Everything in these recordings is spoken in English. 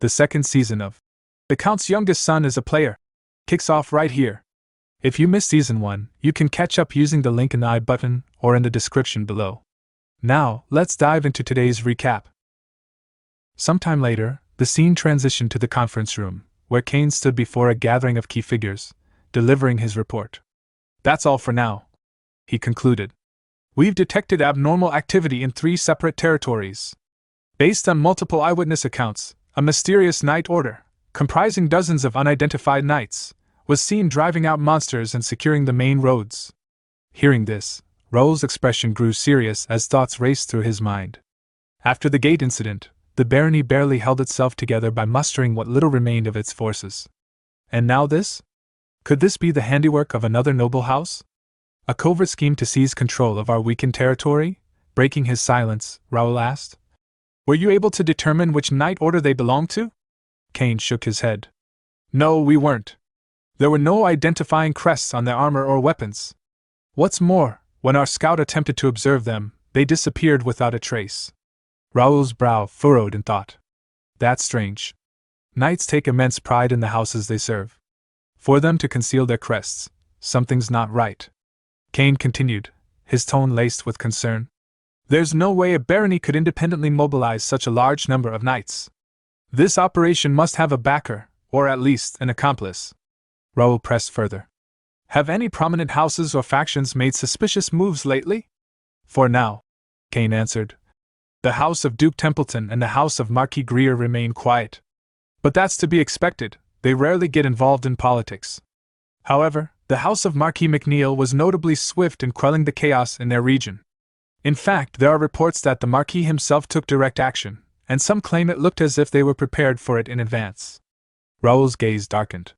The second season of The Count's Youngest Son is a Player kicks off right here. If you missed Season 1, you can catch up using the link in the I button or in the description below. Now, let's dive into today's recap. Sometime later, the scene transitioned to the conference room, where Kane stood before a gathering of key figures, delivering his report. That's all for now, he concluded. We've detected abnormal activity in 3 separate territories. Based on multiple eyewitness accounts, a mysterious night order, comprising dozens of unidentified knights, was seen driving out monsters and securing the main roads. Hearing this, Raoul's expression grew serious as thoughts raced through his mind. After the gate incident, the barony barely held itself together by mustering what little remained of its forces. And now this? Could this be the handiwork of another noble house? A covert scheme to seize control of our weakened territory? Breaking his silence, Raoul asked. Were you able to determine which knight order they belonged to? Kane shook his head. No, we weren't. There were no identifying crests on their armor or weapons. What's more, when our scout attempted to observe them, they disappeared without a trace. Raoul's brow furrowed in thought. That's strange. Knights take immense pride in the houses they serve. For them to conceal their crests, something's not right. Kane continued, his tone laced with concern. There's no way a barony could independently mobilize such a large number of knights. This operation must have a backer, or at least an accomplice. Raoul pressed further. Have any prominent houses or factions made suspicious moves lately? For now, Kane answered. The House of Duke Templeton and the House of Marquis Greer remain quiet. But that's to be expected, they rarely get involved in politics. However, the House of Marquis McNeil was notably swift in quelling the chaos in their region. In fact, there are reports that the Marquis himself took direct action, and some claim it looked as if they were prepared for it in advance. Raoul's gaze darkened.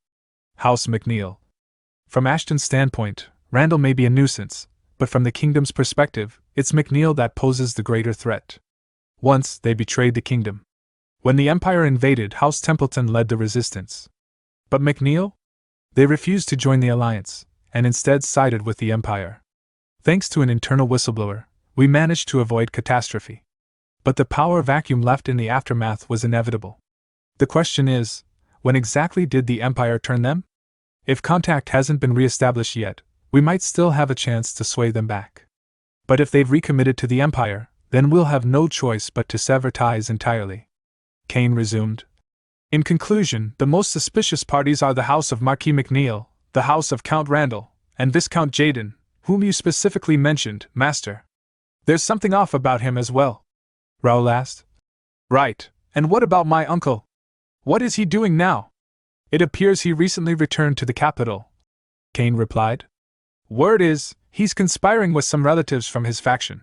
House McNeil. From Ashton's standpoint, Randall may be a nuisance, but from the kingdom's perspective, it's McNeil that poses the greater threat. Once, they betrayed the kingdom. When the Empire invaded, House Templeton led the resistance. But McNeil? They refused to join the alliance, and instead sided with the Empire. Thanks to an internal whistleblower, we managed to avoid catastrophe. But the power vacuum left in the aftermath was inevitable. The question is, when exactly did the Empire turn them? If contact hasn't been re-established yet, we might still have a chance to sway them back. But if they've recommitted to the Empire, then we'll have no choice but to sever ties entirely. Kane resumed. In conclusion, the most suspicious parties are the House of Marquis McNeil, the House of Count Randall, and Viscount Jaden, whom you specifically mentioned, Master. There's something off about him as well, Raoul asked. Right, and what about my uncle? What is he doing now? It appears he recently returned to the capital, Kane replied. Word is, he's conspiring with some relatives from his faction.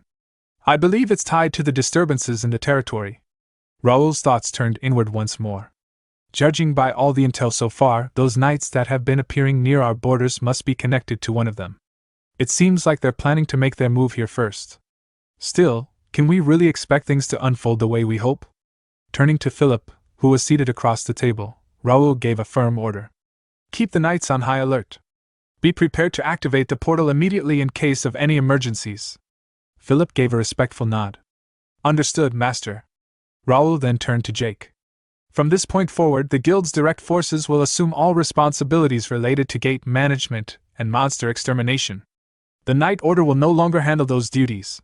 I believe it's tied to the disturbances in the territory. Raoul's thoughts turned inward once more. Judging by all the intel so far, those knights that have been appearing near our borders must be connected to one of them. It seems like they're planning to make their move here first. Still, can we really expect things to unfold the way we hope? Turning to Philip, who was seated across the table, Raoul gave a firm order. Keep the knights on high alert. Be prepared to activate the portal immediately in case of any emergencies. Philip gave a respectful nod. Understood, Master. Raoul then turned to Jake. From this point forward, the guild's direct forces will assume all responsibilities related to gate management and monster extermination. The Knight Order will no longer handle those duties.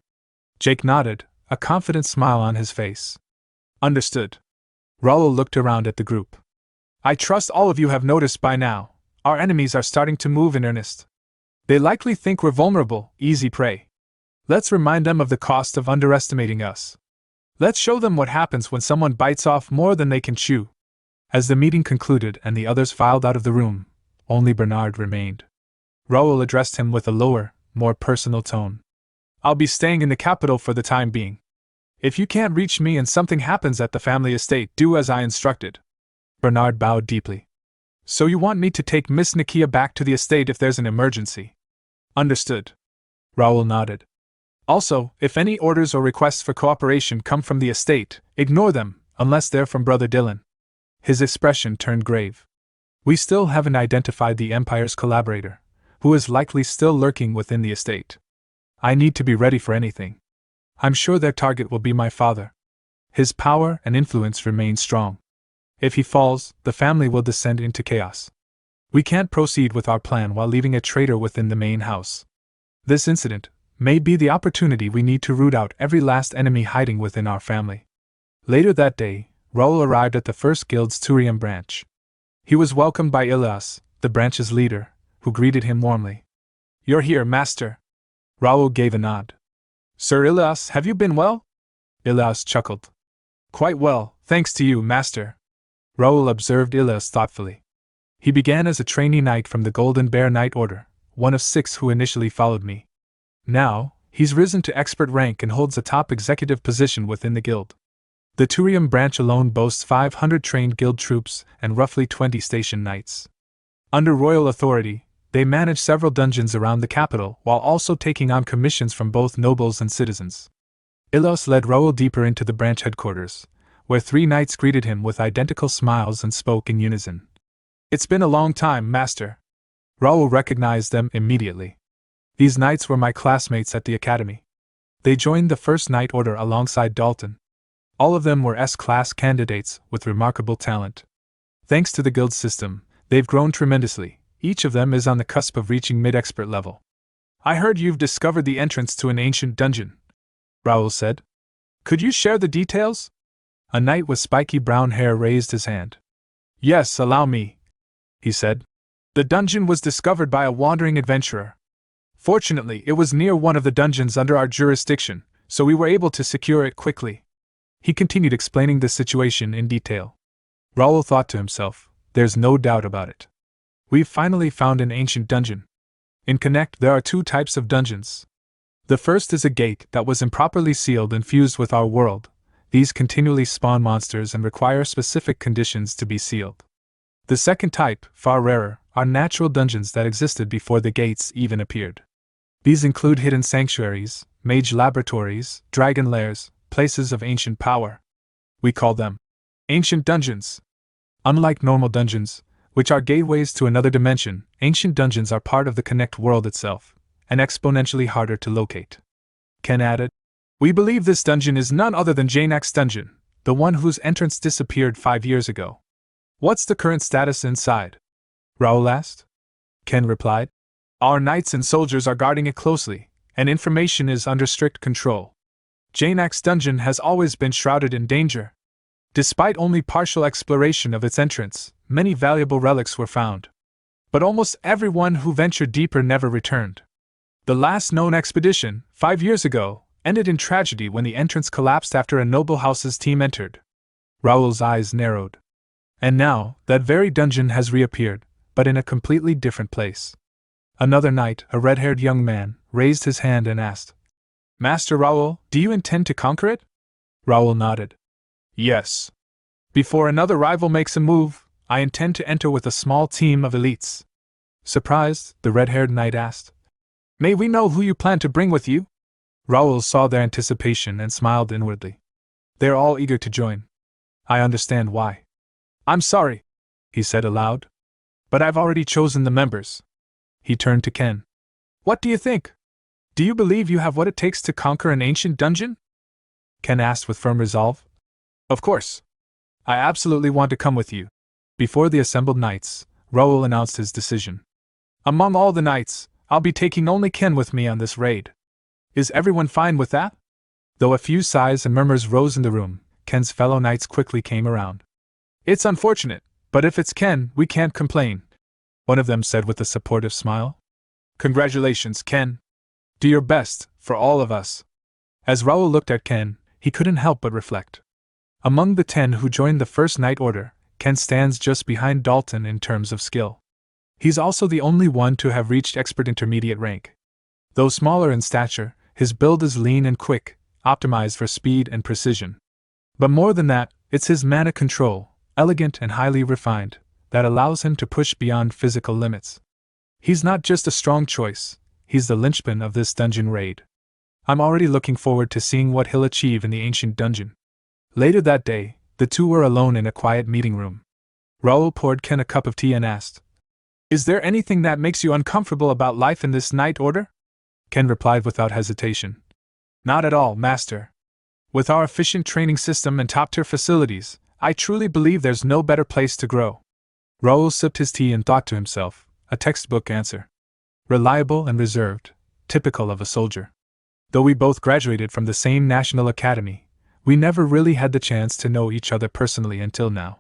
Jake nodded, a confident smile on his face. Understood. Raoul looked around at the group. I trust all of you have noticed by now, our enemies are starting to move in earnest. They likely think we're vulnerable, easy prey. Let's remind them of the cost of underestimating us. Let's show them what happens when someone bites off more than they can chew. As the meeting concluded and the others filed out of the room, only Bernard remained. Raoul addressed him with a lower, more personal tone. I'll be staying in the capital for the time being. If you can't reach me and something happens at the family estate, do as I instructed. Bernard bowed deeply. So you want me to take Miss Nakia back to the estate if there's an emergency? Understood. Raoul nodded. Also, if any orders or requests for cooperation come from the estate, ignore them, unless they're from Brother Dylan. His expression turned grave. We still haven't identified the Empire's collaborator, who is likely still lurking within the estate. I need to be ready for anything. I'm sure their target will be my father. His power and influence remain strong. If he falls, the family will descend into chaos. We can't proceed with our plan while leaving a traitor within the main house. This incident may be the opportunity we need to root out every last enemy hiding within our family. Later that day, Raoul arrived at the first guild's Turium branch. He was welcomed by Ilias, the branch's leader, who greeted him warmly. "You're here, master." Raoul gave a nod. "Sir Ilias, have you been well?" Ilias chuckled. "Quite well, thanks to you, master." Raoul observed Ilias thoughtfully. "He began as a trainee knight from the Golden Bear Knight Order, one of 6 who initially followed me. Now, he's risen to expert rank and holds a top executive position within the guild. The Turium branch alone boasts 500 trained guild troops and roughly 20 station knights. Under royal authority, they manage several dungeons around the capital while also taking on commissions from both nobles and citizens." Ilias led Raoul deeper into the branch headquarters, where 3 knights greeted him with identical smiles and spoke in unison. "It's been a long time, master." Raoul recognized them immediately. These knights were my classmates at the academy. They joined the First Knight Order alongside Dalton. All of them were S-class candidates with remarkable talent. Thanks to the guild system, they've grown tremendously. Each of them is on the cusp of reaching mid-expert level. "I heard you've discovered the entrance to an ancient dungeon," Raoul said. "Could you share the details?" A knight with spiky brown hair raised his hand. "Yes, allow me," he said. "The dungeon was discovered by a wandering adventurer. Fortunately, it was near one of the dungeons under our jurisdiction, so we were able to secure it quickly." He continued explaining the situation in detail. Raoul thought to himself, there's no doubt about it. We've finally found an ancient dungeon. In Connect, there are 2 types of dungeons. The first is a gate that was improperly sealed and fused with our world. These continually spawn monsters and require specific conditions to be sealed. The second type, far rarer, are natural dungeons that existed before the gates even appeared. These include hidden sanctuaries, mage laboratories, dragon lairs, places of ancient power. We call them ancient dungeons. Unlike normal dungeons, which are gateways to another dimension, ancient dungeons are part of the Connect world itself, and exponentially harder to locate. Ken added, "We believe this dungeon is none other than Janak's dungeon, the one whose entrance disappeared 5 years ago. What's the current status inside?" Raoul asked. Ken replied, "Our knights and soldiers are guarding it closely, and information is under strict control. Janak's dungeon has always been shrouded in danger. Despite only partial exploration of its entrance, many valuable relics were found. But almost everyone who ventured deeper never returned. The last known expedition, 5 years ago, ended in tragedy when the entrance collapsed after a noble house's team entered." Raoul's eyes narrowed. "And now, that very dungeon has reappeared, but in a completely different place." Another knight, a red-haired young man, raised his hand and asked, "Master Raoul, do you intend to conquer it?" Raoul nodded. "Yes. Before another rival makes a move, I intend to enter with a small team of elites." Surprised, the red-haired knight asked, "May we know who you plan to bring with you?" Raoul saw their anticipation and smiled inwardly. "They're all eager to join. I understand why." "I'm sorry," he said aloud, "but I've already chosen the members." He turned to Ken. "What do you think? Do you believe you have what it takes to conquer an ancient dungeon?" Ken asked with firm resolve. "Of course. I absolutely want to come with you." Before the assembled knights, Raoul announced his decision. "Among all the knights, I'll be taking only Ken with me on this raid. Is everyone fine with that?" Though a few sighs and murmurs rose in the room, Ken's fellow knights quickly came around. "It's unfortunate, but if it's Ken, we can't complain," one of them said with a supportive smile. "Congratulations, Ken. Do your best, for all of us." As Raoul looked at Ken, he couldn't help but reflect. Among the 10 who joined the First Knight Order, Ken stands just behind Dalton in terms of skill. He's also the only one to have reached expert intermediate rank. Though smaller in stature, his build is lean and quick, optimized for speed and precision. But more than that, it's his mana control, elegant and highly refined, that allows him to push beyond physical limits. He's not just a strong choice, he's the linchpin of this dungeon raid. I'm already looking forward to seeing what he'll achieve in the ancient dungeon. Later that day, the two were alone in a quiet meeting room. Raoul poured Ken a cup of tea and asked, "Is there anything that makes you uncomfortable about life in this Knight Order?" Ken replied without hesitation. "Not at all, Master. With our efficient training system and top-tier facilities, I truly believe there's no better place to grow. Raoul sipped his tea and thought to himself, a textbook answer. Reliable and reserved, typical of a soldier. Though we both graduated from the same National Academy, we never really had the chance to know each other personally until now.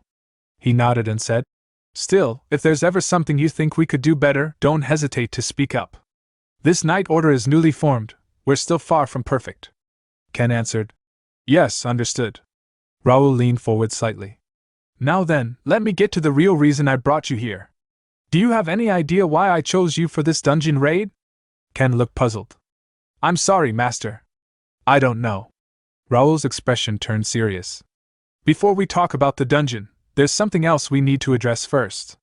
He nodded and said, Still, if there's ever something you think we could do better, don't hesitate to speak up. This night order is newly formed, we're still far from perfect. Ken answered. Yes, understood. Raoul leaned forward slightly. Now then, let me get to the real reason I brought you here. Do you have any idea why I chose you for this dungeon raid? Ken looked puzzled. I'm sorry, Master. I don't know. Raoul's expression turned serious. Before we talk about the dungeon, there's something else we need to address first.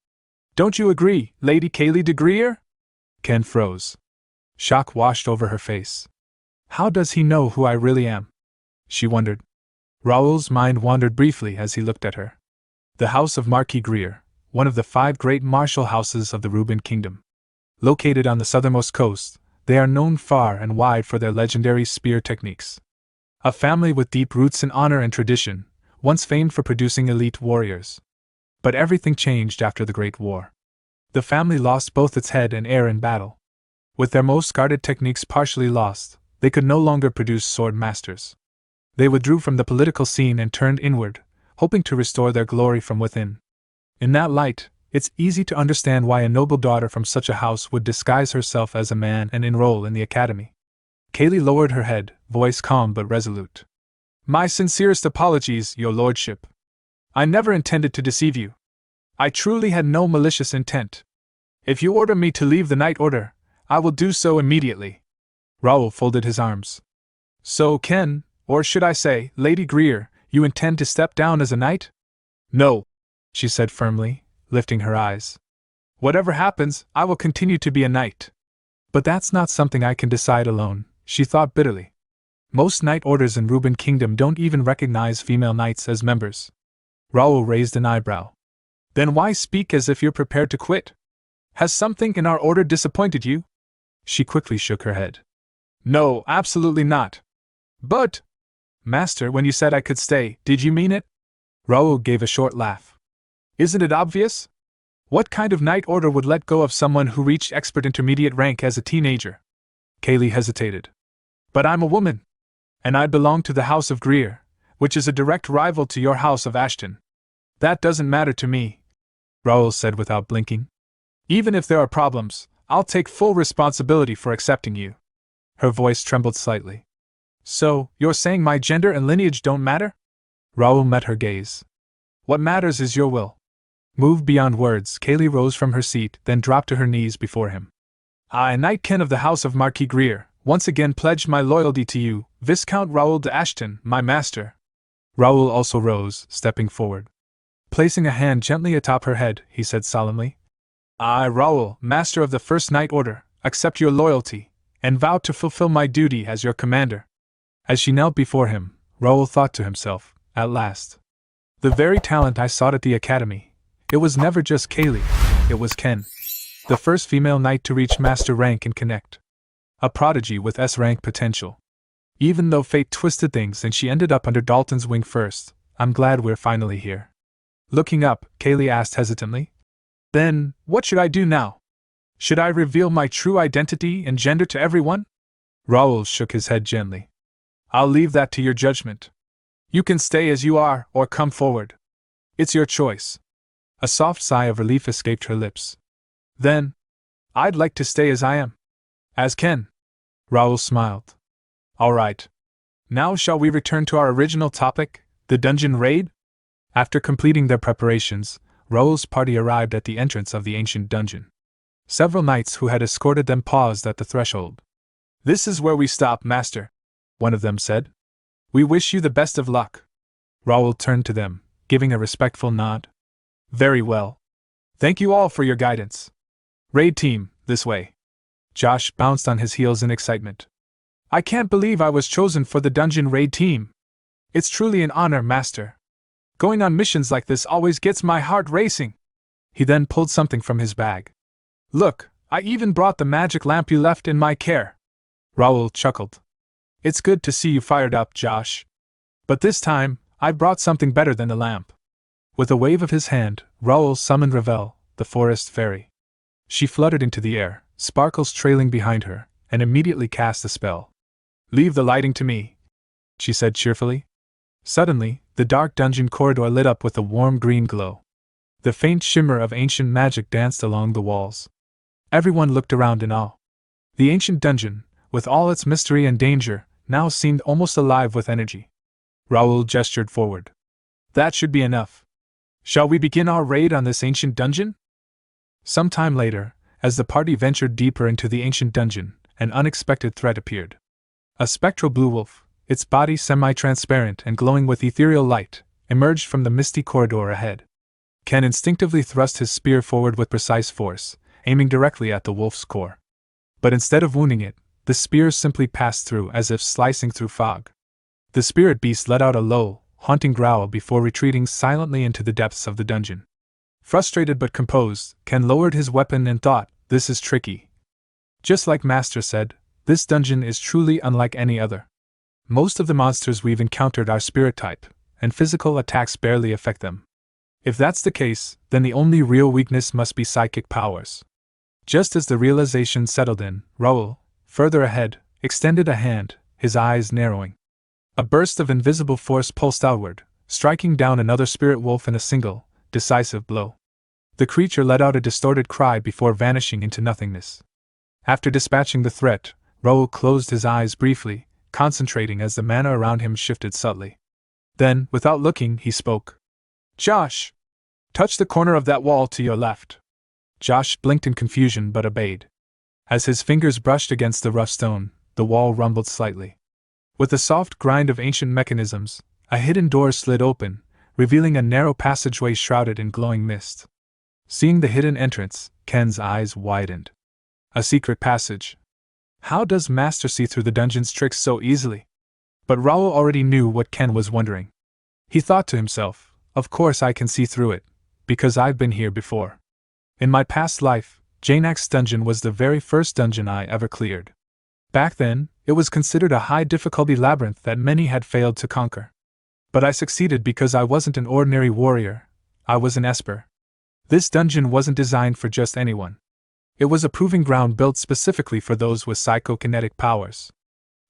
Don't you agree, Lady Kaylee de Greer? Ken froze. Shock washed over her face. How does he know who I really am? She wondered. Raoul's mind wandered briefly as he looked at her. The House of Marquis Greer, one of the 5 great martial houses of the Reuben Kingdom. Located on the southernmost coast, they are known far and wide for their legendary spear techniques. A family with deep roots in honor and tradition, once famed for producing elite warriors. But everything changed after the Great War. The family lost both its head and heir in battle. With their most guarded techniques partially lost, they could no longer produce sword masters. They withdrew from the political scene and turned inward, hoping to restore their glory from within. In that light, it's easy to understand why a noble daughter from such a house would disguise herself as a man and enroll in the academy. Kaylee lowered her head, voice calm but resolute. My sincerest apologies, your lordship. I never intended to deceive you. I truly had no malicious intent. If you order me to leave the night order, I will do so immediately. Raoul folded his arms. So, Ken, or should I say, Lady Greer, you intend to step down as a knight? No, she said firmly, lifting her eyes. Whatever happens, I will continue to be a knight. But that's not something I can decide alone, she thought bitterly. Most knight orders in Reuben Kingdom don't even recognize female knights as members. Raoul raised an eyebrow. Then why speak as if you're prepared to quit? Has something in our order disappointed you? She quickly shook her head. No, absolutely not. But, Master, when you said I could stay, did you mean it? Raoul gave a short laugh. Isn't it obvious? What kind of knight order would let go of someone who reached expert intermediate rank as a teenager? Kaylee hesitated. But I'm a woman. And I belong to the House of Greer, which is a direct rival to your House of Ashton. That doesn't matter to me, Raoul said without blinking. Even if there are problems, I'll take full responsibility for accepting you. Her voice trembled slightly. So, you're saying my gender and lineage don't matter? Raoul met her gaze. What matters is your will. Moved beyond words, Kaylee rose from her seat, then dropped to her knees before him. I, Knight Ken of the House of Marquis Greer, once again pledge my loyalty to you, Viscount Raoul de Ashton, my master. Raoul also rose, stepping forward. Placing a hand gently atop her head, he said solemnly, I, Raoul, master of the First Knight Order, accept your loyalty, and vow to fulfill my duty as your commander. As she knelt before him, Raoul thought to himself, at last. The very talent I sought at the academy. It was never just Kaylee, it was Ken. The first female knight to reach master rank and connect. A prodigy with S-rank potential. Even though fate twisted things and she ended up under Dalton's wing first, I'm glad we're finally here. Looking up, Kaylee asked hesitantly, Then, what should I do now? Should I reveal my true identity and gender to everyone? Raoul shook his head gently. I'll leave that to your judgment. You can stay as you are, or come forward. It's your choice. A soft sigh of relief escaped her lips. Then, I'd like to stay as I am. As Ken. Raoul smiled. All right. Now shall we return to our original topic, the dungeon raid? After completing their preparations, Raoul's party arrived at the entrance of the ancient dungeon. Several knights who had escorted them paused at the threshold. This is where we stop, master, one of them said. We wish you the best of luck. Raoul turned to them, giving a respectful nod. Very well. Thank you all for your guidance. Raid team, this way. Josh bounced on his heels in excitement. I can't believe I was chosen for the dungeon raid team. It's truly an honor, master. Going on missions like this always gets my heart racing. He then pulled something from his bag. Look, I even brought the magic lamp you left in my care. Raoul chuckled. It's good to see you fired up, Josh. But this time, I brought something better than the lamp. With a wave of his hand, Raoul summoned Ravel, the forest fairy. She fluttered into the air, sparkles trailing behind her, and immediately cast a spell. "Leave the lighting to me," she said cheerfully. Suddenly, the dark dungeon corridor lit up with a warm green glow. The faint shimmer of ancient magic danced along the walls. Everyone looked around in awe. The ancient dungeon, with all its mystery and danger, now seemed almost alive with energy. Raoul gestured forward. "That should be enough. Shall we begin our raid on this ancient dungeon?" Some time later, as the party ventured deeper into the ancient dungeon, an unexpected threat appeared. A spectral blue wolf, its body semi-transparent and glowing with ethereal light, emerged from the misty corridor ahead. Ken instinctively thrust his spear forward with precise force, aiming directly at the wolf's core. But instead of wounding it, the spear simply passed through as if slicing through fog. The spirit beast let out a low, haunting growl before retreating silently into the depths of the dungeon. Frustrated but composed, Ken lowered his weapon and thought, "This is tricky." Just like Master said, this dungeon is truly unlike any other. Most of the monsters we've encountered are spirit type, and physical attacks barely affect them. If that's the case, then the only real weakness must be psychic powers. Just as the realization settled in, Raoul, further ahead, extended a hand, his eyes narrowing. A burst of invisible force pulsed outward, striking down another spirit wolf in a single, decisive blow. The creature let out a distorted cry before vanishing into nothingness. After dispatching the threat, Raoul closed his eyes briefly, concentrating as the mana around him shifted subtly. Then, without looking, he spoke. "Josh! Touch the corner of that wall to your left." Josh blinked in confusion but obeyed. As his fingers brushed against the rough stone, the wall rumbled slightly. With the soft grind of ancient mechanisms, a hidden door slid open, revealing a narrow passageway shrouded in glowing mist. Seeing the hidden entrance, Ken's eyes widened. A secret passage. How does Master see through the dungeon's tricks so easily? But Raoul already knew what Ken was wondering. He thought to himself, "Of course I can see through it, because I've been here before. In my past life, Jainax's dungeon was the very first dungeon I ever cleared. Back then, it was considered a high-difficulty labyrinth that many had failed to conquer. But I succeeded because I wasn't an ordinary warrior, I was an esper. This dungeon wasn't designed for just anyone. It was a proving ground built specifically for those with psychokinetic powers.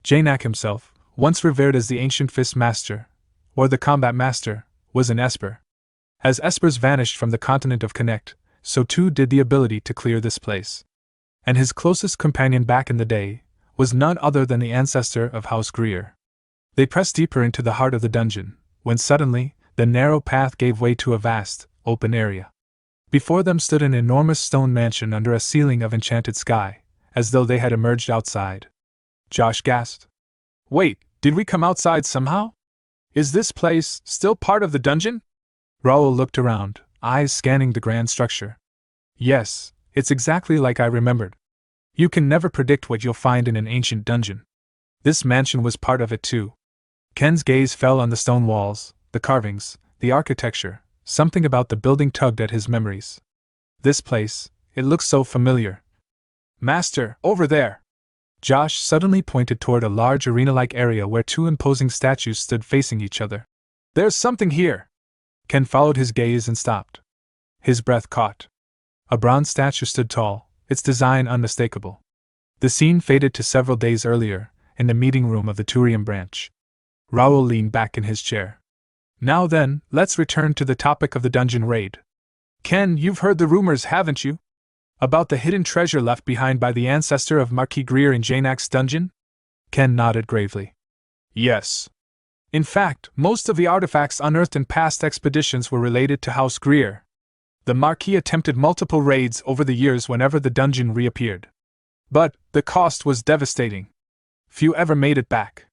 Jainax himself, once revered as the ancient fist master, or the combat master, was an esper. As espers vanished from the continent of Connect, so too did the ability to clear this place. And his closest companion back in the day was none other than the ancestor of House Greer. They pressed deeper into the heart of the dungeon, when suddenly, the narrow path gave way to a vast, open area. Before them stood an enormous stone mansion under a ceiling of enchanted sky, as though they had emerged outside. Josh gasped. "Wait, did we come outside somehow? Is this place still part of the dungeon?" Raoul looked around, eyes scanning the grand structure. "Yes, it's exactly like I remembered. You can never predict what you'll find in an ancient dungeon. This mansion was part of it too." Ken's gaze fell on the stone walls, the carvings, the architecture. Something about the building tugged at his memories. This place, it looks so familiar. "Master, over there!" Josh suddenly pointed toward a large arena-like area where two imposing statues stood facing each other. "There's something here!" Ken followed his gaze and stopped. His breath caught. A bronze statue stood tall, its design unmistakable. The scene faded to several days earlier, in the meeting room of the Turian branch. Raoul leaned back in his chair. "Now then, let's return to the topic of the dungeon raid. Ken, you've heard the rumors, haven't you? About the hidden treasure left behind by the ancestor of Marquis Greer in Jainax's dungeon?" Ken nodded gravely. "Yes. In fact, most of the artifacts unearthed in past expeditions were related to House Greer. The Marquis attempted multiple raids over the years whenever the dungeon reappeared. But the cost was devastating. Few ever made it back."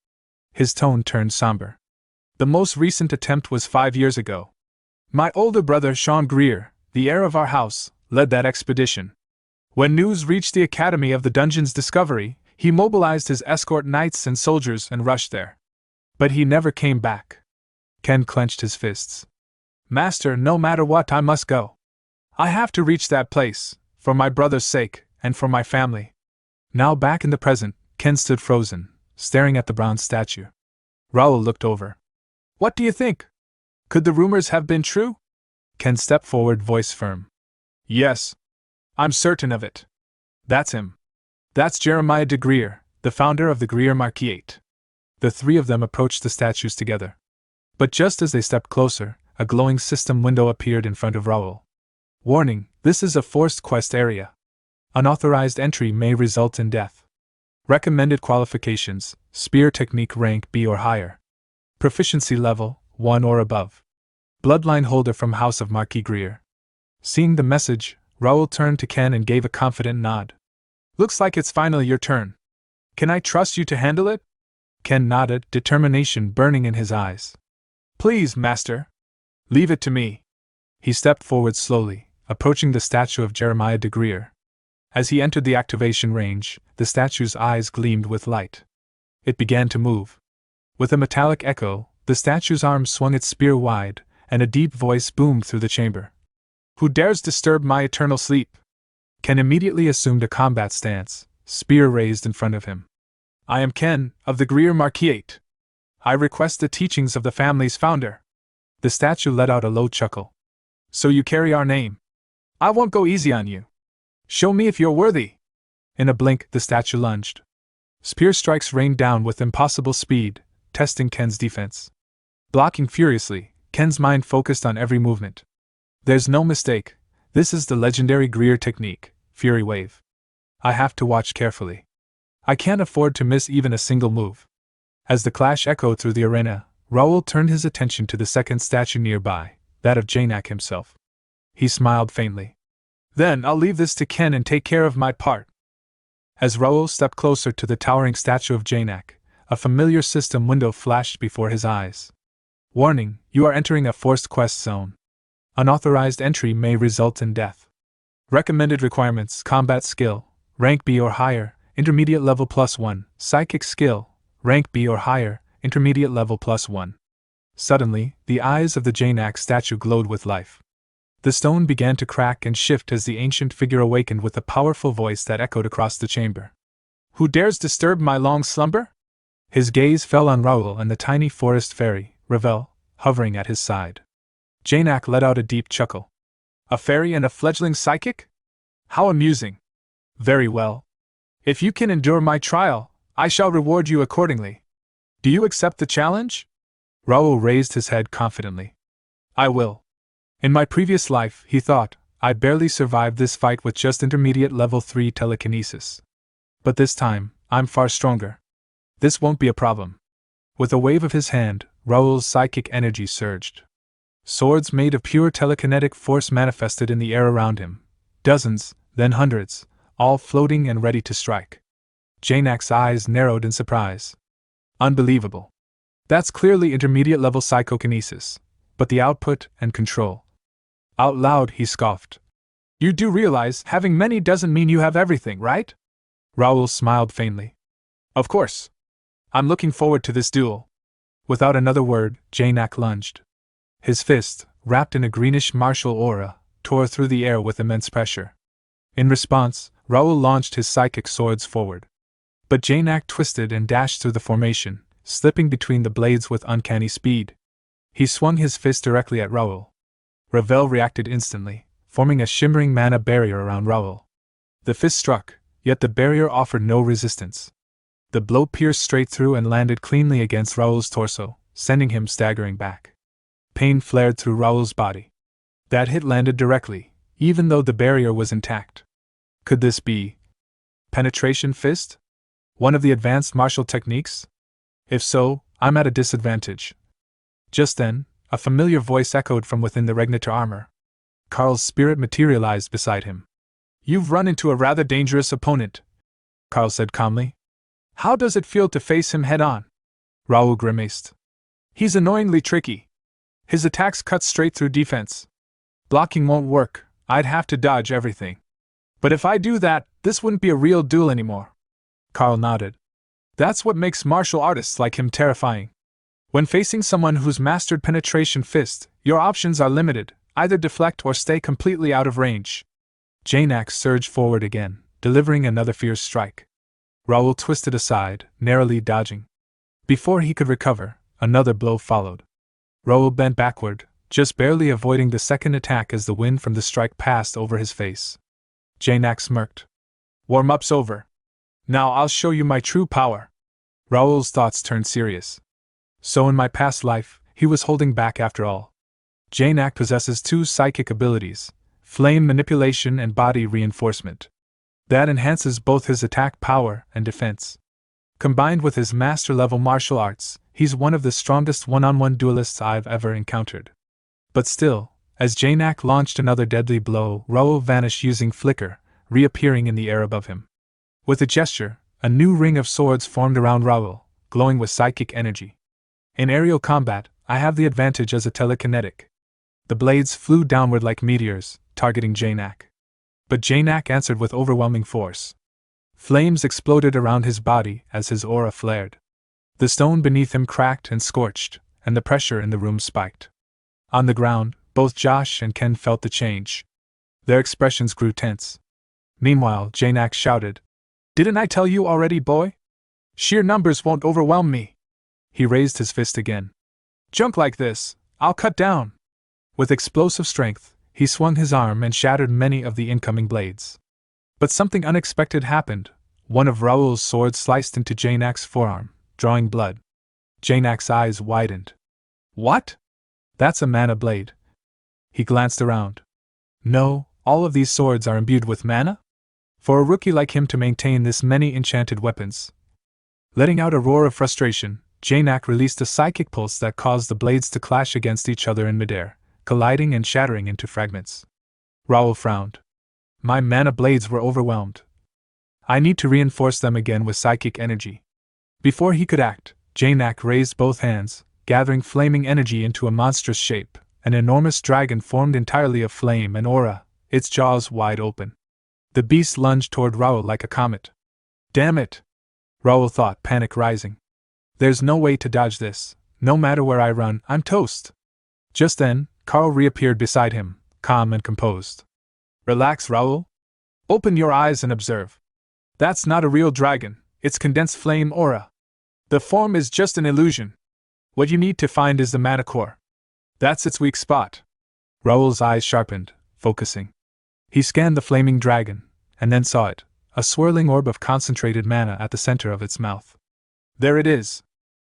His tone turned somber. "The most recent attempt was 5 years ago. My older brother Sean Greer, the heir of our house, led that expedition. When news reached the Academy of the Dungeon's discovery, he mobilized his escort knights and soldiers and rushed there. But he never came back." Ken clenched his fists. "Master, no matter what, I must go. I have to reach that place, for my brother's sake, and for my family." Now back in the present, Ken stood frozen, staring at the bronze statue. Raoul looked over. "What do you think? Could the rumors have been true?" Ken stepped forward, voice firm. Yes. I'm certain of it. That's him. That's Jeremiah de Greer, the founder of the Greer Marquette. The three of them approached the statues together. But just as they stepped closer, a glowing system window appeared in front of Raoul. Warning, this is a forced quest area. Unauthorized entry may result in death. Recommended qualifications, spear technique rank B or higher. Proficiency level, 1 or above. Bloodline holder from House of Marquis Greer. Seeing the message, Raoul turned to Ken and gave a confident nod. Looks like it's finally your turn. Can I trust you to handle it? Ken nodded, determination burning in his eyes. Please, master. Leave it to me. He stepped forward slowly, approaching the statue of Jeremiah de Greer. As he entered the activation range, the statue's eyes gleamed with light. It began to move. With a metallic echo, the statue's arm swung its spear wide, and a deep voice boomed through the chamber. Who dares disturb my eternal sleep? Ken immediately assumed a combat stance, spear raised in front of him. I am Ken, of the Greer Marquette. I request the teachings of the family's founder. The statue let out a low chuckle. So you carry our name. I won't go easy on you. Show me if you're worthy. In a blink, the statue lunged. Spear strikes rained down with impossible speed, testing Ken's defense. Blocking furiously, Ken's mind focused on every movement. There's no mistake, this is the legendary Greer technique, Fury Wave. I have to watch carefully. I can't afford to miss even a single move. As the clash echoed through the arena, Raoul turned his attention to the second statue nearby, that of Janak himself. He smiled faintly. Then I'll leave this to Ken and take care of my part. As Raoul stepped closer to the towering statue of Janak, a familiar system window flashed before his eyes. Warning, you are entering a forced quest zone. Unauthorized entry may result in death. Recommended requirements: combat skill, rank B or higher, intermediate level +1, psychic skill, rank B or higher, intermediate level +1. Suddenly, the eyes of the Janak statue glowed with life. The stone began to crack and shift as the ancient figure awakened with a powerful voice that echoed across the chamber. Who dares disturb my long slumber? His gaze fell on Raoul and the tiny forest fairy, Ravel, hovering at his side. Janak let out a deep chuckle. A fairy and a fledgling psychic? How amusing. Very well. If you can endure my trial, I shall reward you accordingly. Do you accept the challenge? Raoul raised his head confidently. I will. In my previous life, he thought, I barely survived this fight with just intermediate level 3 telekinesis. But this time, I'm far stronger. This won't be a problem. With a wave of his hand, Raoul's psychic energy surged. Swords made of pure telekinetic force manifested in the air around him. Dozens, then hundreds, all floating and ready to strike. Janak's eyes narrowed in surprise. Unbelievable. That's clearly intermediate level psychokinesis, but the output and control. Out loud, he scoffed. You do realize having many doesn't mean you have everything, right? Raoul smiled faintly. Of course. I'm looking forward to this duel. Without another word, Janak lunged. His fist, wrapped in a greenish martial aura, tore through the air with immense pressure. In response, Raoul launched his psychic swords forward. But Janak twisted and dashed through the formation, slipping between the blades with uncanny speed. He swung his fist directly at Raoul. Ravel reacted instantly, forming a shimmering mana barrier around Raoul. The fist struck, yet the barrier offered no resistance. The blow pierced straight through and landed cleanly against Raoul's torso, sending him staggering back. Pain flared through Raoul's body. That hit landed directly, even though the barrier was intact. Could this be penetration fist? One of the advanced martial techniques? If so, I'm at a disadvantage. Just then, a familiar voice echoed from within the Regnitor armor. Karl's spirit materialized beside him. You've run into a rather dangerous opponent, Karl said calmly. How does it feel to face him head-on? Raoul grimaced. He's annoyingly tricky. His attacks cut straight through defense. Blocking won't work, I'd have to dodge everything. But if I do that, this wouldn't be a real duel anymore. Karl nodded. That's what makes martial artists like him terrifying. When facing someone who's mastered penetration fist, your options are limited, either deflect or stay completely out of range. Janak surged forward again, delivering another fierce strike. Raoul twisted aside, narrowly dodging. Before he could recover, another blow followed. Raoul bent backward, just barely avoiding the second attack as the wind from the strike passed over his face. Janak smirked. Warm-up's over. Now I'll show you my true power. Raoul's thoughts turned serious. So in my past life, he was holding back after all. Janak possesses 2 psychic abilities, flame manipulation and body reinforcement. That enhances both his attack power and defense. Combined with his master-level martial arts, he's one of the strongest one-on-one duelists I've ever encountered. But still, as Janak launched another deadly blow, Raoul vanished using flicker, reappearing in the air above him. With a gesture, a new ring of swords formed around Raoul, glowing with psychic energy. In aerial combat, I have the advantage as a telekinetic. The blades flew downward like meteors, targeting Janak. But Janak answered with overwhelming force. Flames exploded around his body as his aura flared. The stone beneath him cracked and scorched, and the pressure in the room spiked. On the ground, both Josh and Ken felt the change. Their expressions grew tense. Meanwhile, Janak shouted, "Didn't I tell you already, boy? Sheer numbers won't overwhelm me." He raised his fist again. "Junk like this, I'll cut down." With explosive strength, he swung his arm and shattered many of the incoming blades. But something unexpected happened. One of Raoul's swords sliced into Janak's forearm, drawing blood. Janak's eyes widened. "What? That's a mana blade." He glanced around. "No, all of these swords are imbued with mana? For a rookie like him to maintain this many enchanted weapons." Letting out a roar of frustration, Janak released a psychic pulse that caused the blades to clash against each other in midair, colliding and shattering into fragments. Raoul frowned. My mana blades were overwhelmed. I need to reinforce them again with psychic energy. Before he could act, Janak raised both hands, gathering flaming energy into a monstrous shape. An enormous dragon formed entirely of flame and aura, its jaws wide open. The beast lunged toward Raoul like a comet. Damn it! Raoul thought, panic rising. There's no way to dodge this. No matter where I run, I'm toast. Just then, Carl reappeared beside him, calm and composed. Relax, Raoul. Open your eyes and observe. That's not a real dragon, it's condensed flame aura. The form is just an illusion. What you need to find is the mana core. That's its weak spot. Raoul's eyes sharpened, focusing. He scanned the flaming dragon, and then saw it, a swirling orb of concentrated mana at the center of its mouth. There it is.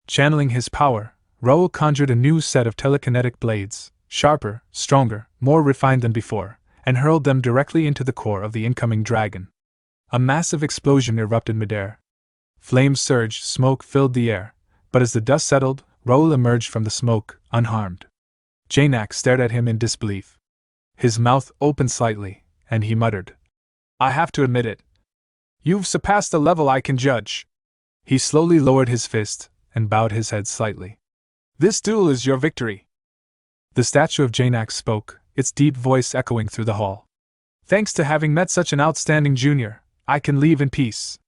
Channeling his power, Raoul conjured a new set of telekinetic blades, sharper, stronger, more refined than before, and hurled them directly into the core of the incoming dragon. A massive explosion erupted midair. Flames surged, smoke filled the air, but as the dust settled, Raoul emerged from the smoke, unharmed. Janak stared at him in disbelief. His mouth opened slightly, and he muttered, I have to admit it. You've surpassed a level I can judge. He slowly lowered his fist, and bowed his head slightly. This duel is your victory. The statue of Janak spoke, its deep voice echoing through the hall. Thanks to having met such an outstanding junior, I can leave in peace.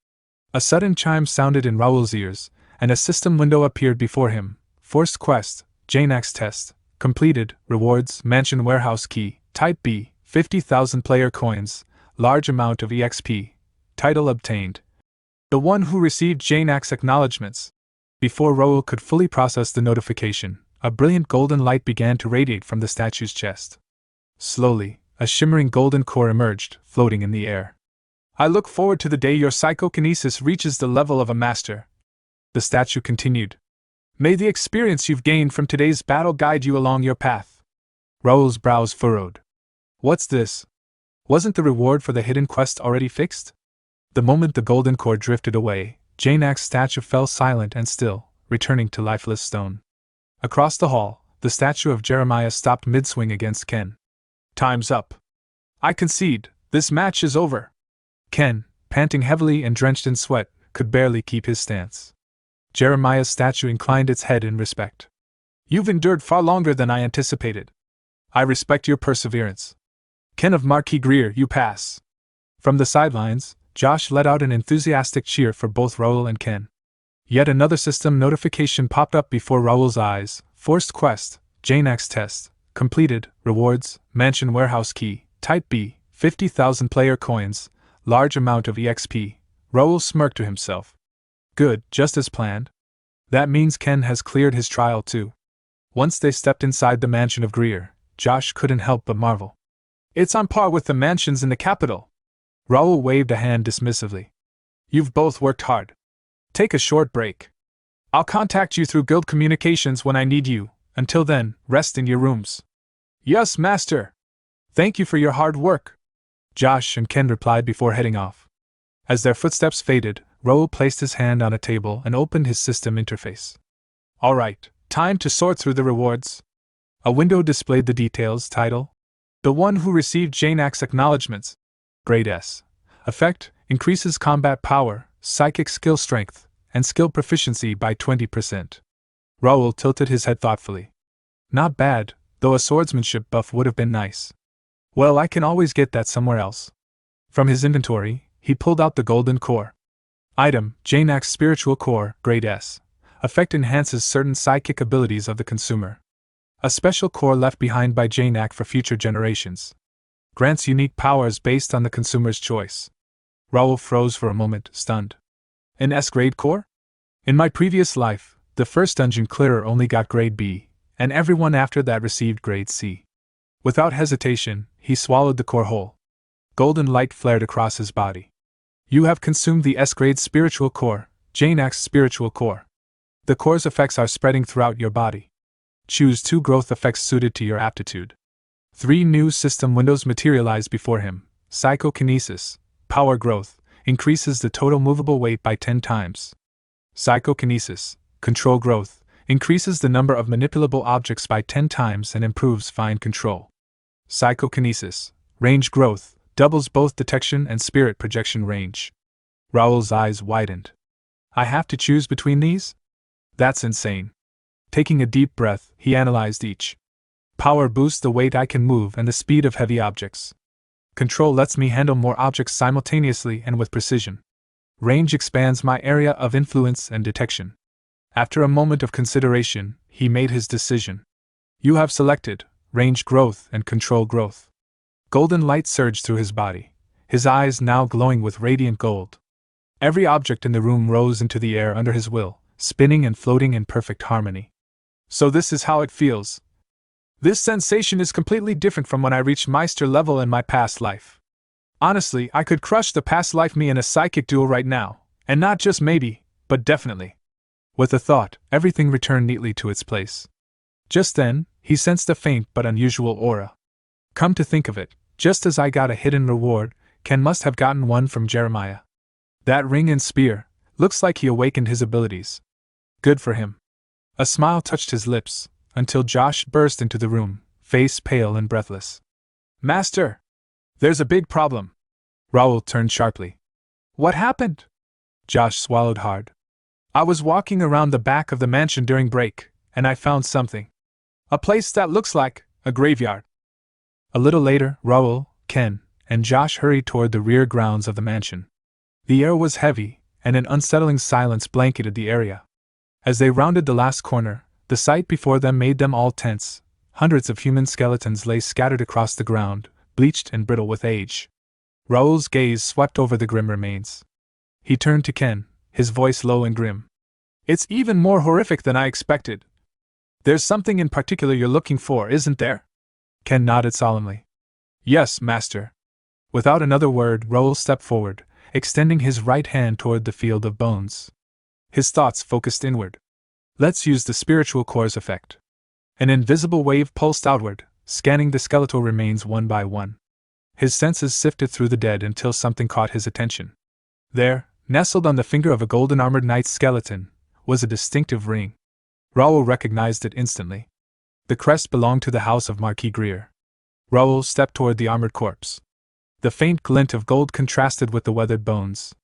A sudden chime sounded in Raoul's ears, and a system window appeared before him. Forced quest, Janak's test, completed, rewards, mansion warehouse key, type B, 50,000 player coins, large amount of EXP, title obtained. The one who received Janak's acknowledgements. Before Raoul could fully process the notification, a brilliant golden light began to radiate from the statue's chest. Slowly, a shimmering golden core emerged, floating in the air. I look forward to the day your psychokinesis reaches the level of a master. The statue continued. May the experience you've gained from today's battle guide you along your path. Raoul's brows furrowed. What's this? Wasn't the reward for the hidden quest already fixed? The moment the golden core drifted away, Janak's statue fell silent and still, returning to lifeless stone. Across the hall, the statue of Jeremiah stopped mid-swing against Ken. Time's up. I concede, this match is over. Ken, panting heavily and drenched in sweat, could barely keep his stance. Jeremiah's statue inclined its head in respect. You've endured far longer than I anticipated. I respect your perseverance. Ken of Marquis Greer, you pass. From the sidelines, Josh let out an enthusiastic cheer for both Raoul and Ken. Yet another system notification popped up before Raoul's eyes. Forced quest, Janak's test, completed, rewards, mansion warehouse key, type B, 50,000 player coins, large amount of EXP. Raoul smirked to himself. Good, just as planned. That means Ken has cleared his trial too. Once they stepped inside the mansion of Greer, Josh couldn't help but marvel. It's on par with the mansions in the capital. Raoul waved a hand dismissively. You've both worked hard. Take a short break. I'll contact you through guild communications when I need you. Until then, rest in your rooms. Yes, master. Thank you for your hard work, Josh and Ken replied before heading off. As their footsteps faded, Raoul placed his hand on a table and opened his system interface. All right, time to sort through the rewards. A window displayed the details. Title: The one who received Janak's acknowledgements. Grade S. Effect: increases combat power, psychic skill strength, and skill proficiency by 20%. Raoul tilted his head thoughtfully. Not bad, though a swordsmanship buff would have been nice. Well, I can always get that somewhere else. From his inventory, he pulled out the golden core. Item: Janak's spiritual core, grade S. Effect: enhances certain psychic abilities of the consumer. A special core left behind by Janak for future generations. Grants unique powers based on the consumer's choice. Raoul froze for a moment, stunned. An S-grade core? In my previous life, the first dungeon clearer only got grade B, and everyone after that received grade C. Without hesitation, he swallowed the core whole. Golden light flared across his body. You have consumed the S-grade spiritual core, Janak's spiritual core. The core's effects are spreading throughout your body. Choose 2 growth effects suited to your aptitude. 3 new system windows materialize before him. Psychokinesis, power growth, increases the total movable weight by 10 times. Psychokinesis, control growth, increases the number of manipulable objects by 10 times and improves fine control. Psychokinesis, range growth, doubles both detection and spirit projection range. Raoul's eyes widened. I have to choose between these? That's insane. Taking a deep breath, he analyzed each. Power boosts the weight I can move and the speed of heavy objects. Control lets me handle more objects simultaneously and with precision. Range expands my area of influence and detection. After a moment of consideration, he made his decision. You have selected range growth and control growth. Golden light surged through his body, his eyes now glowing with radiant gold. Every object in the room rose into the air under his will, spinning and floating in perfect harmony. So this is how it feels. This sensation is completely different from when I reached Meister level in my past life. Honestly, I could crush the past life me in a psychic duel right now, and not just maybe, but definitely. With a thought, everything returned neatly to its place. Just then, he sensed a faint but unusual aura. Come to think of it, just as I got a hidden reward, Ken must have gotten one from Jeremiah. That ring and spear, looks like he awakened his abilities. Good for him. A smile touched his lips, until Josh burst into the room, face pale and breathless. Master! There's a big problem. Raoul turned sharply. What happened? Josh swallowed hard. I was walking around the back of the mansion during break, and I found something. A place that looks like a graveyard. A little later, Raoul, Ken, and Josh hurried toward the rear grounds of the mansion. The air was heavy, and an unsettling silence blanketed the area. As they rounded the last corner, the sight before them made them all tense. Hundreds of human skeletons lay scattered across the ground, bleached and brittle with age. Raoul's gaze swept over the grim remains. He turned to Ken, his voice low and grim. It's even more horrific than I expected. There's something in particular you're looking for, isn't there? Ken nodded solemnly. Yes, master. Without another word, Raoul stepped forward, extending his right hand toward the field of bones. His thoughts focused inward. Let's use the spiritual core's effect. An invisible wave pulsed outward, scanning the skeletal remains one by one. His senses sifted through the dead until something caught his attention. There, nestled on the finger of a golden-armored knight's skeleton, was a distinctive ring. Raoul recognized it instantly. The crest belonged to the house of Marquis Greer. Raoul stepped toward the armored corpse. The faint glint of gold contrasted with the weathered bones.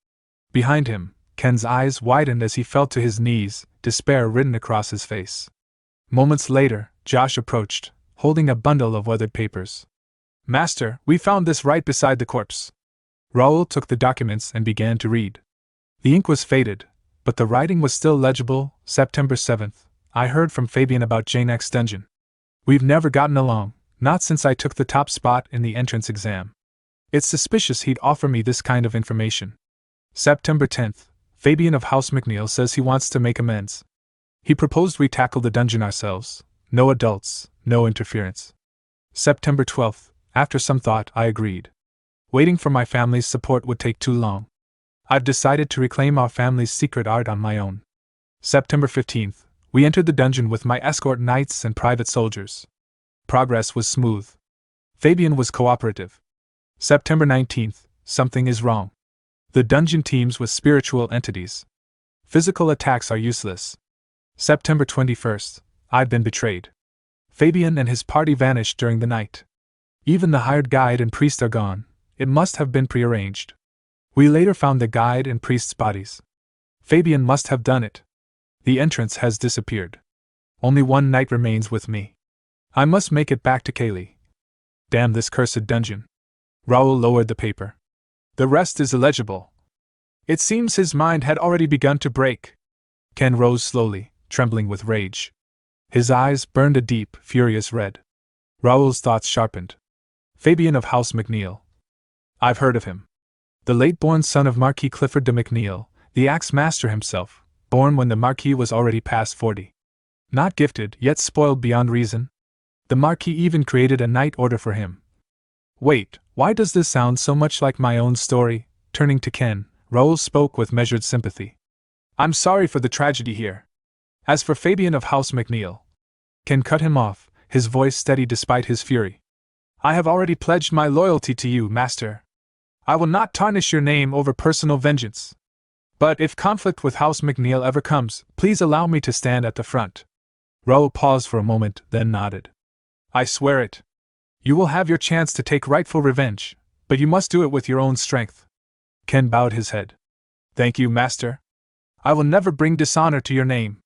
Behind him, Ken's eyes widened as he fell to his knees, despair written across his face. Moments later, Josh approached, holding a bundle of weathered papers. Master, we found this right beside the corpse. Raoul took the documents and began to read. The ink was faded, but the writing was still legible. September 7th, I heard from Fabian about Janak's dungeon. We've never gotten along, not since I took the top spot in the entrance exam. It's suspicious he'd offer me this kind of information. September 10th, Fabian of House McNeil says he wants to make amends. He proposed we tackle the dungeon ourselves, No adults, no interference. September 12th, after some thought, I agreed. Waiting for my family's support would take too long. I've decided to reclaim our family's secret art on my own. September 15th, we entered the dungeon with my escort knights and private soldiers. Progress was smooth. Fabian was cooperative. September 19th, something is wrong. The dungeon teems with spiritual entities. Physical attacks are useless. September 21st, I've been betrayed. Fabian and his party vanished during the night. Even the hired guide and priest are gone. It must have been prearranged. We later found the guide and priest's bodies. Fabian must have done it. The entrance has disappeared. Only one knight remains with me. I must make it back to Kaylee. Damn this cursed dungeon. Raoul lowered the paper. The rest is illegible. It seems his mind had already begun to break. Ken rose slowly, trembling with rage. His eyes burned a deep, furious red. Raoul's thoughts sharpened. Fabian of House McNeil. I've heard of him. The late-born son of Marquis Clifford de McNeil, the axe master himself, born when the Marquis was already past 40. Not gifted, yet spoiled beyond reason. The Marquis even created a knight order for him. Wait, why does this sound so much like my own story? Turning to Ken, Raoul spoke with measured sympathy. I'm sorry for the tragedy here. As for Fabian of House McNeil. Ken cut him off, his voice steady despite his fury. I have already pledged my loyalty to you, Master. I will not tarnish your name over personal vengeance. But if conflict with House McNeil ever comes, please allow me to stand at the front. Raoul paused for a moment, then nodded. I swear it. You will have your chance to take rightful revenge, but you must do it with your own strength. Ken bowed his head. Thank you, Master. I will never bring dishonor to your name.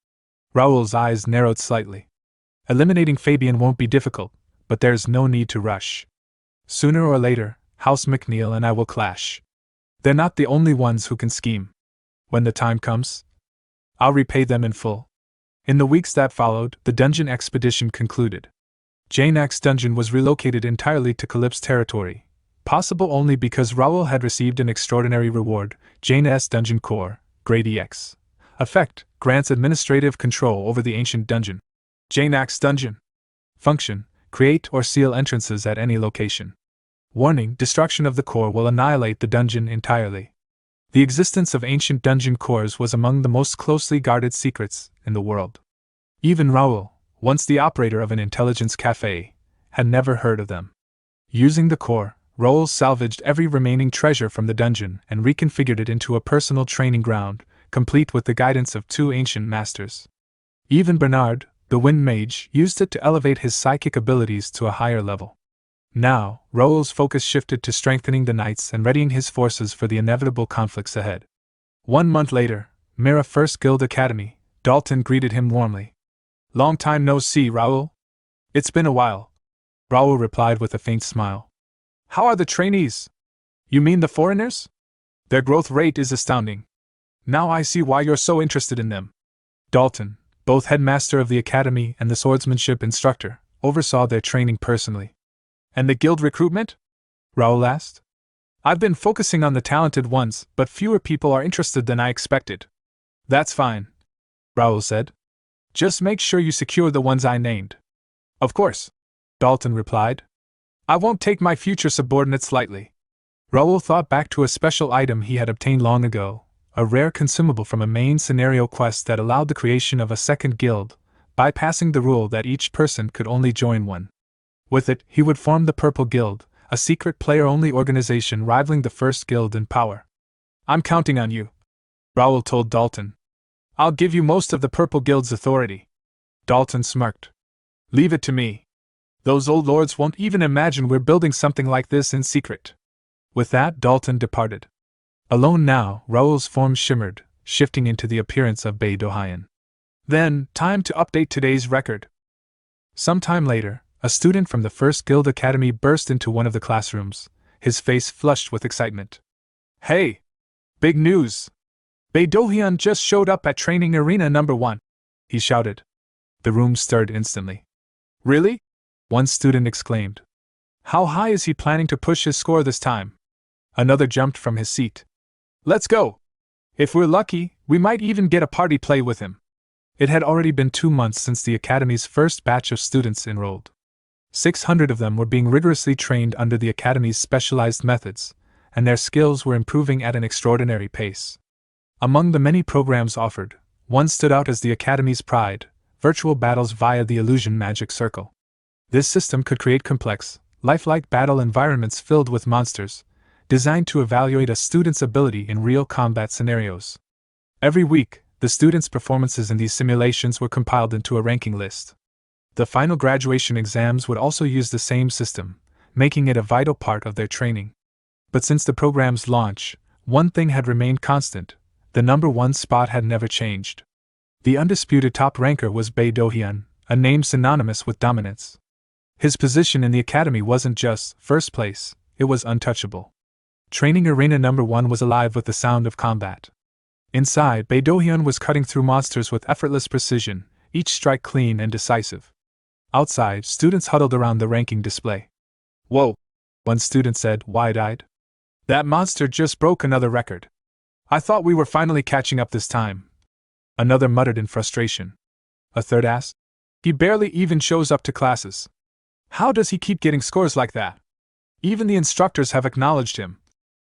Raoul's eyes narrowed slightly. Eliminating Fabian won't be difficult, but there's no need to rush. Sooner or later, House McNeil and I will clash. They're not the only ones who can scheme. When the time comes, I'll repay them in full. In the weeks that followed, the dungeon expedition concluded. Jane X's dungeon was relocated entirely to Calypso's territory, possible only because Raoul had received an extraordinary reward, Jane S Dungeon Core, Grade EX. Effect, grants administrative control over the ancient dungeon. Jane X's dungeon. Function, create or seal entrances at any location. Warning, destruction of the core will annihilate the dungeon entirely. The existence of ancient dungeon cores was among the most closely guarded secrets in the world. Even Raoul, once the operator of an intelligence cafe, had never heard of them. Using the core, Raoul salvaged every remaining treasure from the dungeon and reconfigured it into a personal training ground, complete with the guidance of 2 ancient masters. Even Bernard, the Wind Mage, used it to elevate his psychic abilities to a higher level. Now, Raoul's focus shifted to strengthening the knights and readying his forces for the inevitable conflicts ahead. 1 month later, Mira First Guild Academy, Dalton greeted him warmly. Long time no see, Raoul. It's been a while. Raoul replied with a faint smile. How are the trainees? You mean the foreigners? Their growth rate is astounding. Now I see why you're so interested in them. Dalton, both headmaster of the academy and the swordsmanship instructor, oversaw their training personally. And the guild recruitment? Raoul asked. I've been focusing on the talented ones, but fewer people are interested than I expected. That's fine, Raoul said. Just make sure you secure the ones I named. Of course, Dalton replied. I won't take my future subordinates lightly. Raoul thought back to a special item he had obtained long ago, a rare consumable from a main scenario quest that allowed the creation of a second guild, bypassing the rule that each person could only join one. With it, he would form the Purple Guild, a secret player-only organization rivaling the First Guild in power. I'm counting on you, Raoul told Dalton. I'll give you most of the Purple Guild's authority. Dalton smirked. Leave it to me. Those old lords won't even imagine we're building something like this in secret. With that, Dalton departed. Alone now, Raoul's form shimmered, shifting into the appearance of Bei Dohayan. Then, time to update today's record. Some time later, a student from the First Guild Academy burst into one of the classrooms, his face flushed with excitement. Hey! Big news! Bei Dohayan just showed up at training arena number 1, he shouted. The room stirred instantly. Really? One student exclaimed. How high is he planning to push his score this time? Another jumped from his seat. Let's go! If we're lucky, we might even get a party play with him. It had already been 2 months since the Academy's first batch of students enrolled. 600 of them were being rigorously trained under the Academy's specialized methods, and their skills were improving at an extraordinary pace. Among the many programs offered, one stood out as the Academy's pride: virtual battles via the Illusion Magic Circle. This system could create complex, lifelike battle environments filled with monsters, designed to evaluate a student's ability in real combat scenarios. Every week, the students' performances in these simulations were compiled into a ranking list. The final graduation exams would also use the same system, making it a vital part of their training. But since the program's launch, one thing had remained constant: the number 1 spot had never changed. The undisputed top ranker was Bae Do-hyun, a name synonymous with dominance. His position in the Academy wasn't just first place, it was untouchable. Training Arena number 1 was alive with the sound of combat. Inside, Bae Do-hyun was cutting through monsters with effortless precision, each strike clean and decisive. Outside, students huddled around the ranking display. "Whoa," one student said, wide-eyed. "That monster just broke another record. I thought we were finally catching up this time." Another muttered in frustration. A third asked, "He barely even shows up to classes. How does he keep getting scores like that? Even the instructors have acknowledged him."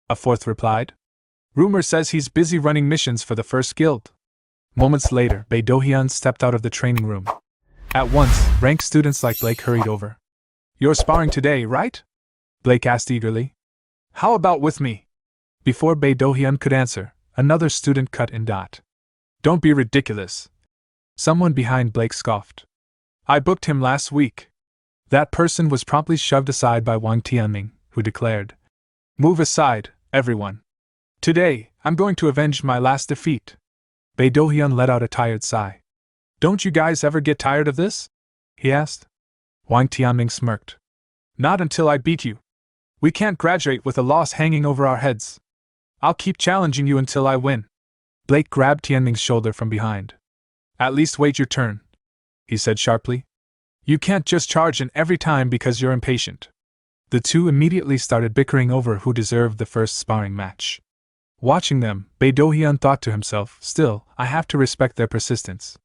A fourth replied, "Rumor says he's busy running missions for the first guild." Moments later, Bae Do-hyun stepped out of the training room. At once, rank students like Blake hurried over. "You're sparring today, right?" Blake asked eagerly. "How about with me?" Before Bae Do-hyun could answer, another student cut in. "Don't be ridiculous." Someone behind Blake scoffed. "I booked him last week." That person was promptly shoved aside by Wang Tianming, who declared, "Move aside, everyone. Today, I'm going to avenge my last defeat." Bae Do-hyun let out a tired sigh. "Don't you guys ever get tired of this?" he asked. Wang Tianming smirked. "Not until I beat you. We can't graduate with a loss hanging over our heads. I'll keep challenging you until I win." Blake grabbed Tianming's shoulder from behind. "At least wait your turn," he said sharply. "You can't just charge in every time because you're impatient." The two immediately started bickering over who deserved the first sparring match. Watching them, Bae Do-hyun thought to himself, "Still, I have to respect their persistence.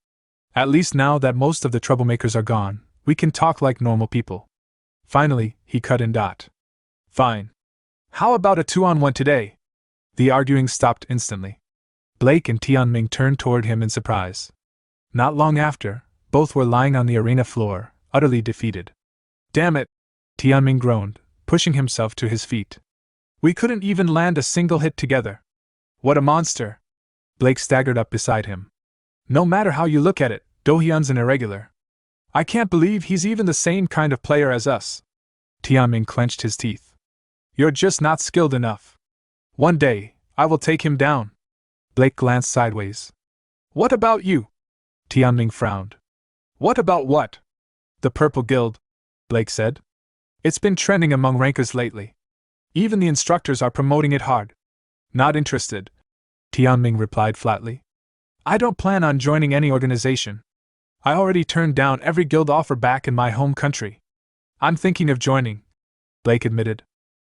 At least now that most of the troublemakers are gone, we can talk like normal people." Finally, he cut in. "Fine. How about a 2-on-1 today?" The arguing stopped instantly. Blake and Tianming turned toward him in surprise. Not long after, both were lying on the arena floor, utterly defeated. "Damn it!" Tianming groaned, pushing himself to his feet. "We couldn't even land a single hit together. What a monster!" Blake staggered up beside him. "No matter how you look at it, Do-hyun's an irregular. I can't believe he's even the same kind of player as us." Tianming clenched his teeth. "You're just not skilled enough. One day, I will take him down." Blake glanced sideways. "What about you?" Tianming frowned. "What about what?" "The Purple Guild," Blake said. "It's been trending among rankers lately. Even the instructors are promoting it hard." "Not interested," Tianming replied flatly. "I don't plan on joining any organization. I already turned down every guild offer back in my home country." "I'm thinking of joining," Blake admitted.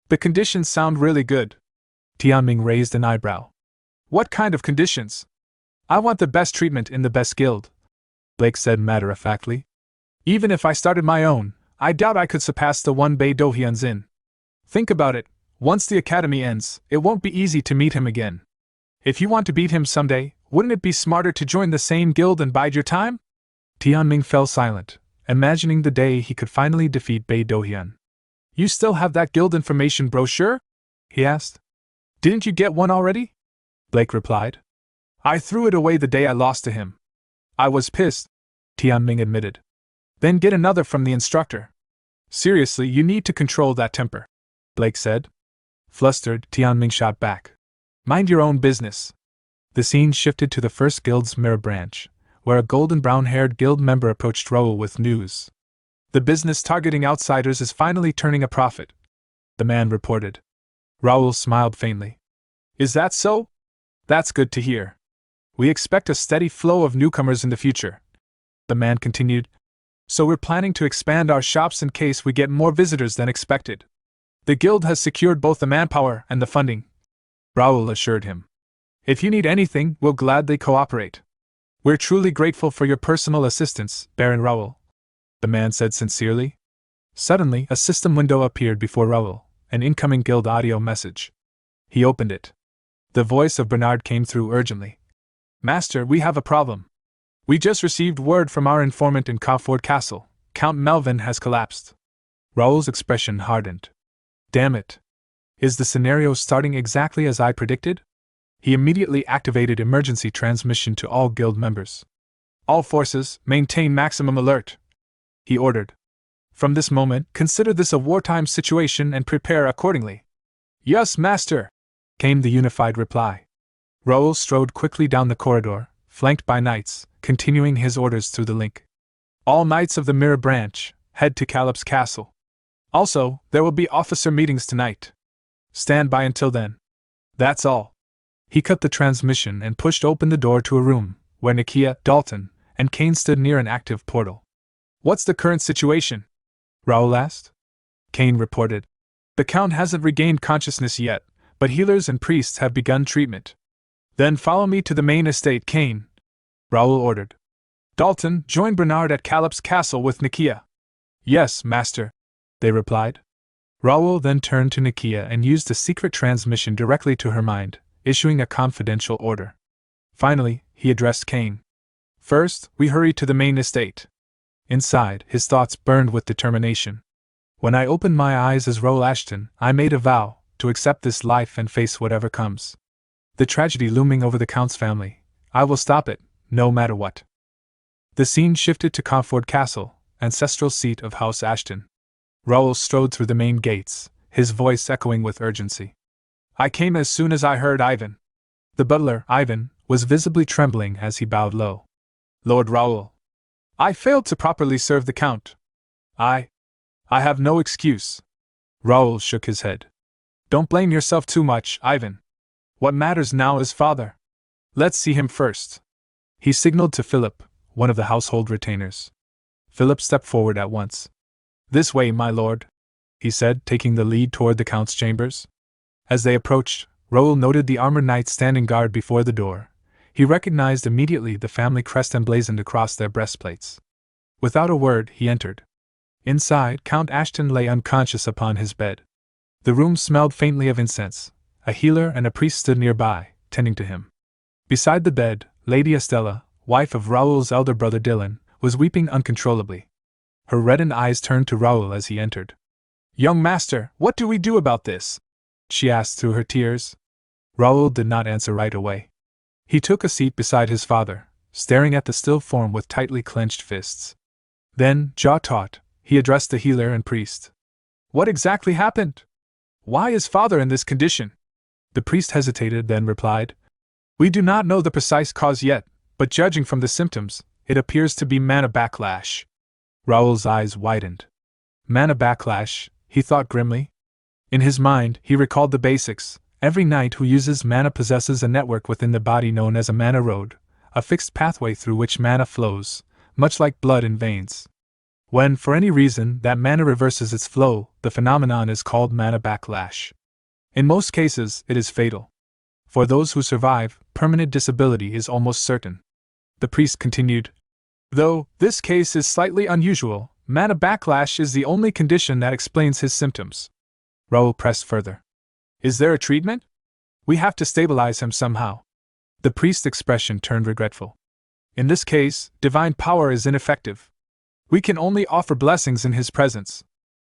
"The conditions sound really good." Tianming raised an eyebrow. "What kind of conditions?" "I want the best treatment in the best guild," Blake said matter-of-factly. "Even if I started my own, I doubt I could surpass the one Bae Do-hyun's in. Think about it, once the academy ends, it won't be easy to meet him again. If you want to beat him someday, wouldn't it be smarter to join the same guild and bide your time?" Tianming fell silent, imagining the day he could finally defeat Bae Do-hyun. "You still have that guild information brochure?" he asked. "Didn't you get one already?" Blake replied. "I threw it away the day I lost to him. I was pissed," Tianming admitted. "Then get another from the instructor." "Seriously, you need to control that temper," Blake said. Flustered, Tianming shot back. "Mind your own business." The scene shifted to the first guild's mirror branch, where a golden brown-haired guild member approached Raoul with news. "The business targeting outsiders is finally turning a profit," the man reported. Raoul smiled faintly. "Is that so? That's good to hear. We expect a steady flow of newcomers in the future," the man continued. "So we're planning to expand our shops in case we get more visitors than expected. The guild has secured both the manpower and the funding," Raoul assured him. "If you need anything, we'll gladly cooperate." We're truly grateful for your personal assistance, Baron Raoul, the man said sincerely. Suddenly, a system window appeared before Raoul, an incoming guild audio message. He opened it. The voice of Bernard came through urgently. Master, we have a problem. We just received word from our informant in Cauford Castle. Count Melvin has collapsed. Raoul's expression hardened. Damn it. Is the scenario starting exactly as I predicted? He immediately activated emergency transmission to all guild members. All forces, maintain maximum alert, he ordered. From this moment, consider this a wartime situation and prepare accordingly. Yes, master, came the unified reply. Raoul strode quickly down the corridor, flanked by knights, continuing his orders through the link. All knights of the Mirror Branch, head to Calip's castle. Also, there will be officer meetings tonight. Stand by until then. That's all. He cut the transmission and pushed open the door to a room, where Nikia, Dalton, and Kane stood near an active portal. What's the current situation? Raoul asked. Kane reported. The Count hasn't regained consciousness yet, but healers and priests have begun treatment. Then follow me to the main estate, Kane, Raoul ordered. Dalton, join Bernard at Calip's castle with Nikia. Yes, master, they replied. Raoul then turned to Nikia and used a secret transmission directly to her mind, issuing a confidential order. Finally, he addressed Kane. First, we hurry to the main estate. Inside, his thoughts burned with determination. When I opened my eyes as Raoul Ashton, I made a vow to accept this life and face whatever comes. The tragedy looming over the Count's family, I will stop it, no matter what. The scene shifted to Cauford Castle, ancestral seat of House Ashton. Raoul strode through the main gates, his voice echoing with urgency. I came as soon as I heard Ivan. The butler, Ivan, was visibly trembling as he bowed low. Lord Raoul. I failed to properly serve the Count. I have no excuse. Raoul shook his head. Don't blame yourself too much, Ivan. What matters now is father. Let's see him first. He signaled to Philip, one of the household retainers. Philip stepped forward at once. This way, my lord, he said, taking the lead toward the Count's chambers. As they approached, Raoul noted the armored knights standing guard before the door. He recognized immediately the family crest emblazoned across their breastplates. Without a word, he entered. Inside, Count Ashton lay unconscious upon his bed. The room smelled faintly of incense. A healer and a priest stood nearby, tending to him. Beside the bed, Lady Estella, wife of Raoul's elder brother Dylan, was weeping uncontrollably. Her reddened eyes turned to Raoul as he entered. Young master, what do we do about this? She asked through her tears. Raoul did not answer right away. He took a seat beside his father, staring at the still form with tightly clenched fists. Then, jaw-taut, he addressed the healer and priest. What exactly happened? Why is father in this condition? The priest hesitated, then replied. We do not know the precise cause yet, but judging from the symptoms, it appears to be mana backlash. Raoul's eyes widened. Mana backlash, he thought grimly. In his mind, he recalled the basics. Every knight who uses mana possesses a network within the body known as a mana road, a fixed pathway through which mana flows, much like blood in veins. When, for any reason, that mana reverses its flow, the phenomenon is called mana backlash. In most cases, it is fatal. For those who survive, permanent disability is almost certain. The priest continued. Though this case is slightly unusual, mana backlash is the only condition that explains his symptoms. Raoul pressed further. Is there a treatment? We have to stabilize him somehow. The priest's expression turned regretful. In this case, divine power is ineffective. We can only offer blessings in his presence.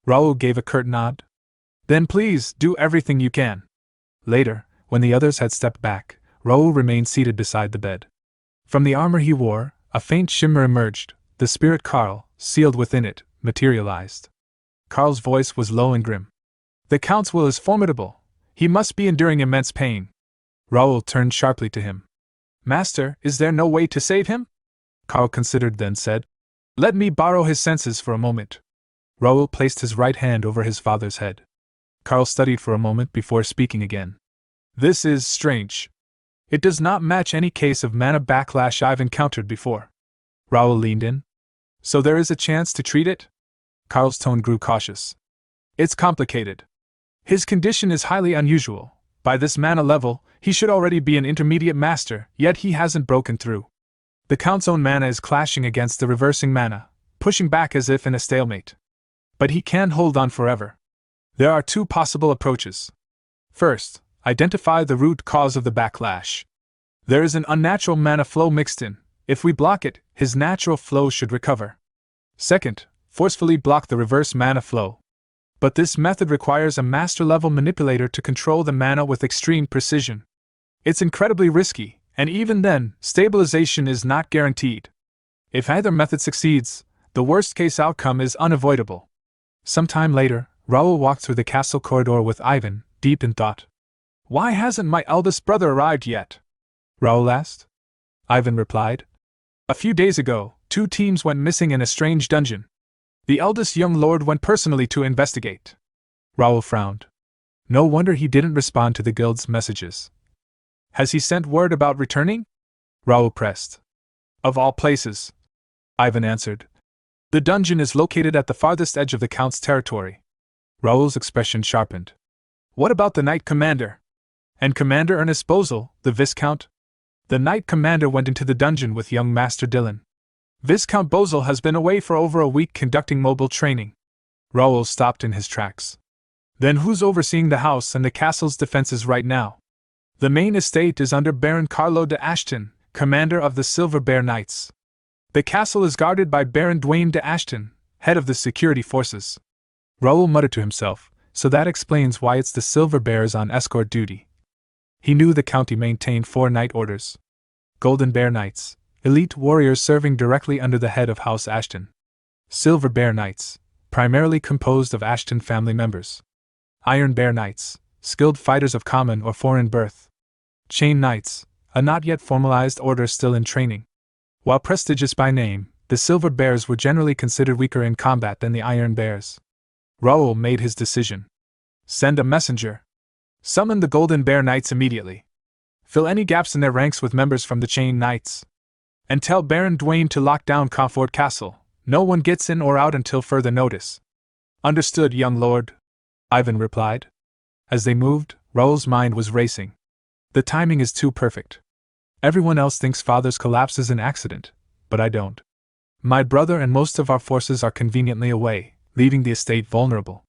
Raoul gave a curt nod. Then please, do everything you can. Later, when the others had stepped back, Raoul remained seated beside the bed. From the armor he wore, a faint shimmer emerged. The spirit Karl, sealed within it, materialized. Karl's voice was low and grim. The Count's will is formidable. He must be enduring immense pain. Raoul turned sharply to him. Master, is there no way to save him? Karl considered, then said. Let me borrow his senses for a moment. Raoul placed his right hand over his father's head. Karl studied for a moment before speaking again. This is strange. It does not match any case of mana backlash I've encountered before. Raoul leaned in. So there is a chance to treat it? Karl's tone grew cautious. It's complicated. His condition is highly unusual. By this mana level, he should already be an intermediate master, yet he hasn't broken through. The Count's own mana is clashing against the reversing mana, pushing back as if in a stalemate. But he can't hold on forever. There are two possible approaches. First, identify the root cause of the backlash. There is an unnatural mana flow mixed in. If we block it, his natural flow should recover. Second, forcefully block the reverse mana flow. But this method requires a master-level manipulator to control the mana with extreme precision. It's incredibly risky, and even then, stabilization is not guaranteed. If either method succeeds, the worst-case outcome is unavoidable. Sometime later, Raoul walked through the castle corridor with Ivan, deep in thought. "Why hasn't my eldest brother arrived yet?" Raoul asked. Ivan replied. "A few days ago, 2 teams went missing in a strange dungeon. The eldest young lord went personally to investigate." Raoul frowned. No wonder he didn't respond to the guild's messages. "Has he sent word about returning?" Raoul pressed. "Of all places," Ivan answered. "The dungeon is located at the farthest edge of the Count's territory." Raoul's expression sharpened. "What about the Knight Commander? And Commander Ernest Bozel, the Viscount?" "The Knight Commander went into the dungeon with young Master Dylan. Viscount Bozel has been away for over a week conducting mobile training." Raoul stopped in his tracks. "Then who's overseeing the house and the castle's defenses right now?" "The main estate is under Baron Carlo de Ashton, commander of the Silver Bear Knights. The castle is guarded by Baron Dwayne de Ashton, head of the security forces." Raoul muttered to himself, so that explains why it's the Silver Bears on escort duty. He knew the county maintained 4 knight orders. Golden Bear Knights, elite warriors serving directly under the head of House Ashton. Silver Bear Knights, primarily composed of Ashton family members. Iron Bear Knights, skilled fighters of common or foreign birth. Chain Knights, a not yet formalized order still in training. While prestigious by name, the Silver Bears were generally considered weaker in combat than the Iron Bears. Raoul made his decision. "Send a messenger. Summon the Golden Bear Knights immediately. Fill any gaps in their ranks with members from the Chain Knights. And tell Baron Dwayne to lock down Comfort Castle. No one gets in or out until further notice." "Understood, young lord," Ivan replied. As they moved, Raoul's mind was racing. The timing is too perfect. Everyone else thinks Father's collapse is an accident, but I don't. My brother and most of our forces are conveniently away, leaving the estate vulnerable.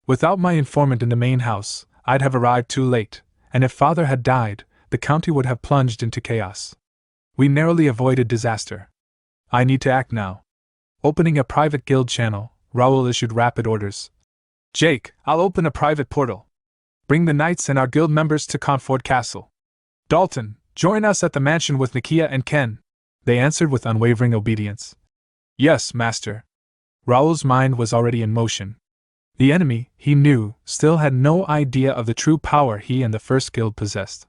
Without my informant in the main house, I'd have arrived too late, and if Father had died, the county would have plunged into chaos. We narrowly avoided disaster. I need to act now. Opening a private guild channel, Raoul issued rapid orders. "Jake, I'll open a private portal. Bring the knights and our guild members to Comfort Castle. Dalton, join us at the mansion with Nakia and Ken." They answered with unwavering obedience. "Yes, master." Raoul's mind was already in motion. The enemy, he knew, still had no idea of the true power he and the First Guild possessed.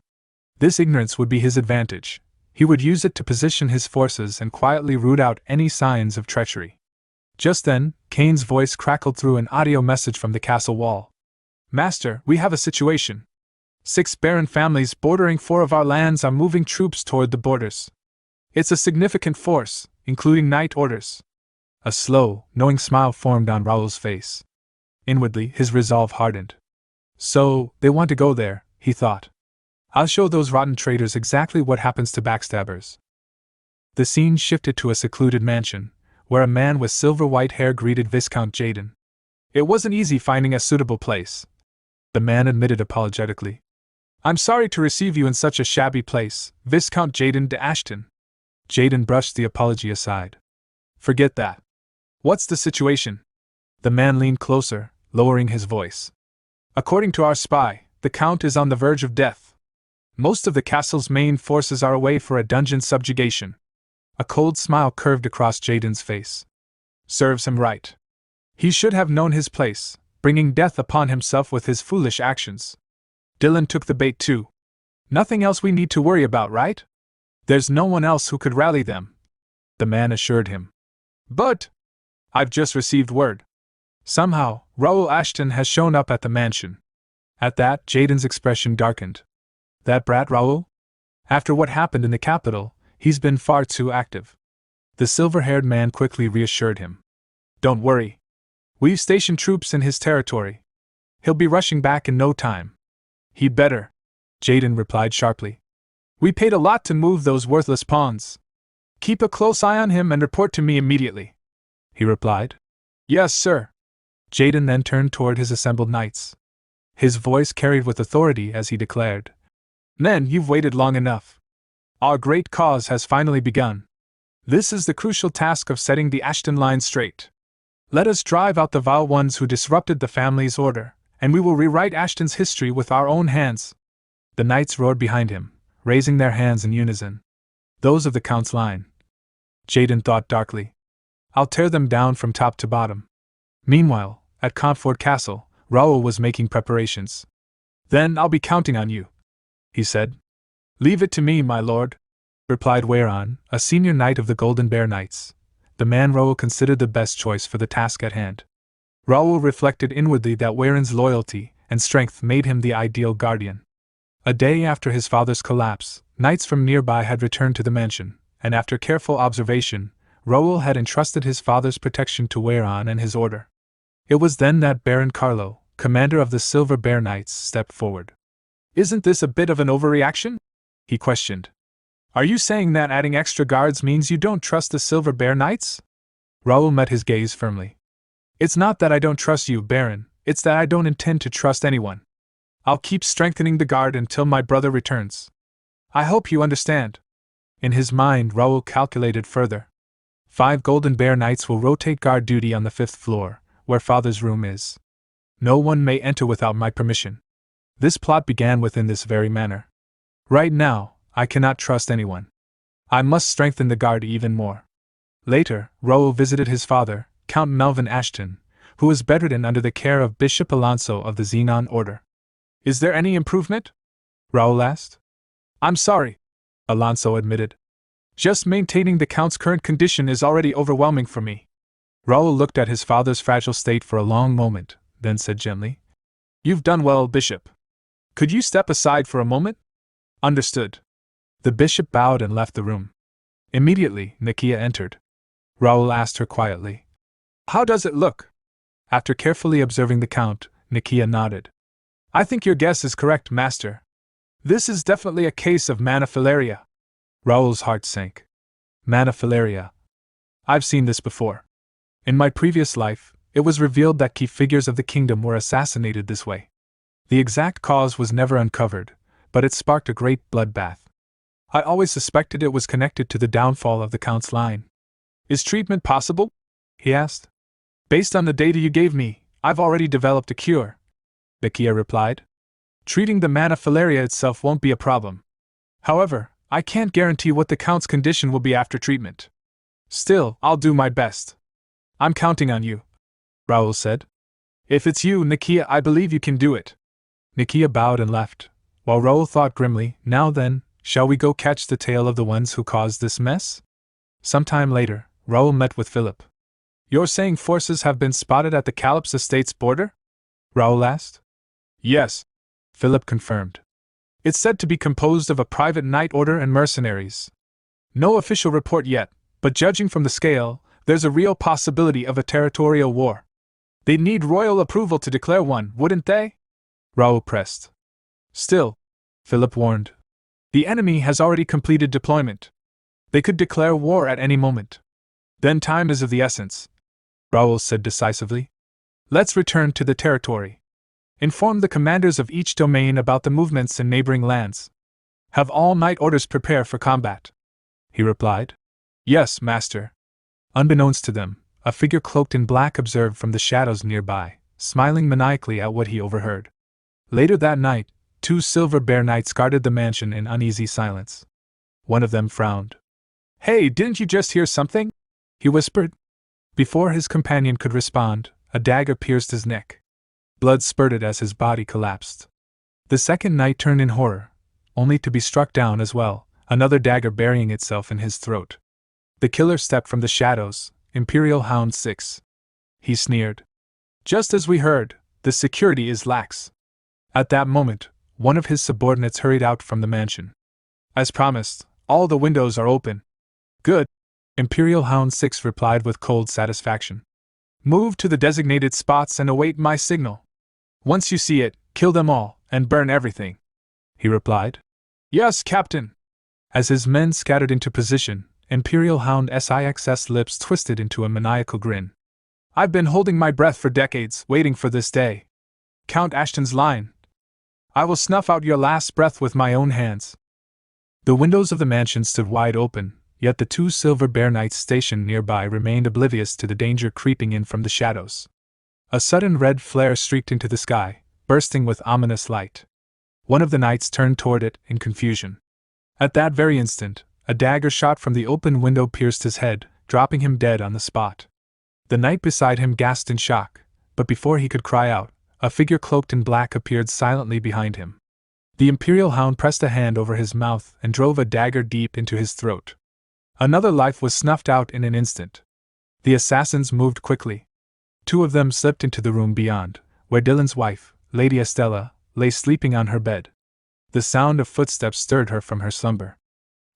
This ignorance would be his advantage. He would use it to position his forces and quietly root out any signs of treachery. Just then, Kane's voice crackled through an audio message from the castle wall. "Master, we have a situation. 6 barren families bordering 4 of our lands are moving troops toward the borders. It's a significant force, including knight orders." A slow, knowing smile formed on Raoul's face. Inwardly, his resolve hardened. So, they want to go there, he thought. "I'll show those rotten traitors exactly what happens to backstabbers." The scene shifted to a secluded mansion, where a man with silver-white hair greeted Viscount Jaden. "It wasn't easy finding a suitable place," the man admitted apologetically. "I'm sorry to receive you in such a shabby place, Viscount Jaden de Ashton." Jaden brushed the apology aside. "Forget that. What's the situation?" The man leaned closer, lowering his voice. "According to our spy, the Count is on the verge of death. Most of the castle's main forces are away for a dungeon subjugation." A cold smile curved across Jaden's face. "Serves him right. He should have known his place, bringing death upon himself with his foolish actions. Dylan took the bait too. Nothing else we need to worry about, right? There's no one else who could rally them," the man assured him. "But I've just received word. Somehow, Raoul Ashton has shown up at the mansion." At that, Jaden's expression darkened. "That brat Raoul? After what happened in the capital, he's been far too active." The silver-haired man quickly reassured him. "Don't worry. We've stationed troops in his territory. He'll be rushing back in no time." "He'd better," Jaden replied sharply. "We paid a lot to move those worthless pawns." Keep a close eye on him and report to me immediately, he replied. Yes, sir. Jaden then turned toward his assembled knights. His voice carried with authority as he declared, Men, you've waited long enough. Our great cause has finally begun. This is the crucial task of setting the Ashton line straight. Let us drive out the vile ones who disrupted the family's order, and we will rewrite Ashton's history with our own hands. The knights roared behind him, raising their hands in unison. Those of the Count's line. Jaden thought darkly. I'll tear them down from top to bottom. Meanwhile, at Comfort Castle, Raoul was making preparations. Then I'll be counting on you, he said. Leave it to me, my lord, replied Weyron, a senior knight of the Golden Bear Knights, the man Raoul considered the best choice for the task at hand. Raoul reflected inwardly that Weyron's loyalty and strength made him the ideal guardian. A day after his father's collapse, knights from nearby had returned to the mansion, and after careful observation, Raoul had entrusted his father's protection to Weyron and his order. It was then that Baron Carlo, commander of the Silver Bear Knights, stepped forward. Isn't this a bit of an overreaction? He questioned. Are you saying that adding extra guards means you don't trust the Silver Bear Knights? Raoul met his gaze firmly. It's not that I don't trust you, Baron, it's that I don't intend to trust anyone. I'll keep strengthening the guard until my brother returns. I hope you understand. In his mind, Raoul calculated further. 5 Golden Bear Knights will rotate guard duty on the 5th floor, where Father's room is. No one may enter without my permission. This plot began within this very manner. Right now, I cannot trust anyone. I must strengthen the guard even more. Later, Raoul visited his father, Count Melvin Ashton, who was bedridden under the care of Bishop Alonso of the Xenon Order. Is there any improvement? Raoul asked. I'm sorry, Alonso admitted. Just maintaining the Count's current condition is already overwhelming for me. Raoul looked at his father's fragile state for a long moment, then said gently, You've done well, Bishop. Could you step aside for a moment? Understood. The bishop bowed and left the room. Immediately, Nakia entered. Raoul asked her quietly, How does it look? After carefully observing the Count, Nakia nodded. I think your guess is correct, Master. This is definitely a case of maniphilaria. Raoul's heart sank. Maniphilaria. I've seen this before. In my previous life, it was revealed that key figures of the kingdom were assassinated this way. The exact cause was never uncovered, but it sparked a great bloodbath. I always suspected it was connected to the downfall of the Count's line. Is treatment possible? He asked. Based on the data you gave me, I've already developed a cure, Nakia replied. Treating the maniphilaria itself won't be a problem. However, I can't guarantee what the Count's condition will be after treatment. Still, I'll do my best. I'm counting on you, Raoul said. If it's you, Nakia, I believe you can do it. Nakia bowed and left, while Raoul thought grimly, Now then, shall we go catch the tail of the ones who caused this mess? Sometime later, Raoul met with Philip. You're saying forces have been spotted at the Calip's estate's border? Raoul asked. Yes, Philip confirmed. It's said to be composed of a private knight order and mercenaries. No official report yet, but judging from the scale, there's a real possibility of a territorial war. They'd need royal approval to declare one, wouldn't they? Raoul pressed. Still, Philip warned. The enemy has already completed deployment. They could declare war at any moment. Then time is of the essence, Raoul said decisively. Let's return to the territory. Inform the commanders of each domain about the movements in neighboring lands. Have all knight orders prepare for combat, he replied. Yes, master. Unbeknownst to them, a figure cloaked in black observed from the shadows nearby, smiling maniacally at what he overheard. Later that night, 2 Silver Bear Knights guarded the mansion in uneasy silence. One of them frowned. Hey, didn't you just hear something? He whispered. Before his companion could respond, a dagger pierced his neck. Blood spurted as his body collapsed. The second knight turned in horror, only to be struck down as well, another dagger burying itself in his throat. The killer stepped from the shadows, Imperial Hound 6. He sneered. Just as we heard, the security is lax. At that moment, one of his subordinates hurried out from the mansion. As promised, all the windows are open. Good, Imperial Hound 6 replied with cold satisfaction. Move to the designated spots and await my signal. Once you see it, kill them all, and burn everything, he replied. Yes, Captain. As his men scattered into position, Imperial Hound Six's lips twisted into a maniacal grin. I've been holding my breath for decades, waiting for this day. Count Ashton's line. I will snuff out your last breath with my own hands. The windows of the mansion stood wide open, yet the two silver bear knights stationed nearby remained oblivious to the danger creeping in from the shadows. A sudden red flare streaked into the sky, bursting with ominous light. One of the knights turned toward it in confusion. At that very instant, a dagger shot from the open window pierced his head, dropping him dead on the spot. The knight beside him gasped in shock, but before he could cry out, a figure cloaked in black appeared silently behind him. The Imperial Hound pressed a hand over his mouth and drove a dagger deep into his throat. Another life was snuffed out in an instant. The assassins moved quickly. Two of them slipped into the room beyond, where Dylan's wife, Lady Estella, lay sleeping on her bed. The sound of footsteps stirred her from her slumber.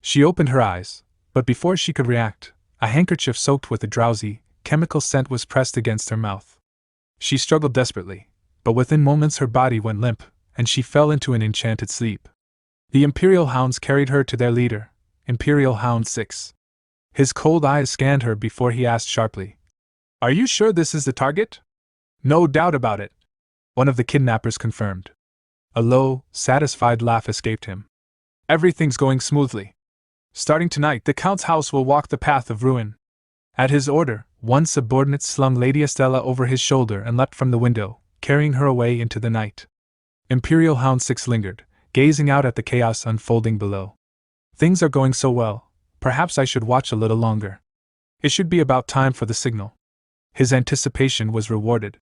She opened her eyes, but before she could react, a handkerchief soaked with a drowsy, chemical scent was pressed against her mouth. She struggled desperately, but within moments her body went limp, and she fell into an enchanted sleep. The Imperial Hounds carried her to their leader, Imperial Hound 6. His cold eyes scanned her before he asked sharply, "Are you sure this is the target?" "No doubt about it," one of the kidnappers confirmed. A low, satisfied laugh escaped him. "Everything's going smoothly. Starting tonight, the Count's house will walk the path of ruin." At his order, one subordinate slung Lady Estella over his shoulder and leapt from the window, carrying her away into the night. Imperial Hound 6 lingered, gazing out at the chaos unfolding below. Things are going so well, perhaps I should watch a little longer. It should be about time for the signal. His anticipation was rewarded.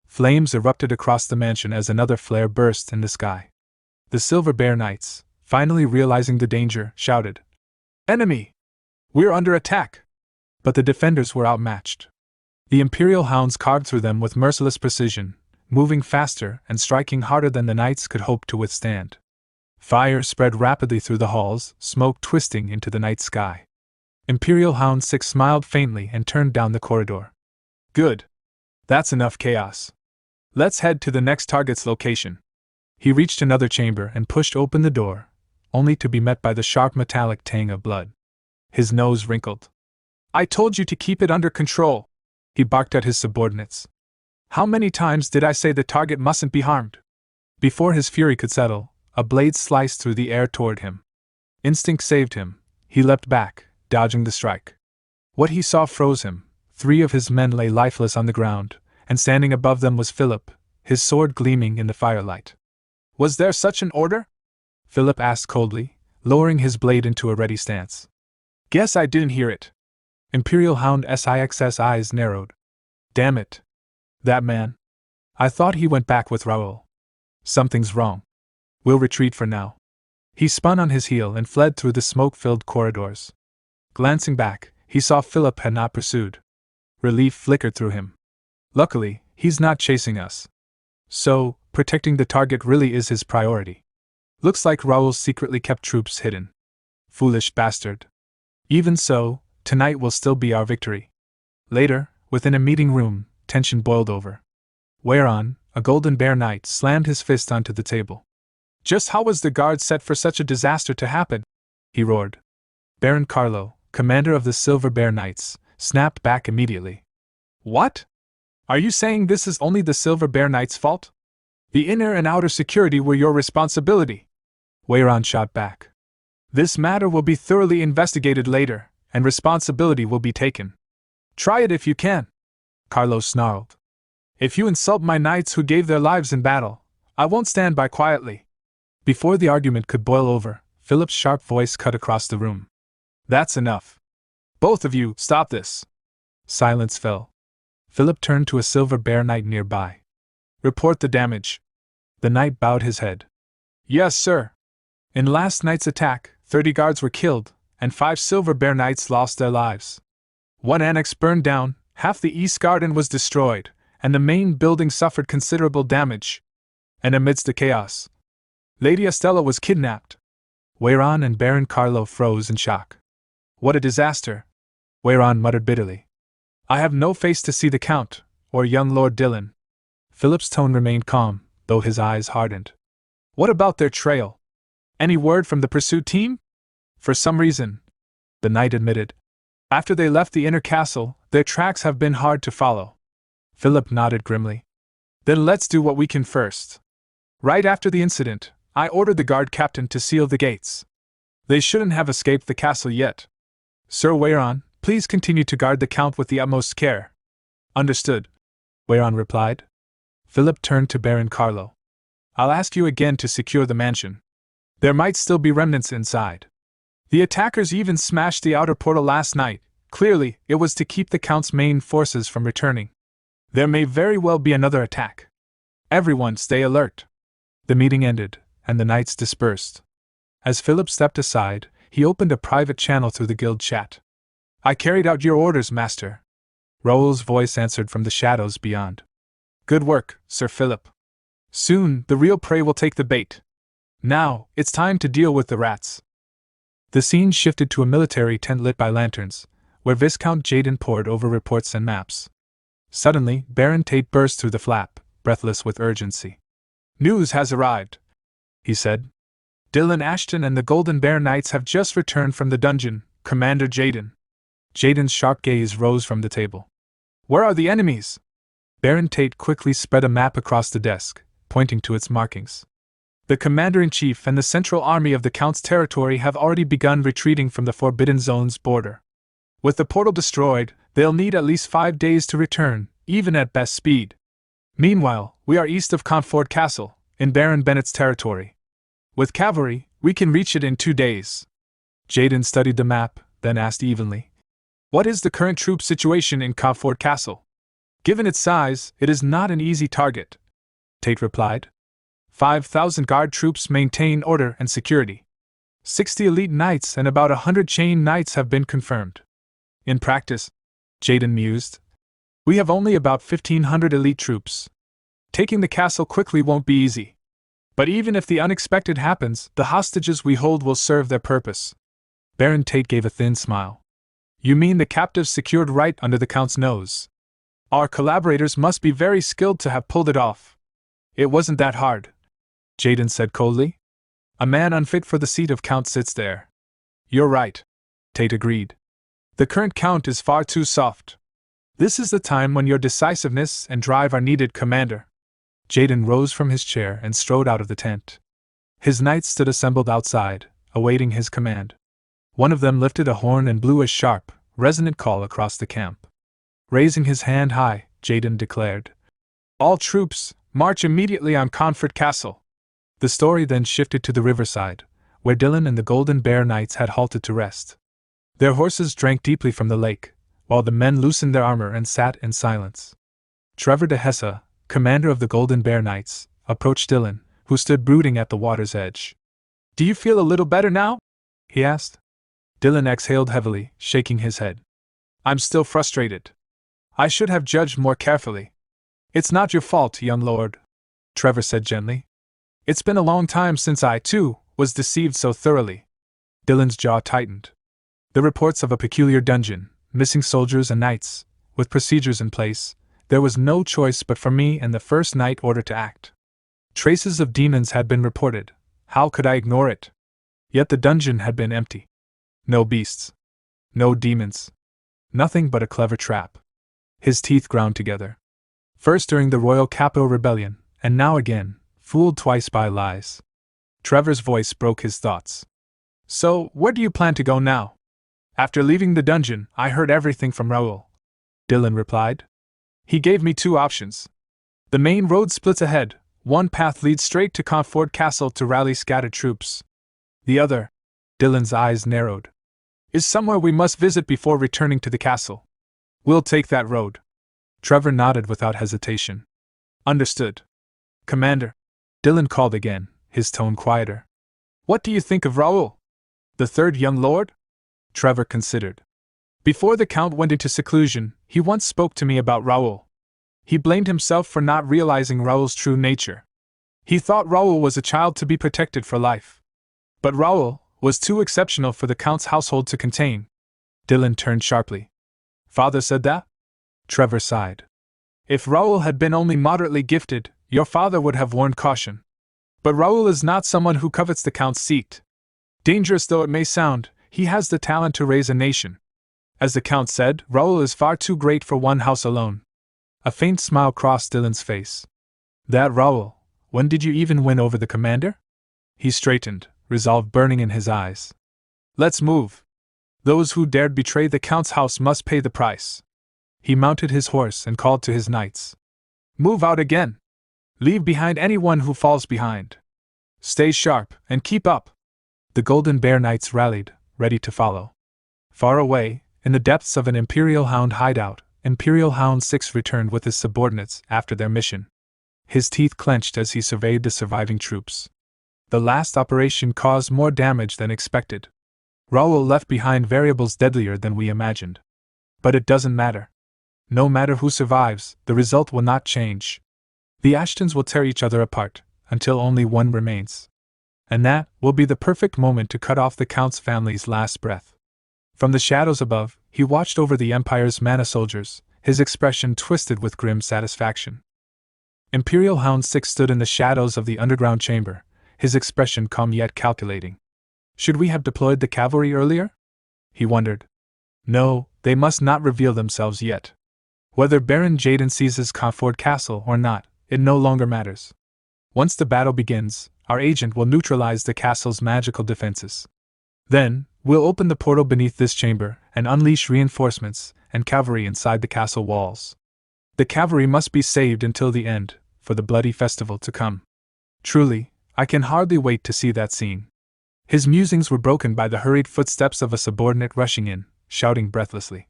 Flames erupted across the mansion as another flare burst in the sky. The Silver Bear Knights, finally realizing the danger, shouted, "Enemy! We're under attack!" But the defenders were outmatched. The Imperial Hounds carved through them with merciless precision, moving faster and striking harder than the knights could hope to withstand. Fire spread rapidly through the halls, smoke twisting into the night sky. Imperial Hound 6 smiled faintly and turned down the corridor. "Good. That's enough chaos. Let's head to the next target's location." He reached another chamber and pushed open the door, only to be met by the sharp metallic tang of blood. His nose wrinkled. "I told you to keep it under control," he barked at his subordinates. "How many times did I say the target mustn't be harmed?" Before his fury could settle, a blade sliced through the air toward him. Instinct saved him. He leapt back, dodging the strike. What he saw froze him. 3 of his men lay lifeless on the ground, and standing above them was Philip, his sword gleaming in the firelight. "Was there such an order?" Philip asked coldly, lowering his blade into a ready stance. "Guess I didn't hear it." Imperial Hound Six's eyes narrowed. "Damn it. That man. I thought he went back with Raoul. Something's wrong. We'll retreat for now." He spun on his heel and fled through the smoke-filled corridors. Glancing back, he saw Philip had not pursued. Relief flickered through him. Luckily, he's not chasing us. So, protecting the target really is his priority. Looks like Raoul secretly kept troops hidden. Foolish bastard. Even so, tonight will still be our victory. Later, within a meeting room, tension boiled over. Whereon, a Golden Bear Knight slammed his fist onto the table. "Just how was the guard set for such a disaster to happen?" he roared. Baron Carlo, commander of the Silver Bear Knights, snapped back immediately. "What? Are you saying this is only the Silver Bear Knights' fault? The inner and outer security were your responsibility?" Whereon shot back. "This matter will be thoroughly investigated later, and responsibility will be taken. Try it if you can," Carlo snarled. "If you insult my knights who gave their lives in battle, I won't stand by quietly." Before the argument could boil over, Philip's sharp voice cut across the room. "That's enough. Both of you, stop this." Silence fell. Philip turned to a Silver Bear Knight nearby. "Report the damage." The knight bowed his head. "Yes, sir. In last night's attack, 30 guards were killed, and 5 Silver Bear Knights lost their lives. 1 annex burned down, half the East Garden was destroyed, and the main building suffered considerable damage. And amidst the chaos, Lady Estella was kidnapped." Whereon and Baron Carlo froze in shock. "What a disaster!" Whereon muttered bitterly. "I have no face to see the Count, or young Lord Dillon." Philip's tone remained calm, though his eyes hardened. "What about their trail? Any word from the pursuit team?" For some reason, the knight admitted. After they left the inner castle, their tracks have been hard to follow. Philip nodded grimly. Then let's do what we can first. Right after the incident, I ordered the guard captain to seal the gates. They shouldn't have escaped the castle yet. Sir Wayron, please continue to guard the count with the utmost care. Understood, Wayron replied. Philip turned to Baron Carlo. I'll ask you again to secure the mansion. There might still be remnants inside. The attackers even smashed the outer portal last night. Clearly, it was to keep the count's main forces from returning. There may very well be another attack. Everyone stay alert. The meeting ended, and the knights dispersed. As Philip stepped aside, he opened a private channel through the guild chat. I carried out your orders, master. Raoul's voice answered from the shadows beyond. Good work, Sir Philip. Soon, the real prey will take the bait. Now, it's time to deal with the rats. The scene shifted to a military tent lit by lanterns, where Viscount Jaden pored over reports and maps. Suddenly, Baron Tate burst through the flap, breathless with urgency. News has arrived, he said. Dylan Ashton and the Golden Bear Knights have just returned from the dungeon, Commander Jaden. Jaden's sharp gaze rose from the table. Where are the enemies? Baron Tate quickly spread a map across the desk, pointing to its markings. The Commander-in-Chief and the Central Army of the Count's territory have already begun retreating from the Forbidden Zone's border. With the portal destroyed, they'll need at least 5 days to return, even at best speed. Meanwhile, we are east of Comfort Castle, in Baron Bennett's territory. With cavalry, we can reach it in 2 days. Jaden studied the map, then asked evenly. What is the current troop situation in Comfort Castle? Given its size, it is not an easy target, Tate replied. 5,000 guard troops maintain order and security. 60 elite knights and about 100 chain knights have been confirmed. In practice, Jaden mused, we have only about 1,500 elite troops. Taking the castle quickly won't be easy. But even if the unexpected happens, the hostages we hold will serve their purpose. Baron Tate gave a thin smile. You mean the captives secured right under the Count's nose? Our collaborators must be very skilled to have pulled it off. It wasn't that hard, Jaden said coldly. A man unfit for the seat of Count sits there. You're right, Tate agreed. The current Count is far too soft. This is the time when your decisiveness and drive are needed, Commander. Jaden rose from his chair and strode out of the tent. His knights stood assembled outside, awaiting his command. One of them lifted a horn and blew a sharp, resonant call across the camp. Raising his hand high, Jaden declared, All troops, march immediately on Comfort Castle. The story then shifted to the riverside, where Dylan and the Golden Bear Knights had halted to rest. Their horses drank deeply from the lake, while the men loosened their armor and sat in silence. Trevor de Hesse, commander of the Golden Bear Knights, approached Dylan, who stood brooding at the water's edge. Do you feel a little better now? He asked. Dylan exhaled heavily, shaking his head. I'm still frustrated. I should have judged more carefully. It's not your fault, young lord, Trevor said gently. It's been a long time since I, too, was deceived so thoroughly. Dylan's jaw tightened. The reports of a peculiar dungeon, missing soldiers and knights, with procedures in place, there was no choice but for me and the first knight order to act. Traces of demons had been reported. How could I ignore it? Yet the dungeon had been empty. No beasts. No demons. Nothing but a clever trap. His teeth ground together. First during the Royal Capital Rebellion, and now again, fooled twice by lies. Trevor's voice broke his thoughts. So, where do you plan to go now? After leaving the dungeon, I heard everything from Raoul, Dylan replied. He gave me 2 options. The main road splits ahead. One path leads straight to Comfort Castle to rally scattered troops. The other, Dylan's eyes narrowed, is somewhere we must visit before returning to the castle. We'll take that road. Trevor nodded without hesitation. Understood. Commander, Dylan called again, his tone quieter. What do you think of Raoul? The third young lord? Trevor considered. Before the Count went into seclusion, he once spoke to me about Raoul. He blamed himself for not realizing Raoul's true nature. He thought Raoul was a child to be protected for life. But Raoul was too exceptional for the Count's household to contain. Dylan turned sharply. Father said that? Trevor sighed. If Raoul had been only moderately gifted, your father would have warned caution. But Raoul is not someone who covets the Count's seat. Dangerous though it may sound, He has the talent to raise a nation. As the Count said, Raoul is far too great for one house alone. A faint smile crossed Dylan's face. That Raoul, when did you even win over the commander? He straightened, resolve burning in his eyes. Let's move. Those who dared betray the Count's house must pay the price. He mounted his horse and called to his knights. Move out again. Leave behind anyone who falls behind. Stay sharp and keep up. The Golden Bear Knights rallied, ready to follow. Far away, in the depths of an Imperial Hound hideout, Imperial Hound 6 returned with his subordinates after their mission. His teeth clenched as he surveyed the surviving troops. The last operation caused more damage than expected. Raoul left behind variables deadlier than we imagined. But it doesn't matter. No matter who survives, the result will not change. The Ashtons will tear each other apart, until only one remains. And that will be the perfect moment to cut off the Count's family's last breath. From the shadows above, he watched over the Empire's mana soldiers, his expression twisted with grim satisfaction. Imperial Hound 6 stood in the shadows of the underground chamber, his expression calm yet calculating. Should we have deployed the cavalry earlier? He wondered. No, they must not reveal themselves yet. Whether Baron Jaden seizes Comfort Castle or not, it no longer matters. Once the battle begins, our agent will neutralize the castle's magical defenses. Then, we'll open the portal beneath this chamber and unleash reinforcements and cavalry inside the castle walls. The cavalry must be saved until the end, for the bloody festival to come. Truly, I can hardly wait to see that scene. His musings were broken by the hurried footsteps of a subordinate rushing in, shouting breathlessly.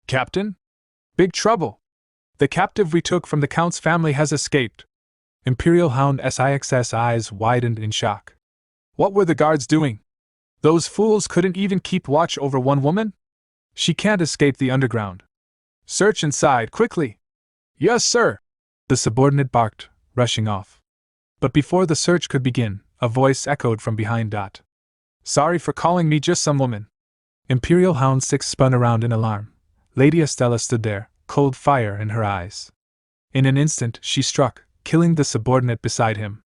Captain? Big trouble! The captive we took from the Count's family has escaped. Imperial Hound 6's eyes widened in shock. What were the guards doing? Those fools couldn't even keep watch over one woman? She can't escape the underground. Search inside, quickly! Yes, sir! The subordinate barked, rushing off. But before the search could begin, a voice echoed from behind. Sorry for calling me just some woman. Imperial Hound 6 spun around in alarm. Lady Estella stood there, cold fire in her eyes. In an instant, she struck, killing the subordinate beside him.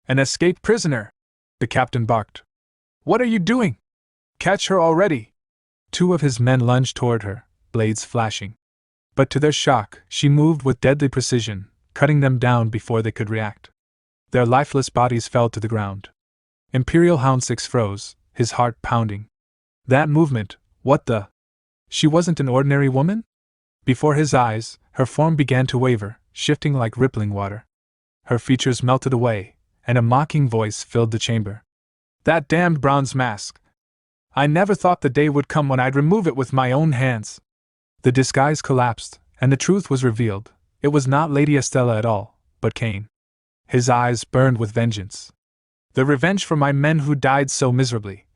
An escaped prisoner! The captain barked. What are you doing? Catch her already! 2 of his men lunged toward her, blades flashing. But to their shock, she moved with deadly precision, cutting them down before they could react. Their lifeless bodies fell to the ground. Imperial Hound 6 froze, his heart pounding. That movement, what the? She wasn't an ordinary woman? Before his eyes, her form began to waver, shifting like rippling water. Her features melted away, and a mocking voice filled the chamber. That damned bronze mask! I never thought the day would come when I'd remove it with my own hands. The disguise collapsed, and the truth was revealed. It was not Lady Estella at all, but Cain. His eyes burned with vengeance. The revenge for my men who died so miserably,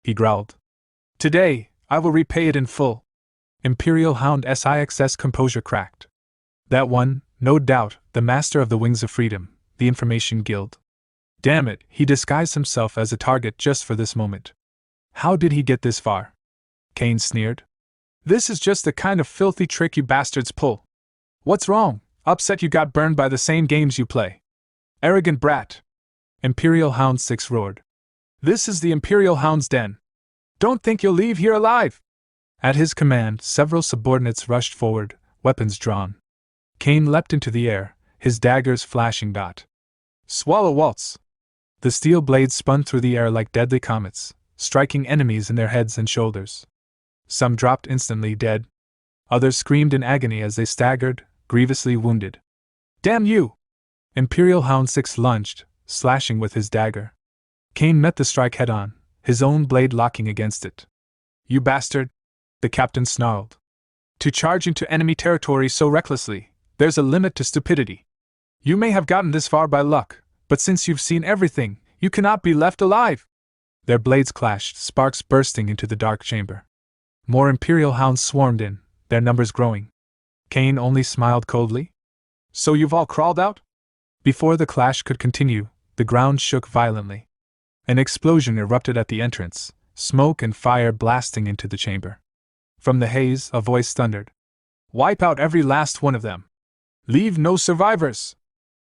he growled. Today, I will repay it in full. Imperial Hound 6's composure cracked. That one, no doubt, the master of the Wings of Freedom, the Information Guild. Damn it, he disguised himself as a target just for this moment. How did he get this far? Cain sneered. This is just the kind of filthy trick you bastards pull. What's wrong? Upset you got burned by the same games you play. Arrogant brat! Imperial Hound 6 roared. This is the Imperial Hound's den. Don't think you'll leave here alive! At his command, several subordinates rushed forward, weapons drawn. Cain leapt into the air, his daggers flashing. Swallow waltz! The steel blades spun through the air like deadly comets, striking enemies in their heads and shoulders. Some dropped instantly dead. Others screamed in agony as they staggered, grievously wounded. Damn you! Imperial Hound 6 lunged, slashing with his dagger. Cain met the strike head-on, his own blade locking against it. You bastard! The captain snarled. To charge into enemy territory so recklessly, there's a limit to stupidity. You may have gotten this far by luck, but since you've seen everything, you cannot be left alive! Their blades clashed, sparks bursting into the dark chamber. More Imperial Hounds swarmed in, their numbers growing. Cain only smiled coldly. So you've all crawled out? Before the clash could continue, the ground shook violently. An explosion erupted at the entrance, smoke and fire blasting into the chamber. From the haze, a voice thundered. Wipe out every last one of them. Leave no survivors!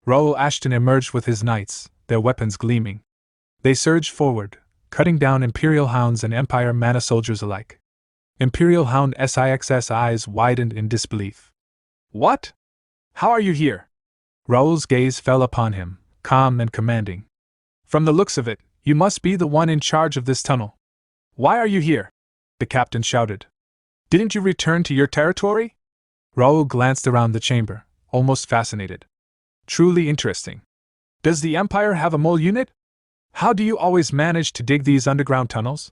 Raoul Ashton emerged with his knights, their weapons gleaming. They surged forward, cutting down Imperial Hounds and Empire Mana soldiers alike. Imperial Hound Six's eyes widened in disbelief. What? How are you here? Raoul's gaze fell upon him, calm and commanding. From the looks of it, you must be the one in charge of this tunnel. Why are you here? The captain shouted. Didn't you return to your territory? Raoul glanced around the chamber, almost fascinated. Truly interesting. Does the Empire have a mole unit? How do you always manage to dig these underground tunnels?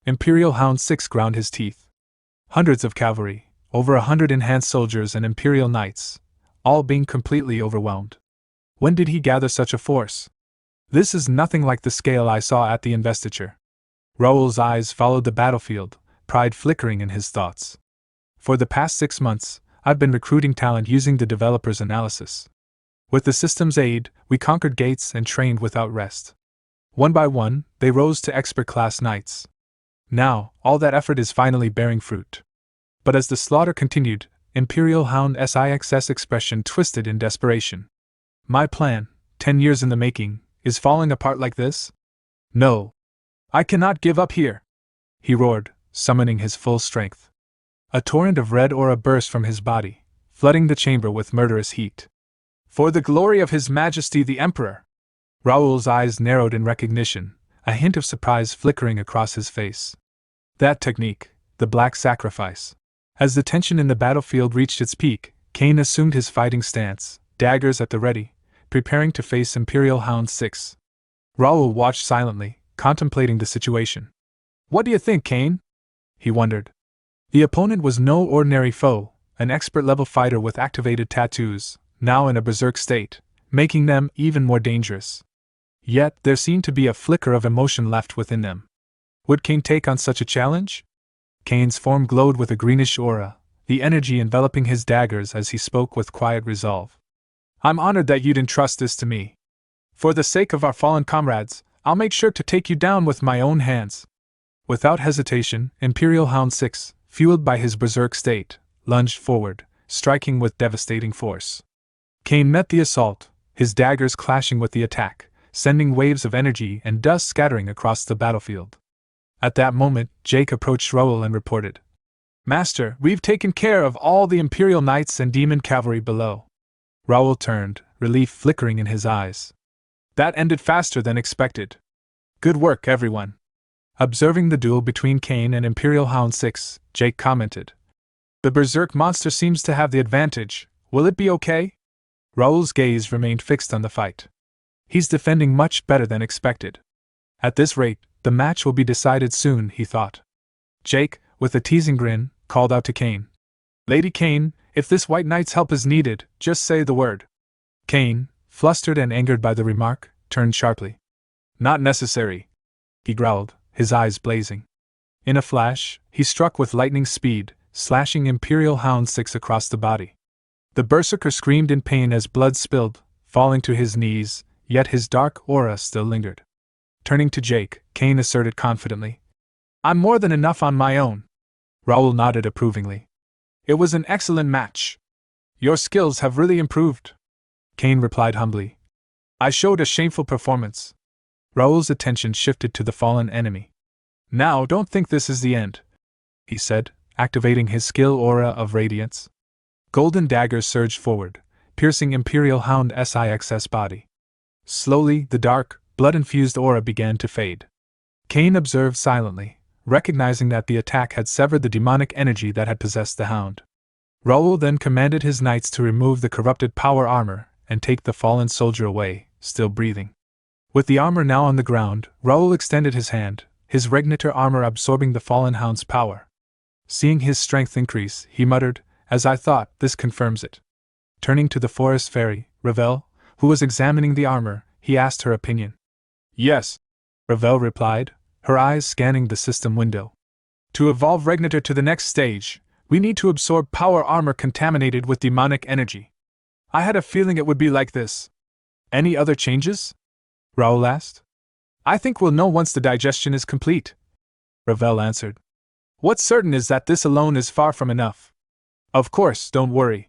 Imperial Hound 6 ground his teeth. Hundreds of cavalry, over 100 enhanced soldiers and Imperial Knights, all being completely overwhelmed. When did he gather such a force? This is nothing like the scale I saw at the investiture. Raoul's eyes followed the battlefield, pride flickering in his thoughts. For the past 6 months, I've been recruiting talent using the developer's analysis. With the system's aid, we conquered gates and trained without rest. One by one, they rose to expert-class knights. Now, all that effort is finally bearing fruit. But as the slaughter continued, Imperial Hound Six's expression twisted in desperation. My plan, 10 years in the making, is falling apart like this? No. I cannot give up here! He roared, summoning his full strength. A torrent of red aura burst from his body, flooding the chamber with murderous heat. For the glory of His Majesty the Emperor! Raoul's eyes narrowed in recognition, a hint of surprise flickering across his face. That technique, the Black Sacrifice. As the tension in the battlefield reached its peak, Cain assumed his fighting stance, daggers at the ready, preparing to face Imperial Hound 6. Raoul watched silently, contemplating the situation. What do you think, Cain? He wondered. The opponent was no ordinary foe, an expert-level fighter with activated tattoos, now in a berserk state, making them even more dangerous. Yet there seemed to be a flicker of emotion left within them. Would Cain take on such a challenge? Cain's form glowed with a greenish aura, the energy enveloping his daggers as he spoke with quiet resolve. I'm honored that you'd entrust this to me. For the sake of our fallen comrades, I'll make sure to take you down with my own hands. Without hesitation, Imperial Hound 6, fueled by his berserk state, lunged forward, striking with devastating force. Cain met the assault, his daggers clashing with the attack, sending waves of energy and dust scattering across the battlefield. At that moment, Jake approached Raoul and reported, Master, we've taken care of all the Imperial Knights and Demon Cavalry below. Raoul turned, relief flickering in his eyes. That ended faster than expected. Good work, everyone. Observing the duel between Cain and Imperial Hound 6, Jake commented, The berserk monster seems to have the advantage. Will it be okay? Raoul's gaze remained fixed on the fight. He's defending much better than expected. At this rate, the match will be decided soon, he thought. Jake, with a teasing grin, called out to Cain. Lady Cain, if this White Knight's help is needed, just say the word. Cain, flustered and angered by the remark, turned sharply. Not necessary, he growled, his eyes blazing. In a flash, he struck with lightning speed, slashing Imperial Hound 6 across the body. The berserker screamed in pain as blood spilled, falling to his knees, yet his dark aura still lingered. Turning to Jake, Cain asserted confidently, I'm more than enough on my own. Raoul nodded approvingly. It was an excellent match. Your skills have really improved. Cain replied humbly. I showed a shameful performance. Raoul's attention shifted to the fallen enemy. Now don't think this is the end, he said, activating his skill aura of radiance. Golden daggers surged forward, piercing Imperial Hound Six's body. Slowly, the dark, blood-infused aura began to fade. Cain observed silently, recognizing that the attack had severed the demonic energy that had possessed the hound. Raoul then commanded his knights to remove the corrupted power armor and take the fallen soldier away, still breathing. With the armor now on the ground, Raoul extended his hand, his regnator armor absorbing the fallen hound's power. Seeing his strength increase, he muttered, As I thought, this confirms it. Turning to the forest fairy, Ravel, who was examining the armor, he asked her opinion. Yes, Ravel replied, her eyes scanning the system window. To evolve Regnator to the next stage, we need to absorb power armor contaminated with demonic energy. I had a feeling it would be like this. Any other changes? Raoul asked. I think we'll know once the digestion is complete, Ravel answered. What's certain is that this alone is far from enough. Of course, don't worry.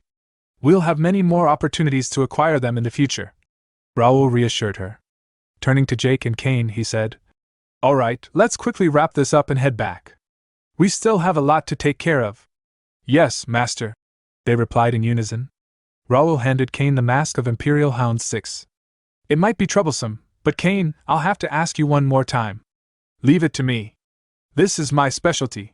We'll have many more opportunities to acquire them in the future, Raoul reassured her. Turning to Jake and Cain, he said, Alright, let's quickly wrap this up and head back. We still have a lot to take care of. Yes, master, they replied in unison. Raoul handed Cain the mask of Imperial Hound 6. It might be troublesome, but Cain, I'll have to ask you one more time. Leave it to me. This is my specialty,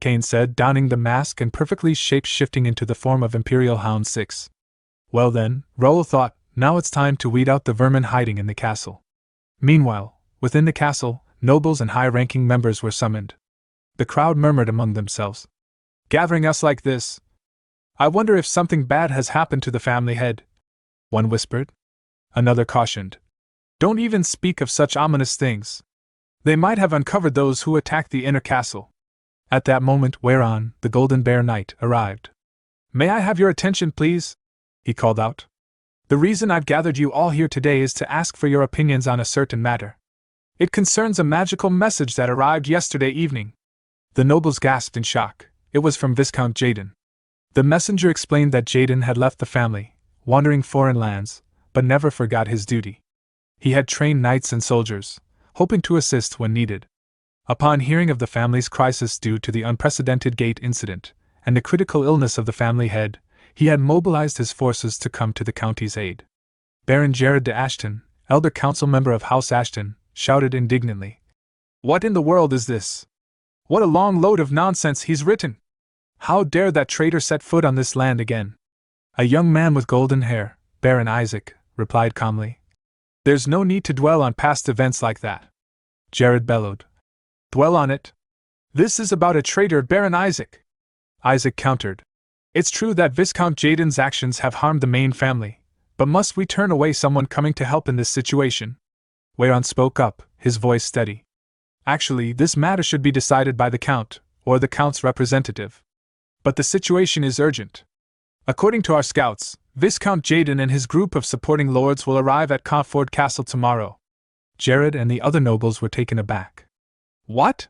Cain said, donning the mask and perfectly shape-shifting into the form of Imperial Hound 6. Well then, Raoul thought, now it's time to weed out the vermin hiding in the castle. Meanwhile, within the castle, nobles and high-ranking members were summoned. The crowd murmured among themselves. Gathering us like this? I wonder if something bad has happened to the family head. One whispered. Another cautioned. Don't even speak of such ominous things. They might have uncovered those who attacked the inner castle. At that moment, whereon the Golden Bear Knight arrived. May I have your attention, please? He called out. The reason I've gathered you all here today is to ask for your opinions on a certain matter. It concerns a magical message that arrived yesterday evening. The nobles gasped in shock. It was from Viscount Jaden. The messenger explained that Jaden had left the family, wandering foreign lands, but never forgot his duty. He had trained knights and soldiers, hoping to assist when needed. Upon hearing of the family's crisis due to the unprecedented gate incident, and the critical illness of the family head, he had mobilized his forces to come to the county's aid. Baron Jared de Ashton, elder council member of House Ashton, shouted indignantly. What in the world is this? What a long load of nonsense he's written! How dare that traitor set foot on this land again? A young man with golden hair, Baron Isaac, replied calmly. There's no need to dwell on past events like that. Jared bellowed. Dwell on it? This is about a traitor, Baron Isaac. Isaac countered. It's true that Viscount Jaden's actions have harmed the main family, but must we turn away someone coming to help in this situation? Whereon spoke up, his voice steady. Actually, this matter should be decided by the Count, or the Count's representative. But the situation is urgent. According to our scouts, Viscount Jaden and his group of supporting lords will arrive at Conford Castle tomorrow. Jared and the other nobles were taken aback. What?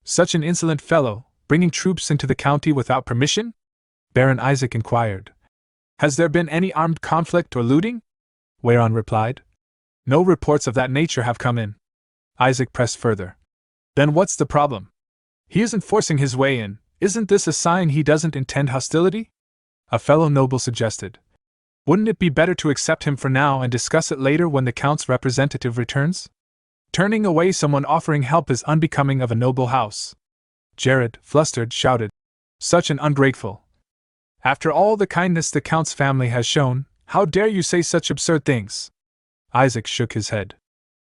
Such an insolent fellow, bringing troops into the county without permission? Baron Isaac inquired. Has there been any armed conflict or looting? Whereon replied. No reports of that nature have come in. Isaac pressed further. Then what's the problem? He isn't forcing his way in. Isn't this a sign he doesn't intend hostility? A fellow noble suggested. Wouldn't it be better to accept him for now and discuss it later when the Count's representative returns? Turning away someone offering help is unbecoming of a noble house. Jared, flustered, shouted. Such an ungrateful. After all the kindness the Count's family has shown, how dare you say such absurd things? Isaac shook his head.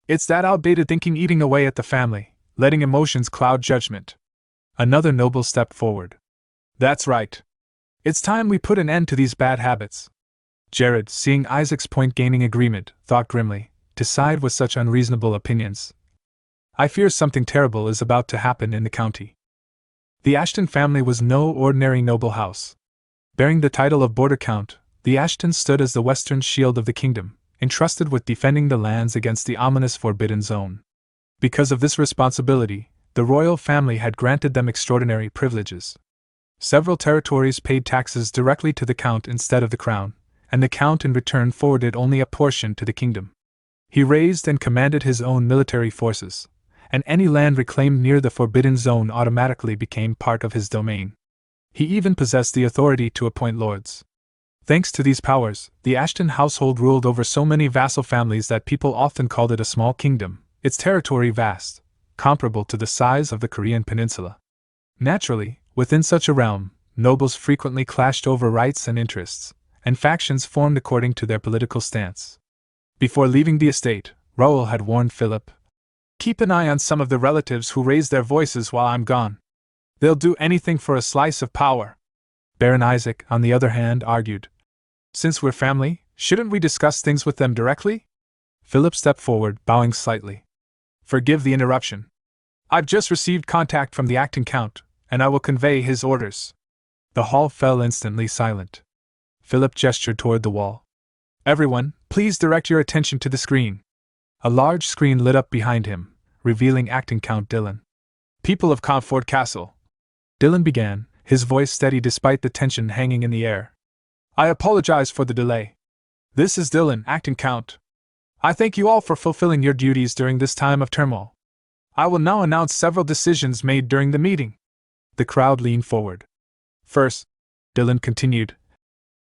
It's that outdated thinking eating away at the family, letting emotions cloud judgment. Another noble stepped forward. That's right. It's time we put an end to these bad habits. Jared, seeing Isaac's point gaining agreement, thought grimly, to side with such unreasonable opinions. I fear something terrible is about to happen in the county. The Ashton family was no ordinary noble house. Bearing the title of Border Count, the Ashtons stood as the western shield of the kingdom, entrusted with defending the lands against the ominous Forbidden Zone. Because of this responsibility, the royal family had granted them extraordinary privileges. Several territories paid taxes directly to the Count instead of the crown, and the Count in return forwarded only a portion to the kingdom. He raised and commanded his own military forces, and any land reclaimed near the Forbidden Zone automatically became part of his domain. He even possessed the authority to appoint lords. Thanks to these powers, the Ashton household ruled over so many vassal families that people often called it a small kingdom, its territory vast, comparable to the size of the Korean peninsula. Naturally, within such a realm, nobles frequently clashed over rights and interests, and factions formed according to their political stance. Before leaving the estate, Raoul had warned Philip, keep an eye on some of the relatives who raise their voices while I'm gone. They'll do anything for a slice of power. Baron Isaac, on the other hand, argued, since we're family, shouldn't we discuss things with them directly? Philip stepped forward, bowing slightly. Forgive the interruption. I've just received contact from the acting count, and I will convey his orders. The hall fell instantly silent. Philip gestured toward the wall. Everyone, please direct your attention to the screen. A large screen lit up behind him, revealing acting Count Dylan. People of Conford Castle. Dylan began, his voice steady despite the tension hanging in the air. I apologize for the delay. This is Dylan, acting Count. I thank you all for fulfilling your duties during this time of turmoil. I will now announce several decisions made during the meeting. The crowd leaned forward. First, Dylan continued,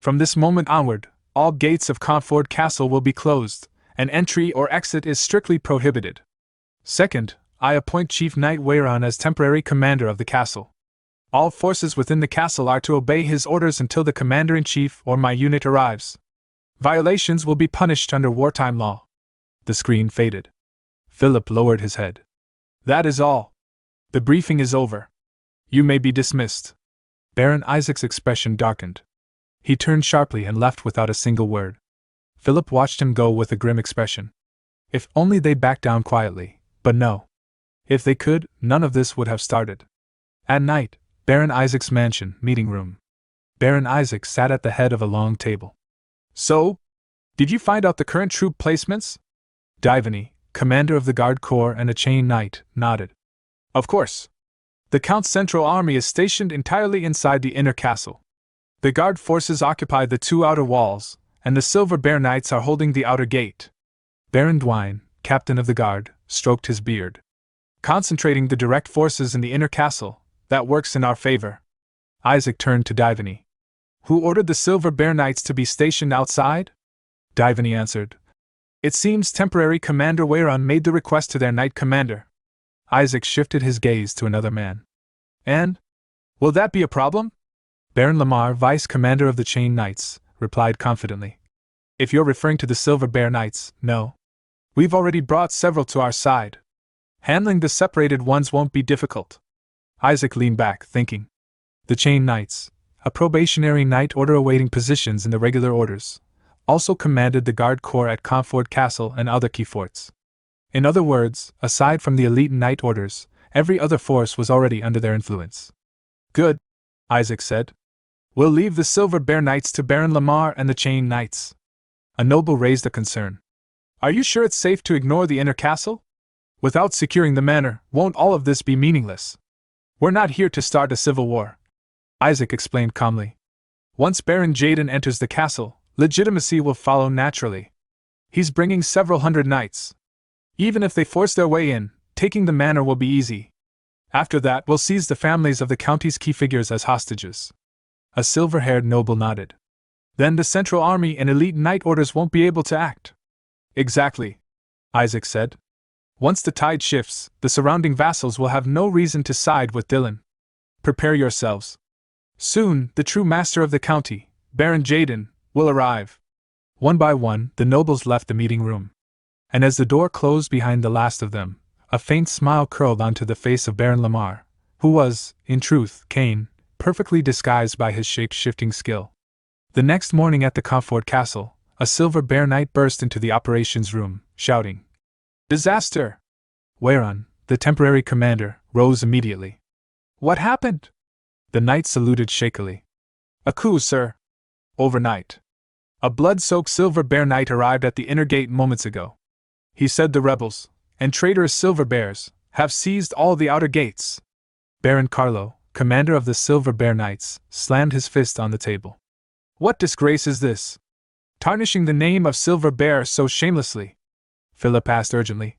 from this moment onward, all gates of Comfort Castle will be closed, and entry or exit is strictly prohibited. Second, I appoint Chief Knight Wayron as temporary commander of the castle. All forces within the castle are to obey his orders until the commander-in-chief or my unit arrives. Violations will be punished under wartime law. The screen faded. Philip lowered his head. That is all. The briefing is over. You may be dismissed. Baron Isaac's expression darkened. He turned sharply and left without a single word. Philip watched him go with a grim expression. If only they backed down quietly, but no. If they could, none of this would have started. At night, Baron Isaac's mansion, meeting room. Baron Isaac sat at the head of a long table. So, did you find out the current troop placements? Divany, commander of the Guard Corps and a chain knight, nodded. Of course. The Count's central army is stationed entirely inside the inner castle. The Guard forces occupy the two outer walls, and the Silver Bear Knights are holding the outer gate. Baron Dwine, captain of the Guard, stroked his beard. Concentrating the direct forces in the inner castle, that works in our favor. Isaac turned to Divany. Who ordered the Silver Bear Knights to be stationed outside? Divany answered. It seems temporary Commander Wayron made the request to their Knight Commander. Isaac shifted his gaze to another man. And? Will that be a problem? Baron Lamar, Vice Commander of the Chain Knights, replied confidently. If you're referring to the Silver Bear Knights, no. We've already brought several to our side. Handling the separated ones won't be difficult. Isaac leaned back, thinking. The Chain Knights, a probationary knight order awaiting positions in the regular orders, also commanded the Guard Corps at Comfort Castle and other key forts. In other words, aside from the elite knight orders, every other force was already under their influence. Good, Isaac said. We'll leave the Silver Bear Knights to Baron Lamar and the Chain Knights. A noble raised a concern. Are you sure it's safe to ignore the inner castle? Without securing the manor, won't all of this be meaningless? We're not here to start a civil war. Isaac explained calmly. Once Baron Jaden enters the castle, legitimacy will follow naturally. He's bringing several hundred knights. Even if they force their way in, taking the manor will be easy. After that, we'll seize the families of the county's key figures as hostages. A silver-haired noble nodded. Then the Central Army and elite knight orders won't be able to act. Exactly, Isaac said. Once the tide shifts, the surrounding vassals will have no reason to side with Dylan. Prepare yourselves. Soon, the true master of the county, Baron Jaden, will arrive. One by one, the nobles left the meeting room. And as the door closed behind the last of them, a faint smile curled onto the face of Baron Lamar, who was, in truth, Cain, perfectly disguised by his shape-shifting skill. The next morning at the Comfort Castle, a Silver Bear Knight burst into the operations room, shouting, Disaster! Wayron, the temporary commander, rose immediately. What happened? The knight saluted shakily. A coup, sir. Overnight. A blood-soaked Silver Bear Knight arrived at the inner gate moments ago. He said the rebels, and traitorous Silver Bears, have seized all the outer gates. Baron Carlo, commander of the Silver Bear Knights, slammed his fist on the table. What disgrace is this? Tarnishing the name of Silver Bear so shamelessly? Philip asked urgently.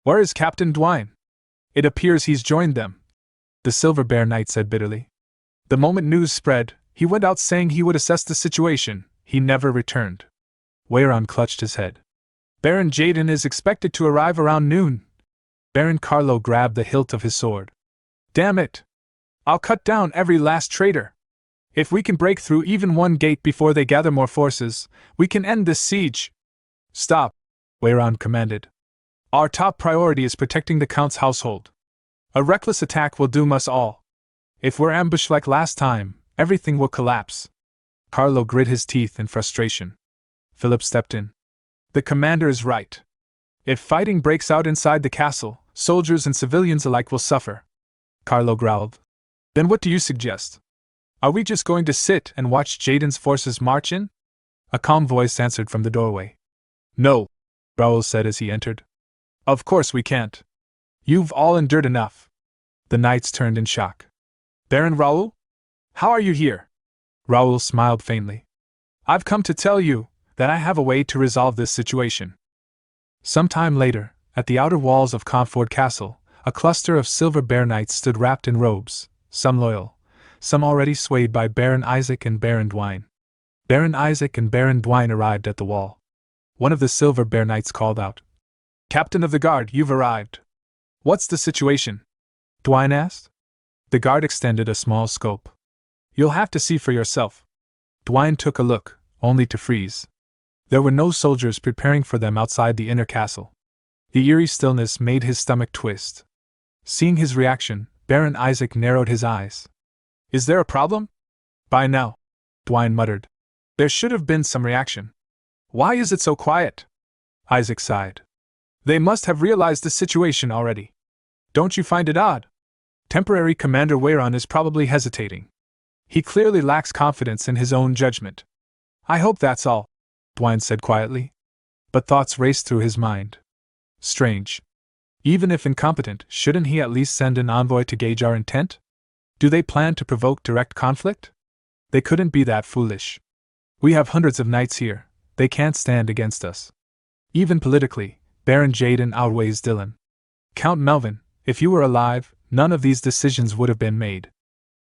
Where is Captain Dwine? It appears he's joined them. The Silver Bear Knight said bitterly. The moment news spread, he went out saying he would assess the situation. He never returned. Wayron clutched his head. Baron Jaden is expected to arrive around noon. Baron Carlo grabbed the hilt of his sword. Damn it! I'll cut down every last traitor. If we can break through even one gate before they gather more forces, we can end this siege. Stop, Wayron commanded. Our top priority is protecting the Count's household. A reckless attack will doom us all. If we're ambushed like last time, everything will collapse. Carlo grit his teeth in frustration. Philip stepped in. The commander is right. If fighting breaks out inside the castle, soldiers and civilians alike will suffer. Carlo growled. Then what do you suggest? Are we just going to sit and watch Jaden's forces march in? A calm voice answered from the doorway. No, Raoul said as he entered. Of course we can't. You've all endured enough. The knights turned in shock. Baron Raoul? How are you here? Raoul smiled faintly. I've come to tell you that I have a way to resolve this situation. Some time later, at the outer walls of Comfort Castle, A cluster of silver bear knights stood wrapped in robes, some loyal, some already swayed by Baron Isaac and Baron Dwayne. Baron Isaac and Baron Dwayne arrived at the wall. One of the silver bear knights called out, "Captain of the guard, you've arrived. What's the situation?" Dwayne asked. The guard extended a small scope. "You'll have to see for yourself." Dwayne took a look, only to freeze. There were no soldiers preparing for them outside the inner castle. The eerie stillness made his stomach twist. Seeing his reaction, Baron Isaac narrowed his eyes. "Is there a problem?" "By now," Dwayne muttered. "There should have been some reaction. Why is it so quiet?" Isaac sighed. "They must have realized the situation already. Don't you find it odd? Temporary Commander Weyron is probably hesitating. He clearly lacks confidence in his own judgment." "I hope that's all," Dwayne said quietly. But thoughts raced through his mind. Strange. Even if incompetent, shouldn't he at least send an envoy to gauge our intent? Do they plan to provoke direct conflict? They couldn't be that foolish. We have hundreds of knights here. They can't stand against us. Even politically, Baron Jaden outweighs Dylan. Count Melvin, if you were alive, none of these decisions would have been made.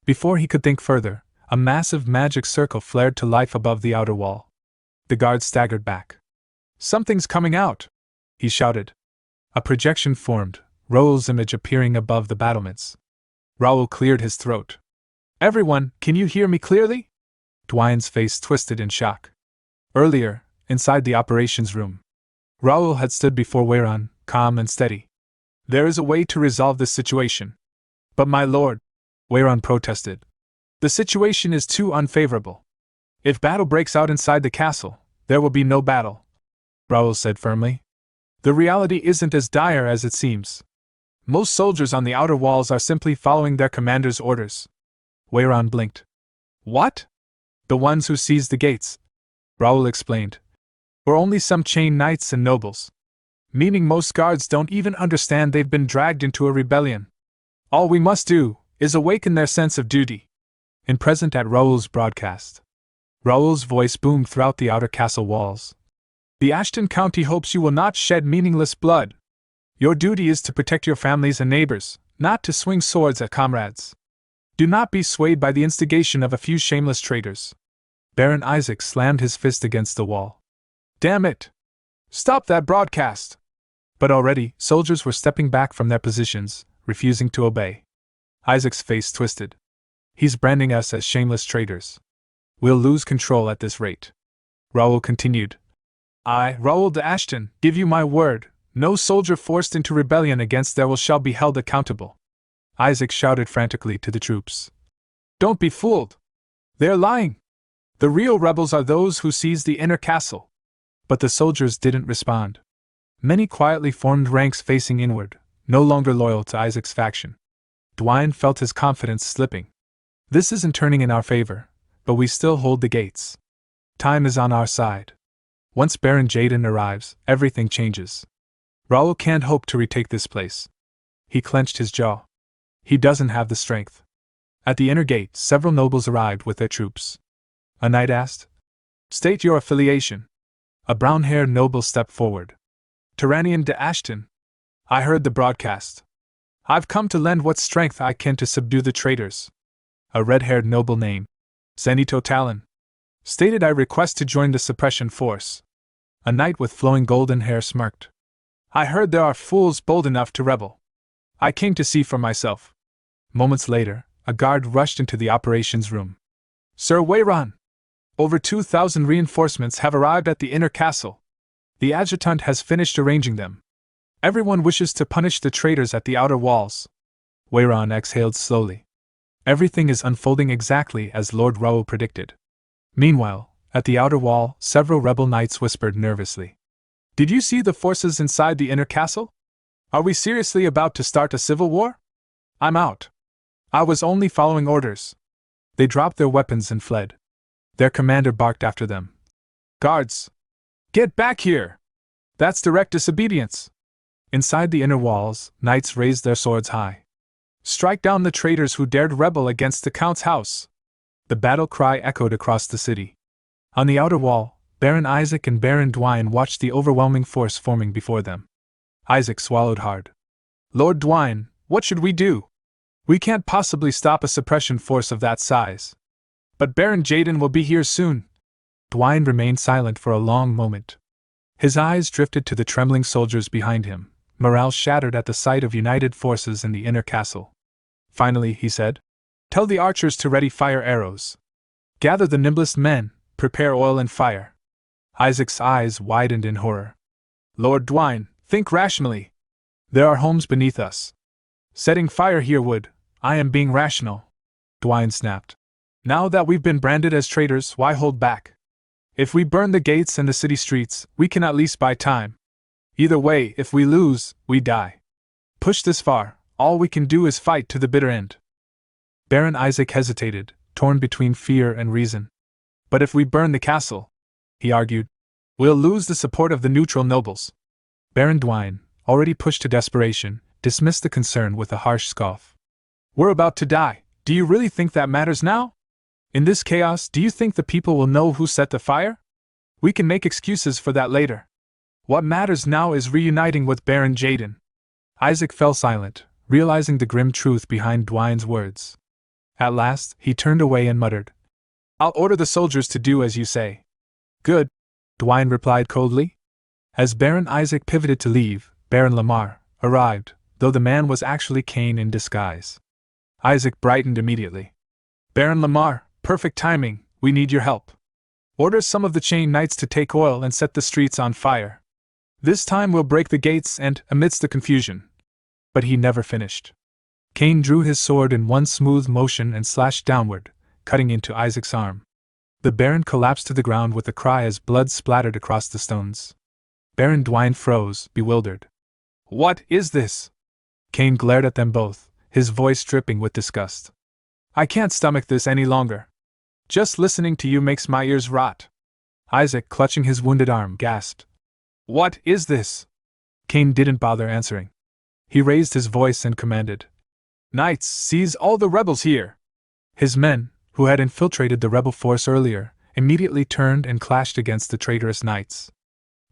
Before he could think further, a massive magic circle flared to life above the outer wall. The guard staggered back. "Something's coming out!" he shouted. A projection formed, Raoul's image appearing above the battlements. Raoul cleared his throat. "Everyone, can you hear me clearly?" Dwayne's face twisted in shock. Earlier, inside the operations room, Raoul had stood before Weyron, calm and steady. "There is a way to resolve this situation." "But my lord," Weyron protested, "the situation is too unfavorable. If battle breaks out inside the castle, there will be no battle," Raoul said firmly. "The reality isn't as dire as it seems. Most soldiers on the outer walls are simply following their commander's orders." Weyron blinked. "What?" "The ones who seized the gates," Raoul explained, "were only some chained knights and nobles. Meaning most guards don't even understand they've been dragged into a rebellion. All we must do is awaken their sense of duty." In present at Raoul's broadcast, Raoul's voice boomed throughout the outer castle walls. "The Ashton County hopes you will not shed meaningless blood. Your duty is to protect your families and neighbors, not to swing swords at comrades. Do not be swayed by the instigation of a few shameless traitors." Baron Isaac slammed his fist against the wall. "Damn it! Stop that broadcast!" But already, soldiers were stepping back from their positions, refusing to obey. Isaac's face twisted. "He's branding us as shameless traitors. We'll lose control at this rate." Raoul continued. "I, Raoul de Ashton, give you my word, no soldier forced into rebellion against their will shall be held accountable." Isaac shouted frantically to the troops. "Don't be fooled! They're lying! The real rebels are those who seized the inner castle." But the soldiers didn't respond. Many quietly formed ranks facing inward, no longer loyal to Isaac's faction. Dwayne felt his confidence slipping. "This isn't turning in our favor, but we still hold the gates. Time is on our side. Once Baron Jaden arrives, everything changes. Raoul can't hope to retake this place." He clenched his jaw. He doesn't have the strength. At the inner gate, several nobles arrived with their troops. A knight asked, "State your affiliation." A brown-haired noble stepped forward. "Tyrannian de Ashton. I heard the broadcast. I've come to lend what strength I can to subdue the traitors." A red-haired noble named Zenito Talon stated, "I request to join the suppression force." A knight with flowing golden hair smirked. "I heard there are fools bold enough to rebel. I came to see for myself." Moments later, a guard rushed into the operations room. "Sir Weyron! Over 2,000 reinforcements have arrived at the inner castle. The adjutant has finished arranging them. Everyone wishes to punish the traitors at the outer walls." Weyron exhaled slowly. Everything is unfolding exactly as Lord Raoul predicted. Meanwhile, at the outer wall, several rebel knights whispered nervously. "Did you see the forces inside the inner castle? Are we seriously about to start a civil war?" "I'm out. I was only following orders." They dropped their weapons and fled. Their commander barked after them. "Guards! Get back here! That's direct disobedience." Inside the inner walls, knights raised their swords high. "Strike down the traitors who dared rebel against the Count's house!" The battle cry echoed across the city. On the outer wall, Baron Isaac and Baron Dwayne watched the overwhelming force forming before them. Isaac swallowed hard. "Lord Dwayne, What should we do? We can't possibly stop a suppression force of that size. But Baron Jaden will be here soon. Dwayne remained silent for a long moment. His eyes drifted to the trembling soldiers behind him, morale shattered at the sight of united forces in the inner castle. Finally, he said, "Tell the archers to ready fire arrows. Gather the nimblest men, prepare oil and fire." Isaac's eyes widened in horror. "Lord Dwayne, think rationally. There are homes beneath us. Setting fire here would, I am being rational," Dwayne snapped. "Now that we've been branded as traitors, why hold back? If we burn the gates and the city streets, we can at least buy time. Either way, if we lose, we die. Push this far, all we can do is fight to the bitter end." Baron Isaac hesitated, torn between fear and reason. "But if we burn the castle," he argued, "we'll lose the support of the neutral nobles." Baron Dwayne, already pushed to desperation, dismissed the concern with a harsh scoff. "We're about to die. Do you really think that matters now? In this chaos, do you think the people will know who set the fire? We can make excuses for that later. What matters now is reuniting with Baron Jaden." Isaac fell silent, realizing the grim truth behind Dwayne's words. At last, he turned away and muttered, "I'll order the soldiers to do as you say." "Good," Dwayne replied coldly. As Baron Isaac pivoted to leave, Baron Lamar arrived, though the man was actually Cain in disguise. Isaac brightened immediately. "Baron Lamar, perfect timing, we need your help. Order some of the chain knights to take oil and set the streets on fire. This time we'll break the gates and, amidst the confusion." But he never finished. Cain drew his sword in one smooth motion and slashed downward, cutting into Isaac's arm. The Baron collapsed to the ground with a cry as blood splattered across the stones. Baron Dwayne froze, bewildered. "What is this?" Cain glared at them both, his voice dripping with disgust. "I can't stomach this any longer. Just listening to you makes my ears rot." Isaac, clutching his wounded arm, gasped. "What is this?" Cain didn't bother answering. He raised his voice and commanded, "Knights, seize all the rebels here!" His men, who had infiltrated the rebel force earlier, immediately turned and clashed against the traitorous knights.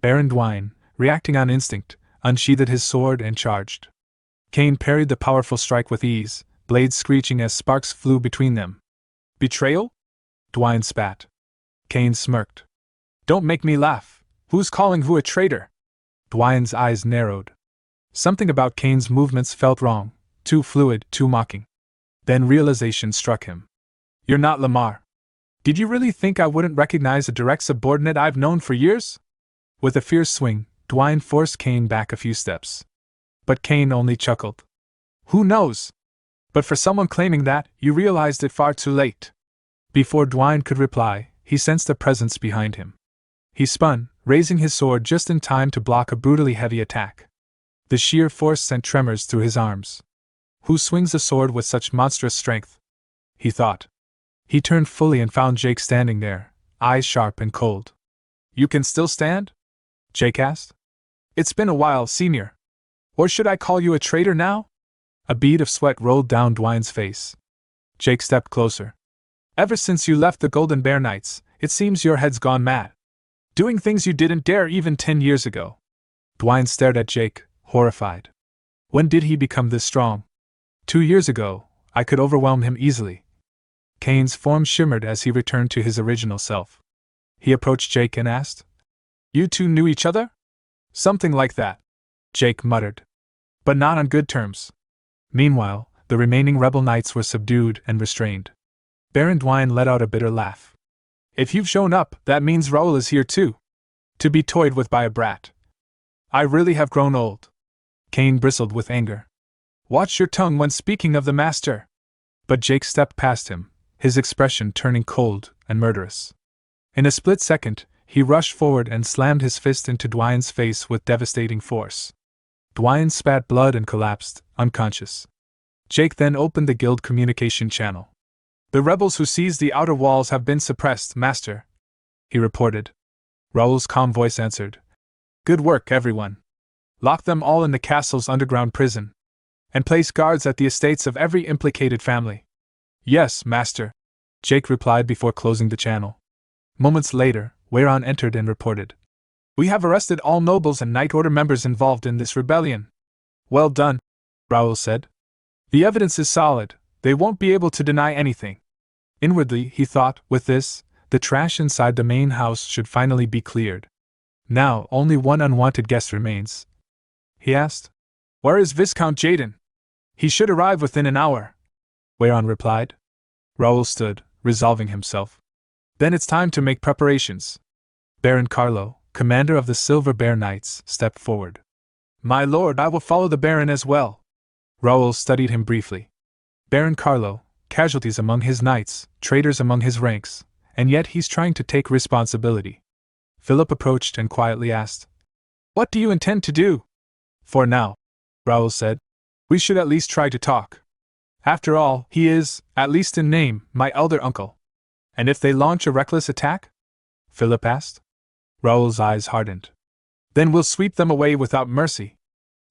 Baron Dwayne, reacting on instinct, unsheathed his sword and charged. Cain parried the powerful strike with ease, blades screeching as sparks flew between them. "Betrayal?" Dwayne spat. Cain smirked. "Don't make me laugh. Who's calling who a traitor?" Dwayne's eyes narrowed. Something about Cain's movements felt wrong, too fluid, too mocking. Then realization struck him. "You're not Lamar. Did you really think I wouldn't recognize a direct subordinate I've known for years?" With a fierce swing, Dwayne forced Cain back a few steps. But Cain only chuckled. "Who knows? But for someone claiming that, you realized it far too late." Before Dwayne could reply, he sensed a presence behind him. He spun, raising his sword just in time to block a brutally heavy attack. The sheer force sent tremors through his arms. "Who swings a sword with such monstrous strength?" he thought. He turned fully and found Jake standing there, eyes sharp and cold. "You can still stand?" Jake asked. "It's been a while, senior. Or should I call you a traitor now?" A bead of sweat rolled down Dwayne's face. Jake stepped closer. "Ever since you left the Golden Bear Knights, it seems your head's gone mad. Doing things you didn't dare even 10 years ago." Dwayne stared at Jake, horrified. When did he become this strong? 2 years ago, I could overwhelm him easily. Cain's form shimmered as he returned to his original self. He approached Jake and asked, "You two knew each other?" "Something like that," Jake muttered. "But not on good terms." Meanwhile, the remaining rebel knights were subdued and restrained. Baron Dwayne let out a bitter laugh. "If you've shown up, that means Raoul is here too. To be toyed with by a brat. I really have grown old." Cain bristled with anger. "Watch your tongue when speaking of the master." But Jake stepped past him, his expression turning cold and murderous. In a split second, he rushed forward and slammed his fist into Dwayne's face with devastating force. Dwayne spat blood and collapsed, unconscious. Jake then opened the guild communication channel. "The rebels who seized the outer walls have been suppressed, master," he reported. Raoul's calm voice answered, "Good work, everyone. Lock them all in the castle's underground prison. And place guards at the estates of every implicated family." "Yes, master," Jake replied before closing the channel. Moments later, Wayron entered and reported, "We have arrested all nobles and Knight Order members involved in this rebellion." "Well done," Raoul said. The evidence is solid, they won't be able to deny anything. Inwardly, he thought, with this, the trash inside the main house should finally be cleared. Now, only one unwanted guest remains. He asked, "Where is Viscount Jaden? He should arrive within an hour." Whereon replied. Raoul stood, resolving himself. Then it's time to make preparations. Baron Carlo, commander of the Silver Bear Knights, stepped forward. "My lord, I will follow the Baron as well." Raoul studied him briefly. Baron Carlo, casualties among his knights, traitors among his ranks, and yet he's trying to take responsibility. Philip approached and quietly asked, "What do you intend to do?" "For now," Raoul said, "we should at least try to talk. After all, he is, at least in name, my elder uncle." "And if they launch a reckless attack?" Philip asked. Raoul's eyes hardened. "Then we'll sweep them away without mercy."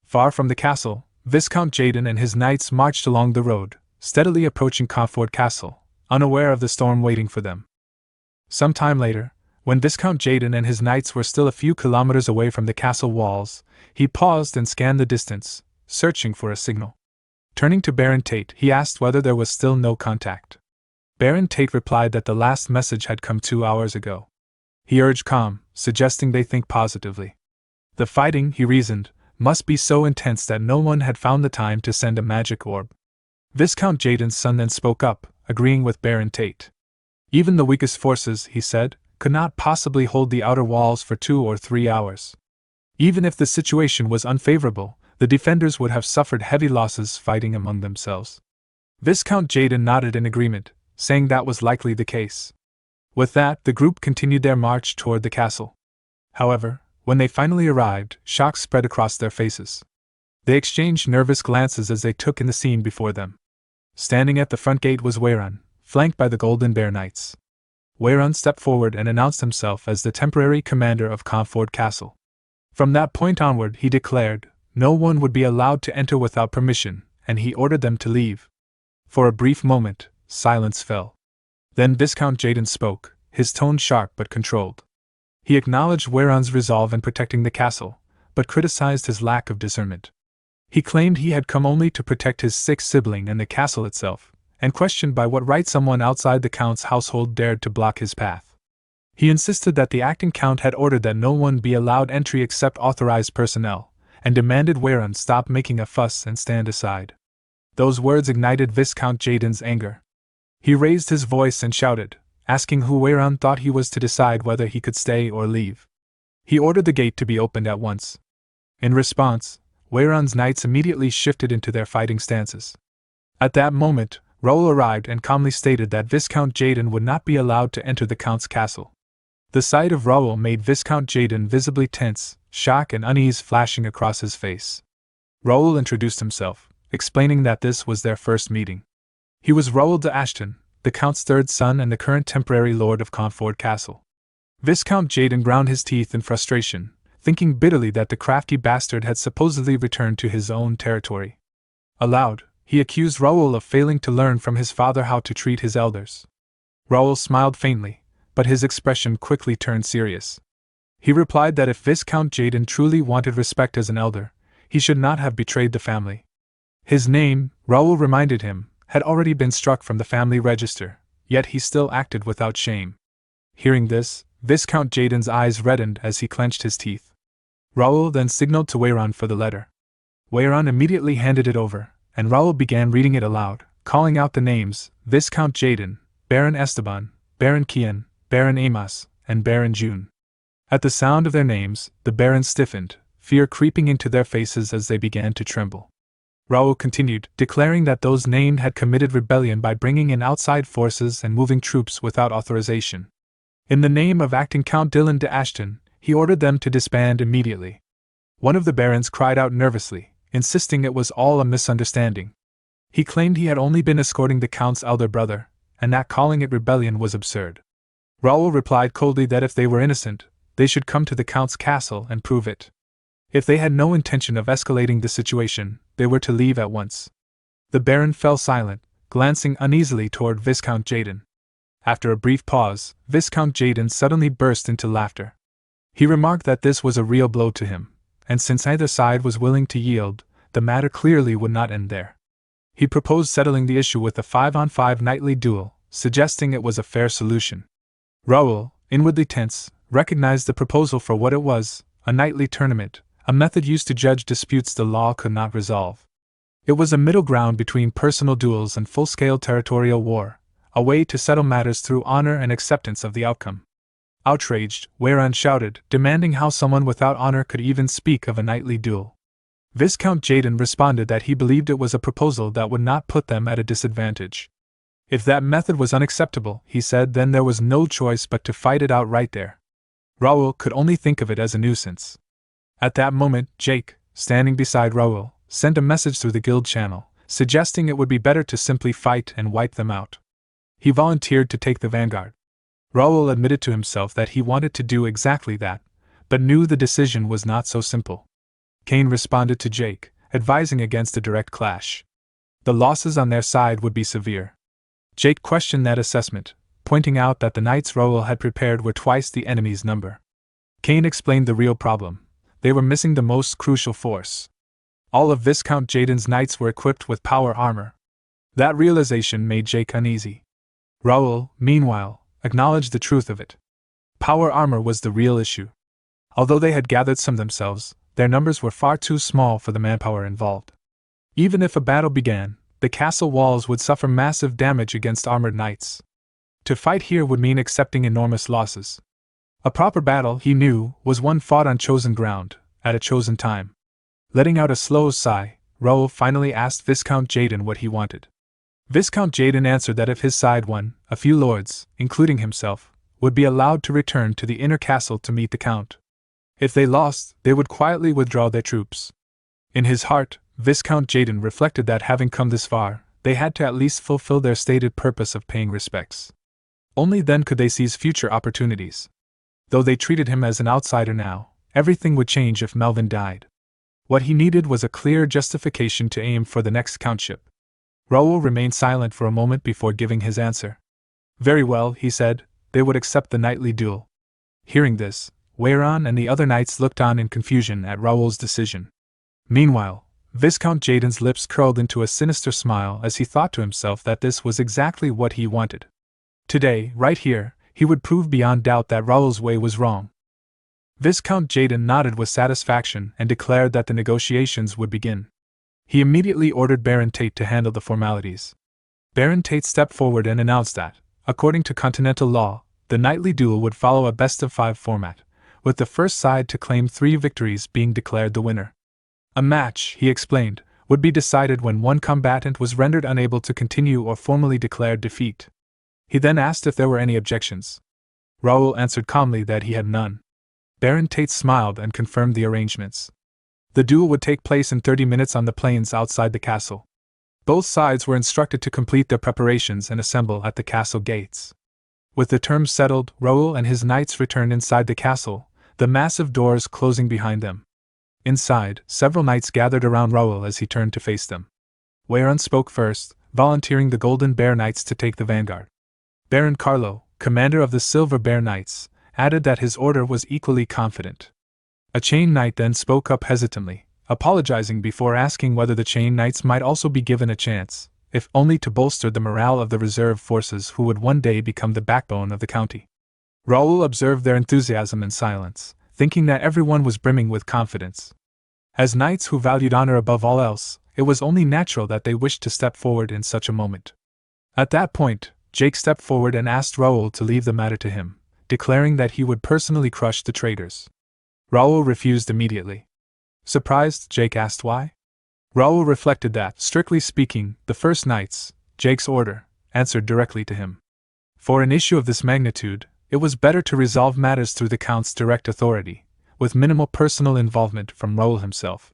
Far from the castle, Viscount Jaden and his knights marched along the road, steadily approaching Comfort Castle, unaware of the storm waiting for them. Some time later, when Viscount Jaden and his knights were still a few kilometers away from the castle walls, he paused and scanned the distance, searching for a signal. Turning to Baron Tate, he asked whether there was still no contact. Baron Tate replied that the last message had come 2 hours ago. He urged calm, suggesting they think positively. The fighting, he reasoned, must be so intense that no one had found the time to send a magic orb. Viscount Jaden's son then spoke up, agreeing with Baron Tate. Even the weakest forces, he said, could not possibly hold the outer walls for 2 or 3 hours. Even if the situation was unfavorable, the defenders would have suffered heavy losses fighting among themselves. Viscount Jaden nodded in agreement, saying that was likely the case. With that, the group continued their march toward the castle. However, when they finally arrived, shock spread across their faces. They exchanged nervous glances as they took in the scene before them. Standing at the front gate was Weiran, flanked by the Golden Bear Knights. Weiran stepped forward and announced himself as the temporary commander of Comfort Castle. From that point onward, he declared, no one would be allowed to enter without permission, and he ordered them to leave. For a brief moment, silence fell. Then Viscount Jaden spoke, his tone sharp but controlled. He acknowledged Weiran's resolve in protecting the castle, but criticized his lack of discernment. He claimed he had come only to protect his sick sibling and the castle itself, and questioned by what right someone outside the Count's household dared to block his path. He insisted that the acting Count had ordered that no one be allowed entry except authorized personnel, and demanded Weiran stop making a fuss and stand aside. Those words ignited Viscount Jaden's anger. He raised his voice and shouted, asking who Weiran thought he was to decide whether he could stay or leave. He ordered the gate to be opened at once. In response, Weiran's knights immediately shifted into their fighting stances. At that moment, Raoul arrived and calmly stated that Viscount Jaden would not be allowed to enter the Count's castle. The sight of Raoul made Viscount Jaden visibly tense, shock and unease flashing across his face. Raoul introduced himself, explaining that this was their first meeting. He was Raoul de Ashton, the Count's third son and the current temporary lord of Comfort Castle. Viscount Jaden ground his teeth in frustration, thinking bitterly that the crafty bastard had supposedly returned to his own territory. Aloud, he accused Raoul of failing to learn from his father how to treat his elders. Raoul smiled faintly, but his expression quickly turned serious. He replied that if Viscount Jaden truly wanted respect as an elder, he should not have betrayed the family. His name, Raoul reminded him, had already been struck from the family register, yet he still acted without shame. Hearing this, Viscount Jaden's eyes reddened as he clenched his teeth. Raoul then signaled to Weiran for the letter. Weiran immediately handed it over, and Raoul began reading it aloud, calling out the names, Viscount Jaden, Baron Esteban, Baron Kian, Baron Amos, and Baron June. At the sound of their names, the barons stiffened, fear creeping into their faces as they began to tremble. Raoul continued, declaring that those named had committed rebellion by bringing in outside forces and moving troops without authorization. In the name of acting Count Dylan de Ashton, he ordered them to disband immediately. One of the barons cried out nervously, insisting it was all a misunderstanding. He claimed he had only been escorting the Count's elder brother, and that calling it rebellion was absurd. Raoul replied coldly that if they were innocent, they should come to the Count's castle and prove it. If they had no intention of escalating the situation, they were to leave at once. The Baron fell silent, glancing uneasily toward Viscount Jaden. After a brief pause, Viscount Jaden suddenly burst into laughter. He remarked that this was a real blow to him, and since either side was willing to yield, the matter clearly would not end there. He proposed settling the issue with a 5-on-5 nightly duel, suggesting it was a fair solution. Raoul, inwardly tense, recognized the proposal for what it was, a nightly tournament, a method used to judge disputes the law could not resolve. It was a middle ground between personal duels and full-scale territorial war, a way to settle matters through honor and acceptance of the outcome. Outraged, Weyran shouted, demanding how someone without honor could even speak of a nightly duel. Viscount Jaden responded that he believed it was a proposal that would not put them at a disadvantage. If that method was unacceptable, he said, then there was no choice but to fight it out right there. Raoul could only think of it as a nuisance. At that moment, Jake, standing beside Raoul, sent a message through the guild channel, suggesting it would be better to simply fight and wipe them out. He volunteered to take the vanguard. Raoul admitted to himself that he wanted to do exactly that, but knew the decision was not so simple. Kane responded to Jake, advising against a direct clash. The losses on their side would be severe. Jake questioned that assessment, pointing out that the knights Raoul had prepared were twice the enemy's number. Kane explained the real problem. They were missing the most crucial force. All of Viscount Jaden's knights were equipped with power armor. That realization made Jake uneasy. Raoul, meanwhile, acknowledged the truth of it. Power armor was the real issue. Although they had gathered some themselves, their numbers were far too small for the manpower involved. Even if a battle began, the castle walls would suffer massive damage against armored knights. To fight here would mean accepting enormous losses. A proper battle, he knew, was one fought on chosen ground, at a chosen time. Letting out a slow sigh, Raoul finally asked Viscount Jaden what he wanted. Viscount Jaden answered that if his side won, a few lords, including himself, would be allowed to return to the inner castle to meet the Count. If they lost, they would quietly withdraw their troops. In his heart, Viscount Jaden reflected that having come this far, they had to at least fulfill their stated purpose of paying respects. Only then could they seize future opportunities. Though they treated him as an outsider now, everything would change if Melvin died. What he needed was a clear justification to aim for the next countship. Raoul remained silent for a moment before giving his answer. Very well, he said, they would accept the nightly duel. Hearing this, Weyran and the other knights looked on in confusion at Raoul's decision. Meanwhile, Viscount Jaden's lips curled into a sinister smile as he thought to himself that this was exactly what he wanted. Today, right here, he would prove beyond doubt that Raoul's way was wrong. Viscount Jaden nodded with satisfaction and declared that the negotiations would begin. He immediately ordered Baron Tate to handle the formalities. Baron Tate stepped forward and announced that, according to continental law, the nightly duel would follow a best-of-5 format, with the first side to claim 3 victories being declared the winner. A match, he explained, would be decided when one combatant was rendered unable to continue or formally declared defeat. He then asked if there were any objections. Raoul answered calmly that he had none. Baron Tate smiled and confirmed the arrangements. The duel would take place in 30 minutes on the plains outside the castle. Both sides were instructed to complete their preparations and assemble at the castle gates. With the terms settled, Raoul and his knights returned inside the castle, the massive doors closing behind them. Inside, several knights gathered around Raoul as he turned to face them. Weyran spoke first, volunteering the Golden Bear Knights to take the vanguard. Baron Carlo, commander of the Silver Bear Knights, added that his order was equally confident. A Chain Knight then spoke up hesitantly, apologizing before asking whether the Chain Knights might also be given a chance, if only to bolster the morale of the reserve forces who would one day become the backbone of the county. Raoul observed their enthusiasm in silence, thinking that everyone was brimming with confidence. As knights who valued honor above all else, it was only natural that they wished to step forward in such a moment. At that point, Jake stepped forward and asked Raoul to leave the matter to him, declaring that he would personally crush the traitors. Raoul refused immediately. Surprised, Jake asked why. Raoul reflected that, strictly speaking, the First Knights, Jake's order, answered directly to him. For an issue of this magnitude, it was better to resolve matters through the Count's direct authority, with minimal personal involvement from Raoul himself.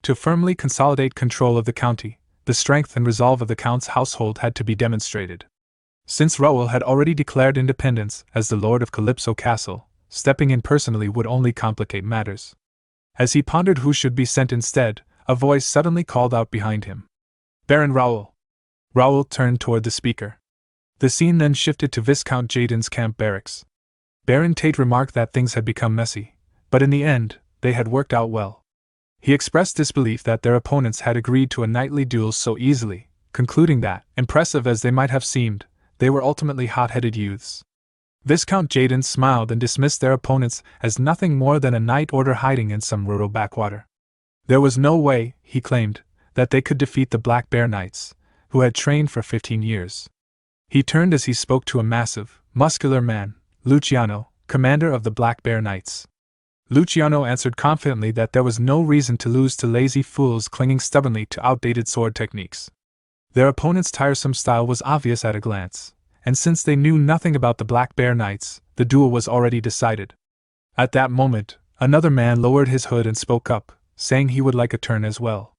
To firmly consolidate control of the county, the strength and resolve of the Count's household had to be demonstrated. Since Raoul had already declared independence as the Lord of Calypso Castle, stepping in personally would only complicate matters. As he pondered who should be sent instead, a voice suddenly called out behind him. Baron Raoul. Raoul turned toward the speaker. The scene then shifted to Viscount Jaden's camp barracks. Baron Tate remarked that things had become messy, but in the end, they had worked out well. He expressed disbelief that their opponents had agreed to a nightly duel so easily, concluding that, impressive as they might have seemed, they were ultimately hot-headed youths. Viscount Jaden smiled and dismissed their opponents as nothing more than a night order hiding in some rural backwater. There was no way, he claimed, that they could defeat the Black Bear Knights, who had trained for 15 years. He turned as he spoke to a massive, muscular man, Luciano, commander of the Black Bear Knights. Luciano answered confidently that there was no reason to lose to lazy fools clinging stubbornly to outdated sword techniques. Their opponent's tiresome style was obvious at a glance, and since they knew nothing about the Black Bear Knights, the duel was already decided. At that moment, another man lowered his hood and spoke up, saying he would like a turn as well.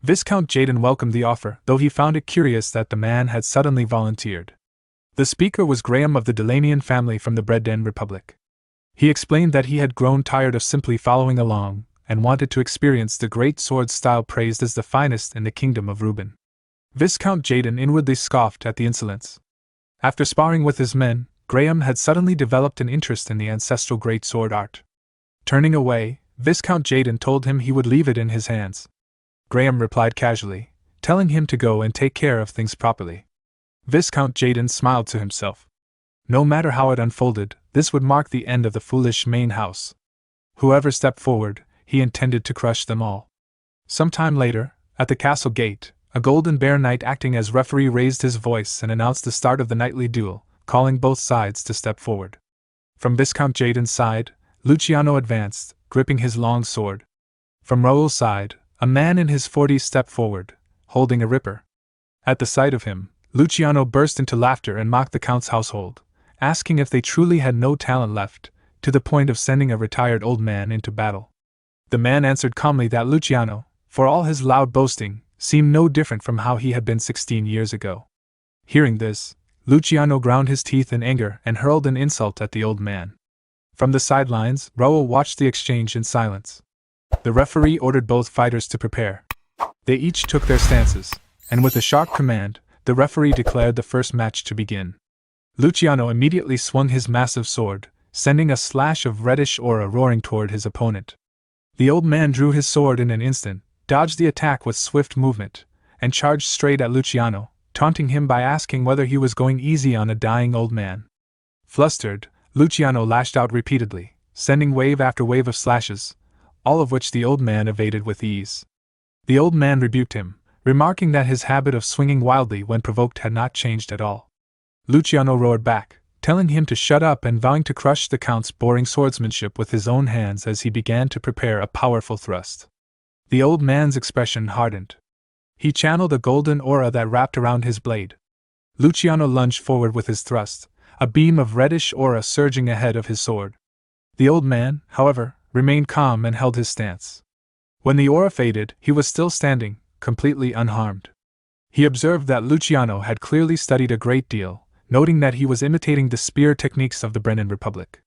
Viscount Jaden welcomed the offer, though he found it curious that the man had suddenly volunteered. The speaker was Graham of the Delanian family from the Bread-Den Republic. He explained that he had grown tired of simply following along, and wanted to experience the great sword style praised as the finest in the kingdom of Reuben. Viscount Jaden inwardly scoffed at the insolence. After sparring with his men, Graham had suddenly developed an interest in the ancestral great sword art. Turning away, Viscount Jaden told him he would leave it in his hands. Graham replied casually, telling him to go and take care of things properly. Viscount Jaden smiled to himself. No matter how it unfolded, this would mark the end of the foolish main house. Whoever stepped forward, he intended to crush them all. Some time later, at the castle gate, a Golden Bear Knight acting as referee raised his voice and announced the start of the nightly duel, calling both sides to step forward. From Viscount Jaden's side, Luciano advanced, gripping his long sword. From Raoul's side, a man in his 40s stepped forward, holding a ripper. At the sight of him, Luciano burst into laughter and mocked the Count's household, asking if they truly had no talent left, to the point of sending a retired old man into battle. The man answered calmly that Luciano, for all his loud boasting, seemed no different from how he had been 16 years ago. Hearing this, Luciano ground his teeth in anger and hurled an insult at the old man. From the sidelines, Raoul watched the exchange in silence. The referee ordered both fighters to prepare. They each took their stances, and with a sharp command, the referee declared the first match to begin. Luciano immediately swung his massive sword, sending a slash of reddish aura roaring toward his opponent. The old man drew his sword in an instant, dodged the attack with swift movement, and charged straight at Luciano, taunting him by asking whether he was going easy on a dying old man. Flustered, Luciano lashed out repeatedly, sending wave after wave of slashes, all of which the old man evaded with ease. The old man rebuked him, remarking that his habit of swinging wildly when provoked had not changed at all. Luciano roared back, telling him to shut up and vowing to crush the Count's boring swordsmanship with his own hands as he began to prepare a powerful thrust. The old man's expression hardened. He channeled a golden aura that wrapped around his blade. Luciano lunged forward with his thrust, a beam of reddish aura surging ahead of his sword. The old man, however, remained calm and held his stance. When the aura faded, he was still standing, completely unharmed. He observed that Luciano had clearly studied a great deal, noting that he was imitating the spear techniques of the Brennan Republic.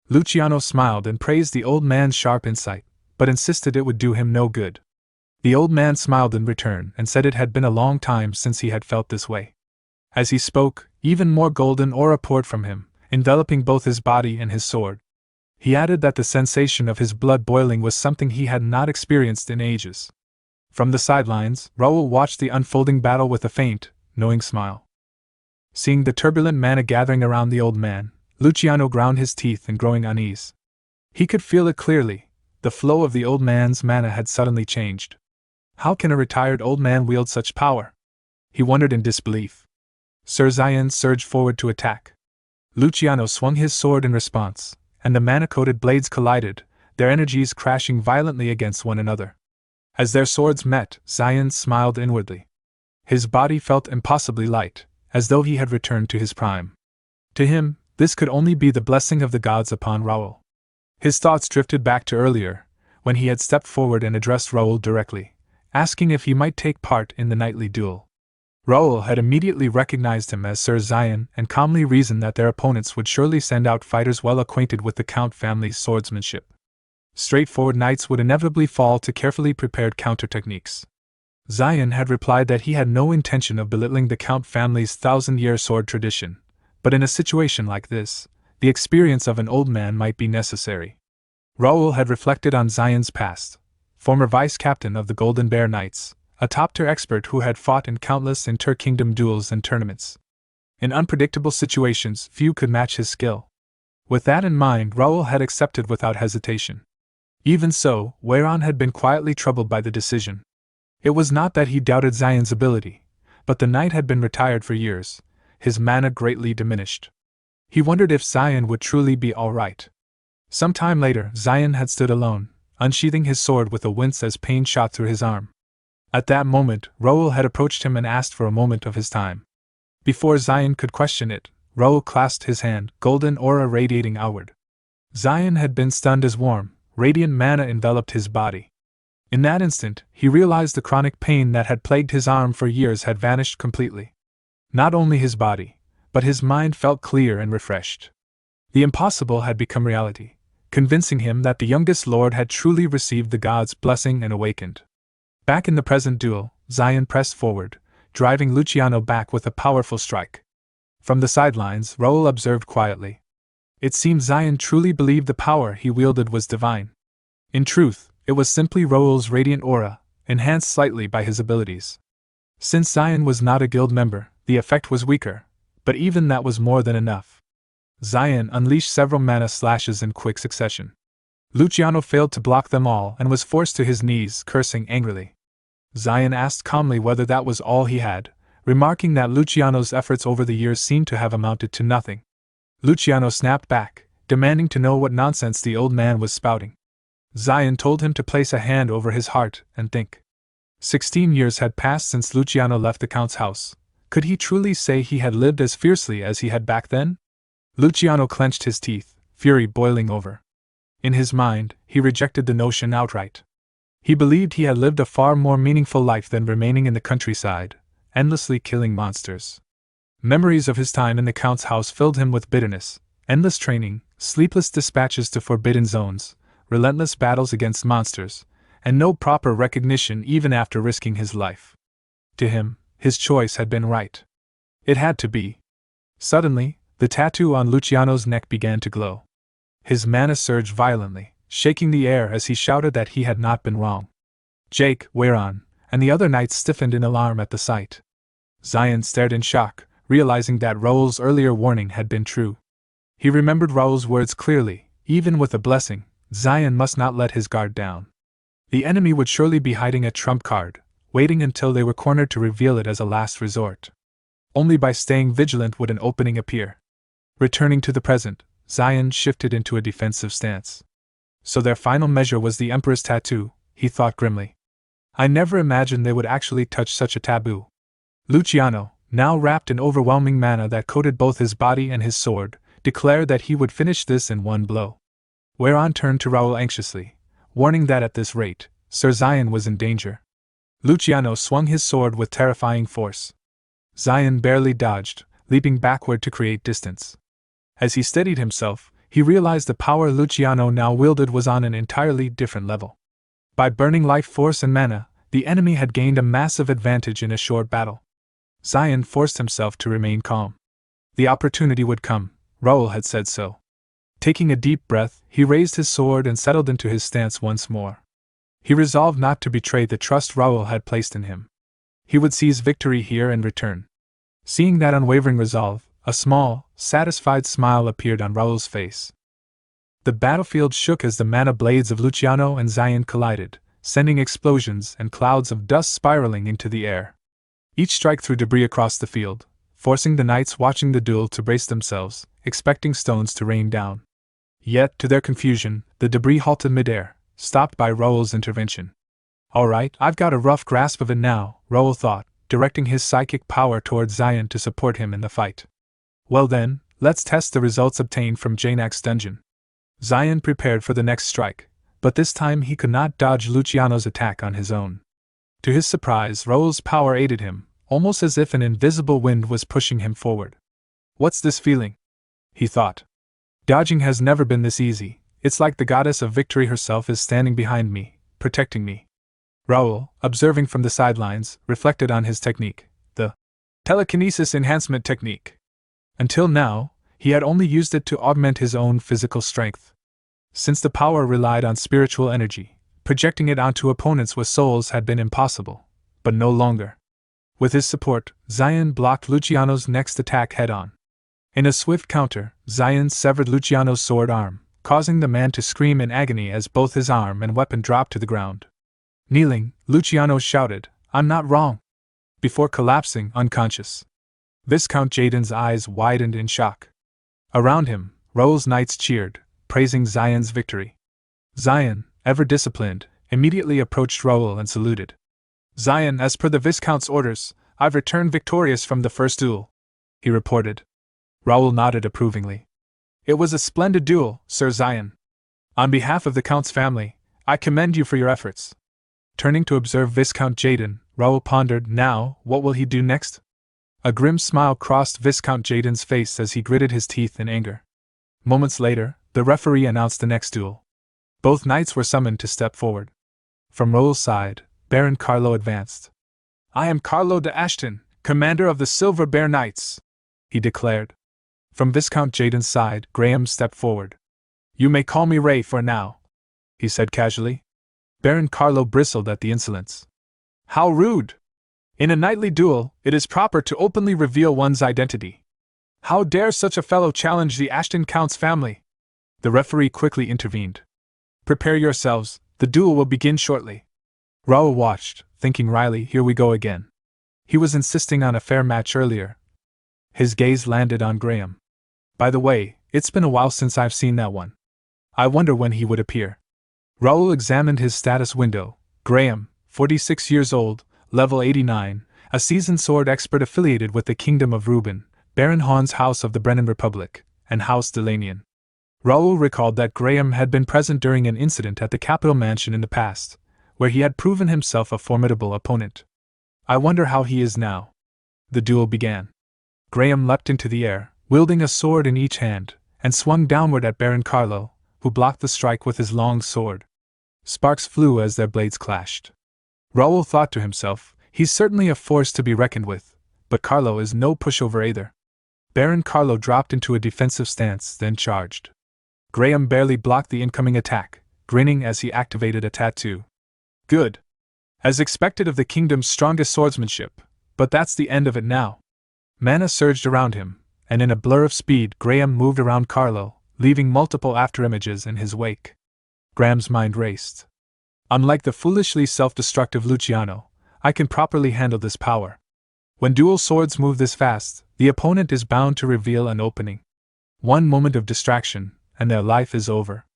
Luciano smiled and praised the old man's sharp insight, but insisted it would do him no good. The old man smiled in return and said it had been a long time since he had felt this way. As he spoke, even more golden aura poured from him, enveloping both his body and his sword. He added that the sensation of his blood boiling was something he had not experienced in ages. From the sidelines, Raoul watched the unfolding battle with a faint, knowing smile. Seeing the turbulent mana gathering around the old man, Luciano ground his teeth in growing unease. He could feel it clearly. The flow of the old man's mana had suddenly changed. How can a retired old man wield such power? He wondered in disbelief. Sir Zion surged forward to attack. Luciano swung his sword in response, and the mana-coated blades collided, their energies crashing violently against one another. As their swords met, Zion smiled inwardly. His body felt impossibly light, as though he had returned to his prime. To him, this could only be the blessing of the gods upon Raoul. His thoughts drifted back to earlier, when he had stepped forward and addressed Raoul directly, asking if he might take part in the nightly duel. Raoul had immediately recognized him as Sir Zion and calmly reasoned that their opponents would surely send out fighters well acquainted with the Count family's swordsmanship. Straightforward knights would inevitably fall to carefully prepared counter-techniques. Zion had replied that he had no intention of belittling the Count family's 1,000-year sword tradition, but in a situation like this, the experience of an old man might be necessary. Raoul had reflected on Zion's past, former vice-captain of the Golden Bear Knights, a top-tier expert who had fought in countless inter-kingdom duels and tournaments. In unpredictable situations, few could match his skill. With that in mind, Raoul had accepted without hesitation. Even so, Weiran had been quietly troubled by the decision. It was not that he doubted Xian's ability, but the knight had been retired for years, his mana greatly diminished. He wondered if Xian would truly be all right. Some time later, Xian had stood alone, unsheathing his sword with a wince as pain shot through his arm. At that moment, Raoul had approached him and asked for a moment of his time. Before Xian could question it, Raoul clasped his hand, golden aura radiating outward. Xian had been stunned as warm, radiant mana enveloped his body. In that instant, he realized the chronic pain that had plagued his arm for years had vanished completely. Not only his body, but his mind felt clear and refreshed. The impossible had become reality, convincing him that the youngest lord had truly received the god's blessing and awakened. Back in the present duel, Xian pressed forward, driving Luciano back with a powerful strike. From the sidelines, Raoul observed quietly. It seemed Xian truly believed the power he wielded was divine. In truth, it was simply Raoul's radiant aura, enhanced slightly by his abilities. Since Xian was not a guild member, the effect was weaker, but even that was more than enough. Xian unleashed several mana slashes in quick succession. Luciano failed to block them all and was forced to his knees, cursing angrily. Xian asked calmly whether that was all he had, remarking that Luciano's efforts over the years seemed to have amounted to nothing. Luciano snapped back, demanding to know what nonsense the old man was spouting. Xian told him to place a hand over his heart and think. 16 years had passed since Luciano left the Count's house. Could he truly say he had lived as fiercely as he had back then? Luciano clenched his teeth, fury boiling over. In his mind, he rejected the notion outright. He believed he had lived a far more meaningful life than remaining in the countryside, endlessly killing monsters. Memories of his time in the Count's house filled him with bitterness, endless training, sleepless dispatches to forbidden zones, relentless battles against monsters, and no proper recognition even after risking his life. To him, his choice had been right. It had to be. Suddenly, the tattoo on Luciano's neck began to glow. His mana surged violently, shaking the air as he shouted that he had not been wrong. Jake, Weiran, and the other knights stiffened in alarm at the sight. Xian stared in shock, realizing that Raoul's earlier warning had been true. He remembered Raoul's words clearly. Even with a blessing, Xian must not let his guard down. The enemy would surely be hiding a trump card, waiting until they were cornered to reveal it as a last resort. Only by staying vigilant would an opening appear. Returning to the present, Xian shifted into a defensive stance. So their final measure was the Emperor's tattoo, he thought grimly. I never imagined they would actually touch such a taboo. Luciano, now wrapped in overwhelming mana that coated both his body and his sword, declared that he would finish this in one blow. Weiran turned to Raoul anxiously, warning that at this rate, Sir Xian was in danger. Luciano swung his sword with terrifying force. Xian barely dodged, leaping backward to create distance. As he steadied himself, he realized the power Luciano now wielded was on an entirely different level. By burning life force and mana, the enemy had gained a massive advantage in a short battle. Xian forced himself to remain calm. The opportunity would come, Raoul had said so. Taking a deep breath, he raised his sword and settled into his stance once more. He resolved not to betray the trust Raoul had placed in him. He would seize victory here and return. Seeing that unwavering resolve, a small, satisfied smile appeared on Raoul's face. The battlefield shook as the mana blades of Luciano and Xian collided, sending explosions and clouds of dust spiraling into the air. Each strike threw debris across the field, forcing the knights watching the duel to brace themselves, expecting stones to rain down. Yet, to their confusion, the debris halted midair, stopped by Raoul's intervention. All right, I've got a rough grasp of it now, Raoul thought, directing his psychic power toward Xian to support him in the fight. Well then, let's test the results obtained from Janak's dungeon. Xian prepared for the next strike, but this time he could not dodge Luciano's attack on his own. To his surprise, Raoul's power aided him, almost as if an invisible wind was pushing him forward. What's this feeling? He thought. Dodging has never been this easy. It's like the goddess of victory herself is standing behind me, protecting me. Raoul, observing from the sidelines, reflected on his technique, the telekinesis enhancement technique. Until now, he had only used it to augment his own physical strength. Since the power relied on spiritual energy, projecting it onto opponents with souls had been impossible. but no longer. With his support, Zion blocked Luciano's next attack head-on. In a swift counter, Zion severed Luciano's sword arm, causing the man to scream in agony as both his arm and weapon dropped to the ground. Kneeling, Luciano shouted, "I'm not wrong!" before collapsing unconscious. Viscount Jaden's eyes widened in shock. Around him, Raoul's knights cheered, praising Zion's victory. Zion, ever disciplined, immediately approached Raoul and saluted. "Zion, as per the Viscount's orders, I've returned victorious from the first duel," he reported. Raoul nodded approvingly. "It was a splendid duel, Sir Zion. On behalf of the Count's family, I commend you for your efforts." Turning to observe Viscount Jaden, Raoul pondered, now, what will he do next? A grim smile crossed Viscount Jaden's face as he gritted his teeth in anger. Moments later, the referee announced the next duel. Both knights were summoned to step forward. From Raoul's side, Baron Carlo advanced. "I am Carlo de Ashton, commander of the Silver Bear Knights," he declared. From Viscount Jaden's side, Graham stepped forward. "You may call me Ray for now," he said casually. Baron Carlo bristled at the insolence. "How rude! In a knightly duel, it is proper to openly reveal one's identity. How dare such a fellow challenge the Ashton Count's family?" The referee quickly intervened. "Prepare yourselves, the duel will begin shortly." Raoul watched, thinking wryly, here we go again. He was insisting on a fair match earlier. His gaze landed on Graham. "By the way, it's been a while since I've seen that one. I wonder when he would appear." Raoul examined his status window. Graham, 46 years old, level 89, a seasoned sword expert affiliated with the Kingdom of Reuben, Baron Hahn's House of the Brennan Republic, and House Delanian. Raoul recalled that Graham had been present during an incident at the capital mansion in the past, where he had proven himself a formidable opponent. "I wonder how he is now." The duel began. Graham leapt into the air, wielding a sword in each hand, and swung downward at Baron Carlo, who blocked the strike with his long sword. Sparks flew as their blades clashed. Raoul thought to himself, he's certainly a force to be reckoned with, but Carlo is no pushover either. Baron Carlo dropped into a defensive stance, then charged. Graham barely blocked the incoming attack, grinning as he activated a tattoo. "Good. As expected of the kingdom's strongest swordsmanship, but that's the end of it now." Mana surged around him, and in a blur of speed Graham moved around Carlo, leaving multiple afterimages in his wake. Graham's mind raced. "Unlike the foolishly self-destructive Luciano, I can properly handle this power. When dual swords move this fast, the opponent is bound to reveal an opening. One moment of distraction, and their life is over."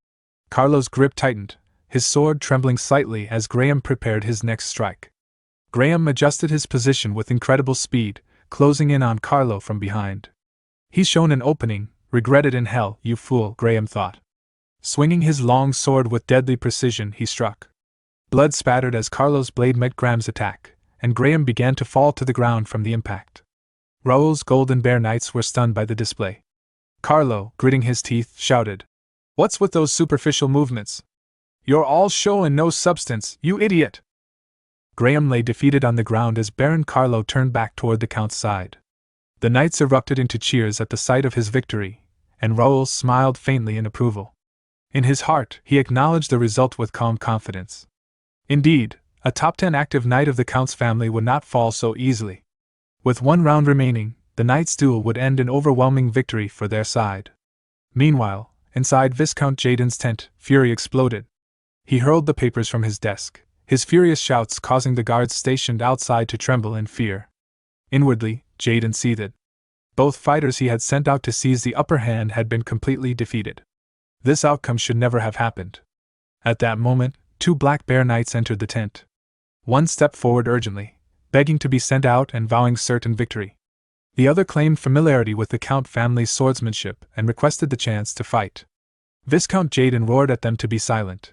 Carlo's grip tightened, his sword trembling slightly as Graham prepared his next strike. Graham adjusted his position with incredible speed, closing in on Carlo from behind. "He's shown an opening, regret it in hell, you fool," Graham thought. Swinging his long sword with deadly precision, he struck. Blood spattered as Carlo's blade met Graham's attack, and Graham began to fall to the ground from the impact. Raoul's Golden Bear Knights were stunned by the display. Carlo, gritting his teeth, shouted, "What's with those superficial movements? You're all show and no substance, you idiot!" Graham lay defeated on the ground as Baron Carlo turned back toward the Count's side. The knights erupted into cheers at the sight of his victory, and Raoul smiled faintly in approval. In his heart, he acknowledged the result with calm confidence. Indeed, a top 10 active knight of the Count's family would not fall so easily. With one round remaining, the knights' duel would end in overwhelming victory for their side. Meanwhile, inside Viscount Jaden's tent, fury exploded. He hurled the papers from his desk, his furious shouts causing the guards stationed outside to tremble in fear. Inwardly, Jaden seethed. Both fighters he had sent out to seize the upper hand had been completely defeated. This outcome should never have happened. At that moment, 2 Black Bear Knights entered the tent. One stepped forward urgently, begging to be sent out and vowing certain victory. The other claimed familiarity with the Count family's swordsmanship and requested the chance to fight. Viscount Jaden roared at them to be silent.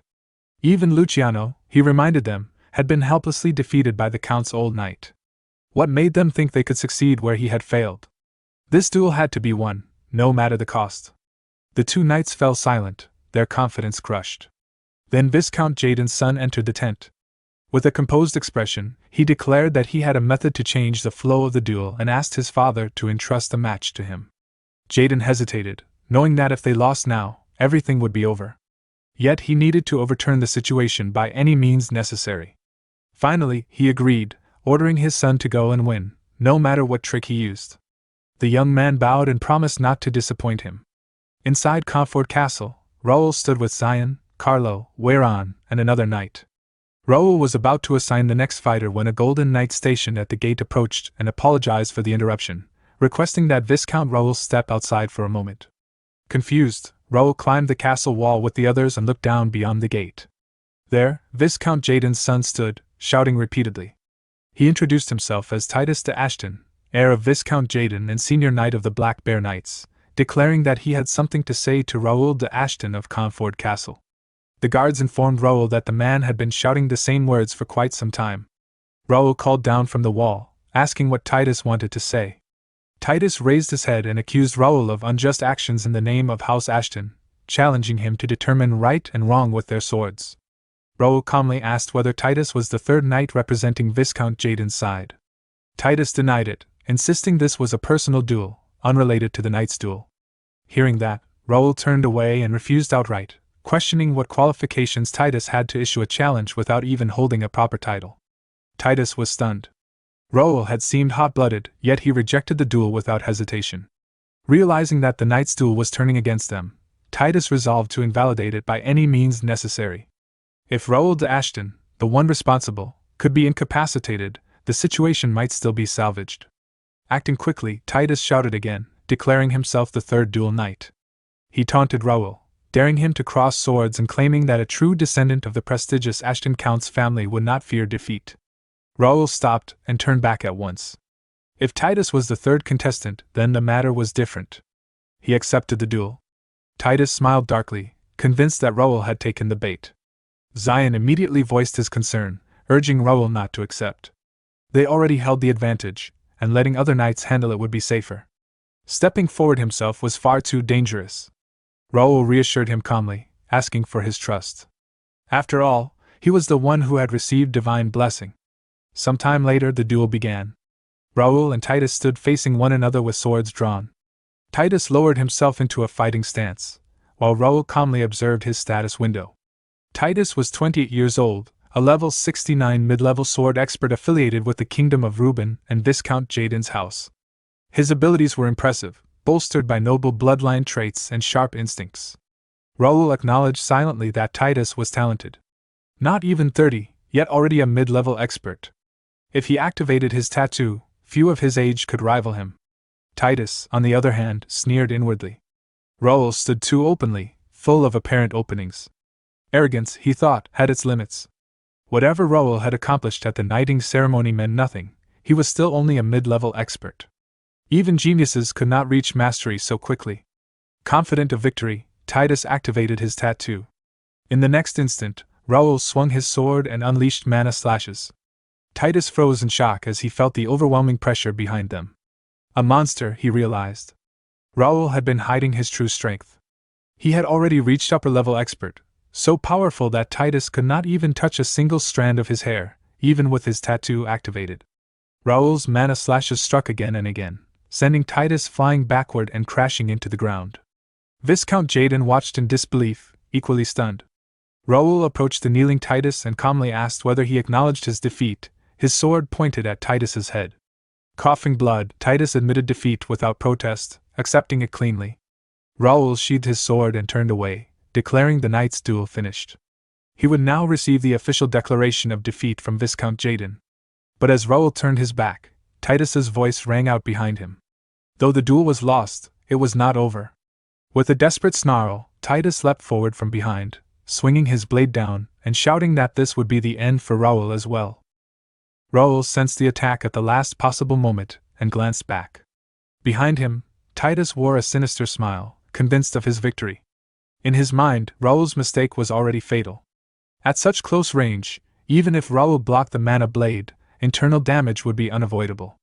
Even Luciano, he reminded them, had been helplessly defeated by the Count's old knight. What made them think they could succeed where he had failed? This duel had to be won, no matter the cost. The 2 knights fell silent, their confidence crushed. Then Viscount Jaden's son entered the tent. With a composed expression, he declared that he had a method to change the flow of the duel and asked his father to entrust the match to him. Jaden hesitated, knowing that if they lost now, everything would be over. Yet he needed to overturn the situation by any means necessary. Finally, he agreed, ordering his son to go and win, no matter what trick he used. The young man bowed and promised not to disappoint him. Inside Comfort Castle, Raoul stood with Zion, Carlo, Weiran, and another knight. Raoul was about to assign the next fighter when a golden knight stationed at the gate approached and apologized for the interruption, requesting that Viscount Raoul step outside for a moment. Confused, Raoul climbed the castle wall with the others and looked down beyond the gate. There, Viscount Jaden's son stood, shouting repeatedly. He introduced himself as Titus de Ashton, heir of Viscount Jaden and senior knight of the Black Bear Knights, declaring that he had something to say to Raoul de Ashton of Comfort Castle. The guards informed Raoul that the man had been shouting the same words for quite some time. Raoul called down from the wall, asking what Titus wanted to say. Titus raised his head and accused Raoul of unjust actions in the name of House Ashton, challenging him to determine right and wrong with their swords. Raoul calmly asked whether Titus was the third knight representing Viscount Jaden's side. Titus denied it, insisting this was a personal duel, unrelated to the knight's duel. Hearing that, Raoul turned away and refused outright, questioning what qualifications Titus had to issue a challenge without even holding a proper title. Titus was stunned. Raoul had seemed hot-blooded, yet he rejected the duel without hesitation. Realizing that the knight's duel was turning against them, Titus resolved to invalidate it by any means necessary. If Raoul de Ashton, the one responsible, could be incapacitated, the situation might still be salvaged. Acting quickly, Titus shouted again, declaring himself the third dual knight. He taunted Raoul, daring him to cross swords and claiming that a true descendant of the prestigious Ashton Count's family would not fear defeat. Raoul stopped and turned back at once. If Titus was the third contestant, then the matter was different. He accepted the duel. Titus smiled darkly, convinced that Raoul had taken the bait. Zion immediately voiced his concern, urging Raoul not to accept. They already held the advantage, and letting other knights handle it would be safer. Stepping forward himself was far too dangerous. Raoul reassured him calmly, asking for his trust. After all, he was the one who had received divine blessing. Some time later the duel began. Raoul and Titus stood facing one another with swords drawn. Titus lowered himself into a fighting stance, while Raoul calmly observed his status window. Titus was 28 years old, a level 69 mid-level sword expert affiliated with the Kingdom of Reuben and Viscount Jaden's house. His abilities were impressive, bolstered by noble bloodline traits and sharp instincts. Raoul acknowledged silently that Titus was talented. Not even 30, yet already a mid-level expert. If he activated his tattoo, few of his age could rival him. Titus, on the other hand, sneered inwardly. Raoul stood too openly, full of apparent openings. Arrogance, he thought, had its limits. Whatever Raoul had accomplished at the knighting ceremony meant nothing, he was still only a mid-level expert. Even geniuses could not reach mastery so quickly. Confident of victory, Titus activated his tattoo. In the next instant, Raoul swung his sword and unleashed mana slashes. Titus froze in shock as he felt the overwhelming pressure behind them. A monster, he realized. Raoul had been hiding his true strength. He had already reached upper-level expert, so powerful that Titus could not even touch a single strand of his hair, even with his tattoo activated. Raoul's mana slashes struck again and again, sending Titus flying backward and crashing into the ground. Viscount Jaden watched in disbelief, equally stunned. Raoul approached the kneeling Titus and calmly asked whether he acknowledged his defeat, his sword pointed at Titus's head. Coughing blood, Titus admitted defeat without protest, accepting it cleanly. Raoul sheathed his sword and turned away, declaring the knight's duel finished. He would now receive the official declaration of defeat from Viscount Jaden. But as Raoul turned his back, Titus's voice rang out behind him. Though the duel was lost, it was not over. With a desperate snarl, Titus leapt forward from behind, swinging his blade down and shouting that this would be the end for Raoul as well. Raoul sensed the attack at the last possible moment and glanced back. Behind him, Titus wore a sinister smile, convinced of his victory. In his mind, Raoul's mistake was already fatal. At such close range, even if Raoul blocked the mana blade, internal damage would be unavoidable.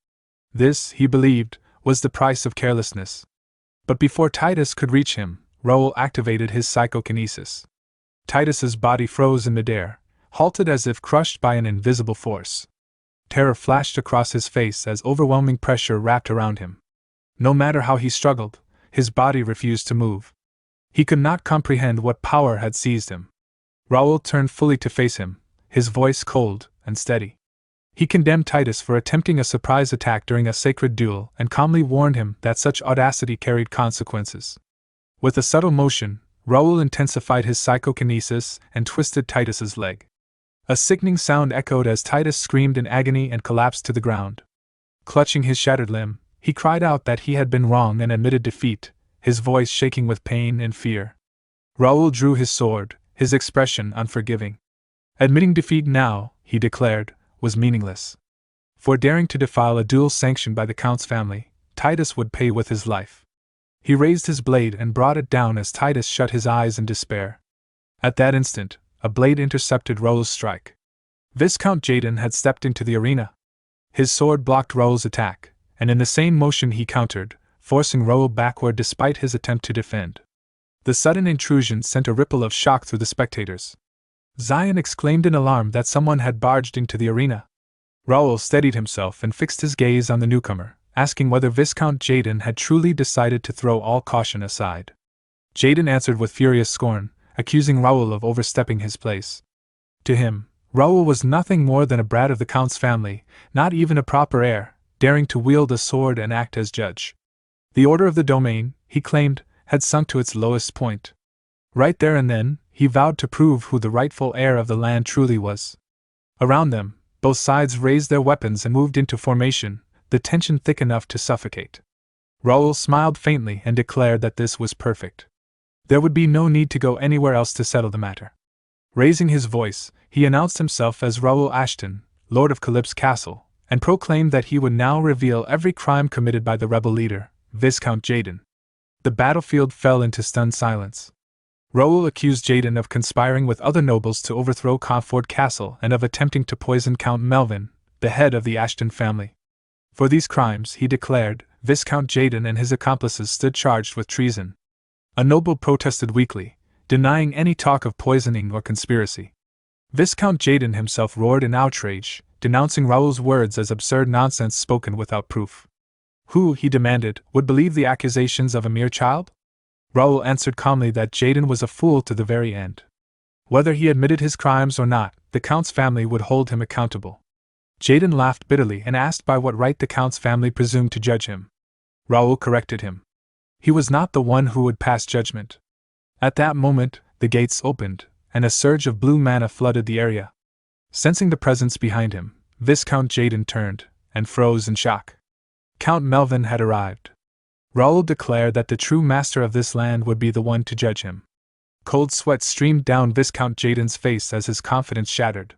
This, he believed, was the price of carelessness. But before Titus could reach him, Raoul activated his psychokinesis. Titus's body froze in midair, halted as if crushed by an invisible force. Terror flashed across his face as overwhelming pressure wrapped around him. No matter how he struggled, his body refused to move. He could not comprehend what power had seized him. Raoul turned fully to face him, his voice cold and steady. He condemned Titus for attempting a surprise attack during a sacred duel and calmly warned him that such audacity carried consequences. With a subtle motion, Raoul intensified his psychokinesis and twisted Titus's leg. A sickening sound echoed as Titus screamed in agony and collapsed to the ground. Clutching his shattered limb, he cried out that he had been wrong and admitted defeat, his voice shaking with pain and fear. Raoul drew his sword, his expression unforgiving. Admitting defeat now, he declared, was meaningless. For daring to defile a duel sanctioned by the Count's family, Titus would pay with his life. He raised his blade and brought it down as Titus shut his eyes in despair. At that instant, a blade intercepted Raoul's strike. Viscount Jaden had stepped into the arena. His sword blocked Raoul's attack, and in the same motion he countered, forcing Raoul backward despite his attempt to defend. The sudden intrusion sent a ripple of shock through the spectators. Zion exclaimed in alarm that someone had barged into the arena. Raoul steadied himself and fixed his gaze on the newcomer, asking whether Viscount Jaden had truly decided to throw all caution aside. Jaden answered with furious scorn, accusing Raoul of overstepping his place. To him, Raoul was nothing more than a brat of the Count's family, not even a proper heir, daring to wield a sword and act as judge. The order of the domain, he claimed, had sunk to its lowest point. Right there and then, he vowed to prove who the rightful heir of the land truly was. Around them, both sides raised their weapons and moved into formation, the tension thick enough to suffocate. Raoul smiled faintly and declared that this was perfect. There would be no need to go anywhere else to settle the matter. Raising his voice, he announced himself as Raoul Ashton, Lord of Calyp's castle, and proclaimed that he would now reveal every crime committed by the rebel leader, Viscount Jaden. The battlefield fell into stunned silence. Raoul accused Jaden of conspiring with other nobles to overthrow Comfort Castle and of attempting to poison Count Melvin, the head of the Ashton family. For these crimes, he declared, Viscount Jaden and his accomplices stood charged with treason. A noble protested weakly, denying any talk of poisoning or conspiracy. Viscount Jaden himself roared in outrage, denouncing Raoul's words as absurd nonsense spoken without proof. Who, he demanded, would believe the accusations of a mere child? Raoul answered calmly that Jaden was a fool to the very end. Whether he admitted his crimes or not, the Count's family would hold him accountable. Jaden laughed bitterly and asked by what right the Count's family presumed to judge him. Raoul corrected him. He was not the one who would pass judgment. At that moment, the gates opened, and a surge of blue mana flooded the area. Sensing the presence behind him, Viscount Jaden turned, and froze in shock. Count Melvin had arrived. Raoul declared that the true master of this land would be the one to judge him. Cold sweat streamed down Viscount Jaden's face as his confidence shattered.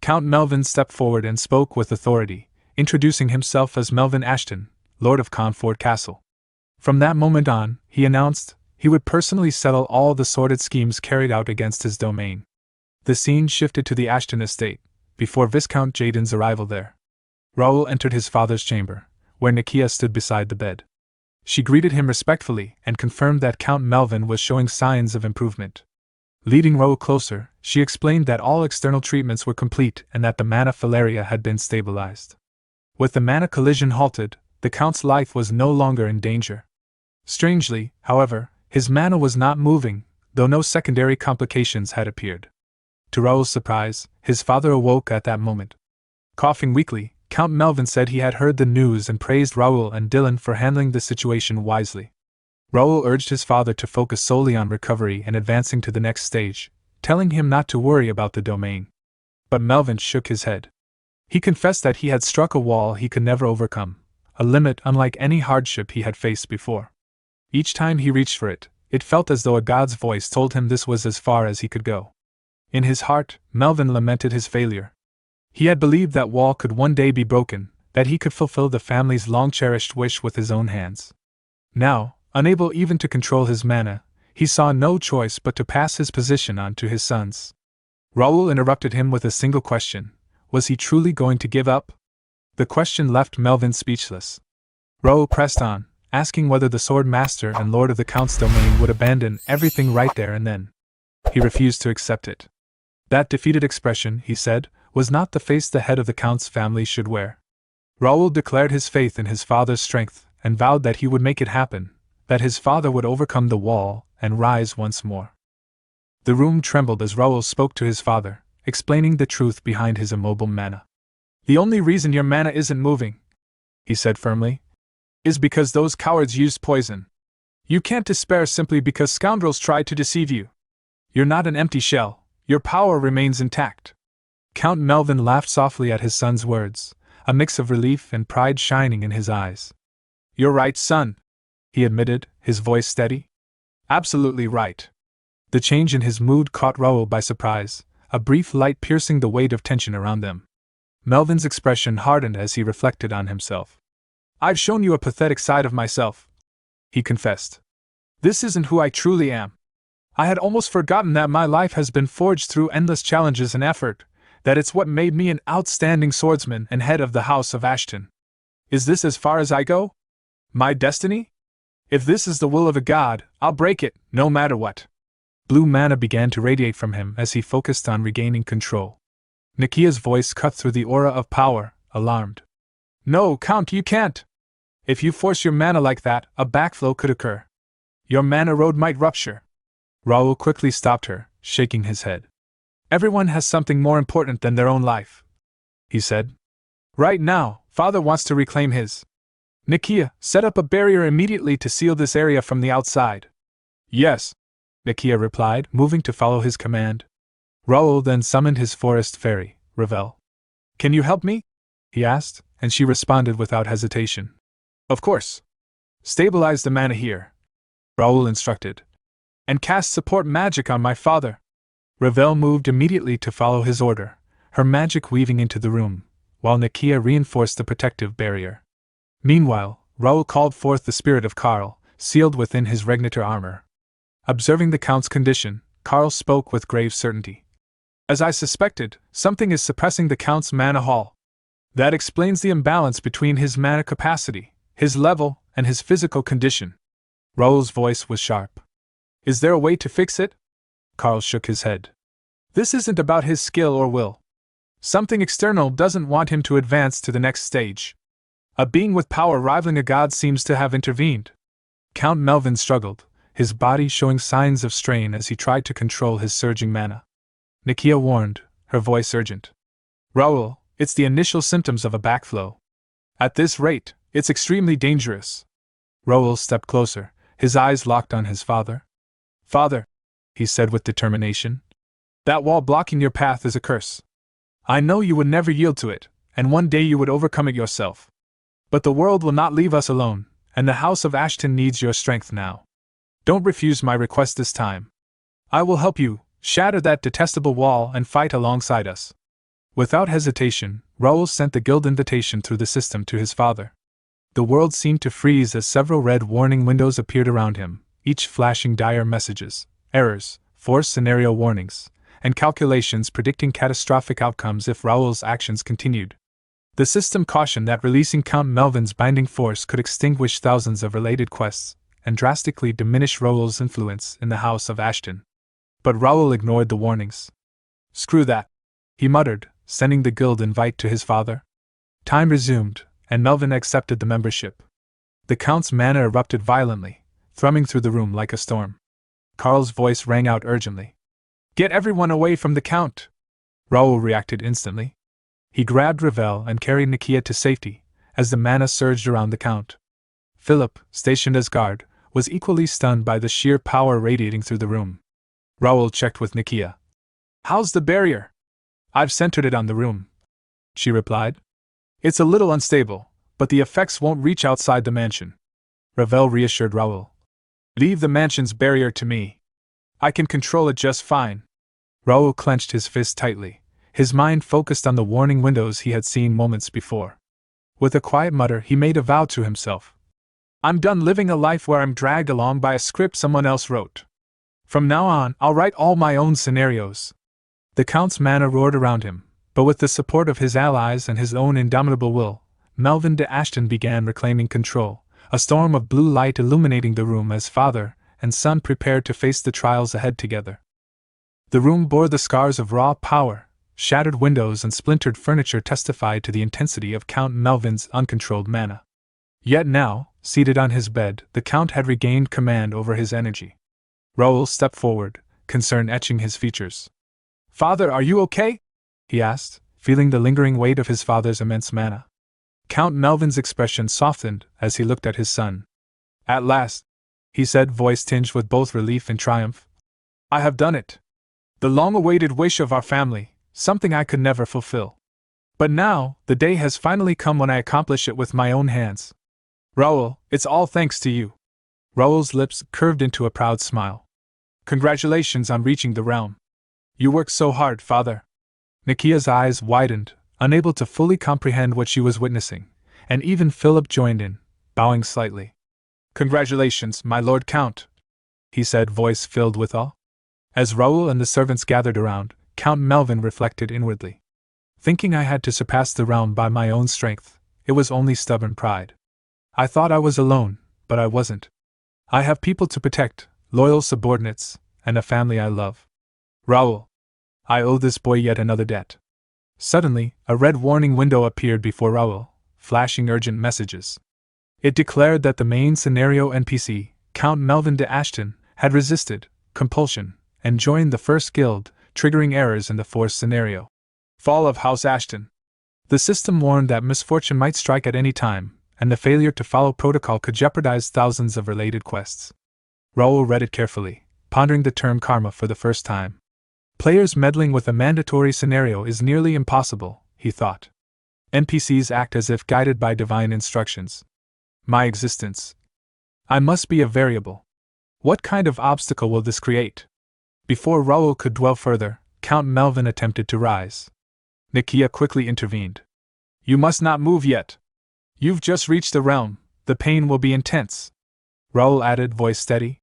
Count Melvin stepped forward and spoke with authority, introducing himself as Melvin Ashton, Lord of Comfort Castle. From that moment on, he announced, he would personally settle all the sordid schemes carried out against his domain. The scene shifted to the Ashton estate, before Viscount Jaden's arrival there. Raoul entered his father's chamber, where Nikia stood beside the bed. She greeted him respectfully and confirmed that Count Melvin was showing signs of improvement. Leading Raoul closer, she explained that all external treatments were complete and that the mana filaria had been stabilized. With the mana collision halted, the Count's life was no longer in danger. Strangely, however, his mana was not moving, though no secondary complications had appeared. To Raoul's surprise, his father awoke at that moment. Coughing weakly, Count Melvin said he had heard the news and praised Raoul and Dylan for handling the situation wisely. Raoul urged his father to focus solely on recovery and advancing to the next stage, telling him not to worry about the domain. But Melvin shook his head. He confessed that he had struck a wall he could never overcome, a limit unlike any hardship he had faced before. Each time he reached for it, it felt as though a god's voice told him this was as far as he could go. In his heart, Melvin lamented his failure. He had believed that wall could one day be broken, that he could fulfill the family's long-cherished wish with his own hands. Now, unable even to control his mana, he saw no choice but to pass his position on to his sons. Raoul interrupted him with a single question. Was he truly going to give up? The question left Melvin speechless. Raoul pressed on, asking whether the Sword Master and Lord of the Count's domain would abandon everything right there and then. He refused to accept it. That defeated expression, he said, was not the face the head of the Count's family should wear. Raoul declared his faith in his father's strength and vowed that he would make it happen, that his father would overcome the wall and rise once more. The room trembled as Raoul spoke to his father, explaining the truth behind his immobile manner. The only reason your mana isn't moving, he said firmly, is because those cowards used poison. You can't despair simply because scoundrels tried to deceive you. You're not an empty shell, your power remains intact. Count Melvin laughed softly at his son's words, a mix of relief and pride shining in his eyes. You're right, son, he admitted, his voice steady. Absolutely right. The change in his mood caught Raoul by surprise, a brief light piercing the weight of tension around them. Melvin's expression hardened as he reflected on himself. I've shown you a pathetic side of myself, he confessed. This isn't who I truly am. I had almost forgotten that my life has been forged through endless challenges and effort, that it's what made me an outstanding swordsman and head of the House of Ashton. Is this as far as I go? My destiny? If this is the will of a god, I'll break it, no matter what. Blue mana began to radiate from him as he focused on regaining control. Nikia's voice cut through the aura of power, alarmed. No, Count, you can't! If you force your mana like that, a backflow could occur. Your mana road might rupture. Raoul quickly stopped her, shaking his head. Everyone has something more important than their own life, he said. Right now, Father wants to reclaim his. Nikia, set up a barrier immediately to seal this area from the outside. Yes, Nikia replied, moving to follow his command. Raoul then summoned his forest fairy, Ravel. Can you help me? He asked, and she responded without hesitation. Of course. Stabilize the mana here, Raoul instructed. And cast support magic on my father. Ravel moved immediately to follow his order, her magic weaving into the room, while Nikia reinforced the protective barrier. Meanwhile, Raoul called forth the spirit of Karl, sealed within his regnator armor. Observing the Count's condition, Karl spoke with grave certainty. As I suspected, something is suppressing the Count's mana haul. That explains the imbalance between his mana capacity, his level, and his physical condition. Raoul's voice was sharp. Is there a way to fix it? Karl shook his head. This isn't about his skill or will. Something external doesn't want him to advance to the next stage. A being with power rivaling a god seems to have intervened. Count Melvin struggled, his body showing signs of strain as he tried to control his surging mana. Nikia warned, her voice urgent. Raoul, it's the initial symptoms of a backflow. At this rate, it's extremely dangerous. Raoul stepped closer, his eyes locked on his father. Father, he said with determination, that wall blocking your path is a curse. I know you would never yield to it, and one day you would overcome it yourself. But the world will not leave us alone, and the House of Ashton needs your strength now. Don't refuse my request this time. I will help you shatter that detestable wall and fight alongside us. Without hesitation, Raoul sent the guild invitation through the system to his father. The world seemed to freeze as several red warning windows appeared around him, each flashing dire messages, errors, forced scenario warnings, and calculations predicting catastrophic outcomes if Raoul's actions continued. The system cautioned that releasing Count Melvin's binding force could extinguish thousands of related quests and drastically diminish Raoul's influence in the House of Ashton. But Raoul ignored the warnings. Screw that, he muttered, sending the guild invite to his father. Time resumed, and Melvin accepted the membership. The Count's mana erupted violently, thrumming through the room like a storm. Karl's voice rang out urgently. Get everyone away from the Count! Raoul reacted instantly. He grabbed Ravel and carried Nikia to safety, as the mana surged around the Count. Philip, stationed as guard, was equally stunned by the sheer power radiating through the room. Raoul checked with Nikia. How's the barrier? I've centered it on the room, she replied. It's a little unstable, but the effects won't reach outside the mansion. Ravel reassured Raoul. Leave the mansion's barrier to me. I can control it just fine. Raoul clenched his fist tightly, his mind focused on the warning windows he had seen moments before. With a quiet mutter, he made a vow to himself. I'm done living a life where I'm dragged along by a script someone else wrote. From now on, I'll write all my own scenarios. The Count's mana roared around him, but with the support of his allies and his own indomitable will, Melvin de Ashton began reclaiming control, a storm of blue light illuminating the room as father and son prepared to face the trials ahead together. The room bore the scars of raw power. Shattered windows and splintered furniture testified to the intensity of Count Melvin's uncontrolled mana. Yet now, seated on his bed, the Count had regained command over his energy. Raoul stepped forward, concern etching his features. Father, are you okay? He asked, feeling the lingering weight of his father's immense mana. Count Melvin's expression softened as he looked at his son. At last, he said, voice tinged with both relief and triumph. I have done it. The long-awaited wish of our family, something I could never fulfill. But now, the day has finally come when I accomplish it with my own hands. Raoul, it's all thanks to you. Raoul's lips curved into a proud smile. Congratulations on reaching the realm. You worked so hard, father. Nikia's eyes widened, unable to fully comprehend what she was witnessing, and even Philip joined in, bowing slightly. Congratulations, my lord Count, he said, voice filled with awe. As Raoul and the servants gathered around, Count Melvin reflected inwardly. Thinking I had to surpass the realm by my own strength, it was only stubborn pride. I thought I was alone, but I wasn't. I have people to protect, loyal subordinates, and a family I love. Raoul, I owe this boy yet another debt. Suddenly, a red warning window appeared before Raoul, flashing urgent messages. It declared that the main scenario NPC, Count Melvin de Ashton, had resisted compulsion and joined the first guild, triggering errors in the forced scenario. Fall of House Ashton. The system warned that misfortune might strike at any time, and the failure to follow protocol could jeopardize thousands of related quests. Raoul read it carefully, pondering the term karma for the first time. Players meddling with a mandatory scenario is nearly impossible, he thought. NPCs act as if guided by divine instructions. My existence. I must be a variable. What kind of obstacle will this create? Before Raoul could dwell further, Count Melvin attempted to rise. Nikia quickly intervened. You must not move yet. You've just reached the realm, the pain will be intense. Raoul added, voice steady.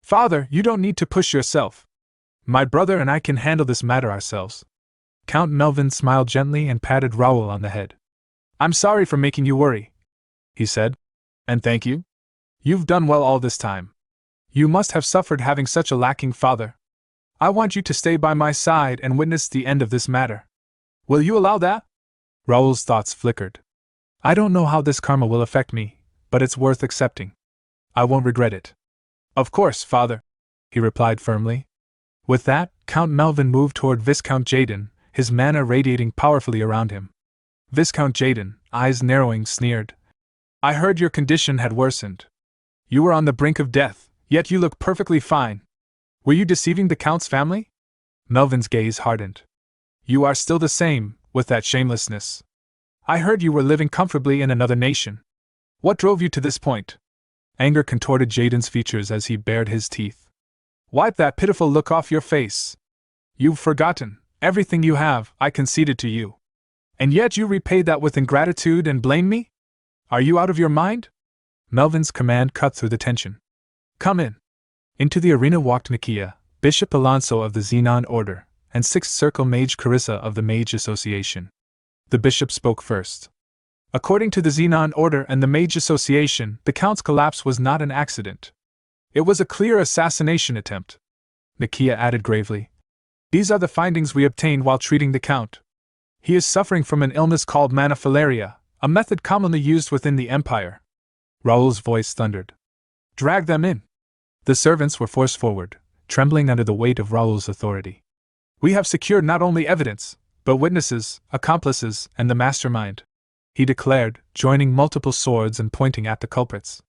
Father, you don't need to push yourself. My brother and I can handle this matter ourselves. Count Melvin smiled gently and patted Raoul on the head. I'm sorry for making you worry, he said. And thank you. You've done well all this time. You must have suffered having such a lacking father. I want you to stay by my side and witness the end of this matter. Will you allow that? Raoul's thoughts flickered. I don't know how this karma will affect me, but it's worth accepting. I won't regret it. Of course, father, he replied firmly. With that, Count Melvin moved toward Viscount Jaden, his mana radiating powerfully around him. Viscount Jaden, eyes narrowing, sneered. I heard your condition had worsened. You were on the brink of death, yet you look perfectly fine. Were you deceiving the Count's family? Melvin's gaze hardened. You are still the same, with that shamelessness. I heard you were living comfortably in another nation. What drove you to this point? Anger contorted Jaden's features as he bared his teeth. Wipe that pitiful look off your face. You've forgotten, everything you have, I conceded to you. And yet you repaid that with ingratitude and blame me? Are you out of your mind? Melvin's command cut through the tension. Come in. Into the arena walked Nikia, Bishop Alonso of the Xenon Order, and Sixth Circle Mage Carissa of the Mage Association. The bishop spoke first. According to the Xenon Order and the Mage Association, the Count's collapse was not an accident. It was a clear assassination attempt. Nikia added gravely. These are the findings we obtained while treating the Count. He is suffering from an illness called manifilaria, a method commonly used within the Empire. Raoul's voice thundered. Drag them in. The servants were forced forward, trembling under the weight of Raoul's authority. We have secured not only evidence, but witnesses, accomplices, and the mastermind, he declared, joining multiple swords and pointing at the culprits.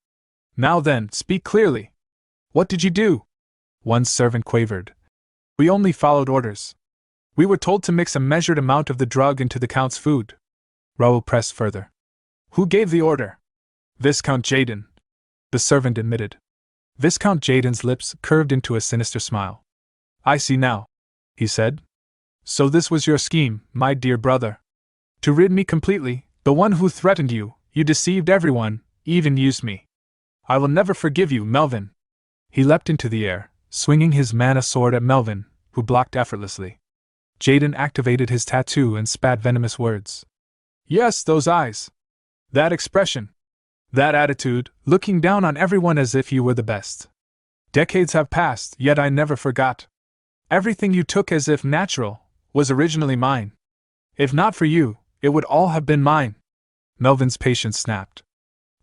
Now then, speak clearly. What did you do? One servant quavered. We only followed orders. We were told to mix a measured amount of the drug into the Count's food. Raoul pressed further. Who gave the order? Viscount Jaden. The servant admitted. Viscount Jaden's lips curved into a sinister smile. I see now, he said. So this was your scheme, my dear brother. To rid me completely, the one who threatened you, you deceived everyone, even used me. I will never forgive you, Melvin. He leapt into the air, swinging his mana sword at Melvin, who blocked effortlessly. Jaden activated his tattoo and spat venomous words. Yes, those eyes. That expression. That attitude, looking down on everyone as if you were the best. Decades have passed, yet I never forgot. Everything you took as if natural was originally mine. If not for you, it would all have been mine. Melvin's patience snapped.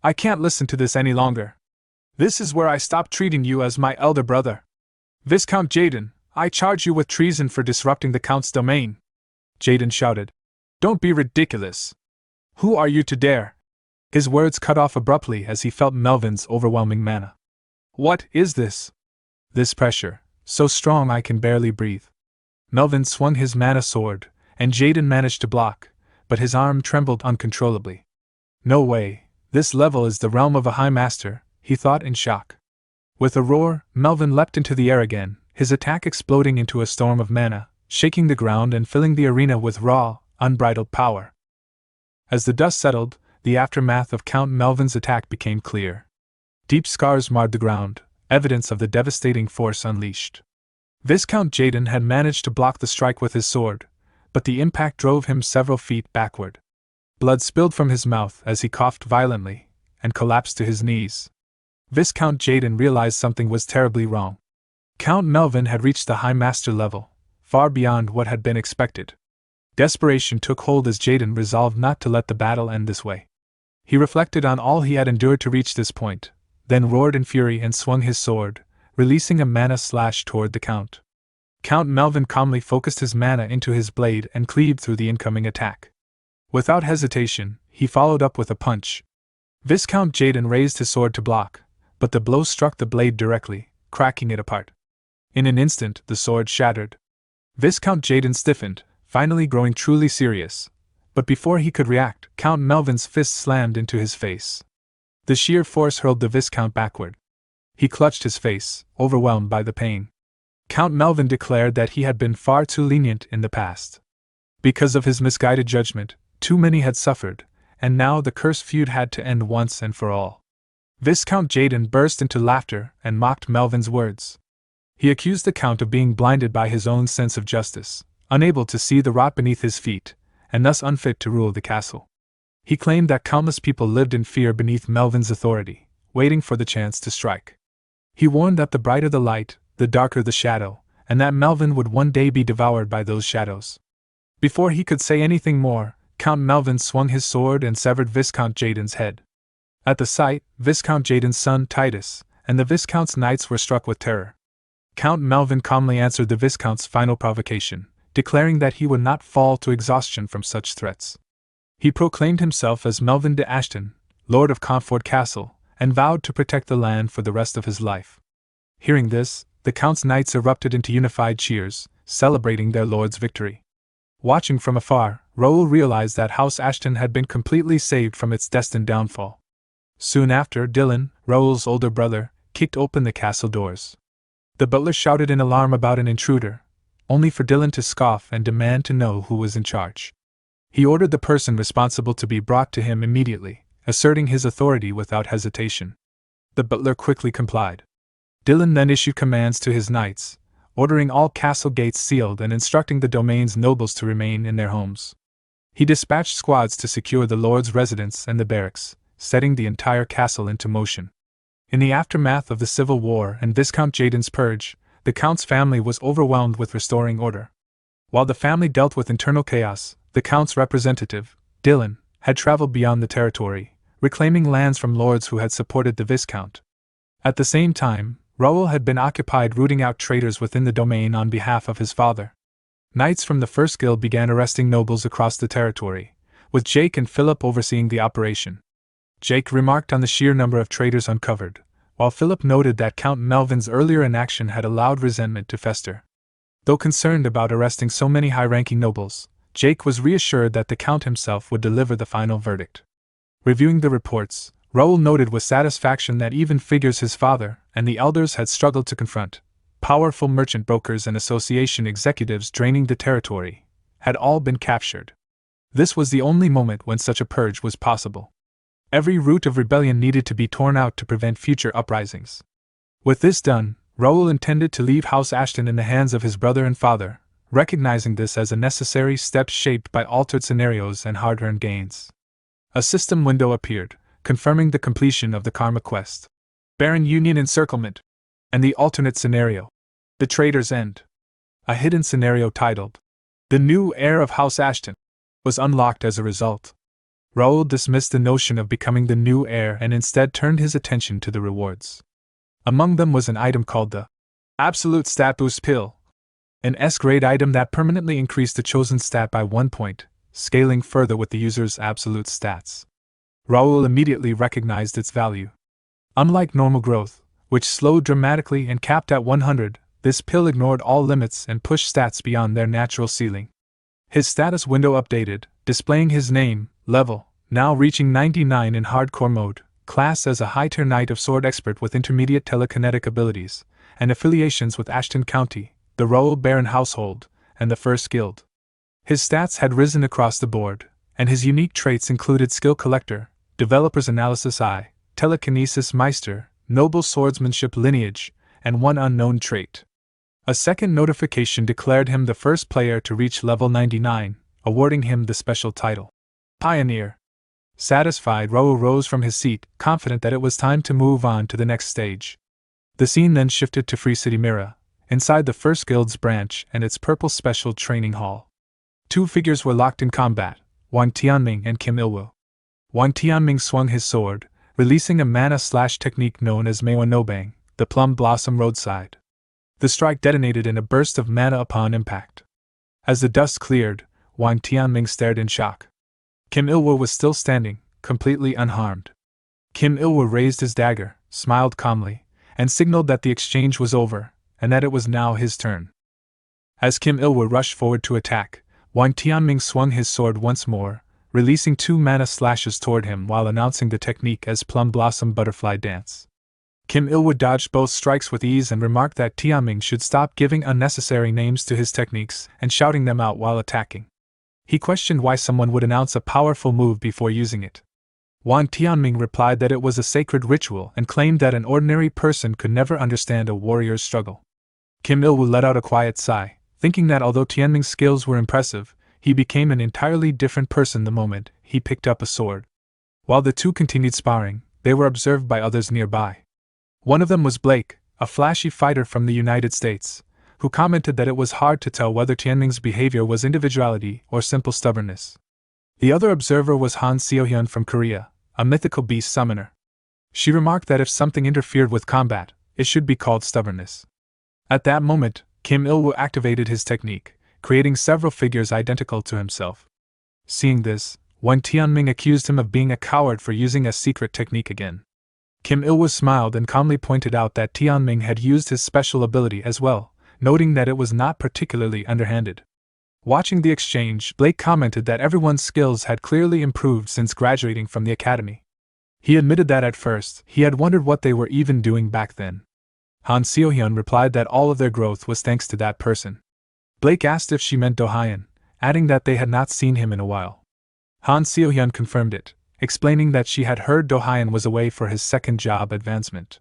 I can't listen to this any longer. This is where I stop treating you as my elder brother. Viscount Jaden, I charge you with treason for disrupting the Count's domain. Jaden shouted. Don't be ridiculous. Who are you to dare? His words cut off abruptly as he felt Melvin's overwhelming mana. What is this? This pressure, so strong I can barely breathe. Melvin swung his mana sword, and Jaden managed to block, but his arm trembled uncontrollably. No way, this level is the realm of a High Master, he thought in shock. With a roar, Melvin leapt into the air again, his attack exploding into a storm of mana, shaking the ground and filling the arena with raw, unbridled power. As the dust settled, the aftermath of Count Melvin's attack became clear. Deep scars marred the ground, evidence of the devastating force unleashed. Viscount Jaden had managed to block the strike with his sword, but the impact drove him several feet backward. Blood spilled from his mouth as he coughed violently, and collapsed to his knees. Viscount Jaden realized something was terribly wrong. Count Melvin had reached the High Master level, far beyond what had been expected. Desperation took hold as Jaden resolved not to let the battle end this way. He reflected on all he had endured to reach this point, then roared in fury and swung his sword, releasing a mana slash toward the Count. Count Melvin calmly focused his mana into his blade and cleaved through the incoming attack. Without hesitation, he followed up with a punch. Viscount Jaden raised his sword to block, but the blow struck the blade directly, cracking it apart. In an instant, the sword shattered. Viscount Jaden stiffened, finally growing truly serious, but before he could react, Count Melvin's fist slammed into his face. The sheer force hurled the Viscount backward. He clutched his face, overwhelmed by the pain. Count Melvin declared that he had been far too lenient in the past. Because of his misguided judgment, too many had suffered, and now the cursed feud had to end once and for all. Viscount Jaden burst into laughter and mocked Melvin's words. He accused the Count of being blinded by his own sense of justice, unable to see the rot beneath his feet, and thus unfit to rule the castle. He claimed that countless people lived in fear beneath Melvin's authority, waiting for the chance to strike. He warned that the brighter the light, the darker the shadow, and that Melvin would one day be devoured by those shadows. Before he could say anything more, Count Melvin swung his sword and severed Viscount Jaden's head. At the sight, Viscount Jaden's son Titus and the Viscount's knights were struck with terror. Count Melvin calmly answered the Viscount's final provocation, declaring that he would not fall to exhaustion from such threats. He proclaimed himself as Melvin de Ashton, Lord of Comfort Castle, and vowed to protect the land for the rest of his life. Hearing this, the Count's knights erupted into unified cheers, celebrating their lord's victory. Watching from afar, Raoul realized that House Ashton had been completely saved from its destined downfall. Soon after, Dylan, Raoul's older brother, kicked open the castle doors. The butler shouted in alarm about an intruder, only for Dylan to scoff and demand to know who was in charge. He ordered the person responsible to be brought to him immediately, asserting his authority without hesitation. The butler quickly complied. Dylan then issued commands to his knights, ordering all castle gates sealed and instructing the domain's nobles to remain in their homes. He dispatched squads to secure the lord's residence and the barracks, setting the entire castle into motion. In the aftermath of the Civil War and Viscount Jaden's purge, the Count's family was overwhelmed with restoring order. While the family dealt with internal chaos, the Count's representative, Dylan, had traveled beyond the territory, reclaiming lands from lords who had supported the Viscount. At the same time, Raoul had been occupied rooting out traitors within the domain on behalf of his father. Knights from the First Guild began arresting nobles across the territory, with Jake and Philip overseeing the operation. Jake remarked on the sheer number of traitors uncovered, while Philip noted that Count Melvin's earlier inaction had allowed resentment to fester. Though concerned about arresting so many high-ranking nobles, Jake was reassured that the Count himself would deliver the final verdict. Reviewing the reports, Raoul noted with satisfaction that even figures his father and the elders had struggled to confront, powerful merchant brokers and association executives draining the territory, had all been captured. This was the only moment when such a purge was possible. Every root of rebellion needed to be torn out to prevent future uprisings. With this done, Raoul intended to leave House Ashton in the hands of his brother and father, recognizing this as a necessary step shaped by altered scenarios and hard-earned gains. A system window appeared, confirming the completion of the Karma quest. Baron Union Encirclement, and the alternate scenario, The Traitor's End. A hidden scenario titled, The New Heir of House Ashton, was unlocked as a result. Raoul dismissed the notion of becoming the new heir and instead turned his attention to the rewards. Among them was an item called the Absolute Stat Boost Pill, an S-grade item that permanently increased the chosen stat by 1 point, scaling further with the user's absolute stats. Raoul immediately recognized its value. Unlike normal growth, which slowed dramatically and capped at 100, this pill ignored all limits and pushed stats beyond their natural ceiling. His status window updated, displaying his name, level, now reaching 99 in hardcore mode, class as a high-tier Knight of Sword expert with intermediate telekinetic abilities, and affiliations with Ashton County, the Raoul Baron household, and the First Guild. His stats had risen across the board, and his unique traits included Skill Collector, Developer's Analysis Eye, Telekinesis Meister, Noble Swordsmanship Lineage, and one unknown trait. A second notification declared him the first player to reach level 99, awarding him the special title, Pioneer. Satisfied, Raoul rose from his seat, confident that it was time to move on to the next stage. The scene then shifted to Free City Mira, inside the First Guild's branch and its purple special training hall. Two figures were locked in combat, Wang Tianming and Kim Ilwu. Wang Tianming swung his sword, releasing a mana/technique known as Meiwa no Bang, the Plum Blossom Roadside. The strike detonated in a burst of mana upon impact. As the dust cleared, Wang Tianming stared in shock. Kim Ilwu was still standing, completely unharmed. Kim Ilwu raised his dagger, smiled calmly, and signaled that the exchange was over, and that it was now his turn. As Kim Ilwu rushed forward to attack, Wang Tianming swung his sword once more, releasing 2 mana slashes toward him while announcing the technique as Plum Blossom Butterfly Dance. Kim Ilwu dodged both strikes with ease and remarked that Tianming should stop giving unnecessary names to his techniques and shouting them out while attacking. He questioned why someone would announce a powerful move before using it. Wang Tianming replied that it was a sacred ritual and claimed that an ordinary person could never understand a warrior's struggle. Kim Ilwu let out a quiet sigh, thinking that although Tianming's skills were impressive, he became an entirely different person the moment he picked up a sword. While the two continued sparring, they were observed by others nearby. One of them was Blake, a flashy fighter from the United States, who commented that it was hard to tell whether Tianming's behavior was individuality or simple stubbornness. The other observer was Han Seohyun from Korea, a mythical beast summoner. She remarked that if something interfered with combat, it should be called stubbornness. At that moment, Kim Ilwu activated his technique, creating several figures identical to himself. Seeing this, Wang Tianming accused him of being a coward for using a secret technique again. Kim Ilwu smiled and calmly pointed out that Tianming had used his special ability as well, noting that it was not particularly underhanded. Watching the exchange, Blake commented that everyone's skills had clearly improved since graduating from the academy. He admitted that at first, he had wondered what they were even doing back then. Han Seohyun replied that all of their growth was thanks to that person. Blake asked if she meant Do-hyun, adding that they had not seen him in a while. Han Seohyun confirmed it, explaining that she had heard Do-hyun was away for his second job advancement.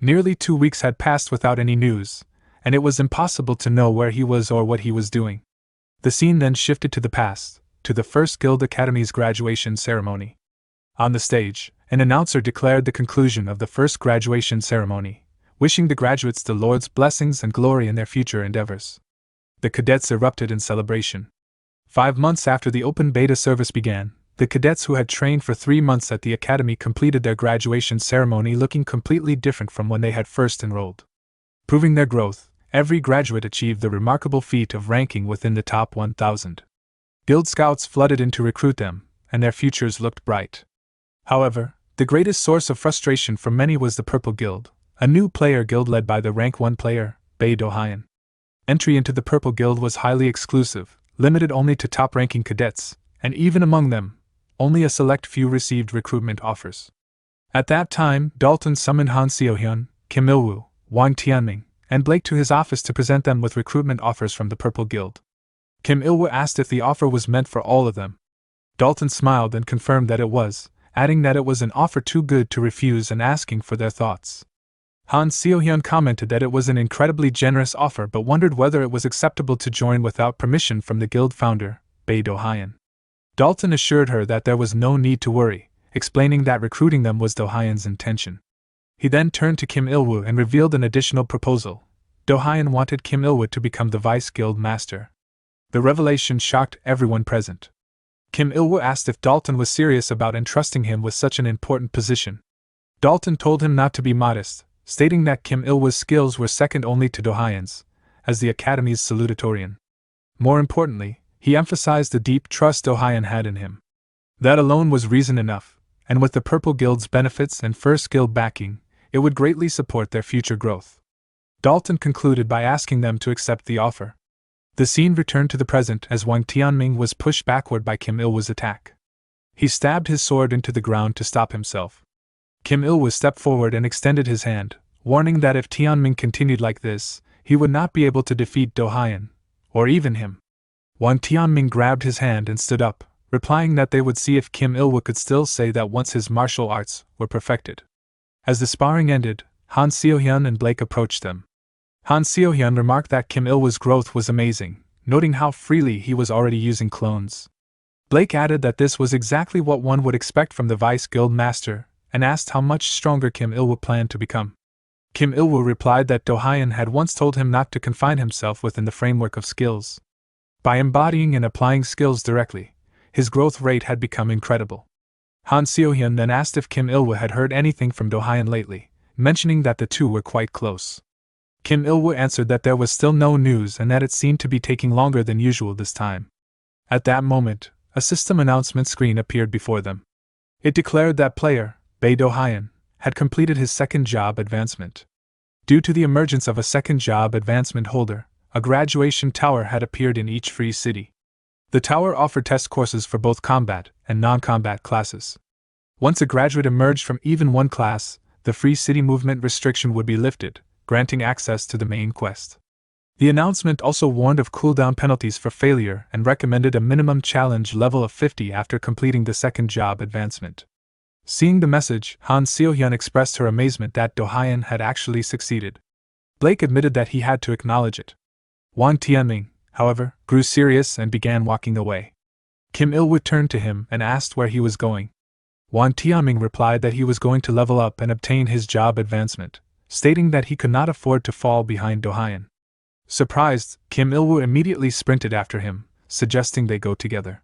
Nearly 2 weeks had passed without any news, and it was impossible to know where he was or what he was doing. The scene then shifted to the past, to the First Guild Academy's graduation ceremony. On the stage, an announcer declared the conclusion of the first graduation ceremony, wishing the graduates the Lord's blessings and glory in their future endeavors. The cadets erupted in celebration. 5 months after the open beta service began, the cadets who had trained for 3 months at the academy completed their graduation ceremony looking completely different from when they had first enrolled. Proving their growth, every graduate achieved the remarkable feat of ranking within the top 1,000. Guild scouts flooded in to recruit them, and their futures looked bright. However, the greatest source of frustration for many was the Purple Guild, a new player guild led by the rank 1 player, Bae Do-hyun. Entry into the Purple Guild was highly exclusive, limited only to top-ranking cadets, and even among them, only a select few received recruitment offers. At that time, Dalton summoned Han Seohyun, Kim Ilwu, Wang Tianming, and Blake to his office to present them with recruitment offers from the Purple Guild. Kim Ilwu asked if the offer was meant for all of them. Dalton smiled and confirmed that it was, adding that it was an offer too good to refuse and asking for their thoughts. Han Seohyun commented that it was an incredibly generous offer but wondered whether it was acceptable to join without permission from the guild founder, Bae Do-hyun. Dalton assured her that there was no need to worry, explaining that recruiting them was Do-hyun's intention. He then turned to Kim Ilwu and revealed an additional proposal. Do-hyun wanted Kim Ilwu to become the vice guild master. The revelation shocked everyone present. Kim Ilwu asked if Dalton was serious about entrusting him with such an important position. Dalton told him not to be modest, stating that Kim Ilwu's skills were second only to Do-hyun's, as the Academy's salutatorian. More importantly, He emphasized the deep trust Dohyun had in him. That alone was reason enough, and with the Purple Guild's benefits and First Guild backing, it would greatly support their future growth. Dalton concluded by asking them to accept the offer. The scene returned to the present as Wang Tianming was pushed backward by Kim Il-woo's attack. He stabbed his sword into the ground to stop himself. Kim Il-woo stepped forward and extended his hand, warning that if Tianming continued like this, he would not be able to defeat Dohyun, or even him. Wang Tianming grabbed his hand and stood up, replying that they would see if Kim Il-woo could still say that once his martial arts were perfected. As the sparring ended, Han Seohyun and Blake approached them. Han Seohyun remarked that Kim Il-woo's growth was amazing, noting how freely he was already using clones. Blake added that this was exactly what one would expect from the Vice Guild Master, and asked how much stronger Kim Il-woo planned to become. Kim Il-woo replied that Dohyun had once told him not to confine himself within the framework of skills. By embodying and applying skills directly, his growth rate had become incredible. Han Seohyun then asked if Kim Il-woo had heard anything from Dohyun lately, mentioning that the two were quite close. Kim Il-woo answered that there was still no news and that it seemed to be taking longer than usual this time. At that moment, a system announcement screen appeared before them. It declared that player, Bae Dohyun, had completed his second job advancement. Due to the emergence of a second job advancement holder, a graduation tower had appeared in each free city. The tower offered test courses for both combat and non-combat classes. Once a graduate emerged from even one class, the free city movement restriction would be lifted, granting access to the main quest. The announcement also warned of cooldown penalties for failure and recommended a minimum challenge level of 50 after completing the second job advancement. Seeing the message, Han Seohyun expressed her amazement that Dohyun had actually succeeded. Blake admitted that he had to acknowledge it. Wang Tianming, however, grew serious and began walking away. Kim Il-woo turned to him and asked where he was going. Wang Tianming replied that he was going to level up and obtain his job advancement, stating that he could not afford to fall behind Dohyun. Surprised, Kim Il-woo immediately sprinted after him, suggesting they go together.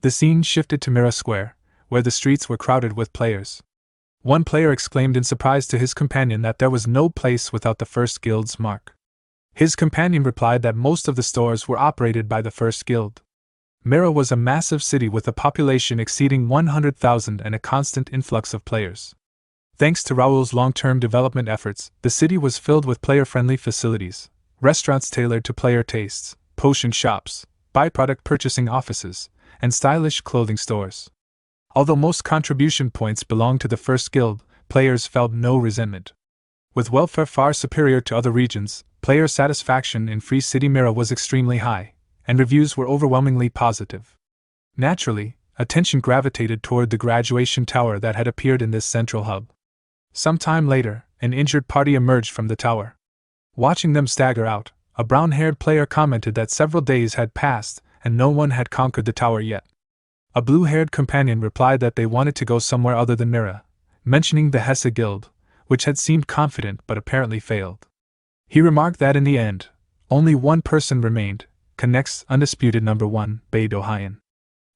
The scene shifted to Mira Square, where the streets were crowded with players. One player exclaimed in surprise to his companion that there was no place without the First Guild's mark. His companion replied that most of the stores were operated by the First Guild. Mira was a massive city with a population exceeding 100,000 and a constant influx of players. Thanks to Raoul's long-term development efforts, the city was filled with player-friendly facilities, restaurants tailored to player tastes, potion shops, byproduct purchasing offices, and stylish clothing stores. Although most contribution points belonged to the First Guild, players felt no resentment. With welfare far superior to other regions, player satisfaction in Free City Mira was extremely high, and reviews were overwhelmingly positive. Naturally, attention gravitated toward the graduation tower that had appeared in this central hub. Some time later, an injured party emerged from the tower. Watching them stagger out, a brown-haired player commented that several days had passed and no one had conquered the tower yet. A blue-haired companion replied that they wanted to go somewhere other than Mira, mentioning the Hesse Guild, which had seemed confident but apparently failed. He remarked that in the end, only one person remained, Connect's undisputed number 1, Bae Dohyun.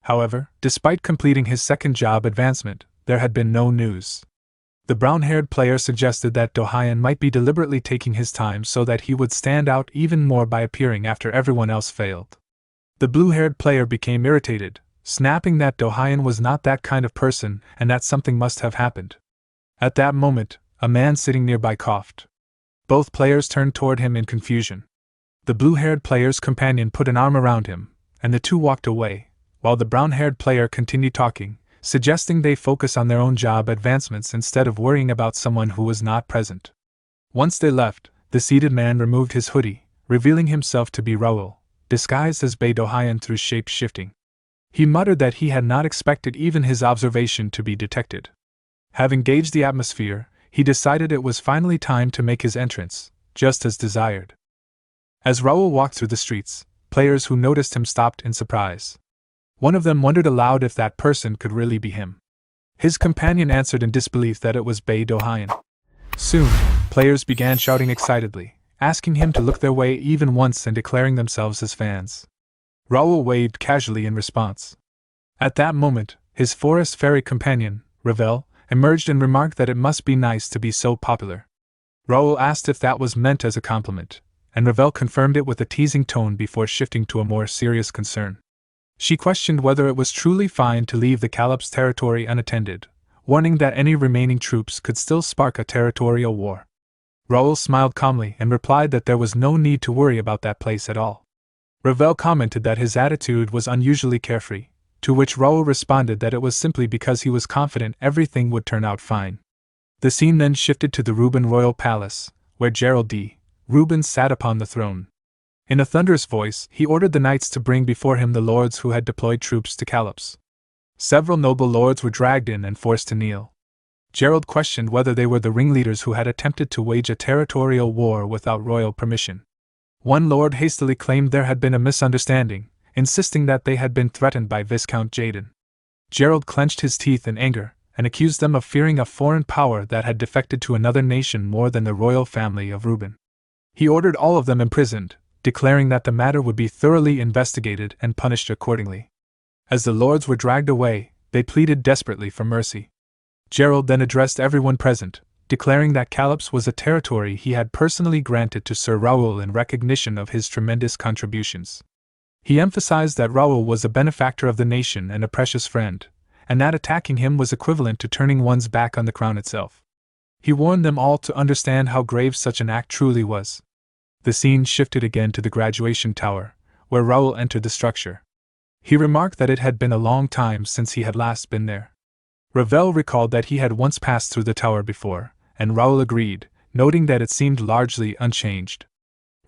However, despite completing his second job advancement, there had been no news. The brown-haired player suggested that Dohyun might be deliberately taking his time so that he would stand out even more by appearing after everyone else failed. The blue-haired player became irritated, snapping that Dohyun was not that kind of person and that something must have happened. At that moment, a man sitting nearby coughed. Both players turned toward him in confusion. The blue-haired player's companion put an arm around him, and the two walked away, while the brown-haired player continued talking, suggesting they focus on their own job advancements instead of worrying about someone who was not present. Once they left, the seated man removed his hoodie, revealing himself to be Raoul, disguised as Bae Dohyun through shape-shifting. He muttered that he had not expected even his observation to be detected. Having gauged the atmosphere, he decided it was finally time to make his entrance, just as desired. As Raoul walked through the streets, players who noticed him stopped in surprise. One of them wondered aloud if that person could really be him. His companion answered in disbelief that it was Bae Dohyun. Soon, players began shouting excitedly, asking him to look their way even once and declaring themselves as fans. Raoul waved casually in response. At that moment, his forest fairy companion, Ravel, emerged and remarked that it must be nice to be so popular. Raoul asked if that was meant as a compliment, and Ravel confirmed it with a teasing tone before shifting to a more serious concern. She questioned whether it was truly fine to leave the Calip's territory unattended, warning that any remaining troops could still spark a territorial war. Raoul smiled calmly and replied that there was no need to worry about that place at all. Ravel commented that his attitude was unusually carefree, to which Raoul responded that it was simply because he was confident everything would turn out fine. The scene then shifted to the Reuben Royal Palace, where Gerald D. Reuben sat upon the throne. In a thunderous voice, he ordered the knights to bring before him the lords who had deployed troops to Calops. Several noble lords were dragged in and forced to kneel. Gerald questioned whether they were the ringleaders who had attempted to wage a territorial war without royal permission. One lord hastily claimed there had been a misunderstanding, insisting that they had been threatened by Viscount Jaden. Gerald clenched his teeth in anger, and accused them of fearing a foreign power that had defected to another nation more than the royal family of Reuben. He ordered all of them imprisoned, declaring that the matter would be thoroughly investigated and punished accordingly. As the lords were dragged away, they pleaded desperately for mercy. Gerald then addressed everyone present, declaring that Calops was a territory he had personally granted to Sir Raoul in recognition of his tremendous contributions. He emphasized that Raoul was a benefactor of the nation and a precious friend, and that attacking him was equivalent to turning one's back on the crown itself. He warned them all to understand how grave such an act truly was. The scene shifted again to the graduation tower, where Raoul entered the structure. He remarked that it had been a long time since he had last been there. Ravel recalled that he had once passed through the tower before, and Raoul agreed, noting that it seemed largely unchanged.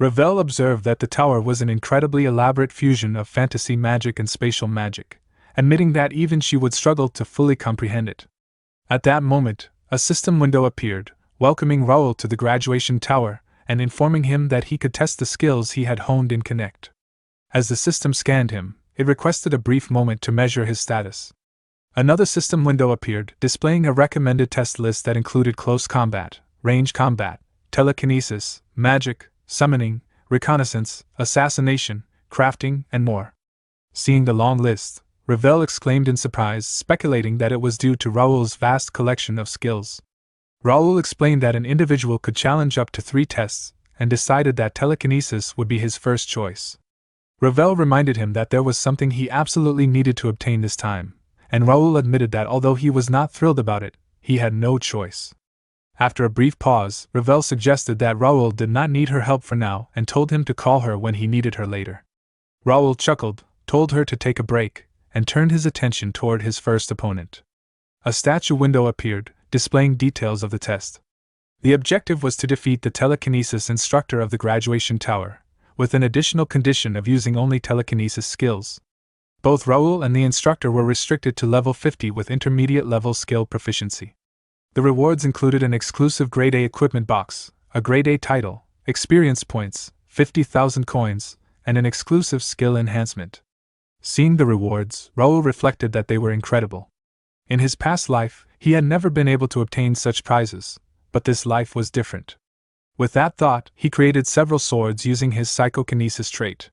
Ravel observed that the tower was an incredibly elaborate fusion of fantasy magic and spatial magic, admitting that even she would struggle to fully comprehend it. At that moment, a system window appeared, welcoming Raoul to the graduation tower, and informing him that he could test the skills he had honed in Connect. As the system scanned him, it requested a brief moment to measure his status. Another system window appeared, displaying a recommended test list that included close combat, range combat, telekinesis, magic, summoning, reconnaissance, assassination, crafting, and more. Seeing the long list, Ravel exclaimed in surprise, speculating that it was due to Raoul's vast collection of skills. Raoul explained that an individual could challenge up to 3 tests, and decided that telekinesis would be his first choice. Ravel reminded him that there was something he absolutely needed to obtain this time, and Raoul admitted that although he was not thrilled about it, he had no choice. After a brief pause, Ravel suggested that Raoul did not need her help for now and told him to call her when he needed her later. Raoul chuckled, told her to take a break, and turned his attention toward his first opponent. A statue window appeared, displaying details of the test. The objective was to defeat the telekinesis instructor of the graduation tower, with an additional condition of using only telekinesis skills. Both Raoul and the instructor were restricted to level 50 with intermediate level skill proficiency. The rewards included an exclusive Grade A equipment box, a Grade A title, experience points, 50,000 coins, and an exclusive skill enhancement. Seeing the rewards, Raoul reflected that they were incredible. In his past life, he had never been able to obtain such prizes, but this life was different. With that thought, he created several swords using his psychokinesis trait.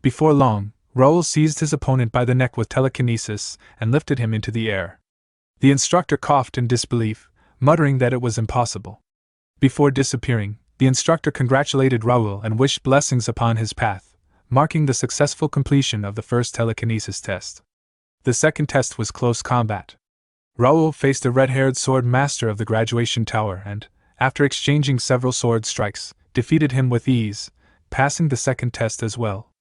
Before long, Raoul seized his opponent by the neck with telekinesis and lifted him into the air. The instructor coughed in disbelief, muttering that it was impossible. Before disappearing, the instructor congratulated Raoul and wished blessings upon his path, marking the successful completion of the first telekinesis test. The second test was close combat. Raoul faced a red-haired sword master of the graduation tower and, after exchanging several sword strikes, defeated him with ease, passing the second test as well.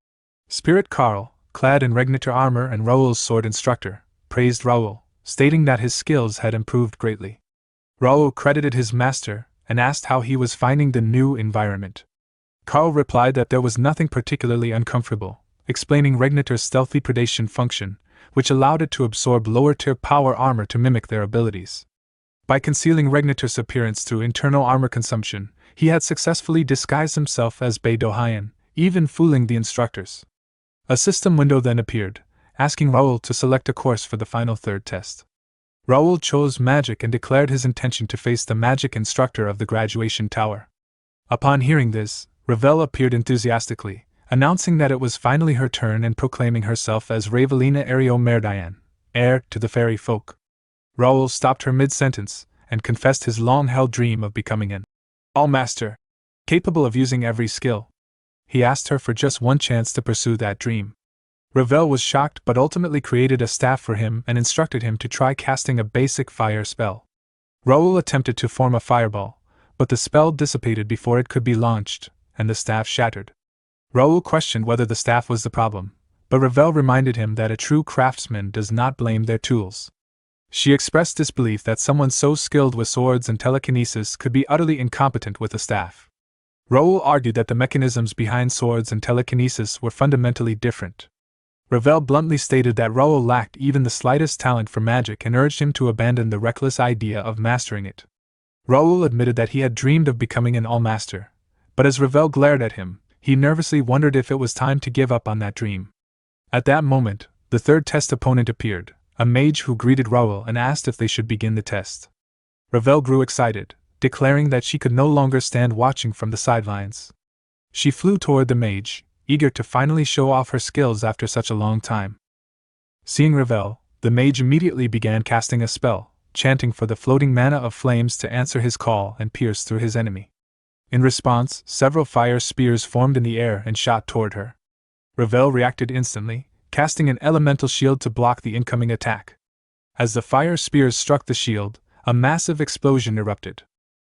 Spirit Carl, clad in Regnitor armor and Raoul's sword instructor, praised Raoul, stating that his skills had improved greatly. Raoul credited his master and asked how he was finding the new environment. Carl replied that there was nothing particularly uncomfortable, explaining Regnitor's stealthy predation function, which allowed it to absorb lower-tier power armor to mimic their abilities. By concealing Regnitor's appearance through internal armor consumption, he had successfully disguised himself as Beidou Haiyan, even fooling the instructors. A system window then appeared, asking Raoul to select a course for the final third test. Raoul chose magic and declared his intention to face the magic instructor of the graduation tower. Upon hearing this, Ravel appeared enthusiastically, announcing that it was finally her turn and proclaiming herself as Ravelina Ario Merdian, heir to the fairy folk. Raoul stopped her mid-sentence and confessed his long-held dream of becoming an all-master, capable of using every skill. He asked her for just one chance to pursue that dream. Ravel was shocked but ultimately created a staff for him and instructed him to try casting a basic fire spell. Raoul attempted to form a fireball, but the spell dissipated before it could be launched, and the staff shattered. Raoul questioned whether the staff was the problem, but Ravel reminded him that a true craftsman does not blame their tools. She expressed disbelief that someone so skilled with swords and telekinesis could be utterly incompetent with a staff. Raoul argued that the mechanisms behind swords and telekinesis were fundamentally different. Ravel bluntly stated that Raoul lacked even the slightest talent for magic and urged him to abandon the reckless idea of mastering it. Raoul admitted that he had dreamed of becoming an all-master, but as Ravel glared at him, he nervously wondered if it was time to give up on that dream. At that moment, the third test opponent appeared, a mage who greeted Raoul and asked if they should begin the test. Ravel grew excited, declaring that she could no longer stand watching from the sidelines. She flew toward the mage, eager to finally show off her skills after such a long time. Seeing Ravel, the mage immediately began casting a spell, chanting for the floating mana of flames to answer his call and pierce through his enemy. In response, several fire spears formed in the air and shot toward her. Ravel reacted instantly, casting an elemental shield to block the incoming attack. As the fire spears struck the shield, a massive explosion erupted.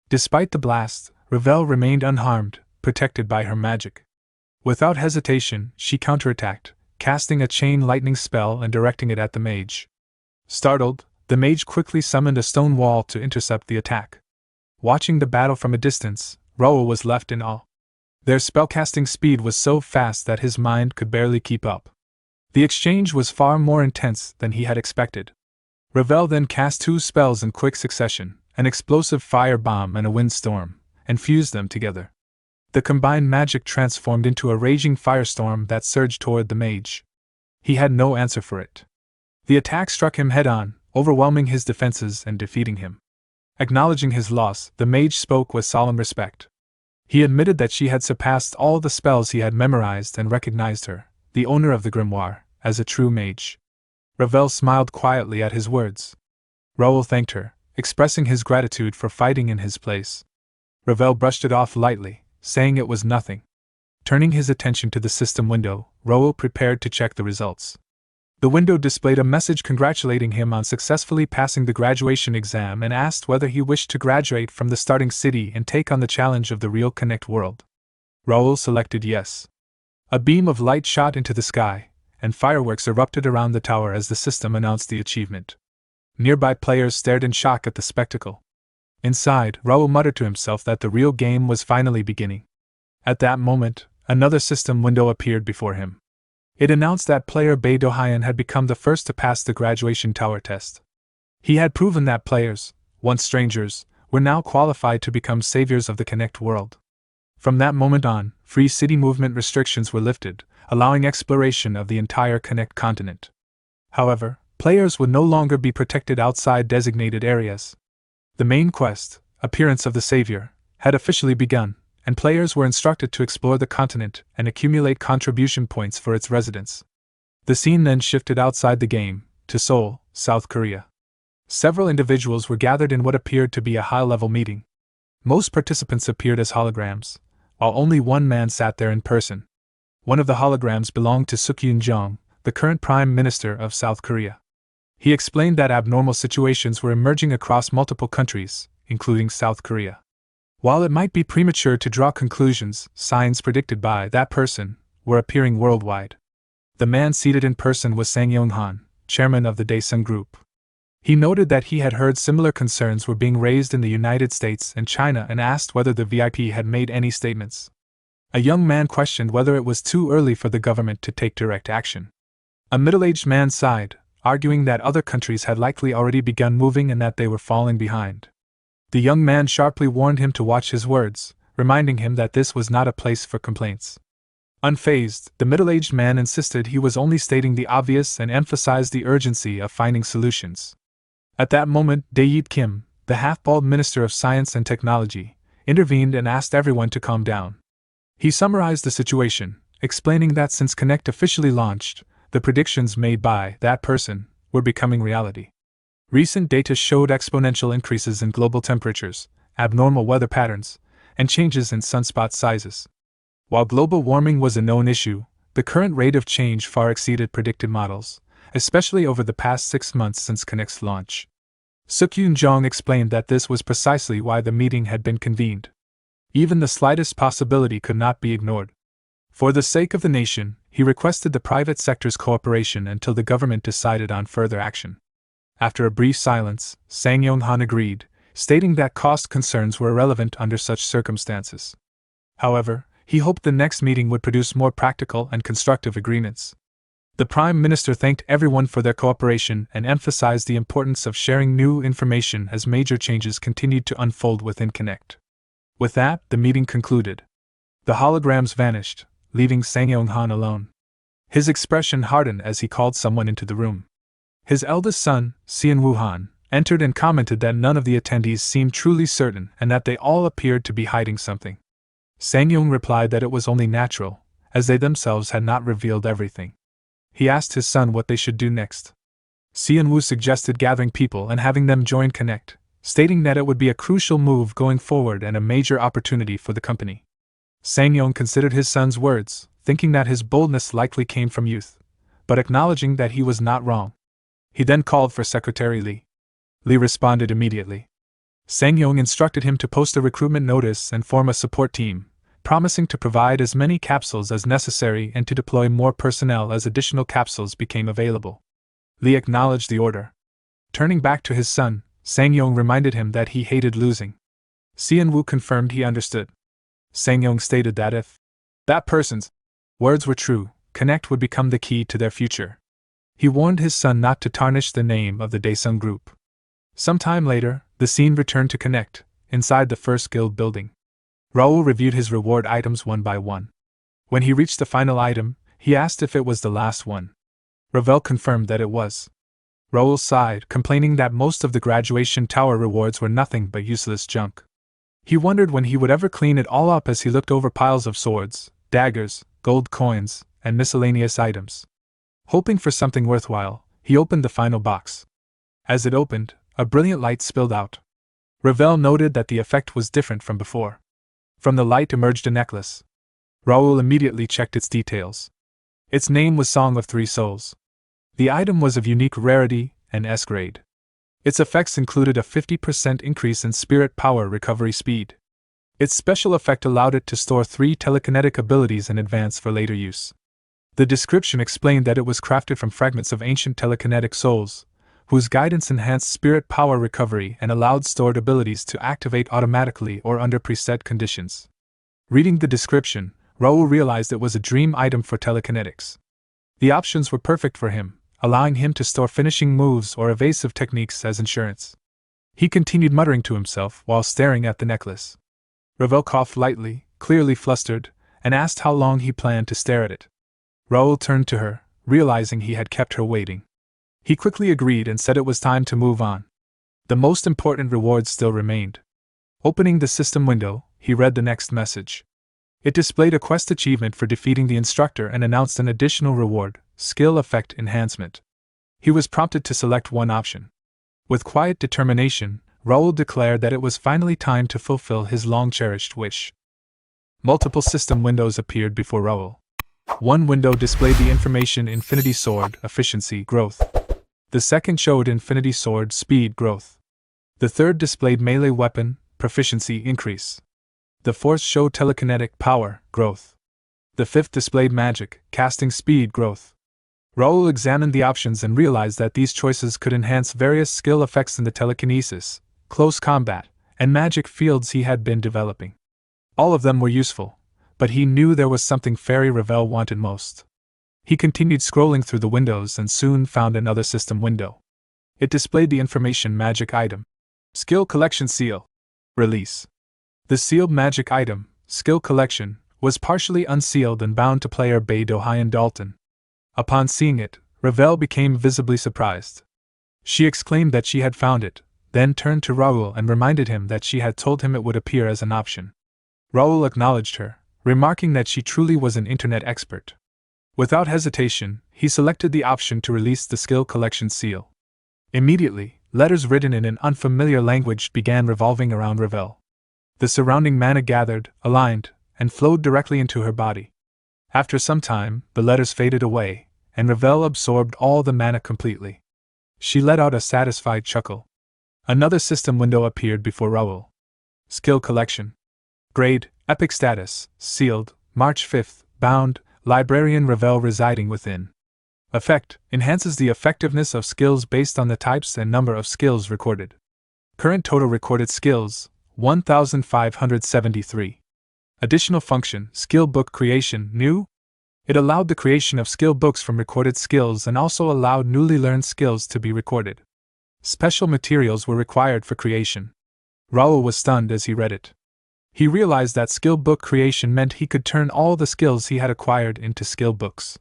Despite the blast, Ravel remained unharmed, protected by her magic. Without hesitation, she counterattacked, casting a chain lightning spell and directing it at the mage. Startled, the mage quickly summoned a stone wall to intercept the attack. Watching the battle from a distance, Raoul was left in awe. Their spellcasting speed was so fast that his mind could barely keep up. The exchange was far more intense than he had expected. Ravel then cast two spells in quick succession, an explosive fire bomb and a windstorm, and fused them together. The combined magic transformed into a raging firestorm that surged toward the mage. He had no answer for it. The attack struck him head-on, overwhelming his defenses and defeating him. Acknowledging his loss, the mage spoke with solemn respect. He admitted that she had surpassed all the spells he had memorized and recognized her, the owner of the grimoire, as a true mage. Ravel smiled quietly at his words. Raoul thanked her, expressing his gratitude for fighting in his place. Ravel brushed it off lightly, saying it was nothing. Turning his attention to the system window, Raoul prepared to check the results. The window displayed a message congratulating him on successfully passing the graduation exam and asked whether he wished to graduate from the starting city and take on the challenge of the real Connect world. Raoul selected yes. A beam of light shot into the sky, and fireworks erupted around the tower as the system announced the achievement. Nearby players stared in shock at the spectacle. Inside, Raoul muttered to himself that the real game was finally beginning. At that moment, another system window appeared before him. It announced that player Bei Dohyun had become the first to pass the graduation tower test. He had proven that players, once strangers, were now qualified to become saviors of the Connect world. From that moment on, free city movement restrictions were lifted, allowing exploration of the entire Connect continent. However, players would no longer be protected outside designated areas. The main quest, Appearance of the Savior, had officially begun, and players were instructed to explore the continent and accumulate contribution points for its residents. The scene then shifted outside the game, to Seoul, South Korea. Several individuals were gathered in what appeared to be a high-level meeting. Most participants appeared as holograms, while only one man sat there in person. One of the holograms belonged to Suk-Yoon Jong, the current Prime Minister of South Korea. He explained that abnormal situations were emerging across multiple countries, including South Korea. While it might be premature to draw conclusions, signs predicted by that person were appearing worldwide. The man seated in person was Sang Yong-han, chairman of the Daesung Group. He noted that he had heard similar concerns were being raised in the United States and China and asked whether the VIP had made any statements. A young man questioned whether it was too early for the government to take direct action. A middle-aged man sighed, arguing that other countries had likely already begun moving and that they were falling behind. The young man sharply warned him to watch his words, reminding him that this was not a place for complaints. Unfazed, the middle-aged man insisted he was only stating the obvious and emphasized the urgency of finding solutions. At that moment, Dae-Yeet Kim, the half-bald Minister of Science and Technology, intervened and asked everyone to calm down. He summarized the situation, explaining that since Connect officially launched, the predictions made by that person were becoming reality. Recent data showed exponential increases in global temperatures, abnormal weather patterns, and changes in sunspot sizes. While global warming was a known issue, The current rate of change far exceeded predicted models, especially over the past 6 months since Connect's launch. Suk-Yoon Jong explained that this was precisely why the meeting had been convened. Even the slightest possibility could not be ignored. For the sake of the nation, he requested the private sector's cooperation until the government decided on further action. After a brief silence, Sang Yong-han agreed, stating that cost concerns were irrelevant under such circumstances. However, he hoped the next meeting would produce more practical and constructive agreements. The Prime Minister thanked everyone for their cooperation and emphasized the importance of sharing new information as major changes continued to unfold within Connect. With that, the meeting concluded. The holograms vanished, leaving Sang Yong-han alone. His expression hardened as he called someone into the room. His eldest son, Seon Woo-han, entered and commented that none of the attendees seemed truly certain and that they all appeared to be hiding something. Sang Yong replied that it was only natural, as they themselves had not revealed everything. He asked his son what they should do next. Seon Woo suggested gathering people and having them join Connect, stating that it would be a crucial move going forward and a major opportunity for the company. Sang Yong considered his son's words, thinking that his boldness likely came from youth, but acknowledging that he was not wrong. He then called for Secretary Lee. Lee responded immediately. Sang Yong instructed him to post a recruitment notice and form a support team, promising to provide as many capsules as necessary and to deploy more personnel as additional capsules became available. Lee acknowledged the order. Turning back to his son, Sang Yong reminded him that he hated losing. Seon Woo confirmed he understood. Sang Yong stated that if that person's words were true, Connect would become the key to their future. He warned his son not to tarnish the name of the Daesung Group. Sometime later, the scene returned to Connect, inside the first guild building. Raoul reviewed his reward items one by one. When he reached the final item, he asked if it was the last one. Ravel confirmed that it was. Raoul sighed, complaining that most of the graduation tower rewards were nothing but useless junk. He wondered when he would ever clean it all up as he looked over piles of swords, daggers, gold coins, and miscellaneous items. Hoping for something worthwhile, he opened the final box. As it opened, a brilliant light spilled out. Ravel noted that the effect was different from before. From the light emerged a necklace. Raoul immediately checked its details. Its name was Song of Three Souls. The item was of unique rarity and S grade. Its effects included a 50% increase in spirit power recovery speed. Its special effect allowed it to store 3 telekinetic abilities in advance for later use. The description explained that it was crafted from fragments of ancient telekinetic souls, whose guidance enhanced spirit power recovery and allowed stored abilities to activate automatically or under preset conditions. Reading the description, Raoul realized it was a dream item for telekinetics. The options were perfect for him, allowing him to store finishing moves or evasive techniques as insurance. He continued muttering to himself while staring at the necklace. Ravel coughed lightly, clearly flustered, and asked how long he planned to stare at it. Raoul turned to her, realizing he had kept her waiting. He quickly agreed and said it was time to move on. The most important rewards still remained. Opening the system window, he read the next message. It displayed a quest achievement for defeating the instructor and announced an additional reward, skill effect enhancement. He was prompted to select one option. With quiet determination, Raoul declared that it was finally time to fulfill his long-cherished wish. Multiple system windows appeared before Raoul. One window displayed the information Infinity Sword efficiency growth. The second showed Infinity Sword speed growth. The third displayed melee weapon proficiency increase. The fourth showed telekinetic power growth. The fifth displayed magic casting speed growth. Raoul examined the options and realized that these choices could enhance various skill effects in the telekinesis, close combat, and magic fields he had been developing. All of them were useful, but he knew there was something Fairy Ravel wanted most. He continued scrolling through the windows and soon found another system window. It displayed the information magic item. Skill Collection Seal. Release. The sealed magic item, Skill Collection, was partially unsealed and bound to player Bae Do-hyun Dalton. Upon seeing it, Ravel became visibly surprised. She exclaimed that she had found it, then turned to Raoul and reminded him that she had told him it would appear as an option. Raoul acknowledged her, remarking that she truly was an internet expert. Without hesitation, he selected the option to release the Skill Collection seal. Immediately, letters written in an unfamiliar language began revolving around Ravel. The surrounding mana gathered, aligned, and flowed directly into her body. After some time, the letters faded away, and Ravel absorbed all the mana completely. She let out a satisfied chuckle. Another system window appeared before Raoul. Skill collection. Grade, Epic status, sealed, March 5th, bound, Librarian Ravel residing within. Effect, enhances the effectiveness of skills based on the types and number of skills recorded. Current total recorded skills, 1,573. Additional function, skill book creation, new. It allowed the creation of skill books from recorded skills and also allowed newly learned skills to be recorded. Special materials were required for creation. Raoul was stunned as he read it. He realized that skill book creation meant he could turn all the skills he had acquired into skill books.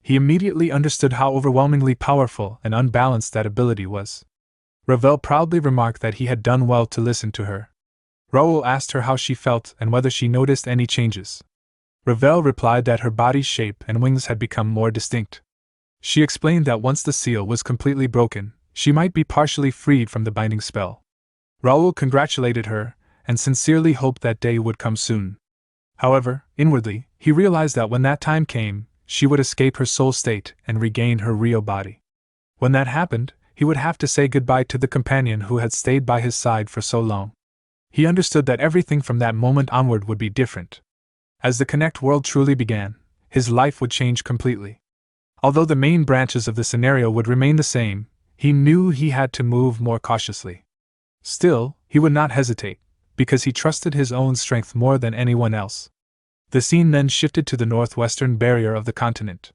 He immediately understood how overwhelmingly powerful and unbalanced that ability was. Ravel proudly remarked that he had done well to listen to her. Raoul asked her how she felt and whether she noticed any changes. Ravel replied that her body's shape and wings had become more distinct. She explained that once the seal was completely broken, she might be partially freed from the binding spell. Raoul congratulated her, and sincerely hoped that day would come soon. However, inwardly, he realized that when that time came, she would escape her soul state and regain her real body. When that happened, he would have to say goodbye to the companion who had stayed by his side for so long. He understood that everything from that moment onward would be different. As the Connect world truly began, his life would change completely. Although the main branches of the scenario would remain the same, he knew he had to move more cautiously. Still, he would not hesitate, because he trusted his own strength more than anyone else. The scene then shifted to the northwestern barrier of the continent.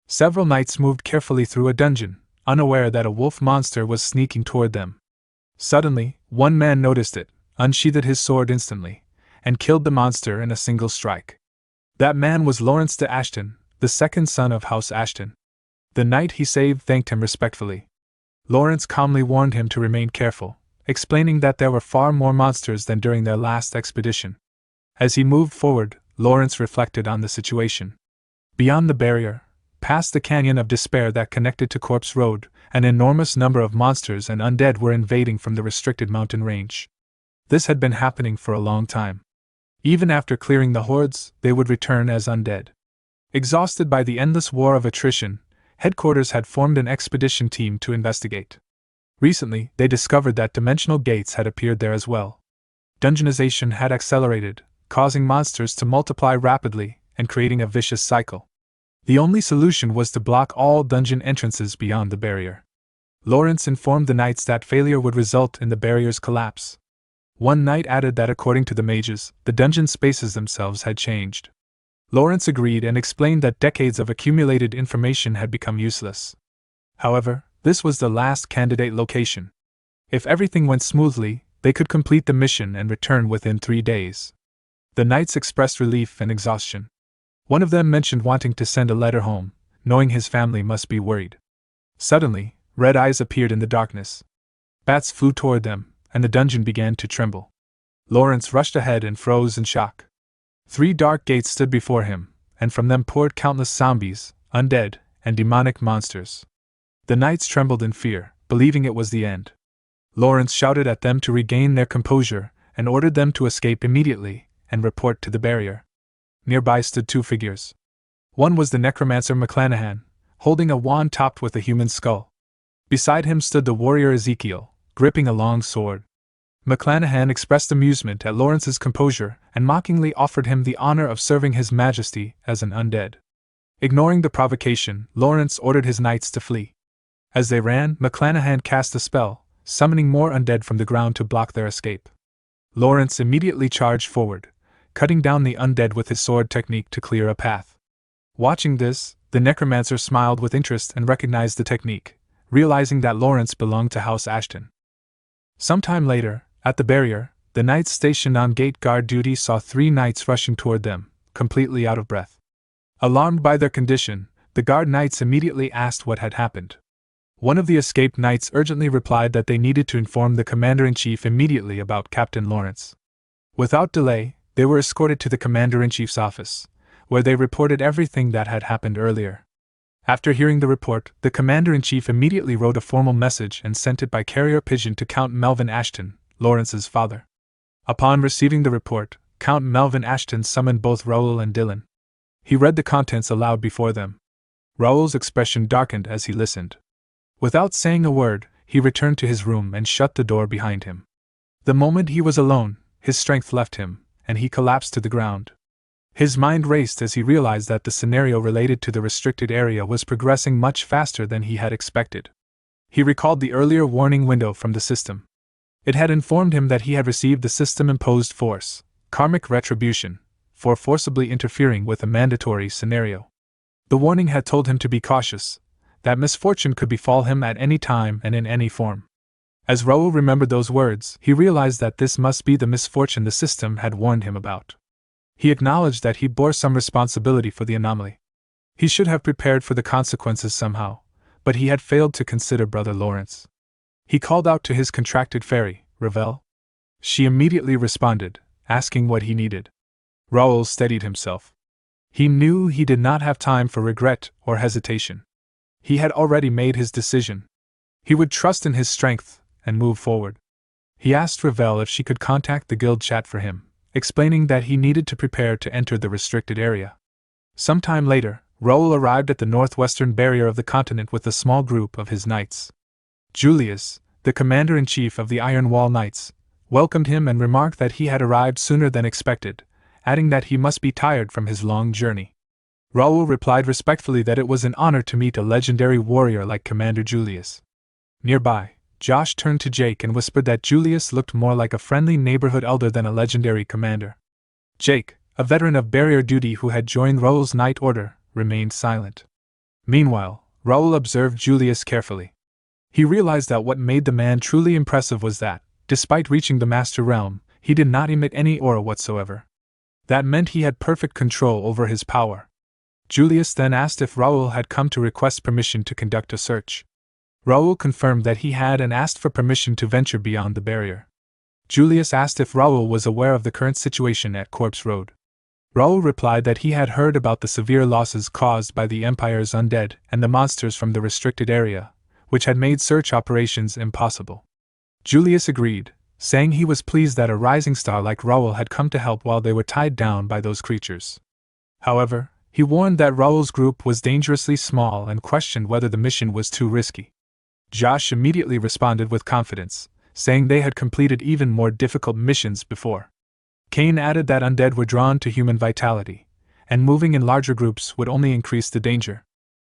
Several knights moved carefully through a dungeon, unaware that a wolf monster was sneaking toward them. Suddenly, one man noticed it, unsheathed his sword instantly, and killed the monster in a single strike. That man was Lawrence de Ashton, the second son of House Ashton. The knight he saved thanked him respectfully. Lawrence calmly warned him to remain careful, explaining that there were far more monsters than during their last expedition. As he moved forward, Lawrence reflected on the situation. Beyond the barrier, past the canyon of despair that connected to Corpse Road, an enormous number of monsters and undead were invading from the restricted mountain range. This had been happening for a long time. Even after clearing the hordes, they would return as undead. Exhausted by the endless war of attrition, headquarters had formed an expedition team to investigate. Recently, they discovered that dimensional gates had appeared there as well. Dungeonization had accelerated, causing monsters to multiply rapidly and creating a vicious cycle. The only solution was to block all dungeon entrances beyond the barrier. Lawrence informed the knights that failure would result in the barrier's collapse. One knight added that according to the mages, the dungeon spaces themselves had changed. Lawrence agreed and explained that decades of accumulated information had become useless. However, this was the last candidate location. If everything went smoothly, they could complete the mission and return within 3 days. The knights expressed relief and exhaustion. One of them mentioned wanting to send a letter home, knowing his family must be worried. Suddenly, red eyes appeared in the darkness. Bats flew toward them, and the dungeon began to tremble. Lawrence rushed ahead and froze in shock. 3 dark gates stood before him, and from them poured countless zombies, undead, and demonic monsters. The knights trembled in fear, believing it was the end. Lawrence shouted at them to regain their composure, and ordered them to escape immediately and report to the barrier. Nearby stood 2 figures. One was the necromancer McClanahan, holding a wand topped with a human skull. Beside him stood the warrior Ezekiel, gripping a long sword. McClanahan expressed amusement at Lawrence's composure and mockingly offered him the honor of serving His Majesty as an undead. Ignoring the provocation, Lawrence ordered his knights to flee. As they ran, McClanahan cast a spell, summoning more undead from the ground to block their escape. Lawrence immediately charged forward, cutting down the undead with his sword technique to clear a path. Watching this, the necromancer smiled with interest and recognized the technique, realizing that Lawrence belonged to House Ashton. Sometime later, at the barrier, the knights stationed on gate guard duty saw 3 knights rushing toward them, completely out of breath. Alarmed by their condition, the guard knights immediately asked what had happened. One of the escaped knights urgently replied that they needed to inform the commander-in-chief immediately about Captain Lawrence. Without delay, they were escorted to the commander-in-chief's office, where they reported everything that had happened earlier. After hearing the report, the commander-in-chief immediately wrote a formal message and sent it by carrier pigeon to Count Melvin Ashton, Lawrence's father. Upon receiving the report, Count Melvin Ashton summoned both Raoul and Dylan. He read the contents aloud before them. Raoul's expression darkened as he listened. Without saying a word, he returned to his room and shut the door behind him. The moment he was alone, his strength left him, and he collapsed to the ground. His mind raced as he realized that the scenario related to the restricted area was progressing much faster than he had expected. He recalled the earlier warning window from the system. It had informed him that he had received the system-imposed force, karmic retribution, for forcibly interfering with a mandatory scenario. The warning had told him to be cautious, that misfortune could befall him at any time and in any form. As Raoul remembered those words, he realized that this must be the misfortune the system had warned him about. He acknowledged that he bore some responsibility for the anomaly. He should have prepared for the consequences somehow, but he had failed to consider Brother Lawrence. He called out to his contracted fairy, Ravel. She immediately responded, asking what he needed. Raoul steadied himself. He knew he did not have time for regret or hesitation. He had already made his decision. He would trust in his strength and move forward. He asked Ravel if she could contact the guild chat for him, explaining that he needed to prepare to enter the restricted area. Sometime later, Raoul arrived at the northwestern barrier of the continent with a small group of his knights. Julius, the commander-in-chief of the Iron Wall Knights, welcomed him and remarked that he had arrived sooner than expected, adding that he must be tired from his long journey. Raoul replied respectfully that it was an honor to meet a legendary warrior like Commander Julius. Nearby, Josh turned to Jake and whispered that Julius looked more like a friendly neighborhood elder than a legendary commander. Jake, a veteran of barrier duty who had joined Raoul's Knight Order, remained silent. Meanwhile, Raoul observed Julius carefully. He realized that what made the man truly impressive was that, despite reaching the Master Realm, he did not emit any aura whatsoever. That meant he had perfect control over his power. Julius then asked if Raoul had come to request permission to conduct a search. Raoul confirmed that he had and asked for permission to venture beyond the barrier. Julius asked if Raoul was aware of the current situation at Corpse Road. Raoul replied that he had heard about the severe losses caused by the Empire's undead and the monsters from the restricted area, which had made search operations impossible. Julius agreed, saying he was pleased that a rising star like Raoul had come to help while they were tied down by those creatures. However, he warned that Raoul's group was dangerously small and questioned whether the mission was too risky. Josh immediately responded with confidence, saying they had completed even more difficult missions before. Kane added that undead were drawn to human vitality, and moving in larger groups would only increase the danger.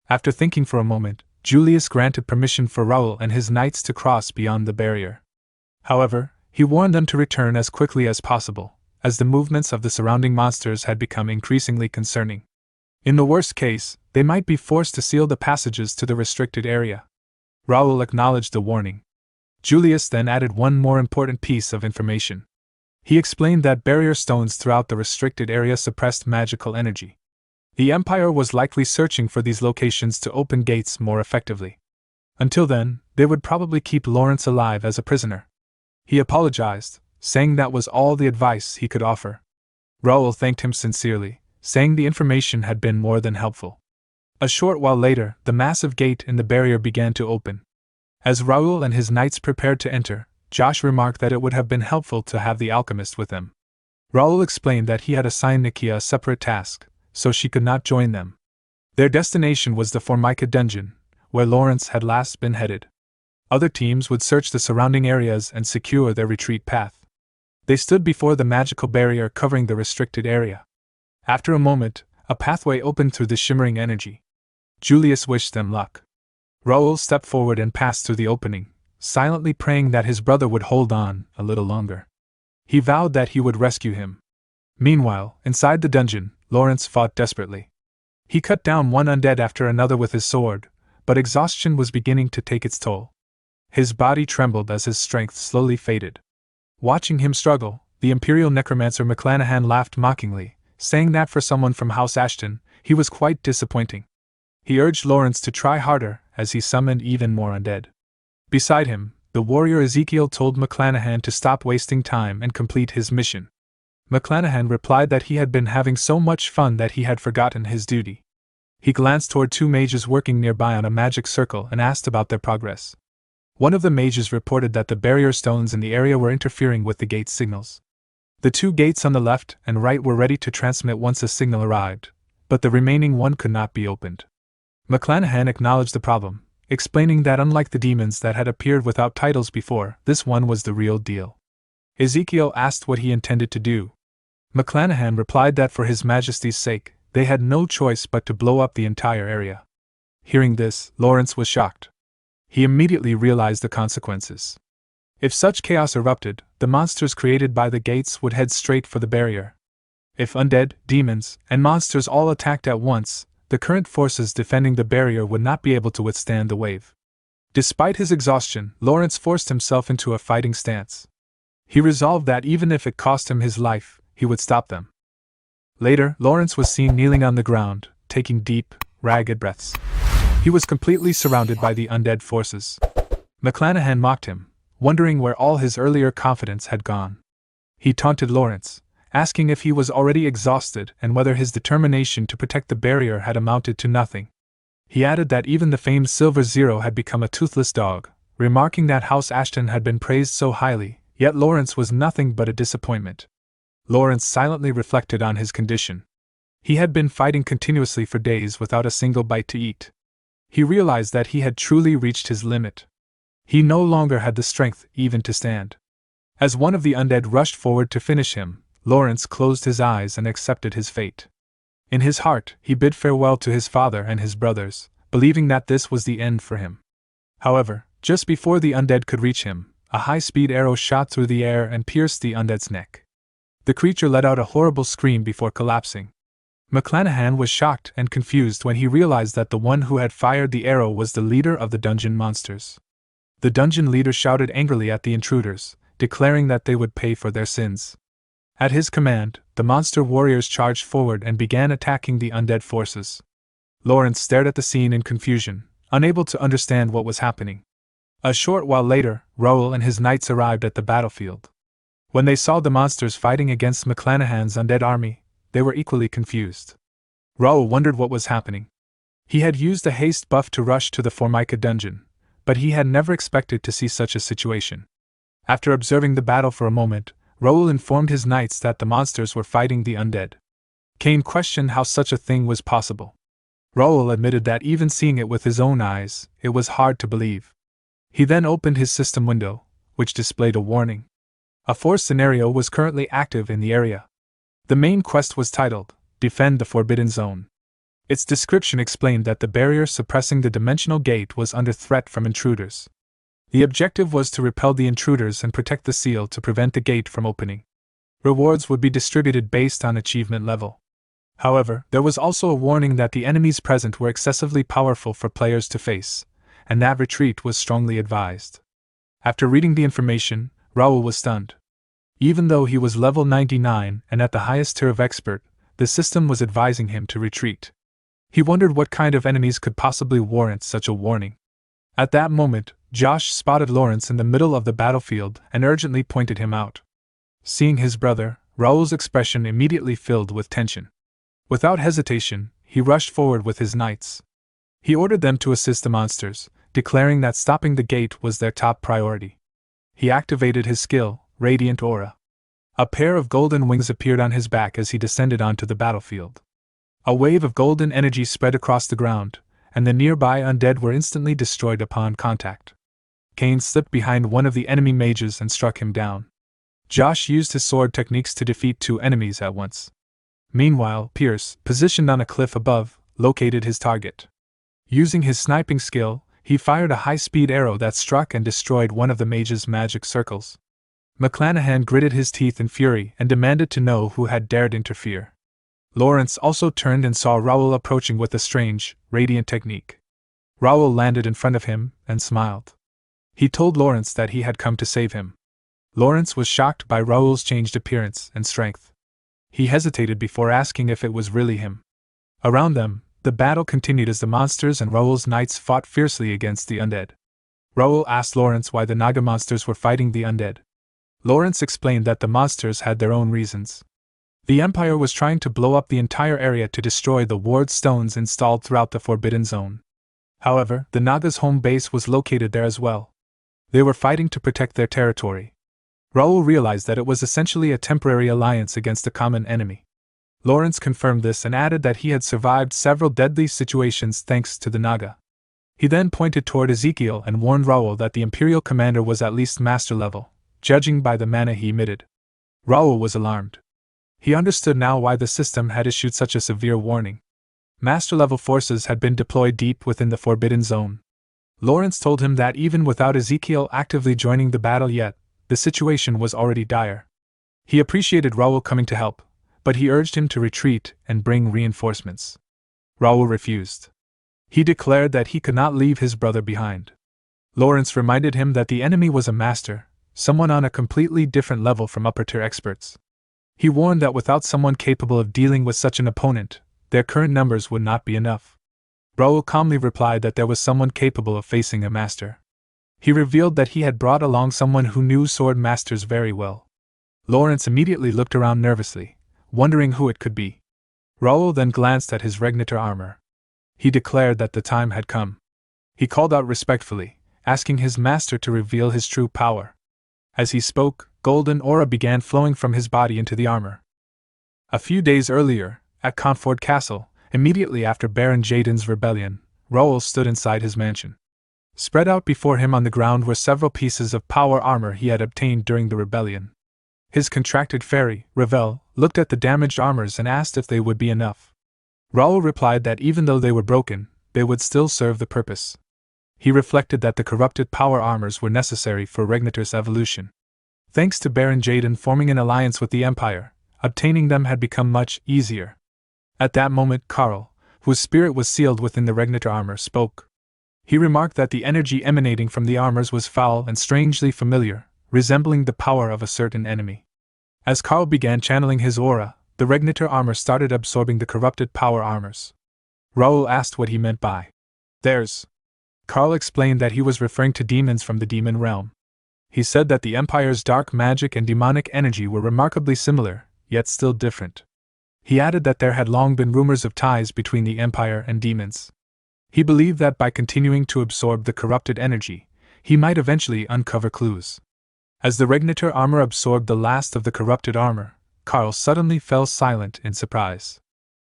After thinking for a moment, Julius granted permission for Raoul and his knights to cross beyond the barrier. However, he warned them to return as quickly as possible, as the movements of the surrounding monsters had become increasingly concerning. In the worst case, they might be forced to seal the passages to the restricted area. Raoul acknowledged the warning. Julius then added one more important piece of information. He explained that barrier stones throughout the restricted area suppressed magical energy. The Empire was likely searching for these locations to open gates more effectively. Until then, they would probably keep Lawrence alive as a prisoner. He apologized, saying that was all the advice he could offer. Raoul thanked him sincerely, saying the information had been more than helpful. A short while later, the massive gate in the barrier began to open. As Raoul and his knights prepared to enter, Josh remarked that it would have been helpful to have the alchemist with them. Raoul explained that he had assigned Nikia a separate task, so she could not join them. Their destination was the Formica dungeon, where Lawrence had last been headed. Other teams would search the surrounding areas and secure their retreat path. They stood before the magical barrier covering the restricted area. After a moment, a pathway opened through the shimmering energy. Julius wished them luck. Raoul stepped forward and passed through the opening, silently praying that his brother would hold on a little longer. He vowed that he would rescue him. Meanwhile, inside the dungeon, Lawrence fought desperately. He cut down one undead after another with his sword, but exhaustion was beginning to take its toll. His body trembled as his strength slowly faded. Watching him struggle, the Imperial Necromancer McClanahan laughed mockingly, saying that for someone from House Ashton, he was quite disappointing. He urged Lawrence to try harder as he summoned even more undead. Beside him, the warrior Ezekiel told McClanahan to stop wasting time and complete his mission. McClanahan replied that he had been having so much fun that he had forgotten his duty. He glanced toward two mages working nearby on a magic circle and asked about their progress. One of the mages reported that the barrier stones in the area were interfering with the gate signals. The two gates on the left and right were ready to transmit once a signal arrived, but the remaining one could not be opened. McClanahan acknowledged the problem, explaining that unlike the demons that had appeared without titles before, this one was the real deal. Ezekiel asked what he intended to do. McClanahan replied that for His Majesty's sake, they had no choice but to blow up the entire area. Hearing this, Lawrence was shocked. He immediately realized the consequences. If such chaos erupted, the monsters created by the gates would head straight for the barrier. If undead, demons, and monsters all attacked at once, the current forces defending the barrier would not be able to withstand the wave. Despite his exhaustion, Lawrence forced himself into a fighting stance. He resolved that even if it cost him his life, he would stop them. Later, Lawrence was seen kneeling on the ground, taking deep, ragged breaths. He was completely surrounded by the undead forces. McClanahan mocked him, wondering where all his earlier confidence had gone. He taunted Lawrence, asking if he was already exhausted and whether his determination to protect the barrier had amounted to nothing. He added that even the famed Silver Zero had become a toothless dog, remarking that House Ashton had been praised so highly, yet Lawrence was nothing but a disappointment. Lawrence silently reflected on his condition. He had been fighting continuously for days without a single bite to eat. He realized that he had truly reached his limit. He no longer had the strength even to stand. As one of the undead rushed forward to finish him, Lawrence closed his eyes and accepted his fate. In his heart, he bid farewell to his father and his brothers, believing that this was the end for him. However, just before the undead could reach him, a high-speed arrow shot through the air and pierced the undead's neck. The creature let out a horrible scream before collapsing. McClanahan was shocked and confused when he realized that the one who had fired the arrow was the leader of the dungeon monsters. The dungeon leader shouted angrily at the intruders, declaring that they would pay for their sins. At his command, the monster warriors charged forward and began attacking the undead forces. Lawrence stared at the scene in confusion, unable to understand what was happening. A short while later, Raoul and his knights arrived at the battlefield. When they saw the monsters fighting against McClanahan's undead army, they were equally confused. Raoul wondered what was happening. He had used a haste buff to rush to the Formica dungeon, but he had never expected to see such a situation. After observing the battle for a moment, Raoul informed his knights that the monsters were fighting the undead. Cain questioned how such a thing was possible. Raoul admitted that even seeing it with his own eyes, it was hard to believe. He then opened his system window, which displayed a warning. A force scenario was currently active in the area. The main quest was titled, Defend the Forbidden Zone. Its description explained that the barrier suppressing the dimensional gate was under threat from intruders. The objective was to repel the intruders and protect the seal to prevent the gate from opening. Rewards would be distributed based on achievement level. However, there was also a warning that the enemies present were excessively powerful for players to face, and that retreat was strongly advised. After reading the information, Raoul was stunned. Even though he was level 99 and at the highest tier of expert, the system was advising him to retreat. He wondered what kind of enemies could possibly warrant such a warning. At that moment, Josh spotted Lawrence in the middle of the battlefield and urgently pointed him out. Seeing his brother, Raoul's expression immediately filled with tension. Without hesitation, he rushed forward with his knights. He ordered them to assist the monsters, declaring that stopping the gate was their top priority. He activated his skill, Radiant Aura. A pair of golden wings appeared on his back as he descended onto the battlefield. A wave of golden energy spread across the ground, and the nearby undead were instantly destroyed upon contact. Cain slipped behind one of the enemy mages and struck him down. Josh used his sword techniques to defeat two enemies at once. Meanwhile, Pierce, positioned on a cliff above, located his target. Using his sniping skill, he fired a high-speed arrow that struck and destroyed one of the mage's magic circles. McClanahan gritted his teeth in fury and demanded to know who had dared interfere. Lawrence also turned and saw Raoul approaching with a strange, radiant technique. Raoul landed in front of him and smiled. He told Lawrence that he had come to save him. Lawrence was shocked by Raoul's changed appearance and strength. He hesitated before asking if it was really him. Around them, the battle continued as the monsters and Raoul's knights fought fiercely against the undead. Raoul asked Lawrence why the Naga monsters were fighting the undead. Lawrence explained that the monsters had their own reasons. The Empire was trying to blow up the entire area to destroy the ward stones installed throughout the Forbidden Zone. However, the Naga's home base was located there as well. They were fighting to protect their territory. Raoul realized that it was essentially a temporary alliance against a common enemy. Lawrence confirmed this and added that he had survived several deadly situations thanks to the Naga. He then pointed toward Ezekiel and warned Raoul that the Imperial commander was at least master level, judging by the mana he emitted. Raoul was alarmed. He understood now why the system had issued such a severe warning. Master-level forces had been deployed deep within the Forbidden Zone. Lawrence told him that even without Ezekiel actively joining the battle yet, the situation was already dire. He appreciated Raoul coming to help, but he urged him to retreat and bring reinforcements. Raoul refused. He declared that he could not leave his brother behind. Lawrence reminded him that the enemy was a master, someone on a completely different level from upper-tier experts. He warned that without someone capable of dealing with such an opponent, their current numbers would not be enough. Raoul calmly replied that there was someone capable of facing a master. He revealed that he had brought along someone who knew sword masters very well. Lawrence immediately looked around nervously, wondering who it could be. Raoul then glanced at his regnator armor. He declared that the time had come. He called out respectfully, asking his master to reveal his true power. As he spoke, golden aura began flowing from his body into the armor. A few days earlier, at Conford Castle, immediately after Baron Jaden's rebellion, Raoul stood inside his mansion. Spread out before him on the ground were several pieces of power armor he had obtained during the rebellion. His contracted fairy, Ravel, looked at the damaged armors and asked if they would be enough. Raoul replied that even though they were broken, they would still serve the purpose. He reflected that the corrupted power armors were necessary for Regnator's evolution. Thanks to Baron Jaden forming an alliance with the Empire, obtaining them had become much easier. At that moment Karl, whose spirit was sealed within the Regnator armor, spoke. He remarked that the energy emanating from the armors was foul and strangely familiar, resembling the power of a certain enemy. As Karl began channeling his aura, the Regnator armor started absorbing the corrupted power armors. Raoul asked what he meant by theirs. Karl explained that he was referring to demons from the demon realm. He said that the Empire's dark magic and demonic energy were remarkably similar, yet still different. He added that there had long been rumors of ties between the Empire and demons. He believed that by continuing to absorb the corrupted energy, he might eventually uncover clues. As the Regnator armor absorbed the last of the corrupted armor, Karl suddenly fell silent in surprise.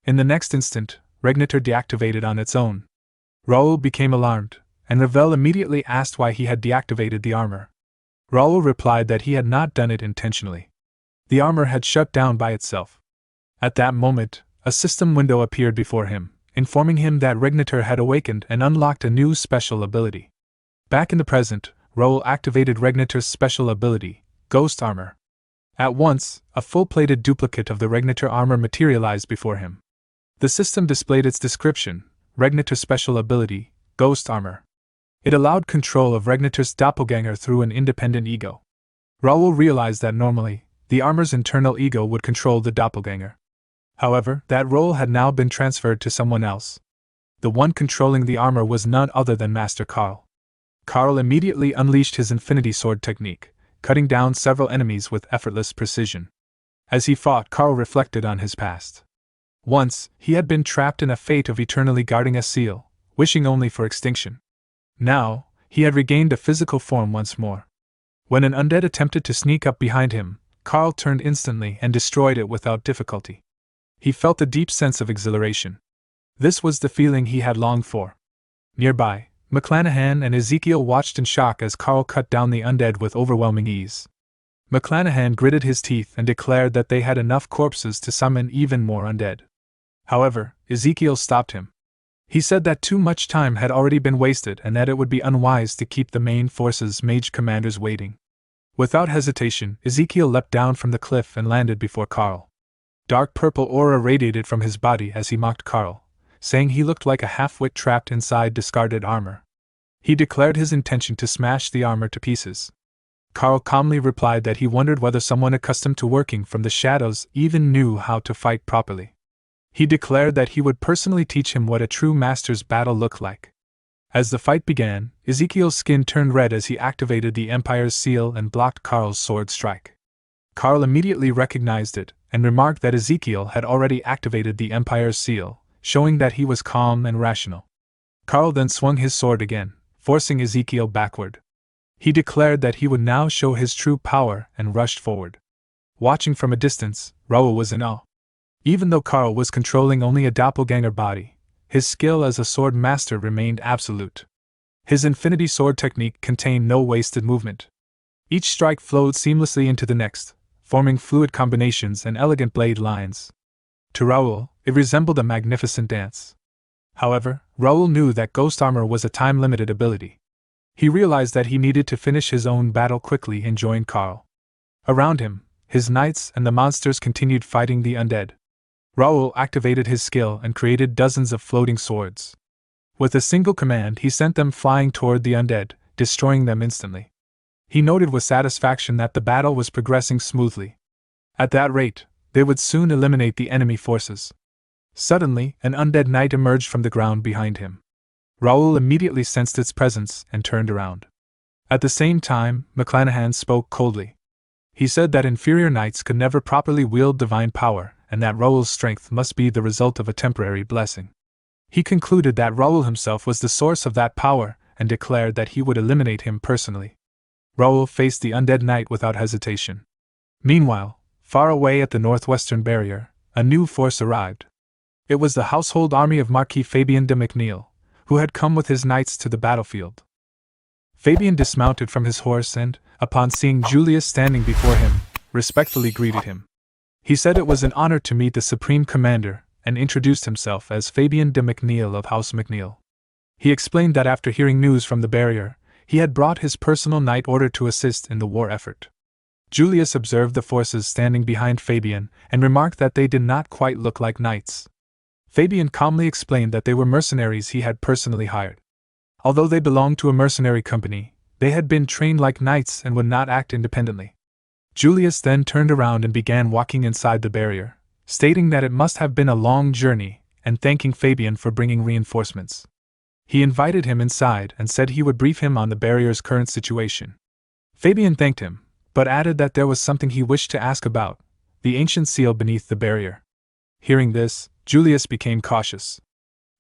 In the next instant, Regnator deactivated on its own. Raoul became alarmed, and Ravel immediately asked why he had deactivated the armor. Raoul replied that he had not done it intentionally. The armor had shut down by itself. At that moment, a system window appeared before him, informing him that Regnator had awakened and unlocked a new special ability. Back in the present, Raoul activated Regnator's special ability, Ghost Armor. At once, a full-plated duplicate of the Regnator armor materialized before him. The system displayed its description, Regnator's special ability, Ghost Armor. It allowed control of Regnator's doppelganger through an independent ego. Raoul realized that normally, the armor's internal ego would control the doppelganger. However, that role had now been transferred to someone else. The one controlling the armor was none other than Master Karl. Karl immediately unleashed his Infinity Sword technique, cutting down several enemies with effortless precision. As he fought, Karl reflected on his past. Once, he had been trapped in a fate of eternally guarding a seal, wishing only for extinction. Now, he had regained a physical form once more. When an undead attempted to sneak up behind him, Karl turned instantly and destroyed it without difficulty. He felt a deep sense of exhilaration. This was the feeling he had longed for. Nearby, McClanahan and Ezekiel watched in shock as Karl cut down the undead with overwhelming ease. McClanahan gritted his teeth and declared that they had enough corpses to summon even more undead. However, Ezekiel stopped him. He said that too much time had already been wasted and that it would be unwise to keep the main force's mage commanders waiting. Without hesitation, Ezekiel leapt down from the cliff and landed before Karl. Dark purple aura radiated from his body as he mocked Karl, saying he looked like a half-wit trapped inside discarded armor. He declared his intention to smash the armor to pieces. Karl calmly replied that he wondered whether someone accustomed to working from the shadows even knew how to fight properly. He declared that he would personally teach him what a true master's battle looked like. As the fight began, Ezekiel's skin turned red as he activated the Empire's seal and blocked Karl's sword strike. Karl immediately recognized it, and remarked that Ezekiel had already activated the Empire's seal, showing that he was calm and rational. Karl then swung his sword again, forcing Ezekiel backward. He declared that he would now show his true power and rushed forward. Watching from a distance, Raoul was in awe. Even though Carl was controlling only a doppelganger body, his skill as a sword master remained absolute. His infinity sword technique contained no wasted movement. Each strike flowed seamlessly into the next, forming fluid combinations and elegant blade lines. To Raoul, it resembled a magnificent dance. However, Raoul knew that ghost armor was a time-limited ability. He realized that he needed to finish his own battle quickly and join Carl. Around him, his knights and the monsters continued fighting the undead. Raoul activated his skill and created dozens of floating swords. With a single command, he sent them flying toward the undead, destroying them instantly. He noted with satisfaction that the battle was progressing smoothly. At that rate, they would soon eliminate the enemy forces. Suddenly, an undead knight emerged from the ground behind him. Raoul immediately sensed its presence and turned around. At the same time, McClanahan spoke coldly. He said that inferior knights could never properly wield divine power, and that Raoul's strength must be the result of a temporary blessing. He concluded that Raoul himself was the source of that power and declared that he would eliminate him personally. Raoul faced the undead knight without hesitation. Meanwhile, far away at the northwestern barrier, a new force arrived. It was the household army of Marquis Fabien de McNeil, who had come with his knights to the battlefield. Fabien dismounted from his horse and, upon seeing Julius standing before him, respectfully greeted him. He said it was an honor to meet the Supreme Commander, and introduced himself as Fabien de McNeil of House McNeil. He explained that after hearing news from the barrier, he had brought his personal knight order to assist in the war effort. Julius observed the forces standing behind Fabien and remarked that they did not quite look like knights. Fabien calmly explained that they were mercenaries he had personally hired. Although they belonged to a mercenary company, they had been trained like knights and would not act independently. Julius then turned around and began walking inside the barrier, stating that it must have been a long journey, and thanking Fabien for bringing reinforcements. He invited him inside and said he would brief him on the barrier's current situation. Fabien thanked him, but added that there was something he wished to ask about, the ancient seal beneath the barrier. Hearing this, Julius became cautious.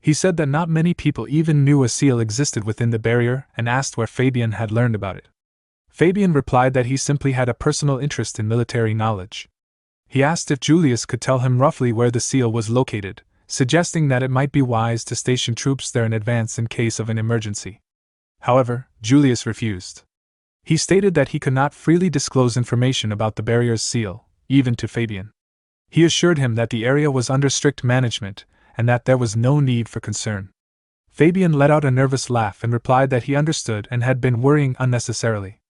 He said that not many people even knew a seal existed within the barrier and asked where Fabien had learned about it. Fabien replied that he simply had a personal interest in military knowledge. He asked if Julius could tell him roughly where the seal was located, suggesting that it might be wise to station troops there in advance in case of an emergency. However, Julius refused. He stated that he could not freely disclose information about the barrier's seal, even to Fabien. He assured him that the area was under strict management, and that there was no need for concern. Fabien let out a nervous laugh and replied that he understood and had been worrying unnecessarily.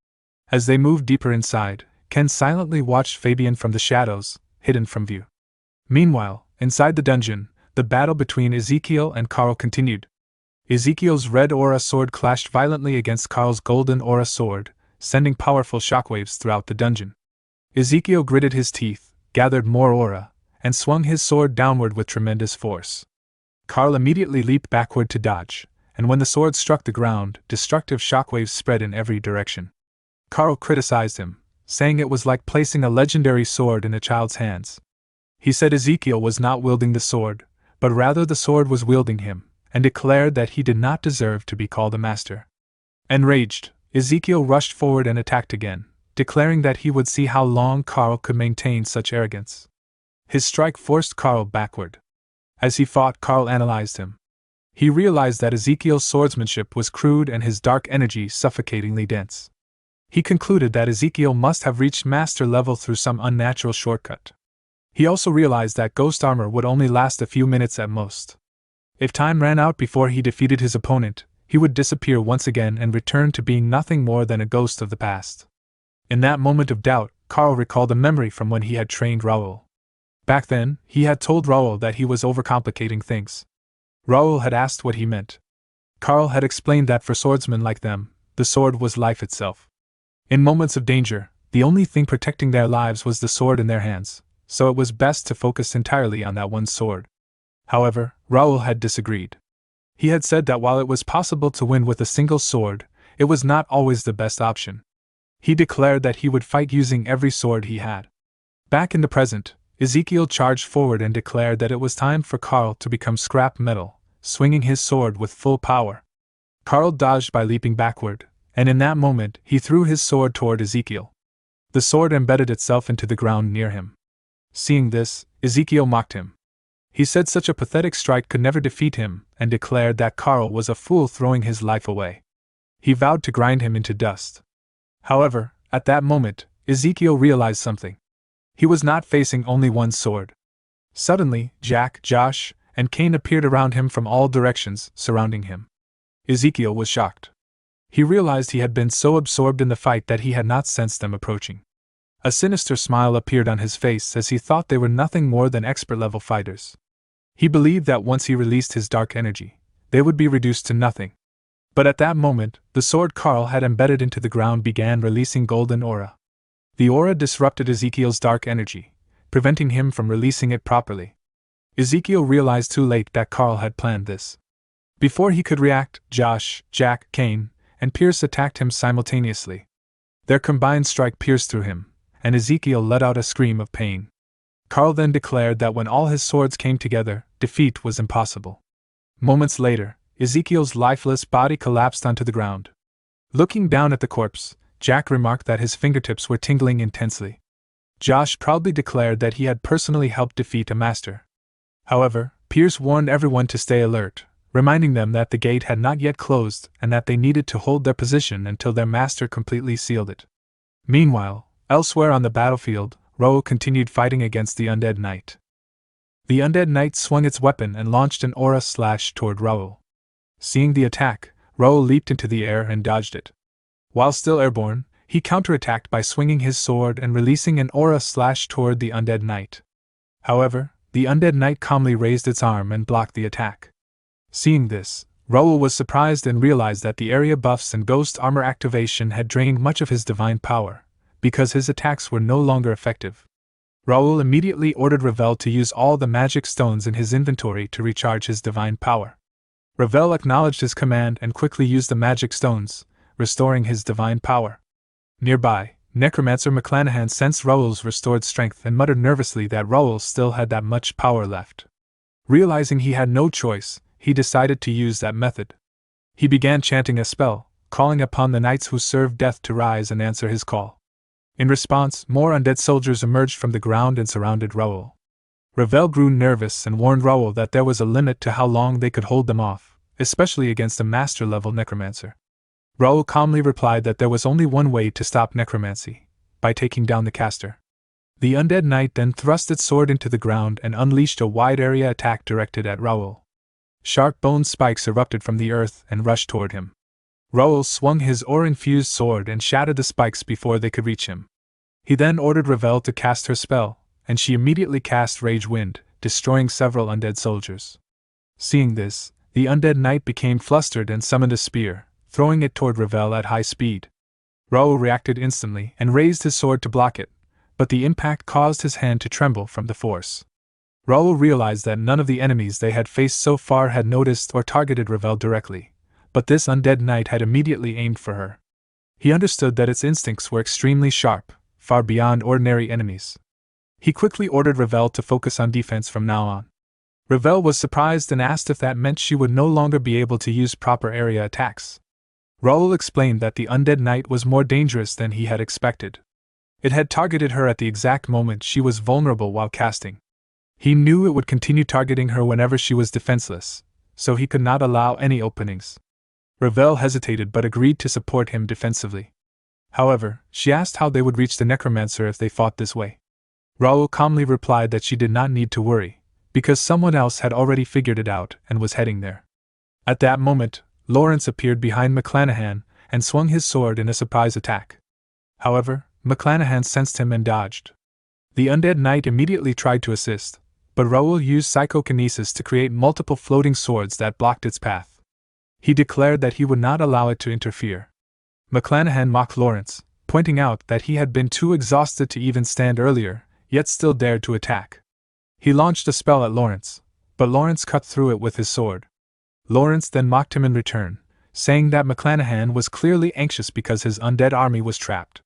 As they moved deeper inside, Ken silently watched Fabien from the shadows, hidden from view. Meanwhile, inside the dungeon, the battle between Ezekiel and Carl continued. Ezekiel's red aura sword clashed violently against Carl's golden aura sword, sending powerful shockwaves throughout the dungeon. Ezekiel gritted his teeth, gathered more aura, and swung his sword downward with tremendous force. Carl immediately leaped backward to dodge, and when the sword struck the ground, destructive shockwaves spread in every direction. Carl criticized him, saying it was like placing a legendary sword in a child's hands. He said Ezekiel was not wielding the sword, but rather the sword was wielding him, and declared that he did not deserve to be called a master. Enraged, Ezekiel rushed forward and attacked again, declaring that he would see how long Carl could maintain such arrogance. His strike forced Carl backward. As he fought, Carl analyzed him. He realized that Ezekiel's swordsmanship was crude and his dark energy suffocatingly dense. He concluded that Ezekiel must have reached master level through some unnatural shortcut. He also realized that ghost armor would only last a few minutes at most. If time ran out before he defeated his opponent, he would disappear once again and return to being nothing more than a ghost of the past. In that moment of doubt, Carl recalled a memory from when he had trained Raoul. Back then, he had told Raoul that he was overcomplicating things. Raoul had asked what he meant. Carl had explained that for swordsmen like them, the sword was life itself. In moments of danger, the only thing protecting their lives was the sword in their hands, so it was best to focus entirely on that one sword. However, Raoul had disagreed. He had said that while it was possible to win with a single sword, it was not always the best option. He declared that he would fight using every sword he had. Back in the present, Ezekiel charged forward and declared that it was time for Carl to become scrap metal, swinging his sword with full power. Carl dodged by leaping backward, and in that moment he threw his sword toward Ezekiel. The sword embedded itself into the ground near him. Seeing this, Ezekiel mocked him. He said such a pathetic strike could never defeat him, and declared that Carl was a fool throwing his life away. He vowed to grind him into dust. However, at that moment, Ezekiel realized something. He was not facing only one sword. Suddenly, Jack, Josh, and Cain appeared around him from all directions, surrounding him. Ezekiel was shocked. He realized he had been so absorbed in the fight that he had not sensed them approaching. A sinister smile appeared on his face as he thought they were nothing more than expert-level fighters. He believed that once he released his dark energy, they would be reduced to nothing. But at that moment, the sword Carl had embedded into the ground began releasing golden aura. The aura disrupted Ezekiel's dark energy, preventing him from releasing it properly. Ezekiel realized too late that Carl had planned this. Before he could react, Josh, Jack, Cain, and Pierce attacked him simultaneously. Their combined strike pierced through him, and Ezekiel let out a scream of pain. Carl then declared that when all his swords came together, defeat was impossible. Moments later, Ezekiel's lifeless body collapsed onto the ground. Looking down at the corpse, Jack remarked that his fingertips were tingling intensely. Josh proudly declared that he had personally helped defeat a master. However, Pierce warned everyone to stay alert, reminding them that the gate had not yet closed and that they needed to hold their position until their master completely sealed it. Meanwhile, elsewhere on the battlefield, Ro continued fighting against the undead knight. The undead knight swung its weapon and launched an aura slash toward Raoul. Seeing the attack, Raoul leaped into the air and dodged it. While still airborne, he counterattacked by swinging his sword and releasing an aura slash toward the undead knight. However, the undead knight calmly raised its arm and blocked the attack. Seeing this, Raoul was surprised and realized that the area buffs and ghost armor activation had drained much of his divine power, because his attacks were no longer effective. Raoul immediately ordered Ravel to use all the magic stones in his inventory to recharge his divine power. Ravel acknowledged his command and quickly used the magic stones, restoring his divine power. Nearby, Necromancer McClanahan sensed Raoul's restored strength and muttered nervously that Raoul still had that much power left. Realizing he had no choice, he decided to use that method. He began chanting a spell, calling upon the knights who served death to rise and answer his call. In response, more undead soldiers emerged from the ground and surrounded Raoul. Ravel grew nervous and warned Raoul that there was a limit to how long they could hold them off, especially against a master-level necromancer. Raoul calmly replied that there was only one way to stop necromancy, by taking down the caster. The undead knight then thrust its sword into the ground and unleashed a wide-area attack directed at Raoul. Sharp bone spikes erupted from the earth and rushed toward him. Raoul swung his aura-infused sword and shattered the spikes before they could reach him. He then ordered Ravel to cast her spell, and she immediately cast Rage Wind, destroying several undead soldiers. Seeing this, the undead knight became flustered and summoned a spear, throwing it toward Ravel at high speed. Raoul reacted instantly and raised his sword to block it, but the impact caused his hand to tremble from the force. Raoul realized that none of the enemies they had faced so far had noticed or targeted Ravel directly, but this undead knight had immediately aimed for her. He understood that its instincts were extremely sharp, far beyond ordinary enemies. He quickly ordered Ravel to focus on defense from now on. Ravel was surprised and asked if that meant she would no longer be able to use proper area attacks. Raoul explained that the undead knight was more dangerous than he had expected. It had targeted her at the exact moment she was vulnerable while casting. He knew it would continue targeting her whenever she was defenseless, so he could not allow any openings. Ravel hesitated but agreed to support him defensively. However, she asked how they would reach the necromancer if they fought this way. Raoul calmly replied that she did not need to worry, because someone else had already figured it out and was heading there. At that moment, Lawrence appeared behind McClanahan and swung his sword in a surprise attack. However, McClanahan sensed him and dodged. The undead knight immediately tried to assist, but Raoul used psychokinesis to create multiple floating swords that blocked its path. He declared that he would not allow it to interfere. McClanahan mocked Lawrence, pointing out that he had been too exhausted to even stand earlier, yet still dared to attack. He launched a spell at Lawrence, but Lawrence cut through it with his sword. Lawrence then mocked him in return, saying that McClanahan was clearly anxious because his undead army was trapped.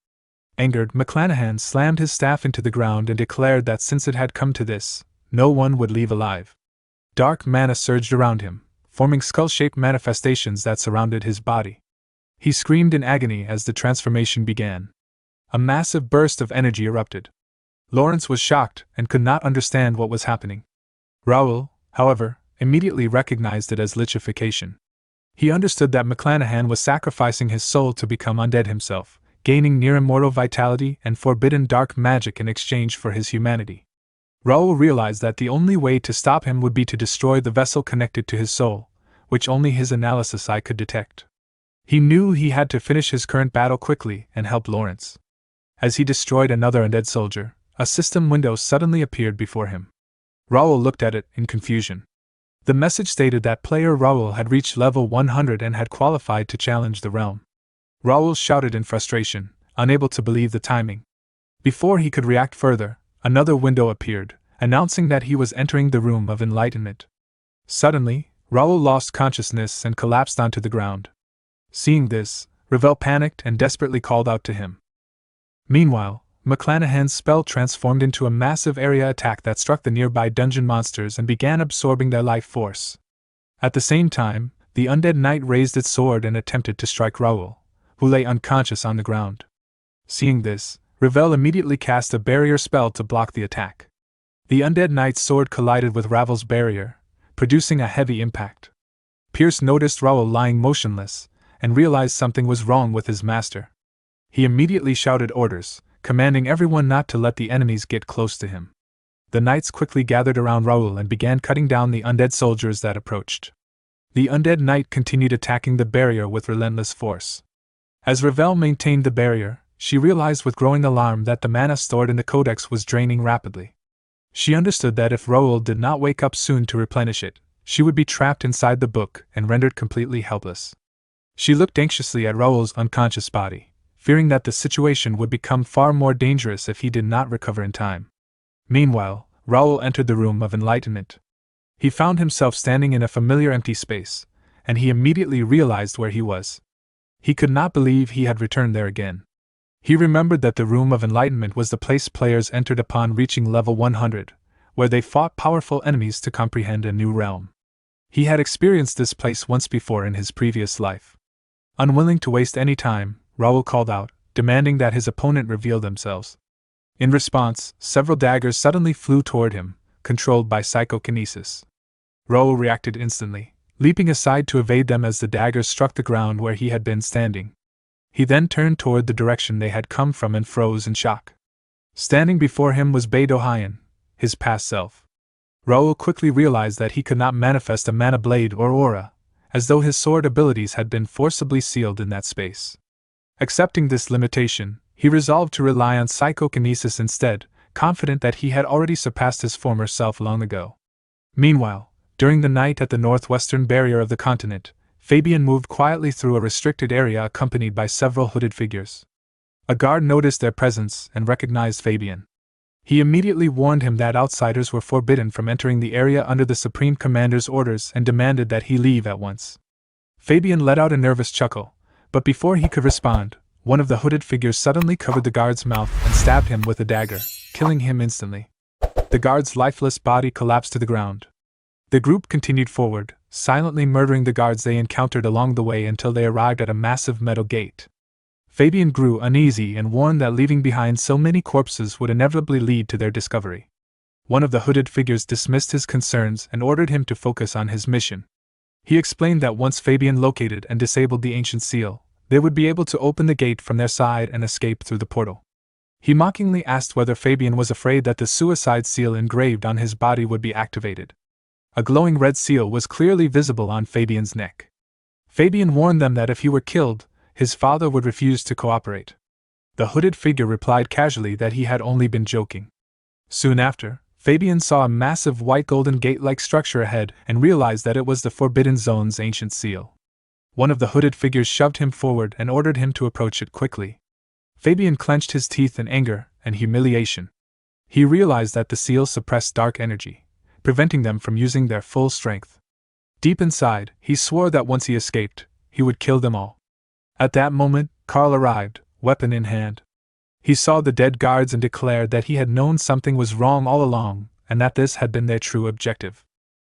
Angered, McClanahan slammed his staff into the ground and declared that since it had come to this, no one would leave alive. Dark mana surged around him, forming skull-shaped manifestations that surrounded his body. He screamed in agony as the transformation began. A massive burst of energy erupted. Lawrence was shocked and could not understand what was happening. Raoul, however, immediately recognized it as lichfication. He understood that McClanahan was sacrificing his soul to become undead himself, gaining near-immortal vitality and forbidden dark magic in exchange for his humanity. Raoul realized that the only way to stop him would be to destroy the vessel connected to his soul, which only his analysis eye could detect. He knew he had to finish his current battle quickly and help Lawrence. As he destroyed another undead soldier, a system window suddenly appeared before him. Raoul looked at it in confusion. The message stated that player Raoul had reached level 100 and had qualified to challenge the realm. Raoul shouted in frustration, unable to believe the timing. Before he could react further, another window appeared, announcing that he was entering the room of enlightenment. Suddenly, Raoul lost consciousness and collapsed onto the ground. Seeing this, Ravel panicked and desperately called out to him. Meanwhile, McClanahan's spell transformed into a massive area attack that struck the nearby dungeon monsters and began absorbing their life force. At the same time, the undead knight raised its sword and attempted to strike Raoul, who lay unconscious on the ground. Seeing this, Ravel immediately cast a barrier spell to block the attack. The undead knight's sword collided with Ravel's barrier, producing a heavy impact. Pierce noticed Raoul lying motionless, and realized something was wrong with his master. He immediately shouted orders, commanding everyone not to let the enemies get close to him. The knights quickly gathered around Raoul and began cutting down the undead soldiers that approached. The undead knight continued attacking the barrier with relentless force. As Ravel maintained the barrier, she realized with growing alarm that the mana stored in the codex was draining rapidly. She understood that if Raoul did not wake up soon to replenish it, she would be trapped inside the book and rendered completely helpless. She looked anxiously at Raoul's unconscious body, fearing that the situation would become far more dangerous if he did not recover in time. Meanwhile, Raoul entered the room of enlightenment. He found himself standing in a familiar empty space, and he immediately realized where he was. He could not believe he had returned there again. He remembered that the room of enlightenment was the place players entered upon reaching level 100, where they fought powerful enemies to comprehend a new realm. He had experienced this place once before in his previous life. Unwilling to waste any time, Raoul called out, demanding that his opponent reveal themselves. In response, several daggers suddenly flew toward him, controlled by psychokinesis. Raoul reacted instantly, leaping aside to evade them as the daggers struck the ground where he had been standing. He then turned toward the direction they had come from and froze in shock. Standing before him was Beidou Haiyan, his past self. Raoul quickly realized that he could not manifest a mana blade or aura, as though his sword abilities had been forcibly sealed in that space. Accepting this limitation, he resolved to rely on psychokinesis instead, confident that he had already surpassed his former self long ago. Meanwhile, during the night at the northwestern barrier of the continent, Fabian moved quietly through a restricted area accompanied by several hooded figures. A guard noticed their presence and recognized Fabian. He immediately warned him that outsiders were forbidden from entering the area under the Supreme Commander's orders and demanded that he leave at once. Fabian let out a nervous chuckle, but before he could respond, one of the hooded figures suddenly covered the guard's mouth and stabbed him with a dagger, killing him instantly. The guard's lifeless body collapsed to the ground. The group continued forward, silently murdering the guards they encountered along the way until they arrived at a massive metal gate. Fabian grew uneasy and warned that leaving behind so many corpses would inevitably lead to their discovery. One of the hooded figures dismissed his concerns and ordered him to focus on his mission. He explained that once Fabian located and disabled the ancient seal, they would be able to open the gate from their side and escape through the portal. He mockingly asked whether Fabian was afraid that the suicide seal engraved on his body would be activated. A glowing red seal was clearly visible on Fabian's neck. Fabian warned them that if he were killed, his father would refuse to cooperate. The hooded figure replied casually that he had only been joking. Soon after, Fabian saw a massive white golden gate-like structure ahead and realized that it was the Forbidden Zone's ancient seal. One of the hooded figures shoved him forward and ordered him to approach it quickly. Fabian clenched his teeth in anger and humiliation. He realized that the seal suppressed dark energy, preventing them from using their full strength. Deep inside, he swore that once he escaped, he would kill them all. At that moment, Carl arrived, weapon in hand. He saw the dead guards and declared that he had known something was wrong all along, and that this had been their true objective.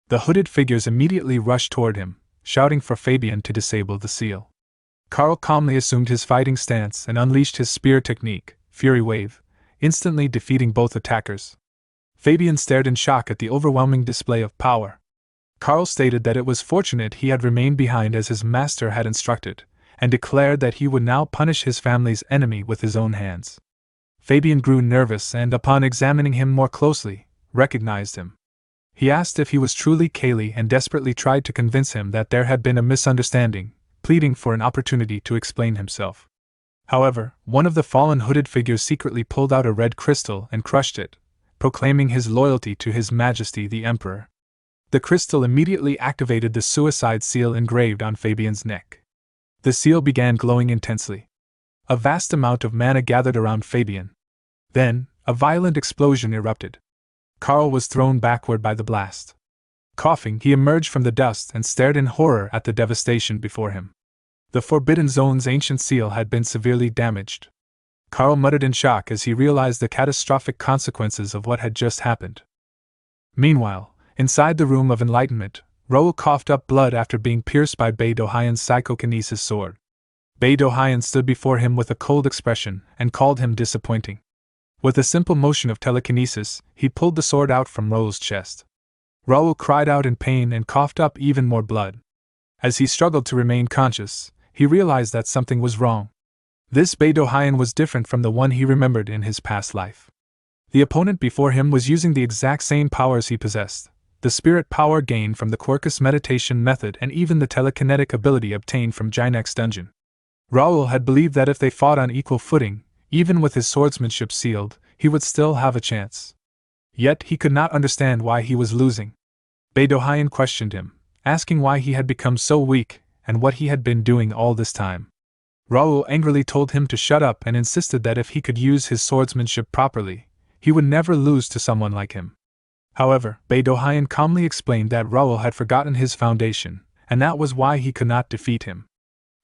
The hooded figures immediately rushed toward him, shouting for Fabian to disable the seal. Carl calmly assumed his fighting stance and unleashed his spear technique, Fury Wave, instantly defeating both attackers. Fabian stared in shock at the overwhelming display of power. Carl stated that it was fortunate he had remained behind as his master had instructed, and declared that he would now punish his family's enemy with his own hands. Fabian grew nervous and, upon examining him more closely, recognized him. He asked if he was truly Kaylee and desperately tried to convince him that there had been a misunderstanding, pleading for an opportunity to explain himself. However, one of the fallen hooded figures secretly pulled out a red crystal and crushed it, proclaiming his loyalty to His Majesty the Emperor. The crystal immediately activated the suicide seal engraved on Fabian's neck. The seal began glowing intensely. A vast amount of mana gathered around Fabian. Then, a violent explosion erupted. Carl was thrown backward by the blast. Coughing, he emerged from the dust and stared in horror at the devastation before him. The Forbidden Zone's ancient seal had been severely damaged. Carl muttered in shock as he realized the catastrophic consequences of what had just happened. Meanwhile, inside the Room of Enlightenment, Raoul coughed up blood after being pierced by Bei Dohyan's psychokinesis sword. Bei Dohyan stood before him with a cold expression and called him disappointing. With a simple motion of telekinesis, he pulled the sword out from Raoul's chest. Raoul cried out in pain and coughed up even more blood. As he struggled to remain conscious, he realized that something was wrong. This Bei Dohyan was different from the one he remembered in his past life. The opponent before him was using the exact same powers he possessed, the spirit power gained from the Quarkus meditation method and even the telekinetic ability obtained from Jinek's dungeon. Raoul had believed that if they fought on equal footing, even with his swordsmanship sealed, he would still have a chance. Yet he could not understand why he was losing. Bei Dohyan questioned him, asking why he had become so weak and what he had been doing all this time. Raoul angrily told him to shut up and insisted that if he could use his swordsmanship properly, he would never lose to someone like him. However, Bei Dohyan calmly explained that Raoul had forgotten his foundation, and that was why he could not defeat him.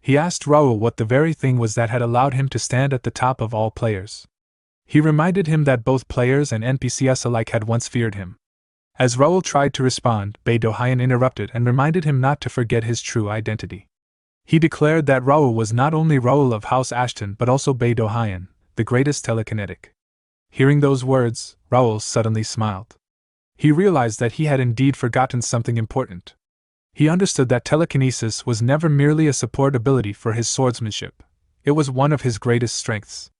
He asked Raoul what the very thing was that had allowed him to stand at the top of all players. He reminded him that both players and NPCs alike had once feared him. As Raoul tried to respond, Bei Dohyan interrupted and reminded him not to forget his true identity. He declared that Raoul was not only Raoul of House Ashton but also Bei Dohyan, the greatest telekinetic. Hearing those words, Raoul suddenly smiled. He realized that he had indeed forgotten something important. He understood that telekinesis was never merely a support ability for his swordsmanship. It was one of his greatest strengths.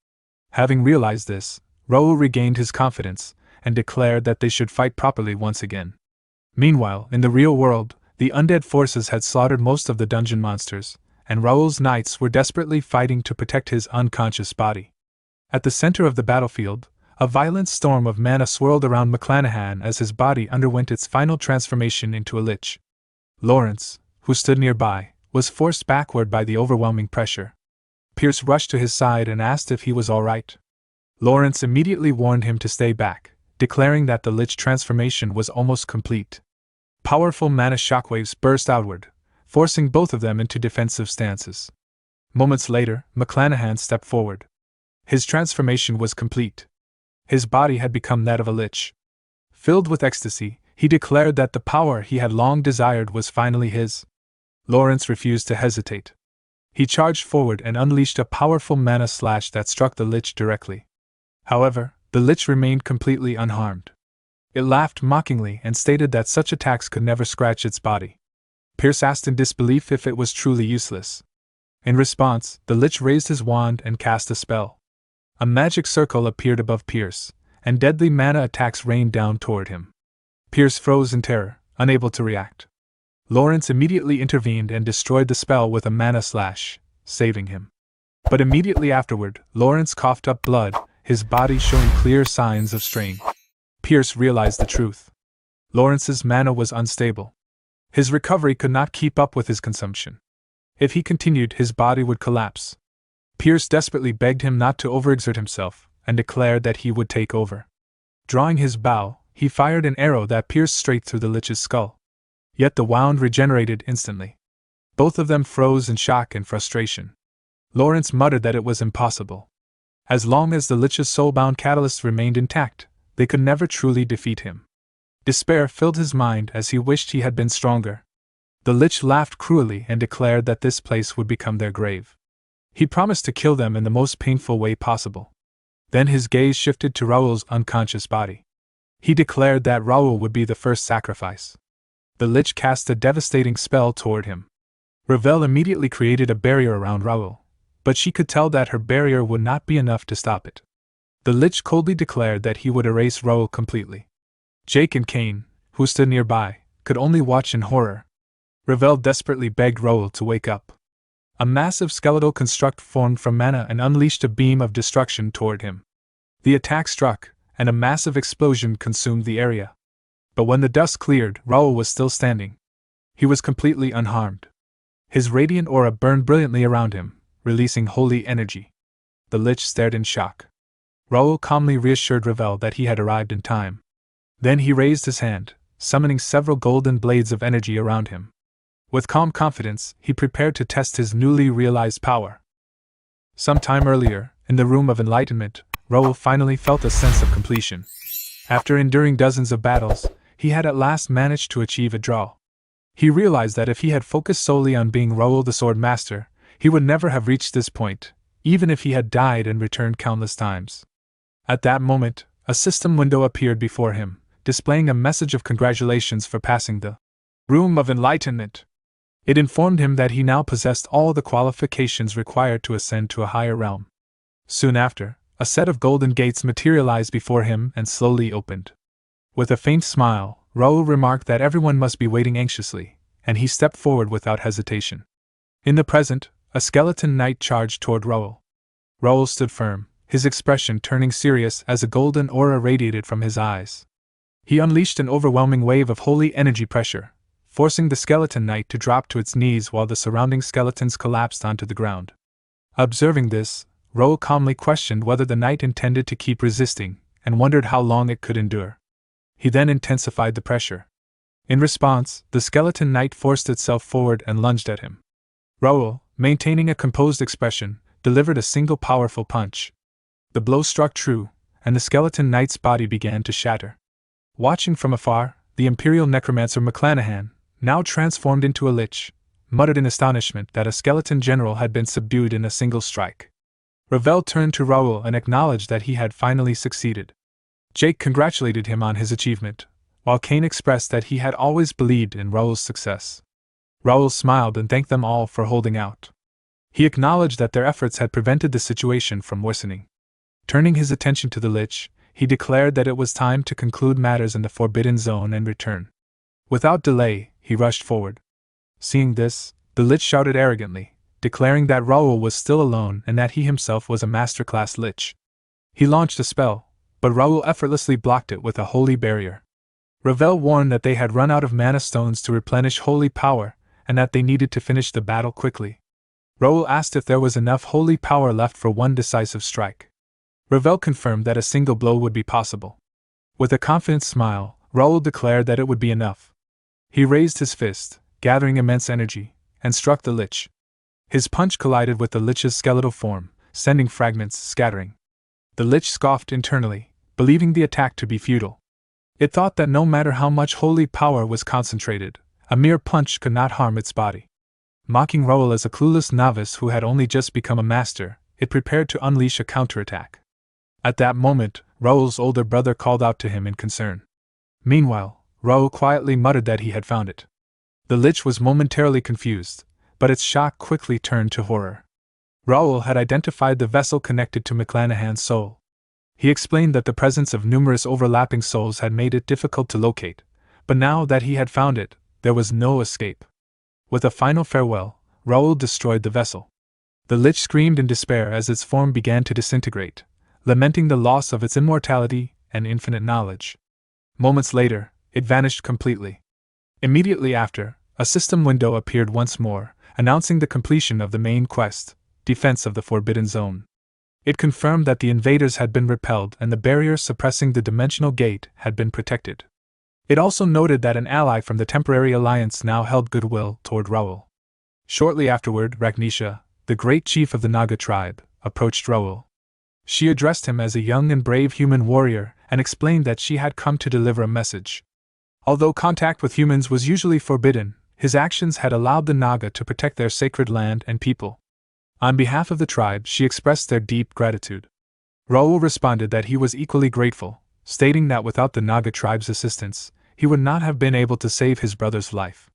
Having realized this, Raoul regained his confidence and declared that they should fight properly once again. Meanwhile, in the real world, the undead forces had slaughtered most of the dungeon monsters, and Raoul's knights were desperately fighting to protect his unconscious body. At the center of the battlefield, a violent storm of mana swirled around McClanahan as his body underwent its final transformation into a lich. Lawrence, who stood nearby, was forced backward by the overwhelming pressure. Pierce rushed to his side and asked if he was all right. Lawrence immediately warned him to stay back, declaring that the lich transformation was almost complete. Powerful mana shockwaves burst outward, forcing both of them into defensive stances. Moments later, McClanahan stepped forward. His transformation was complete. His body had become that of a lich. Filled with ecstasy, he declared that the power he had long desired was finally his. Lawrence refused to hesitate. He charged forward and unleashed a powerful mana slash that struck the lich directly. However, the lich remained completely unharmed. It laughed mockingly and stated that such attacks could never scratch its body. Pierce asked in disbelief if it was truly useless. In response, the lich raised his wand and cast a spell. A magic circle appeared above Pierce, and deadly mana attacks rained down toward him. Pierce froze in terror, unable to react. Lawrence immediately intervened and destroyed the spell with a mana slash, saving him. But immediately afterward, Lawrence coughed up blood, his body showing clear signs of strain. Pierce realized the truth. Lawrence's mana was unstable. His recovery could not keep up with his consumption. If he continued, his body would collapse. Pierce desperately begged him not to overexert himself, and declared that he would take over. Drawing his bow, he fired an arrow that pierced straight through the lich's skull. Yet the wound regenerated instantly. Both of them froze in shock and frustration. Lawrence muttered that it was impossible. As long as the lich's soulbound catalyst remained intact, they could never truly defeat him. Despair filled his mind as he wished he had been stronger. The lich laughed cruelly and declared that this place would become their grave. He promised to kill them in the most painful way possible. Then his gaze shifted to Raoul's unconscious body. He declared that Raoul would be the first sacrifice. The Lich cast a devastating spell toward him. Ravel immediately created a barrier around Raoul, but she could tell that her barrier would not be enough to stop it. The Lich coldly declared that he would erase Raoul completely. Jake and Kane, who stood nearby, could only watch in horror. Ravel desperately begged Raoul to wake up. A massive skeletal construct formed from mana and unleashed a beam of destruction toward him. The attack struck, and a massive explosion consumed the area. But when the dust cleared, Raoul was still standing. He was completely unharmed. His radiant aura burned brilliantly around him, releasing holy energy. The Lich stared in shock. Raoul calmly reassured Ravel that he had arrived in time. Then he raised his hand, summoning several golden blades of energy around him. With calm confidence, he prepared to test his newly realized power. Some time earlier, in the Room of Enlightenment, Raoul finally felt a sense of completion. After enduring dozens of battles, he had at last managed to achieve a draw. He realized that if he had focused solely on being Raoul the Sword Master, he would never have reached this point, even if he had died and returned countless times. At that moment, a system window appeared before him, displaying a message of congratulations for passing the Room of Enlightenment. It informed him that he now possessed all the qualifications required to ascend to a higher realm. Soon after, a set of golden gates materialized before him and slowly opened. With a faint smile, Raoul remarked that everyone must be waiting anxiously, and he stepped forward without hesitation. In the present, a skeleton knight charged toward Raoul. Raoul stood firm, his expression turning serious as a golden aura radiated from his eyes. He unleashed an overwhelming wave of holy energy pressure, forcing the skeleton knight to drop to its knees while the surrounding skeletons collapsed onto the ground. Observing this, Raoul calmly questioned whether the knight intended to keep resisting, and wondered how long it could endure. He then intensified the pressure. In response, the skeleton knight forced itself forward and lunged at him. Raoul, maintaining a composed expression, delivered a single powerful punch. The blow struck true, and the skeleton knight's body began to shatter. Watching from afar, the Imperial Necromancer McClanahan, now transformed into a lich, muttered in astonishment that a skeleton general had been subdued in a single strike. Ravel turned to Raoul and acknowledged that he had finally succeeded. Jake congratulated him on his achievement, while Kane expressed that he had always believed in Raoul's success. Raoul smiled and thanked them all for holding out. He acknowledged that their efforts had prevented the situation from worsening. Turning his attention to the Lich, he declared that it was time to conclude matters in the Forbidden Zone and return. Without delay, he rushed forward. Seeing this, the Lich shouted arrogantly, declaring that Raoul was still alone and that he himself was a masterclass Lich. He launched a spell, but Raoul effortlessly blocked it with a holy barrier. Ravel warned that they had run out of mana stones to replenish holy power, and that they needed to finish the battle quickly. Raoul asked if there was enough holy power left for one decisive strike. Ravel confirmed that a single blow would be possible. With a confident smile, Raoul declared that it would be enough. He raised his fist, gathering immense energy, and struck the Lich. His punch collided with the Lich's skeletal form, sending fragments scattering. The Lich scoffed internally, believing the attack to be futile. It thought that no matter how much holy power was concentrated, a mere punch could not harm its body. Mocking Raoul as a clueless novice who had only just become a master, it prepared to unleash a counterattack. At that moment, Raoul's older brother called out to him in concern. Meanwhile, Raoul quietly muttered that he had found it. The Lich was momentarily confused, but its shock quickly turned to horror. Raoul had identified the vessel connected to McClanahan's soul. He explained that the presence of numerous overlapping souls had made it difficult to locate, but now that he had found it, there was no escape. With a final farewell, Raoul destroyed the vessel. The Lich screamed in despair as its form began to disintegrate, lamenting the loss of its immortality and infinite knowledge. Moments later, it vanished completely. Immediately after, a system window appeared once more, announcing the completion of the main quest, Defense of the Forbidden Zone. It confirmed that the invaders had been repelled and the barrier suppressing the dimensional gate had been protected. It also noted that an ally from the Temporary Alliance now held goodwill toward Raoul. Shortly afterward, Ragnisha, the great chief of the Naga tribe, approached Raoul. She addressed him as a young and brave human warrior and explained that she had come to deliver a message. Although contact with humans was usually forbidden, his actions had allowed the Naga to protect their sacred land and people. On behalf of the tribe, she expressed their deep gratitude. Raoul responded that he was equally grateful, stating that without the Naga tribe's assistance, he would not have been able to save his brother's life.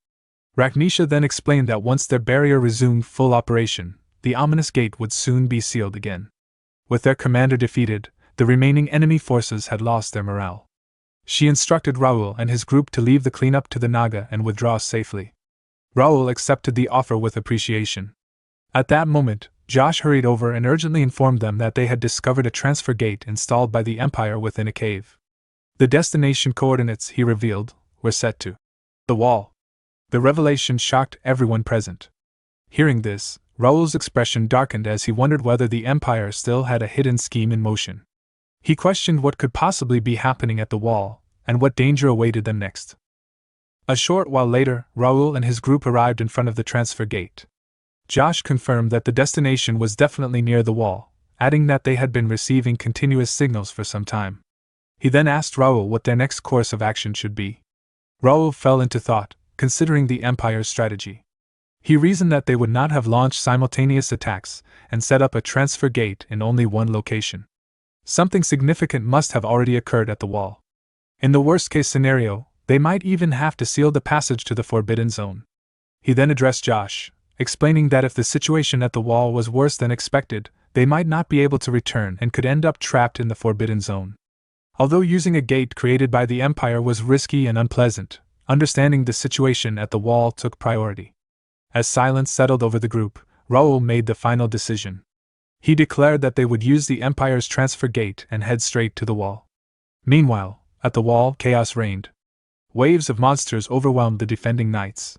Ragnisha then explained that once their barrier resumed full operation, the ominous gate would soon be sealed again. With their commander defeated, the remaining enemy forces had lost their morale. She instructed Raoul and his group to leave the cleanup to the Naga and withdraw safely. Raoul accepted the offer with appreciation. At that moment, Josh hurried over and urgently informed them that they had discovered a transfer gate installed by the Empire within a cave. The destination coordinates, he revealed, were set to the wall. The revelation shocked everyone present. Hearing this, Raoul's expression darkened as he wondered whether the Empire still had a hidden scheme in motion. He questioned what could possibly be happening at the wall, and what danger awaited them next. A short while later, Raoul and his group arrived in front of the transfer gate. Josh confirmed that the destination was definitely near the wall, adding that they had been receiving continuous signals for some time. He then asked Raoul what their next course of action should be. Raoul fell into thought, considering the Empire's strategy. He reasoned that they would not have launched simultaneous attacks and set up a transfer gate in only one location. Something significant must have already occurred at the wall. In the worst-case scenario, they might even have to seal the passage to the Forbidden Zone. He then addressed Josh, explaining that if the situation at the wall was worse than expected, they might not be able to return and could end up trapped in the Forbidden Zone. Although using a gate created by the Empire was risky and unpleasant, understanding the situation at the wall took priority. As silence settled over the group, Raoul made the final decision. He declared that they would use the Empire's transfer gate and head straight to the wall. Meanwhile, at the wall, chaos reigned. Waves of monsters overwhelmed the defending knights.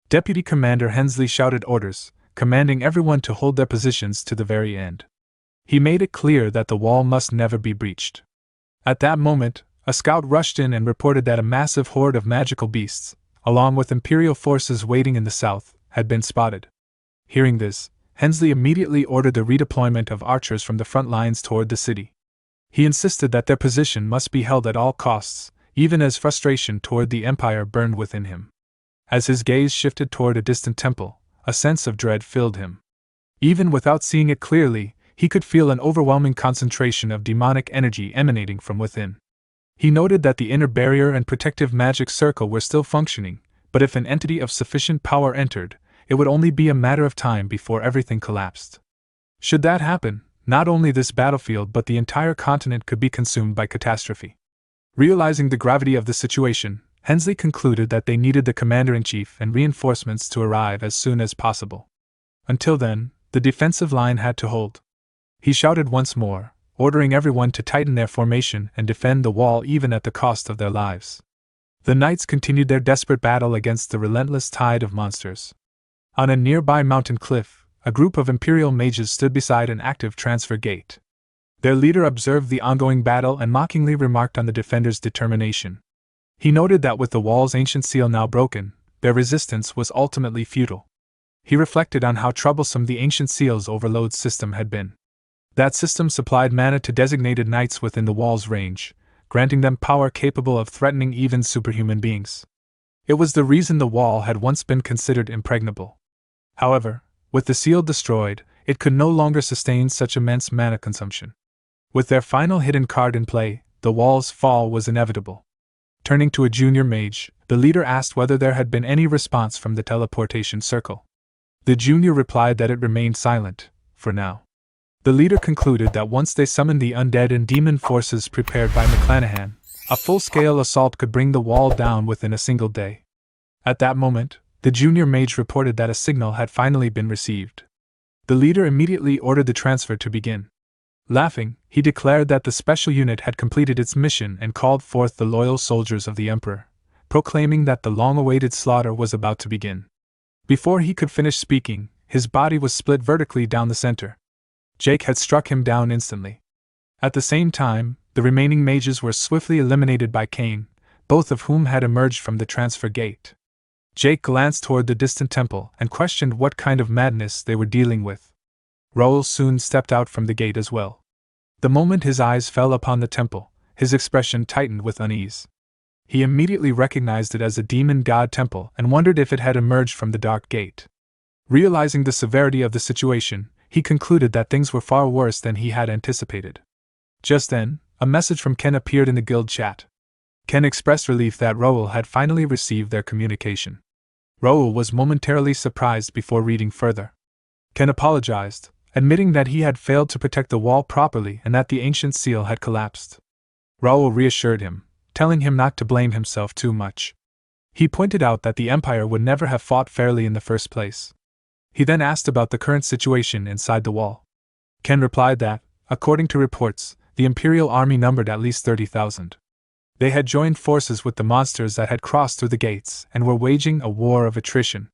Deputy Commander Hensley shouted orders, commanding everyone to hold their positions to the very end. He made it clear that the wall must never be breached. At that moment, a scout rushed in and reported that a massive horde of magical beasts, along with Imperial forces waiting in the south, had been spotted. Hearing this, Hensley immediately ordered the redeployment of archers from the front lines toward the city. He insisted that their position must be held at all costs, even as frustration toward the Empire burned within him. As his gaze shifted toward a distant temple, a sense of dread filled him. Even without seeing it clearly, he could feel an overwhelming concentration of demonic energy emanating from within. He noted that the inner barrier and protective magic circle were still functioning, but if an entity of sufficient power entered, it would only be a matter of time before everything collapsed. Should that happen, not only this battlefield but the entire continent could be consumed by catastrophe. Realizing the gravity of the situation, Hensley concluded that they needed the commander-in-chief and reinforcements to arrive as soon as possible. Until then, the defensive line had to hold. He shouted once more, ordering everyone to tighten their formation and defend the wall even at the cost of their lives. The knights continued their desperate battle against the relentless tide of monsters. On a nearby mountain cliff, a group of Imperial mages stood beside an active transfer gate. Their leader observed the ongoing battle and mockingly remarked on the defenders' determination. He noted that with the wall's ancient seal now broken, their resistance was ultimately futile. He reflected on how troublesome the ancient seal's overload system had been. That system supplied mana to designated knights within the wall's range, granting them power capable of threatening even superhuman beings. It was the reason the wall had once been considered impregnable. However, with the seal destroyed, it could no longer sustain such immense mana consumption. With their final hidden card in play, the wall's fall was inevitable. Turning to a junior mage, the leader asked whether there had been any response from the teleportation circle. The junior replied that it remained silent, for now. The leader concluded that once they summoned the undead and demon forces prepared by McClanahan, a full-scale assault could bring the wall down within a single day. At that moment, the junior mage reported that a signal had finally been received. The leader immediately ordered the transfer to begin. Laughing, he declared that the special unit had completed its mission and called forth the loyal soldiers of the Emperor, proclaiming that the long-awaited slaughter was about to begin. Before he could finish speaking, his body was split vertically down the center. Jake had struck him down instantly. At the same time, the remaining mages were swiftly eliminated by Cain, both of whom had emerged from the transfer gate. Jake glanced toward the distant temple and questioned what kind of madness they were dealing with. Raoul soon stepped out from the gate as well. The moment his eyes fell upon the temple, his expression tightened with unease. He immediately recognized it as a demon god temple and wondered if it had emerged from the dark gate. Realizing the severity of the situation, he concluded that things were far worse than he had anticipated. Just then, a message from Ken appeared in the guild chat. Ken expressed relief that Raoul had finally received their communication. Raoul was momentarily surprised before reading further. Ken apologized, admitting that he had failed to protect the wall properly and that the ancient seal had collapsed. Raoul reassured him, telling him not to blame himself too much. He pointed out that the Empire would never have fought fairly in the first place. He then asked about the current situation inside the wall. Ken replied that, according to reports, the Imperial army numbered at least 30,000. They had joined forces with the monsters that had crossed through the gates and were waging a war of attrition.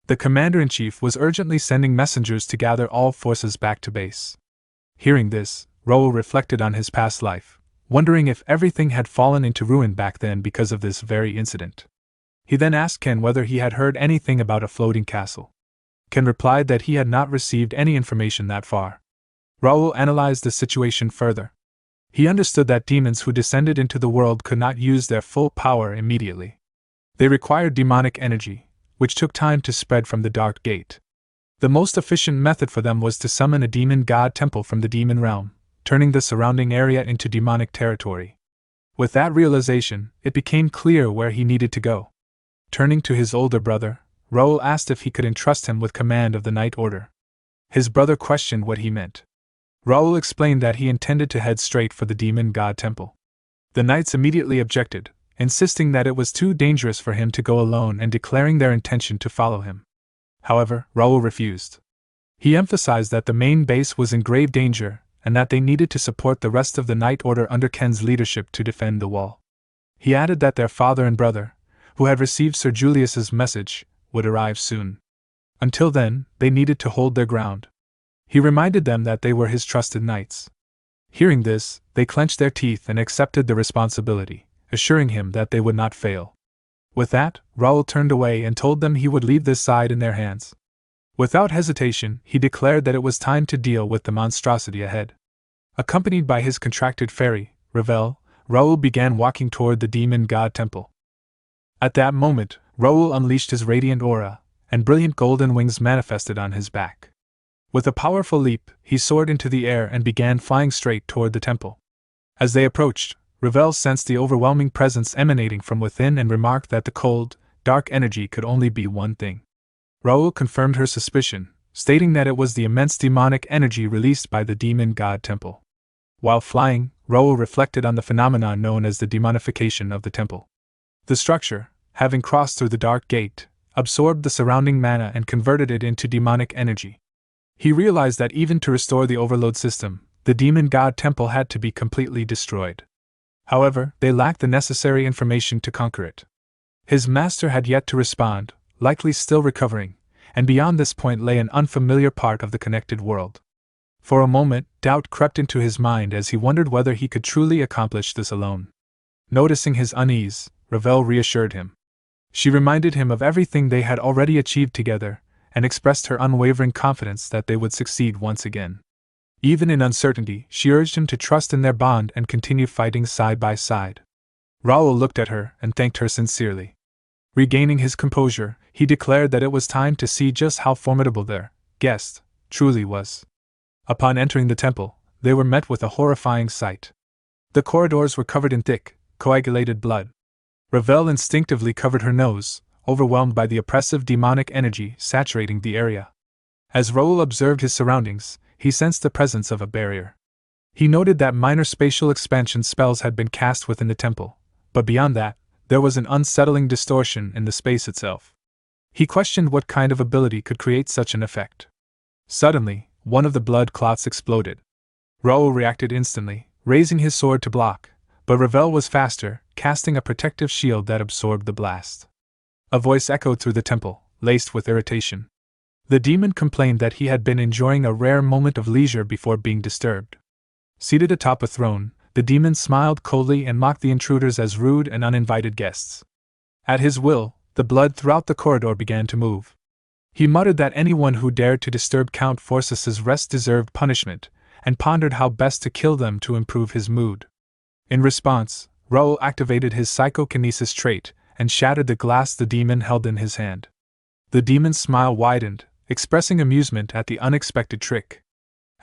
The commander-in-chief was urgently sending messengers to gather all forces back to base. Hearing this, Raoul reflected on his past life, wondering if everything had fallen into ruin back then because of this very incident. He then asked Ken whether he had heard anything about a floating castle. Ken replied that he had not received any information that far. Raoul analyzed the situation further. He understood that demons who descended into the world could not use their full power immediately. They required demonic energy, which took time to spread from the Dark Gate. The most efficient method for them was to summon a demon god temple from the demon realm, turning the surrounding area into demonic territory. With that realization, it became clear where he needed to go. Turning to his older brother, Raoul asked if he could entrust him with command of the Night Order. His brother questioned what he meant. Raoul explained that he intended to head straight for the demon god temple. The knights immediately objected, insisting that it was too dangerous for him to go alone and declaring their intention to follow him. However, Raoul refused. He emphasized that the main base was in grave danger and that they needed to support the rest of the Night Order under Ken's leadership to defend the wall. He added that their father and brother, who had received Sir Julius's message, would arrive soon. Until then, they needed to hold their ground. He reminded them that they were his trusted knights. Hearing this, they clenched their teeth and accepted the responsibility, assuring him that they would not fail. With that, Raoul turned away and told them he would leave this side in their hands. Without hesitation, he declared that it was time to deal with the monstrosity ahead. Accompanied by his contracted fairy, Ravel, Raoul began walking toward the demon god temple. At that moment, Raoul unleashed his radiant aura, and brilliant golden wings manifested on his back. With a powerful leap, he soared into the air and began flying straight toward the temple. As they approached, Ravel sensed the overwhelming presence emanating from within and remarked that the cold, dark energy could only be one thing. Raoul confirmed her suspicion, stating that it was the immense demonic energy released by the demon god temple. While flying, Raoul reflected on the phenomenon known as the demonification of the temple. The structure, having crossed through the Dark Gate, absorbed the surrounding mana and converted it into demonic energy. He realized that even to restore the overload system, the demon god temple had to be completely destroyed. However, they lacked the necessary information to conquer it. His master had yet to respond, likely still recovering, and beyond this point lay an unfamiliar part of the connected world. For a moment, doubt crept into his mind as he wondered whether he could truly accomplish this alone. Noticing his unease, Ravel reassured him. She reminded him of everything they had already achieved together, and expressed her unwavering confidence that they would succeed once again. Even in uncertainty, she urged him to trust in their bond and continue fighting side by side. Raoul looked at her and thanked her sincerely. Regaining his composure, he declared that it was time to see just how formidable their guest truly was. Upon entering the temple, they were met with a horrifying sight. The corridors were covered in thick, coagulated blood. Ravel instinctively covered her nose, overwhelmed by the oppressive demonic energy saturating the area. As Raoul observed his surroundings, he sensed the presence of a barrier. He noted that minor spatial expansion spells had been cast within the temple, but beyond that, there was an unsettling distortion in the space itself. He questioned what kind of ability could create such an effect. Suddenly, one of the blood clots exploded. Raoul reacted instantly, raising his sword to block, but Ravel was faster, casting a protective shield that absorbed the blast. A voice echoed through the temple, laced with irritation. The demon complained that he had been enjoying a rare moment of leisure before being disturbed. Seated atop a throne, the demon smiled coldly and mocked the intruders as rude and uninvited guests. At his will, the blood throughout the corridor began to move. He muttered that anyone who dared to disturb Count Forces's rest deserved punishment, and pondered how best to kill them to improve his mood. In response, Raoul activated his psychokinesis trait and shattered the glass the demon held in his hand. The demon's smile widened, expressing amusement at the unexpected trick.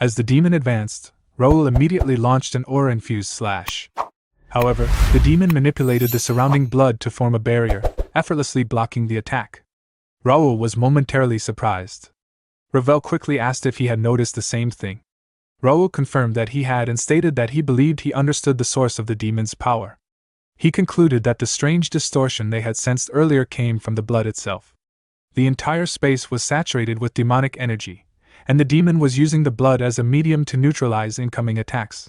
As the demon advanced, Raoul immediately launched an aura-infused slash. However, the demon manipulated the surrounding blood to form a barrier, effortlessly blocking the attack. Raoul was momentarily surprised. Ravel quickly asked if he had noticed the same thing. Raoul confirmed that he had and stated that he believed he understood the source of the demon's power. He concluded that the strange distortion they had sensed earlier came from the blood itself. The entire space was saturated with demonic energy, and the demon was using the blood as a medium to neutralize incoming attacks.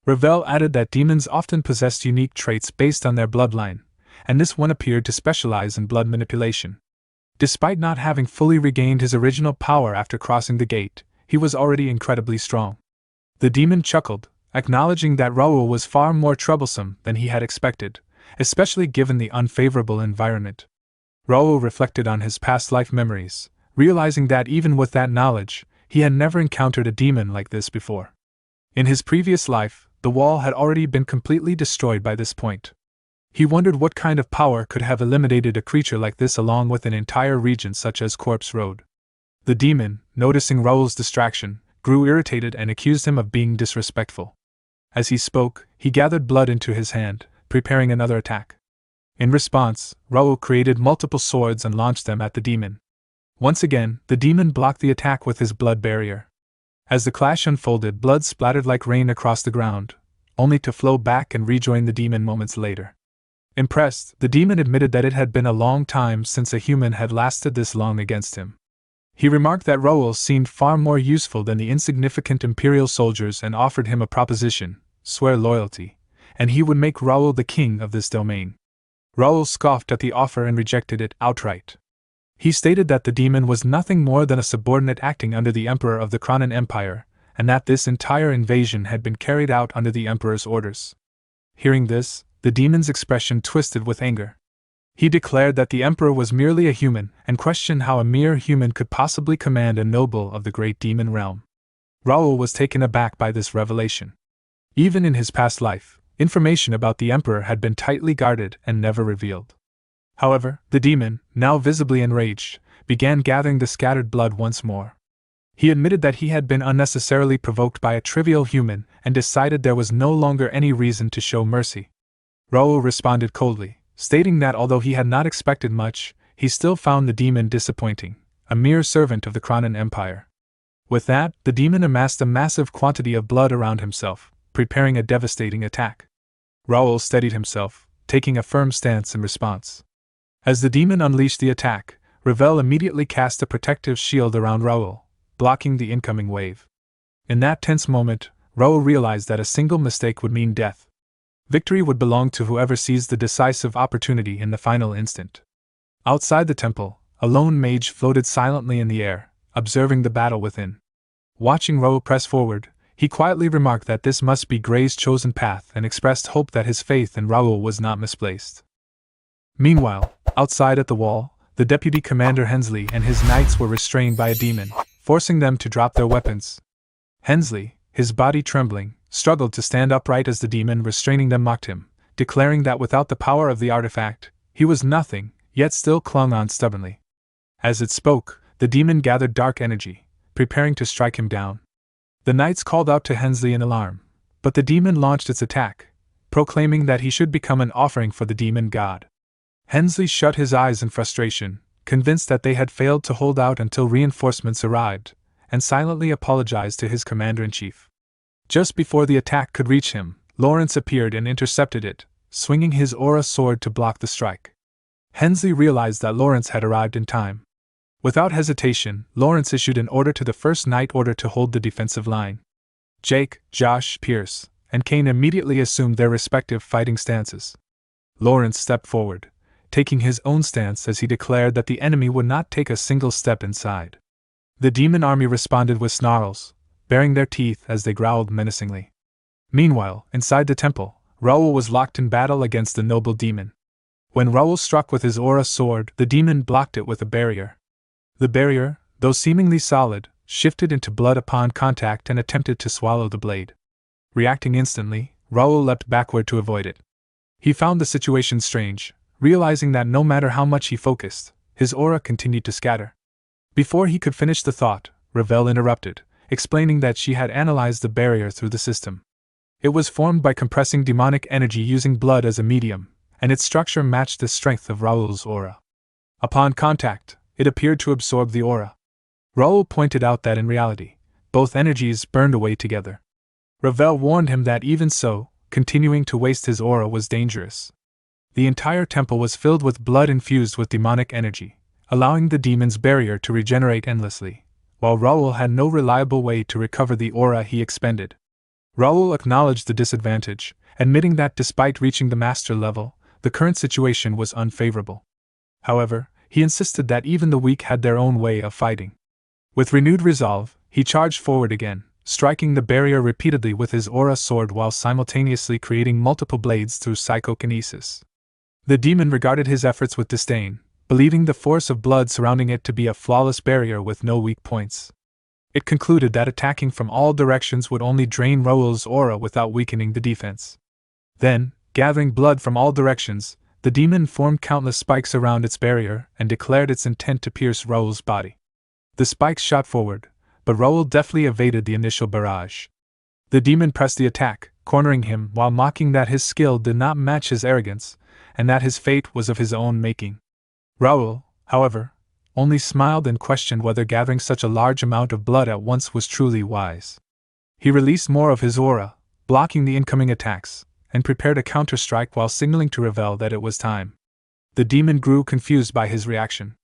Ravel added that demons often possessed unique traits based on their bloodline, and this one appeared to specialize in blood manipulation. Despite not having fully regained his original power after crossing the gate, he was already incredibly strong. The demon chuckled, acknowledging that Raoul was far more troublesome than he had expected, especially given the unfavorable environment. Raoul reflected on his past life memories, realizing that even with that knowledge, he had never encountered a demon like this before. In his previous life, the wall had already been completely destroyed by this point. He wondered what kind of power could have eliminated a creature like this along with an entire region such as Corpse Road. The demon, noticing Raoul's distraction, grew irritated and accused him of being disrespectful. As he spoke, he gathered blood into his hand, preparing another attack. In response, Raoul created multiple swords and launched them at the demon. Once again, the demon blocked the attack with his blood barrier. As the clash unfolded, blood splattered like rain across the ground, only to flow back and rejoin the demon moments later. Impressed, the demon admitted that it had been a long time since a human had lasted this long against him. He remarked that Raoul seemed far more useful than the insignificant Imperial soldiers and offered him a proposition: swear loyalty, and he would make Raoul the king of this domain. Raoul scoffed at the offer and rejected it outright. He stated that the demon was nothing more than a subordinate acting under the Emperor of the Cronan Empire, and that this entire invasion had been carried out under the Emperor's orders. Hearing this, the demon's expression twisted with anger. He declared that the Emperor was merely a human and questioned how a mere human could possibly command a noble of the great demon realm. Raoul was taken aback by this revelation. Even in his past life, information about the Emperor had been tightly guarded and never revealed. However, the demon, now visibly enraged, began gathering the scattered blood once more. He admitted that he had been unnecessarily provoked by a trivial human and decided there was no longer any reason to show mercy. Raoul responded coldly, stating that although he had not expected much, he still found the demon disappointing, a mere servant of the Cronan Empire. With that, the demon amassed a massive quantity of blood around himself, preparing a devastating attack. Raoul steadied himself, taking a firm stance in response. As the demon unleashed the attack, Ravel immediately cast a protective shield around Raoul, blocking the incoming wave. In that tense moment, Raoul realized that a single mistake would mean death. Victory would belong to whoever seized the decisive opportunity in the final instant. Outside the temple, a lone mage floated silently in the air, observing the battle within. Watching Raoul press forward, he quietly remarked that this must be Gray's chosen path and expressed hope that his faith in Raoul was not misplaced. Meanwhile, outside at the wall, the deputy commander Hensley and his knights were restrained by a demon, forcing them to drop their weapons. Hensley, his body trembling, struggled to stand upright as the demon restraining them mocked him, declaring that without the power of the artifact, he was nothing, yet still clung on stubbornly. As it spoke, the demon gathered dark energy, preparing to strike him down. The knights called out to Hensley in alarm, but the demon launched its attack, proclaiming that he should become an offering for the demon god. Hensley shut his eyes in frustration, convinced that they had failed to hold out until reinforcements arrived, and silently apologized to his commander-in-chief. Just before the attack could reach him, Lawrence appeared and intercepted it, swinging his aura sword to block the strike. Hensley realized that Lawrence had arrived in time. Without hesitation, Lawrence issued an order to the first knight order to hold the defensive line. Jake, Josh, Pierce, and Kane immediately assumed their respective fighting stances. Lawrence stepped forward, taking his own stance as he declared that the enemy would not take a single step inside. The demon army responded with snarls, baring their teeth as they growled menacingly. Meanwhile, inside the temple, Raoul was locked in battle against the noble demon. When Raoul struck with his aura sword, the demon blocked it with a barrier. The barrier, though seemingly solid, shifted into blood upon contact and attempted to swallow the blade. Reacting instantly, Raoul leapt backward to avoid it. He found the situation strange, realizing that no matter how much he focused, his aura continued to scatter. Before he could finish the thought, Ravel interrupted, explaining that she had analyzed the barrier through the system. It was formed by compressing demonic energy using blood as a medium, and its structure matched the strength of Raoul's aura. Upon contact, it appeared to absorb the aura. Raoul pointed out that in reality, both energies burned away together. Ravel warned him that even so, continuing to waste his aura was dangerous. The entire temple was filled with blood infused with demonic energy, allowing the demon's barrier to regenerate endlessly, while Raoul had no reliable way to recover the aura he expended. Raoul acknowledged the disadvantage, admitting that despite reaching the master level, the current situation was unfavorable. However, he insisted that even the weak had their own way of fighting. With renewed resolve, he charged forward again, striking the barrier repeatedly with his aura sword while simultaneously creating multiple blades through psychokinesis. The demon regarded his efforts with disdain, believing the force of blood surrounding it to be a flawless barrier with no weak points. It concluded that attacking from all directions would only drain Raoul's aura without weakening the defense. Then, gathering blood from all directions, the demon formed countless spikes around its barrier and declared its intent to pierce Raoul's body. The spikes shot forward, but Raoul deftly evaded the initial barrage. The demon pressed the attack, cornering him while mocking that his skill did not match his arrogance, and that his fate was of his own making. Raoul, however, only smiled and questioned whether gathering such a large amount of blood at once was truly wise. He released more of his aura, blocking the incoming attacks, and prepared a counter-strike while signaling to Ravel that it was time. The demon grew confused by his reaction.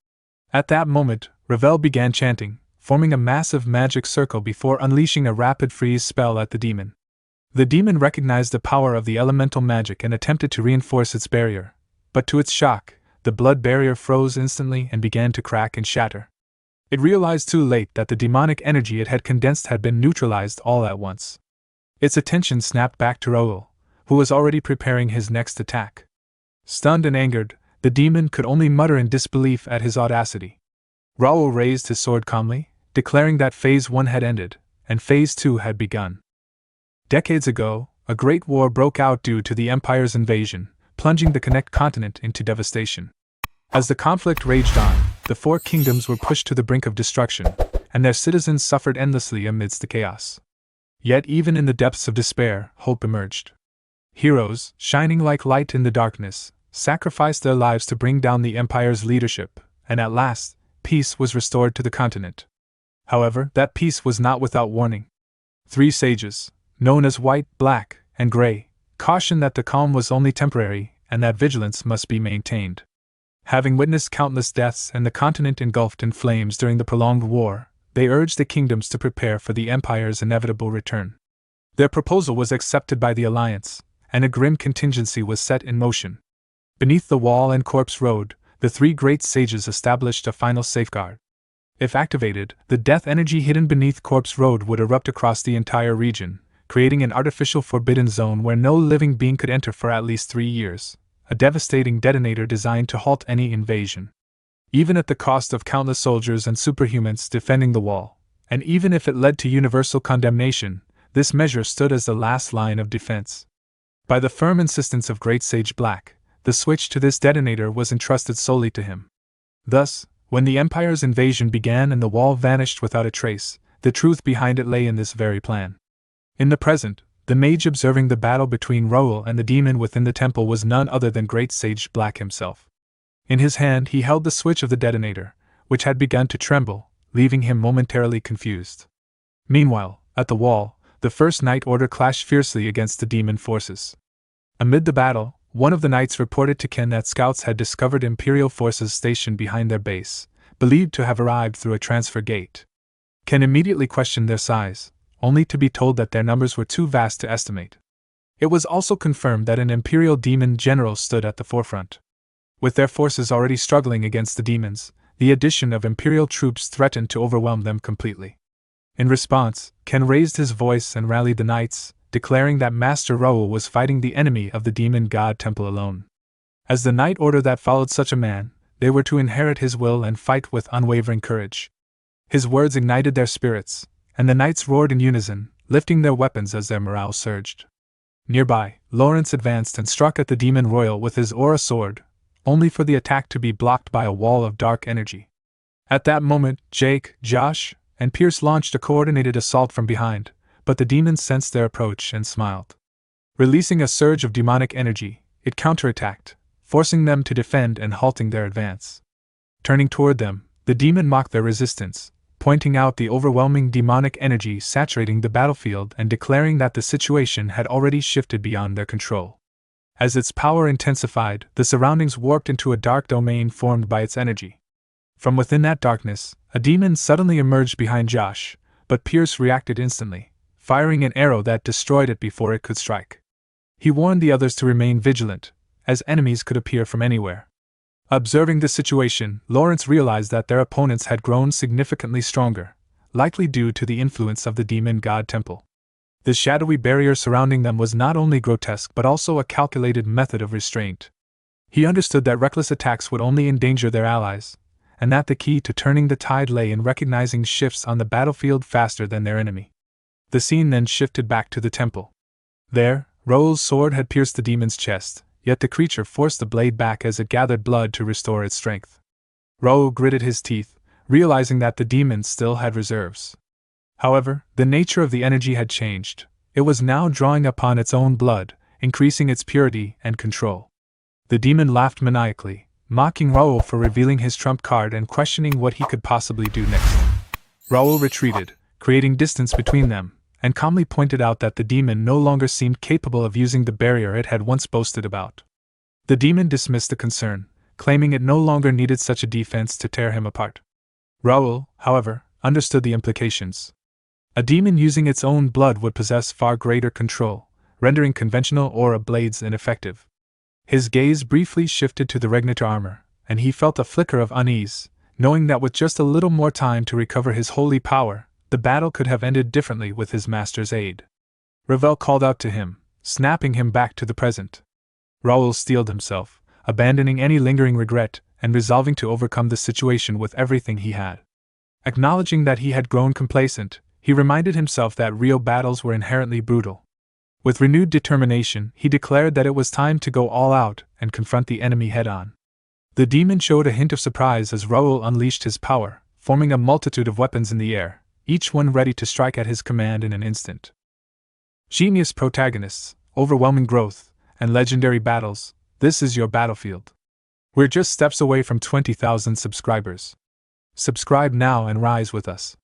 At that moment, Ravel began chanting, forming a massive magic circle before unleashing a rapid freeze spell at the demon. The demon recognized the power of the elemental magic and attempted to reinforce its barrier, but to its shock, the blood barrier froze instantly and began to crack and shatter. It realized too late that the demonic energy it had condensed had been neutralized all at once. Its attention snapped back to Raoul, who was already preparing his next attack. Stunned and angered, the demon could only mutter in disbelief at his audacity. Raoul raised his sword calmly, declaring that Phase 1 had ended, and Phase 2 had begun. Decades ago, a great war broke out due to the Empire's invasion, plunging the Connect continent into devastation. As the conflict raged on, the four kingdoms were pushed to the brink of destruction, and their citizens suffered endlessly amidst the chaos. Yet even in the depths of despair, hope emerged. Heroes, shining like light in the darkness, sacrificed their lives to bring down the Empire's leadership, and at last, peace was restored to the continent. However, that peace was not without warning. 3 sages, known as White, Black, and Gray, cautioned that the calm was only temporary and that vigilance must be maintained. Having witnessed countless deaths and the continent engulfed in flames during the prolonged war, they urged the kingdoms to prepare for the Empire's inevitable return. Their proposal was accepted by the Alliance, and a grim contingency was set in motion. Beneath the Wall and Corpse Road, the 3 great sages established a final safeguard. If activated, the death energy hidden beneath Corpse Road would erupt across the entire region, creating an artificial forbidden zone where no living being could enter for at least 3 years, a devastating detonator designed to halt any invasion. Even at the cost of countless soldiers and superhumans defending the wall, and even if it led to universal condemnation, this measure stood as the last line of defense. By the firm insistence of Great Sage Black, the switch to this detonator was entrusted solely to him. Thus, when the Empire's invasion began and the wall vanished without a trace, the truth behind it lay in this very plan. In the present, the mage observing the battle between Raoul and the demon within the temple was none other than Great Sage Black himself. In his hand he held the switch of the detonator, which had begun to tremble, leaving him momentarily confused. Meanwhile, at the wall, the First Knight Order clashed fiercely against the demon forces. Amid the battle, one of the knights reported to Ken that scouts had discovered Imperial forces stationed behind their base, believed to have arrived through a transfer gate. Ken immediately questioned their size, only to be told that their numbers were too vast to estimate. It was also confirmed that an Imperial demon general stood at the forefront. With their forces already struggling against the demons, the addition of Imperial troops threatened to overwhelm them completely. In response, Ken raised his voice and rallied the knights, declaring that Master Raoul was fighting the enemy of the demon god temple alone. As the knight order that followed such a man, they were to inherit his will and fight with unwavering courage. His words ignited their spirits, and the knights roared in unison, lifting their weapons as their morale surged. Nearby, Lawrence advanced and struck at the demon royal with his aura sword, only for the attack to be blocked by a wall of dark energy. At that moment, Jake, Josh, and Pierce launched a coordinated assault from behind, but the demons sensed their approach and smiled. Releasing a surge of demonic energy, it counterattacked, forcing them to defend and halting their advance. Turning toward them, the demon mocked their resistance, pointing out the overwhelming demonic energy saturating the battlefield and declaring that the situation had already shifted beyond their control. As its power intensified, the surroundings warped into a dark domain formed by its energy. From within that darkness, a demon suddenly emerged behind Josh, but Pierce reacted instantly, firing an arrow that destroyed it before it could strike. He warned the others to remain vigilant, as enemies could appear from anywhere. Observing the situation, Lawrence realized that their opponents had grown significantly stronger, likely due to the influence of the demon god temple. The shadowy barrier surrounding them was not only grotesque but also a calculated method of restraint. He understood that reckless attacks would only endanger their allies, and that the key to turning the tide lay in recognizing shifts on the battlefield faster than their enemy. The scene then shifted back to the temple. There, Raoul's sword had pierced the demon's chest, yet the creature forced the blade back as it gathered blood to restore its strength. Raoul gritted his teeth, realizing that the demon still had reserves. However, the nature of the energy had changed. It was now drawing upon its own blood, increasing its purity and control. The demon laughed maniacally, mocking Raoul for revealing his trump card and questioning what he could possibly do next. Raoul retreated, creating distance between them, and calmly pointed out that the demon no longer seemed capable of using the barrier it had once boasted about. The demon dismissed the concern, claiming it no longer needed such a defense to tear him apart. Raoul, however, understood the implications. A demon using its own blood would possess far greater control, rendering conventional aura blades ineffective. His gaze briefly shifted to the Regnitor armor, and he felt a flicker of unease, knowing that with just a little more time to recover his holy power, the battle could have ended differently with his master's aid. Ravel called out to him, snapping him back to the present. Raoul steeled himself, abandoning any lingering regret, and resolving to overcome the situation with everything he had. Acknowledging that he had grown complacent, he reminded himself that real battles were inherently brutal. With renewed determination, he declared that it was time to go all out and confront the enemy head-on. The demon showed a hint of surprise as Raoul unleashed his power, forming a multitude of weapons in the air, each one ready to strike at his command in an instant. Genius protagonists, overwhelming growth, and legendary battles, this is your battlefield. We're just steps away from 20,000 subscribers. Subscribe now and rise with us.